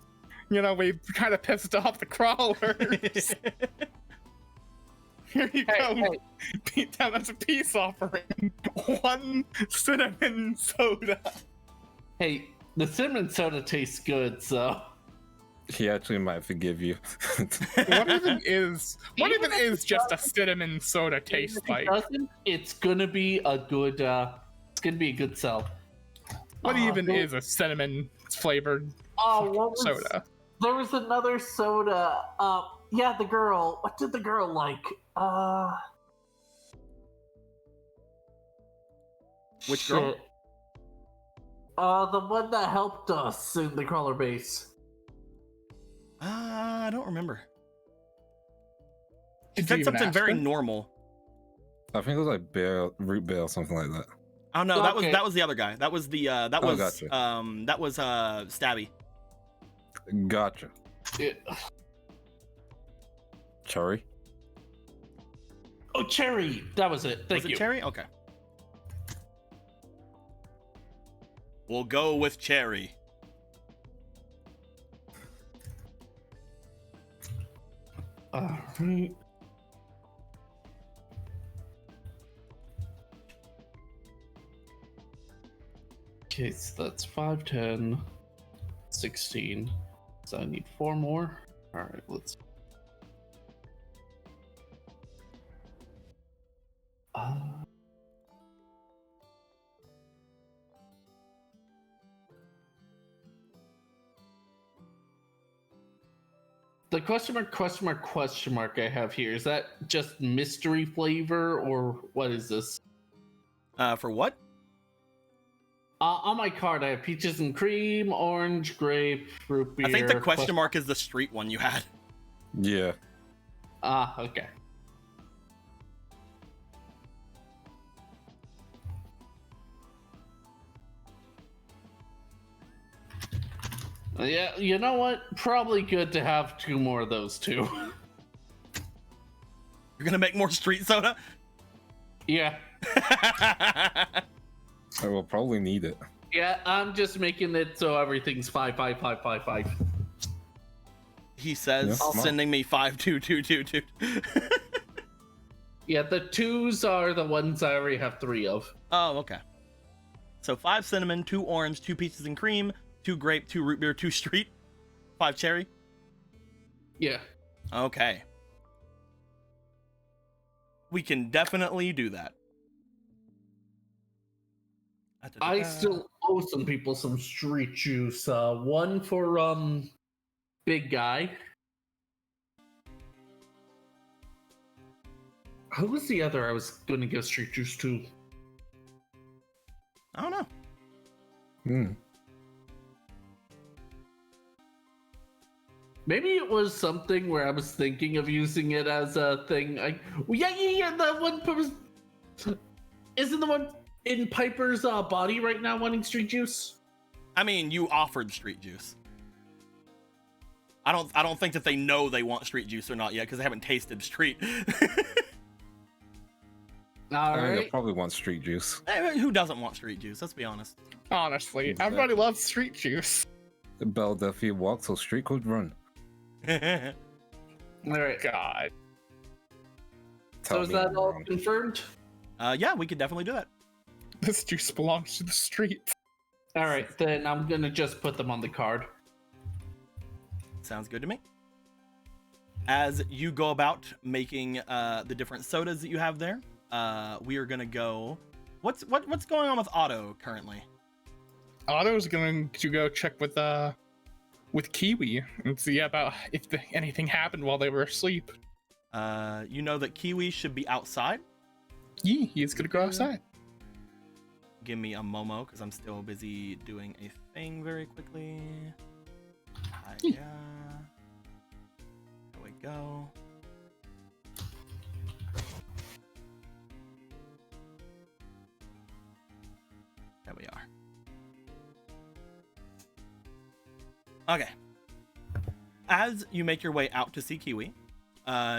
D: we kind of pissed off the crawlers. Here you go.
E: Hey.
D: Beat down as a peace offering. 1 cinnamon soda.
E: Hey, the cinnamon soda tastes good, so.
B: He actually might forgive you.
D: What even is just a cinnamon soda taste like?
E: It's gonna be a good. It's gonna be a good sell.
D: What even is a cinnamon flavored soda?
E: There was another soda. Yeah, the girl. What did the girl like?
C: Which girl?
E: Shit. The one that helped us in the crawler base.
C: I don't remember.
D: Did
C: She said
D: you even
C: something
D: ask
C: very
D: her?
C: normal.
B: I think it was like root beer or something like that.
C: Oh no,
E: Okay.
C: that was the other guy. That was the
B: gotcha.
C: Stabby.
B: Gotcha.
E: Yeah.
B: Cherry.
E: Oh, cherry. That was it. Thank
C: Was
E: you.
C: it cherry? Okay. We'll go with cherry.
E: Alright. Okay, so that's 5, 10, 16. So I need 4 more. Alright, let's. The question mark I have here, is that just mystery flavor or what is this?
C: For what?
E: On my card, I have peaches and cream, orange, grape, root beer.
C: I think the question mark is the street one you had.
B: Yeah.
E: Okay. Yeah, you know what? Probably good to have 2 more of those too.
C: You're gonna make more street soda?
E: Yeah.
B: I will probably need it.
E: Yeah, I'm just making it so everything's 5, 5, 5, 5, 5.
C: He says,
B: Yeah,
C: sending me 5, 2, 2, 2, 2.
E: Yeah, the 2s are the ones I already have 3 of.
C: Oh, okay. So 5 cinnamon, 2 orange, 2 peaches and cream, 2 grape, 2 root beer, 2 street, 5 cherry.
E: Yeah.
C: Okay. We can definitely do that.
E: I still owe some people some street juice. 1 for big guy. Who was the other I was going to give street juice to?
C: I don't know.
E: Maybe it was something where I was thinking of using it as a thing. Yeah. The one isn't the one in Piper's body right now wanting street juice.
C: I mean, you offered street juice. I don't think that they know they want street juice or not yet because they haven't tasted street.
E: All
B: I think I
E: right.
B: probably want street juice.
C: Who doesn't want street juice? Let's be honest.
D: Honestly, everybody loves street juice.
B: Philadelphia walk, so street could run.
E: All right.
D: God.
B: Tell
E: So is
B: me
E: that
B: I'm
E: all
B: wrong.
E: confirmed?
C: Yeah, we could definitely do that.
D: This juice belongs to the street.
E: All right, then I'm gonna just put them on the card.
C: Sounds good to me. As you go about making the different sodas that you have there, we are gonna go. What's going on with Otto currently?
D: Otto's going to go check with Kiwi and see about if anything happened while they were asleep.
C: You know that Kiwi should be outside.
D: Yeah, he's gonna go outside.
C: Give me a Momo because I'm still busy doing a thing very quickly. Yeah. There we go. There we are. Okay. As you make your way out to see Kiwi,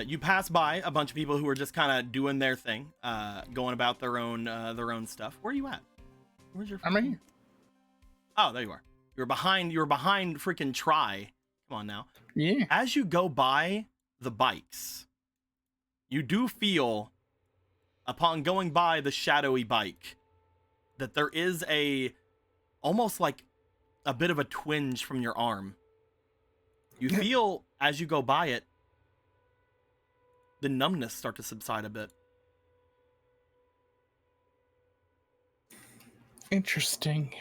C: you pass by a bunch of people who are just kind of doing their thing, going about their own stuff. Where are you at? Where's your?
D: I'm right here.
C: Oh, there you are. You're behind freaking Try. Come on now.
D: Yeah.
C: As you go by the bikes, you do feel, upon going by the shadowy bike, that there is almost like a bit of a twinge from your arm. You feel, as you go by it, the numbness start to subside a bit.
D: Interesting.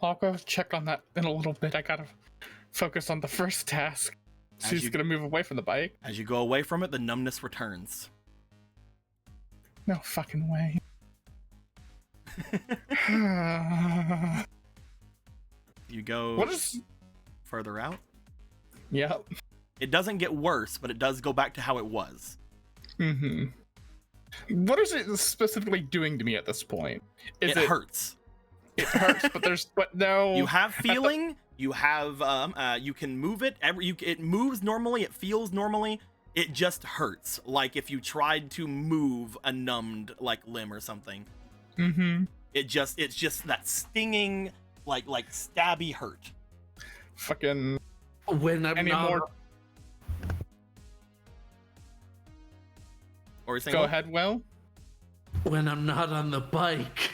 D: I'll go check on that in a little bit. I gotta focus on the first task. She's gonna move away from the bike.
C: As you go away from it, the numbness returns.
D: No fucking way.
C: You go
D: What is?
C: further out.
D: Yep.
C: It doesn't get worse, but it does go back to how it was.
D: Mm-hmm. What is it specifically doing to me at this point?
C: It hurts.
D: It hurts, but no.
C: You have feeling. You have you can move it. It moves normally. It feels normally. it just hurts, like if you tried to move a numbed like limb or something.
D: Mm-hmm.
C: It's just that stinging, like stabby hurt.
D: Fucking
E: When I'm
D: any
E: not,
D: more.
C: Or you saying,
D: Go
C: what?
D: ahead, Will.
E: when I'm not on the bike,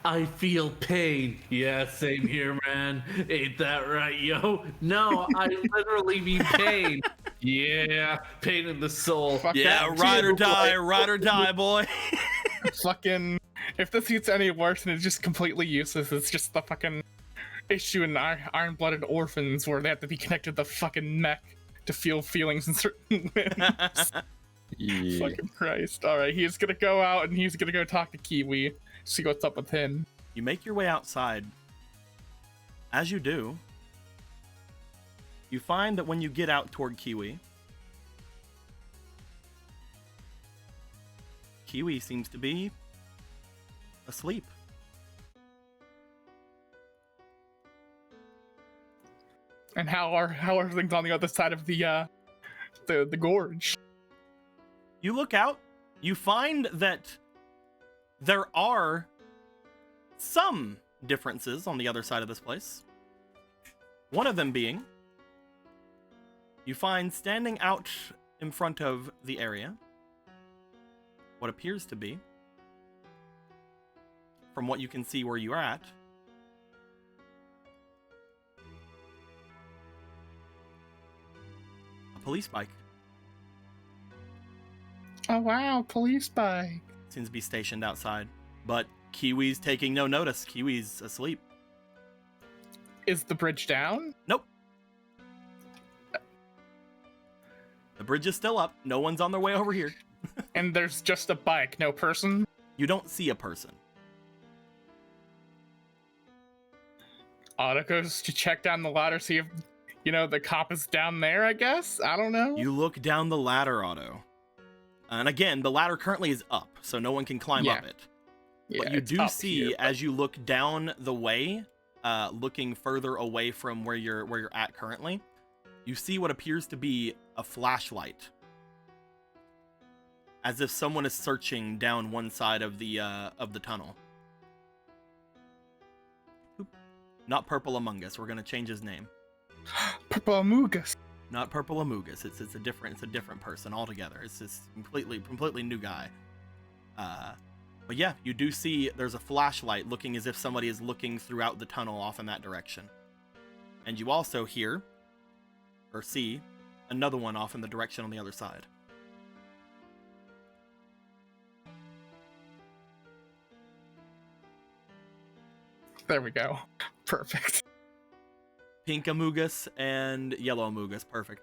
E: I feel pain. Yeah, same here, man. Ain't that right, yo? No, I literally mean pain. Yeah, pain in the soul.
D: Fuck
C: Yeah,
D: that.
C: ride or die, boy.
D: Fucking. If this gets any worse and it's just completely useless, it's just the fucking issue in Iron-Blooded Orphans where they have to be connected to the fucking mech to feel feelings in certain limbs.
B: Yeah.
D: Fucking Christ. Alright, he's gonna go out and he's gonna go talk to Kiwi, see what's up with him.
C: You make your way outside. As you do, you find that when you get out toward Kiwi, Kiwi seems to be asleep.
D: And how are things on the other side of the gorge?
C: You look out, you find that there are some differences on the other side of this place. One of them being, you find standing out in front of the area what appears to be, from what you can see where you are at, a police bike.
D: Oh wow, police bike.
C: Seems to be stationed outside, but Kiwi's taking no notice. Kiwi's asleep.
D: Is the bridge down?
C: Nope. The bridge is still up. No one's on their way over here.
D: And there's just a bike, no person?
C: You don't see a person.
D: Otto goes to check down the ladder, see if, the cop is down there, I guess? I don't know.
C: You look down the ladder, Otto. And again, the ladder currently is up, so no one can climb up it. But you
D: it's
C: do
D: up
C: see,
D: here,
C: as you look down the way, looking further away from where you're at currently, you see what appears to be a flashlight. As if someone is searching down one side of the tunnel. Oop. Not Purple Among Us. We're gonna change his name.
D: Purple Amogus.
C: Not Purple Amogus. It's a different person altogether. It's this completely new guy. But yeah, you do see there's a flashlight looking as if somebody is looking throughout the tunnel off in that direction. And you also hear or see another one off in the direction on the other side.
D: There we go. Perfect.
C: Pink Amogus and Yellow Amogus. Perfect.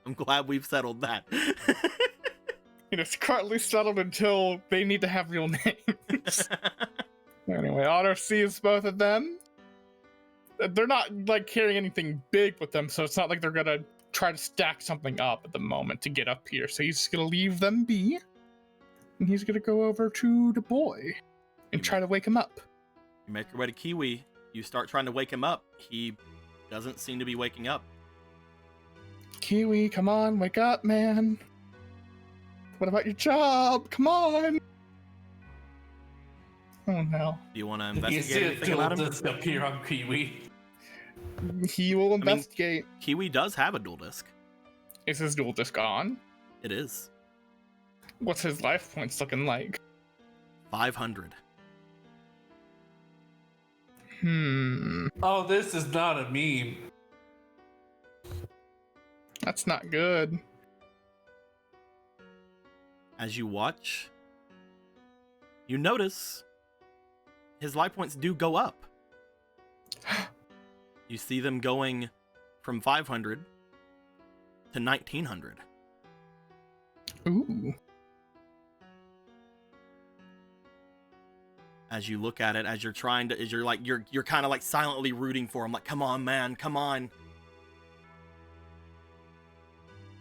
C: I'm glad we've settled that.
D: It's currently settled until they need to have real names. Anyway, Otto sees both of them. They're not carrying anything big with them, so it's not like they're gonna try to stack something up at the moment to get up here. So he's just gonna leave them be, and he's gonna go over to the boy and try to wake him up.
C: You make your way to Kiwi. You start trying to wake him up. He doesn't seem to be waking up.
D: Kiwi, come on, wake up, man. What about your job? Come on. Oh no.
C: Do you want to
E: You
C: investigate
E: see
C: anything about him?
E: just appear on Kiwi.
D: He will investigate.
C: Kiwi does have a dual disc.
D: Is his dual disc on?
C: It is.
D: What's his life points looking like?
C: 500.
E: Oh, this is not a meme.
D: That's not good.
C: As you watch, you notice his life points do go up. You see them going from 500 to 1900.
D: Ooh.
C: As you look at it, as you're trying to, as you're kind of silently rooting for him, come on, man, come on.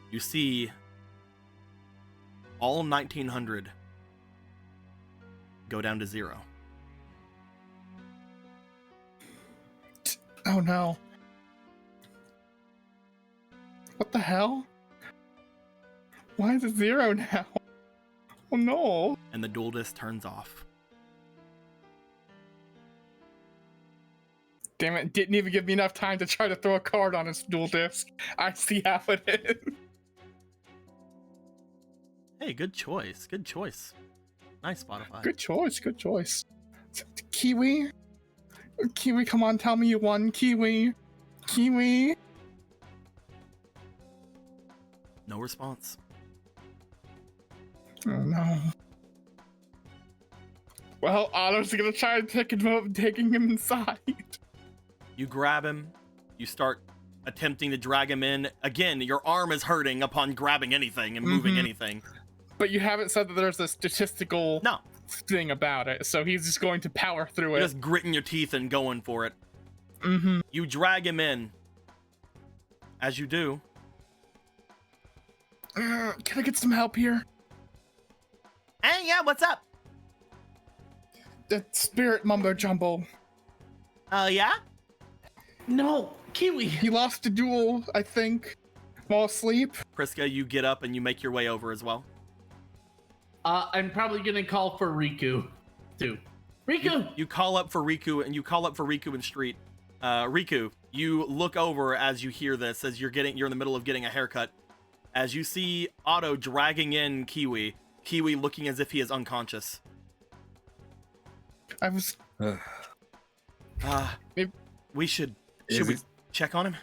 C: You see all 1900 go down to 0.
D: Oh no. What the hell? Why is it 0 now? Oh no.
C: And the dual disc turns off.
D: Damn it, didn't even give me enough time to try to throw a card on his dual disc. I see how it is.
C: Hey, good choice. Good choice. Nice, Spotify.
D: Good choice, good choice. Kiwi? Kiwi, come on, tell me you won. Kiwi? Kiwi?
C: No response.
D: Oh no. Well, Otto's gonna try taking him inside.
C: You grab him. You start attempting to drag him in. Again, your arm is hurting upon grabbing anything and moving anything.
D: But you haven't said that there's a statistical
C: No.
D: thing about it, so he's just going to power through it.
C: You're just gritting your teeth and going for it.
D: Mm-hmm.
C: You drag him in. As you do.
D: Can I get some help here?
C: Hey, yeah, what's up?
D: The spirit mumbo jumbo.
C: Yeah?
E: No, Kiwi.
D: He lost a duel, I think, while asleep.
C: Priska, you get up and you make your way over as well.
E: I'm probably gonna call for Riku, too. Riku!
C: You call up for Riku, and you call up for Riku in street. Riku, you look over as you hear this, as you're in the middle of getting a haircut. As you see Otto dragging in Kiwi, Kiwi looking as if he is unconscious.
D: I was...
C: We should
B: Is
C: we
B: it-
C: check on him?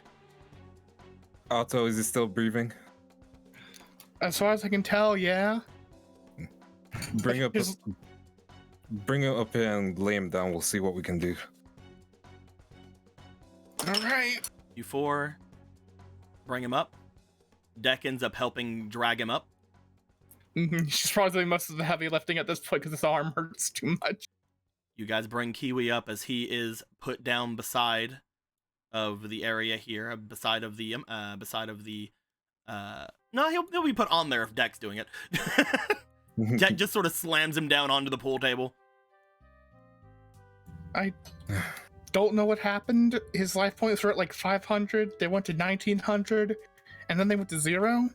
B: Otto, is he still breathing?
D: As far as I can tell, yeah.
B: Bring him
D: His-
B: up here and lay him down. We'll see what we can do.
D: Alright.
C: You four bring him up. Deck ends up helping drag him up.
D: She's probably doing most of the heavy lifting at this point because his arm hurts too much.
C: You guys bring Kiwi up as he is put down beside of the area here, beside of the no, he'll be put on there if Deck's doing it. Deck just sort of slams him down onto the pool table.
D: I don't know what happened. His life points were at like 500. They went to 1900, and then they went to 0.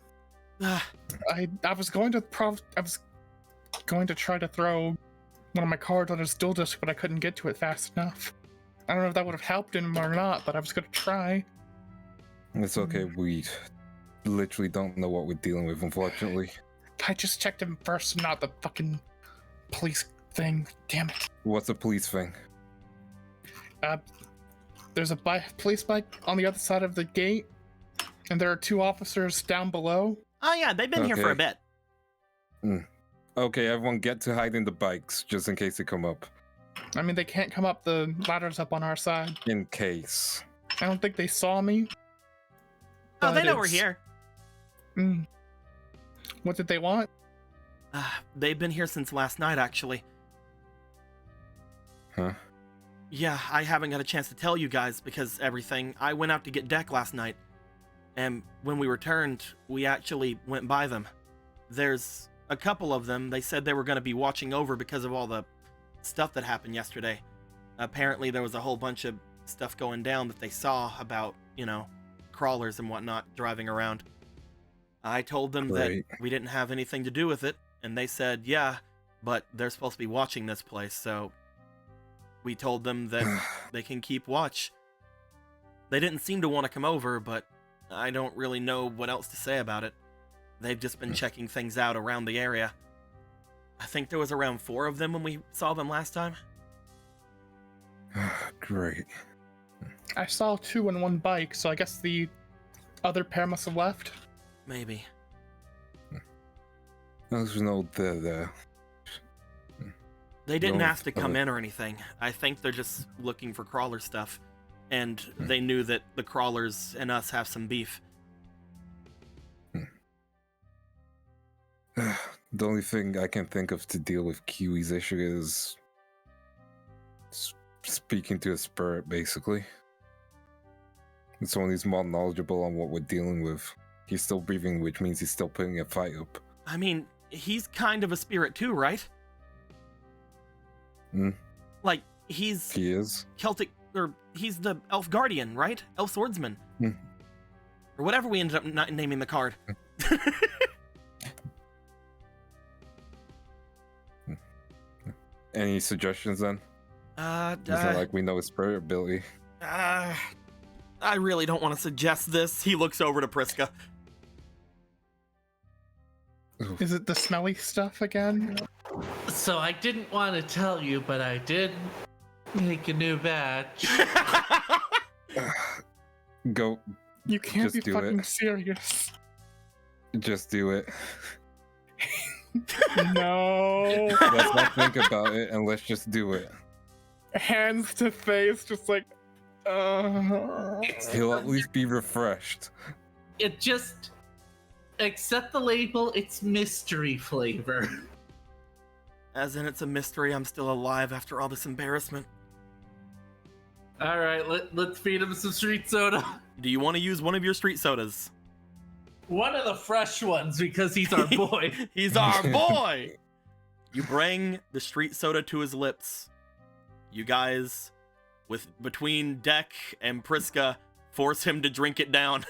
D: I was going to try to throw one of my cards on his dual disc, but I couldn't get to it fast enough. I don't know if that would have helped him or not, but I was going to try.
B: It's okay. We literally don't know what we're dealing with, unfortunately.
D: I just checked him first, not the fucking police thing. Damn it.
B: What's a police thing?
D: There's a police bike on the other side of the gate, and there are 2 officers down below.
C: Oh yeah, they've been here for a
B: Okay.
C: bit.
B: Okay, everyone get to hide in the bikes, just in case they come up.
D: I mean, they can't come up, the ladder's up on our side.
B: In case.
D: I don't think they saw me.
C: Oh, they
D: but
C: know we're
D: it's-
C: here.
D: What did they want?
C: They've been here since last night, actually.
B: Huh?
C: Yeah, I haven't got a chance to tell you guys because everything. I went out to get Deck last night, and when we returned, we actually went by them. There's a couple of them. They said they were going to be watching over because of all the stuff that happened yesterday. Apparently, there was a whole bunch of stuff going down that they saw about, crawlers and whatnot driving around. I told them
B: Great.
C: that we didn't have anything to do with it, and they said, yeah, but they're supposed to be watching this place, so we told them that they can keep watch. They didn't seem to want to come over, but I don't really know what else to say about it. They've just been checking things out around the area. I think there was around 4 of them when we saw them last time.
B: Great.
D: I saw 2 in one bike, so I guess the other pair must have left.
C: Maybe.
B: There's no there.
C: They didn't
B: No,
C: ask to come in or anything. I think they're just looking for crawler stuff. And they knew that the crawlers and us have some beef.
B: The only thing I can think of to deal with Kiwi's issue is speaking to a spirit, basically. It's someone who's more knowledgeable on what we're dealing with. He's still breathing, which means he's still putting a fight up.
C: I mean, he's kind of a spirit too, right? Like, he's
B: He is?
C: Celtic, or he's the elf guardian, right? Elf swordsman.
B: Hmm.
C: or whatever we ended up not naming the card.
B: Any suggestions then? It's not like we know his spirit ability.
C: I really don't want to suggest this. He looks over to Priska.
D: Is it the smelly stuff again?
E: So I didn't want to tell you, but I did make a new batch.
B: Go.
D: You can't
B: Just
D: be
B: do
D: fucking
B: it.
D: serious.
B: Just do it.
D: No.
B: Let's not think about it and let's just do it.
D: Hands to face, just like.
B: He'll at least be refreshed.
E: It just accept the label. It's mystery flavor.
C: As in, it's a mystery I'm still alive after all this embarrassment.
E: All right, let's feed him some street soda.
C: Do you want to use one of your street sodas?
E: One of the fresh ones because he's our boy.
C: He's our boy! You bring the street soda to his lips. You guys, between Deck and Priska, force him to drink it down.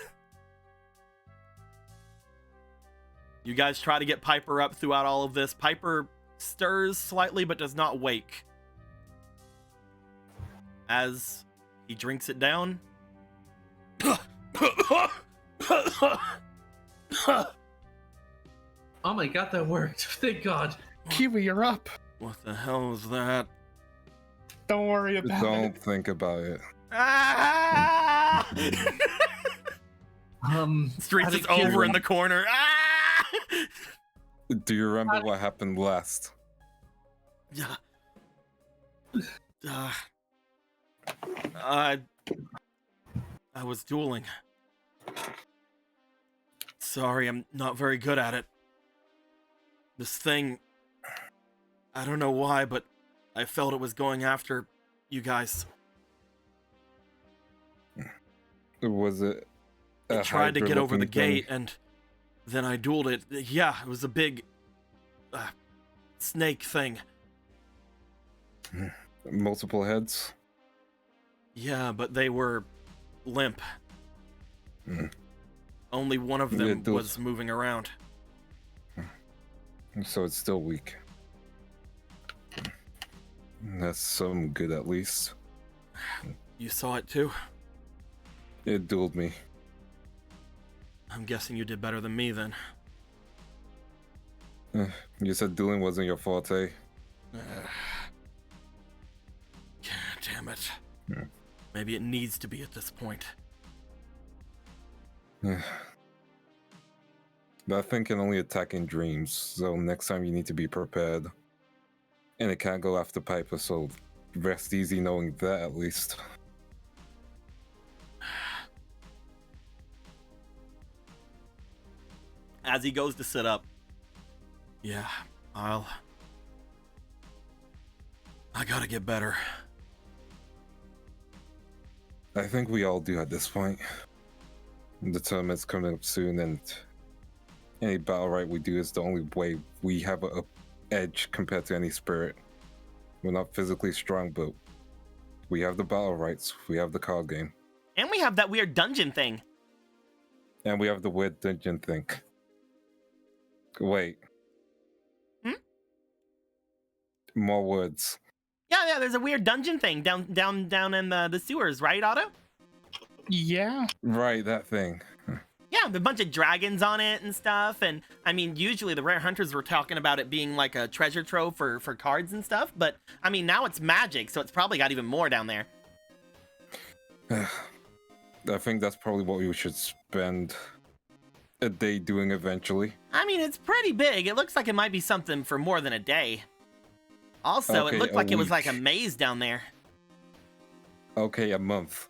C: You guys try to get Piper up throughout all of this. Piper stirs slightly but does not wake. As he drinks it down.
E: Oh my god, that worked. Thank god.
D: Kiwi, you're up.
C: What the hell is that?
D: Don't worry about
B: Don't
D: it.
B: think about it.
C: Ah! Streets
E: out
C: is
E: of
C: over in
B: curiosity-
C: the corner. Ah!
B: Do you remember what happened last?
C: Yeah. I was dueling. Sorry, I'm not very good at it. This thing, I don't know why, but I felt it was going after you guys.
B: Was it?
C: It tried to get over the
B: Hydra-looking
C: gate, and then I dueled it. Yeah, it was a big snake thing.
B: thing? Multiple heads?
C: Yeah, but they were limp.
B: Mm.
C: Only one of
B: Yeah,
C: them
B: those-
C: was moving around.
B: So it's still weak. That's some good at least.
C: You saw it too?
B: It dueled me.
C: I'm guessing you did better than me then.
B: You said dueling wasn't your forte.
C: Damn it.
B: Yeah.
C: Maybe it needs to be at this point.
B: That thing can only attack in dreams, so next time you need to be prepared. And it can't go after Piper, so rest easy knowing that at least.
C: As he goes to sit up. Yeah, I gotta get better.
B: I think we all do at this point. The tournament's coming up soon, and any battle right we do is the only way we have a edge compared to any spirit. We're not physically strong, but we have the battle rights, we have the card game,
C: And we have that weird dungeon thing.
B: and we have the weird dungeon thing. Wait.
C: Hmm?
B: More words.
C: Yeah, there's a weird dungeon thing down in the sewers, right, Otto?
D: Yeah.
B: Right, that thing.
C: Yeah, a bunch of dragons on it and stuff. And I mean, usually the rare hunters were talking about it being like a treasure trove for cards and stuff. But I mean, now it's magic, so it's probably got even more down there.
B: I think that's probably what we should spend a day doing eventually.
C: I mean, it's pretty big. It looks like it might be something for more than a day. Also,
B: Okay,
C: it looked
B: a
C: like it was like a
B: week.
C: maze down there.
B: Okay, a month.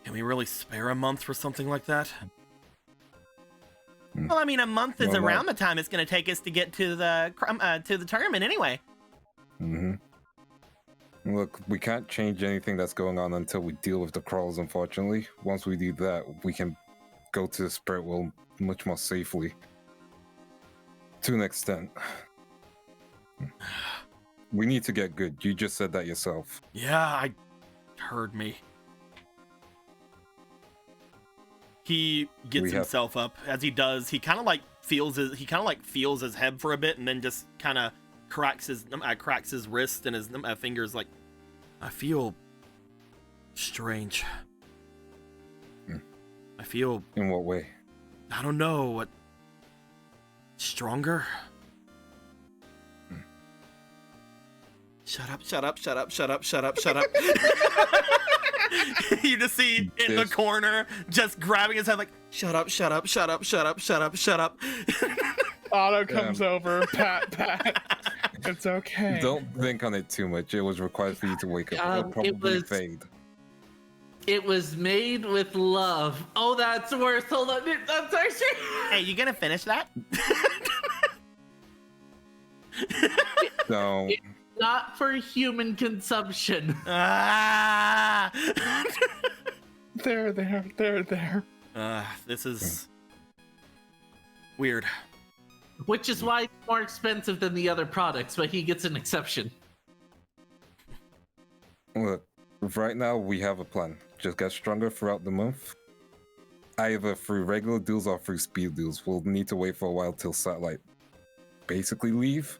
C: Can we really spare a month for something like that?
B: Hmm.
C: Well, I mean, a month is
B: Well,
C: around the time it's going to take us to get to the tournament anyway.
B: Mm-hmm. Look, we can't change anything that's going on until we deal with the crawls, unfortunately. Once we do that, we can go to the spirit world much more safely. To an extent. We need to get good. You just said that yourself.
C: Yeah, I heard me. He gets himself up. As he does, he kind of like feels his head for a bit, and then just kind of cracks his wrist and his fingers. Like, I feel strange. I feel.
B: In what way?
C: I don't know. What? Stronger? Shut up, shut up, shut up, shut up, shut up, shut up. You just see in the corner, just grabbing his head like, shut up, shut up, shut up, shut up, shut up, shut up.
D: Otto comes over, pat. It's okay.
B: Don't think on it too much. It was required for you to wake up. It'll probably fade.
E: It was made with love. Oh, that's worse. Hold on. That's actually...
C: Hey, you gonna finish that?
B: No.
E: It's not for human consumption.
C: Ah!
D: There.
C: This is weird.
E: Which is why it's more expensive than the other products, but he gets an exception.
B: Look, right now we have a plan. Just get stronger throughout the month. Either through regular deals or through speed deals. We'll need to wait for a while till Satellite basically leave.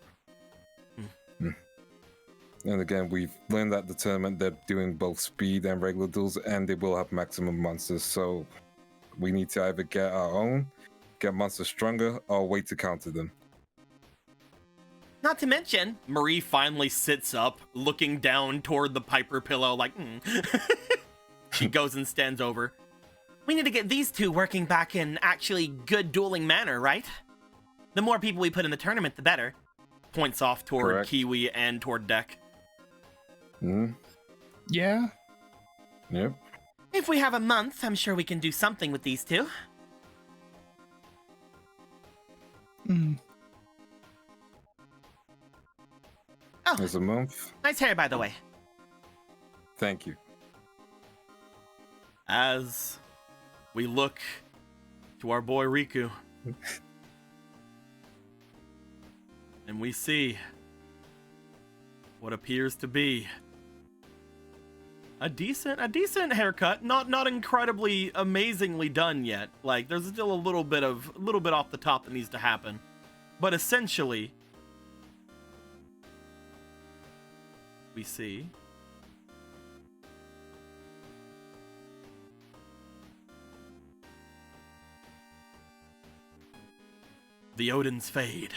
B: And again, we've learned that the tournament, they're doing both speed and regular deals, and they will have maximum monsters. So we need to either get our own, get monsters stronger, or wait to counter them.
C: Not to mention, Marie finally sits up, looking down toward the Piper pillow, like, She goes and stands over. We need to get these two working back in actually good dueling manner, right? The more people we put in the tournament, the better. Points off toward
B: Correct.
C: Kiwi and toward Deck.
D: Yeah.
B: Yep.
C: If we have a month, I'm sure we can do something with these two. Oh,
B: There's a month.
C: nice hair, by the way.
B: Thank you.
C: As we look to our boy Riku, and we see what appears to be a decent haircut, not incredibly amazingly done yet. Like, there's still a little bit off the top that needs to happen, but essentially we see the Odin's Fade.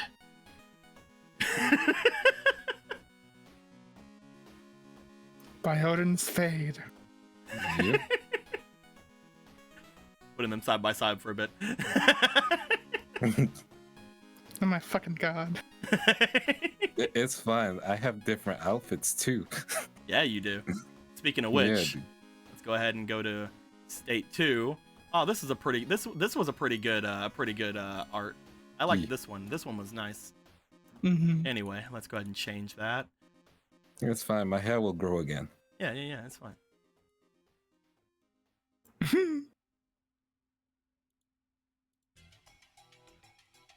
D: By Odin's Fade.
B: Yep.
C: Putting them side by side for a bit.
D: Oh my fucking god.
B: It's fine. I have different outfits too.
C: Yeah, you do. Speaking of which,
B: dude.
C: let's go ahead and go to State 2. Oh, this was a pretty good art. I liked this one. This one was nice. Anyway, let's go ahead and change that.
B: It's fine. My hair will grow again.
C: Yeah, it's fine.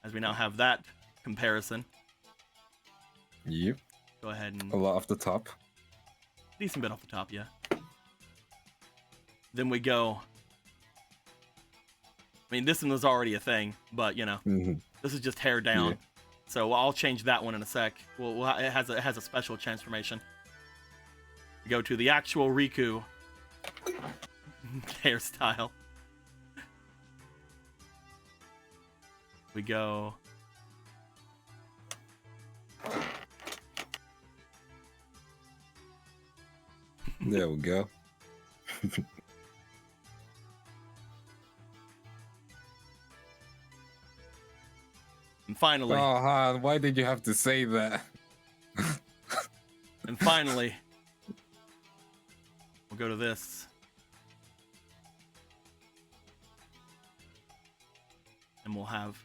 C: As we now have that comparison,
B: Yep.
C: go ahead and
B: A lot off the top.
C: decent bit off the top, yeah. Then we go. I mean, this one was already a thing, but you know, this is just hair down.
B: Yeah.
C: So I'll change that one in a sec. It has a special transformation. We go to the actual Riku hairstyle. We go.
B: There we go.
C: And finally,
B: Oh, Han, why did you have to say that?
C: and finally, we'll go to this. And we'll have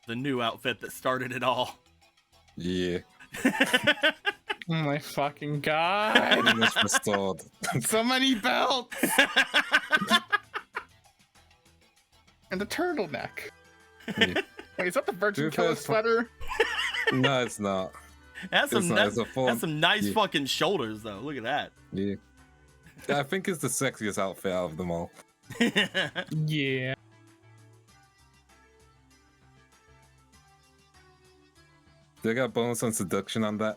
C: the new outfit that started it all.
B: Yeah.
D: Oh my fucking god.
B: It's restored.
D: So many belts. And the turtleneck.
B: Yeah.
D: Wait, is that the Virgin
B: Dude,
D: Killer
B: that's-
D: sweater?
B: No, it's not.
C: That's
B: It's
C: some,
B: not, it's a full-
C: that's some nice
B: yeah.
C: fucking shoulders, though. Look at that.
B: Yeah. I think it's the sexiest outfit out of them all.
D: Yeah.
B: Did I got bonus on seduction on that?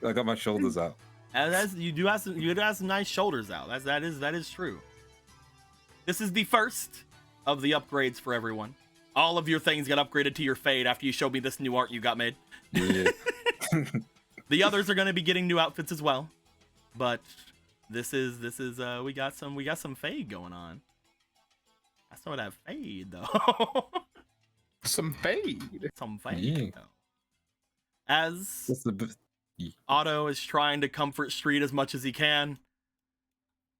B: I got my shoulders out.
C: And you do have some nice shoulders out. That is true. This is the first of the upgrades for everyone. All of your things got upgraded to your fade after you showed me this new art you got made.
B: Yeah.
C: The others are going to be getting new outfits as well, but this is we got some fade going on. I saw that fade though.
D: Some fade.
C: Some fade.
B: Yeah.
C: Though. As
B: That's the best.
C: Otto is trying to comfort Street as much as he can,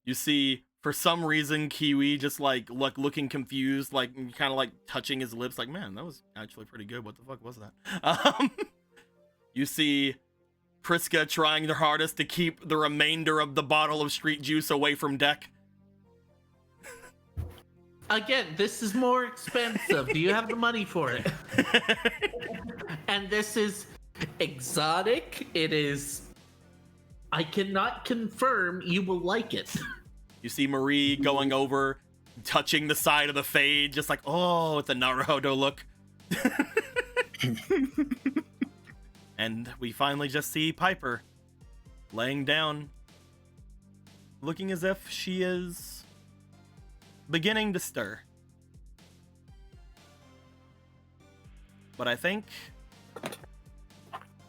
C: you see for some reason Kiwi just like looking confused, like kind of like touching his lips, like, man, that was actually pretty good. What the fuck was that? You see Priska trying their hardest to keep the remainder of the bottle of street juice away from Deck.
E: Again, this is more expensive. Do you have the money for it? And this is exotic. It is. I cannot confirm you will like it.
C: You see Marie going over, touching the side of the fade, just like, oh, with the Naruto look. And we finally just see Piper laying down, looking as if she is beginning to stir. But I think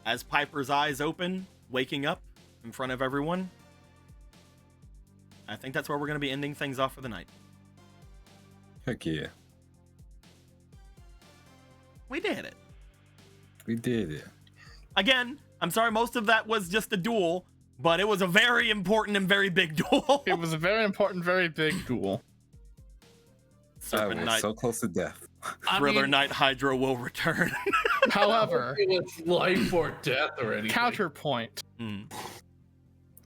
C: as Piper's eyes open, waking up in front of everyone, I think that's where we're going to be ending things off for the night.
B: Heck yeah.
C: We did it.
B: We did it.
C: Again, I'm sorry, most of that was just a duel, but it was a very important and very big duel.
D: It was a very important, very big duel.
B: I
C: Serpent
B: was
C: Knight,
B: so close to death.
C: Thriller Knight Hydra will return.
D: However,
E: It's life or death or anything.
D: counterpoint.
C: Mm.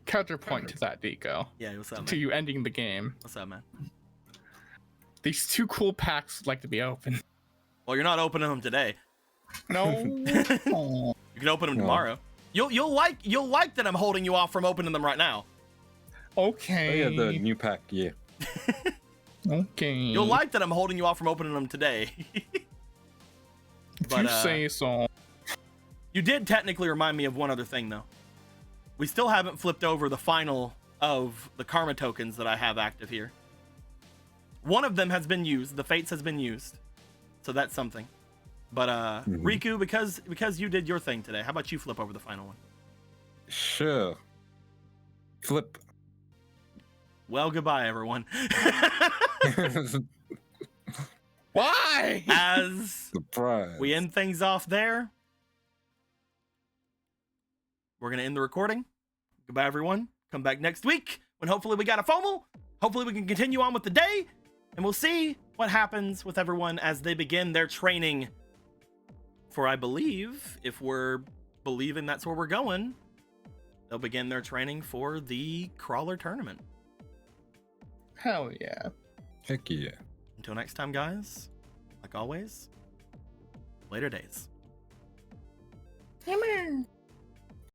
D: Counterpoint to that, Deco.
C: Yeah, what's up,
D: To
C: man?
D: you ending the game.
C: What's up, man?
D: These two cool packs would like to be open.
C: Well, you're not opening them today.
D: No.
C: You can open them
B: No.
C: tomorrow. You'll like that I'm holding you off from opening them right now.
B: Oh
D: Okay.
B: yeah, the new pack, yeah.
D: Okay.
C: You'll like that I'm holding you off from opening them today.
D: If
C: but,
D: you say so.
C: You did technically remind me of one other thing, though. We still haven't flipped over the final of the karma tokens that I have active here. One of them has been used. The Fates has been used. So that's something. But Riku, because you did your thing today, how about you flip over the final one?
B: Sure. Flip.
C: Well, goodbye, everyone.
D: Why?
C: As
B: Surprise.
C: we end things off there, we're going to end the recording. Goodbye, everyone. Come back next week when hopefully we got a FOMO. Hopefully we can continue on with the day, and we'll see what happens with everyone as they begin their training for, I believe, if we're believing that's where we're going, they'll begin their training for the Crawler tournament.
D: Hell yeah.
B: Heck yeah.
C: Until next time, guys, like always, later days.
D: Come on.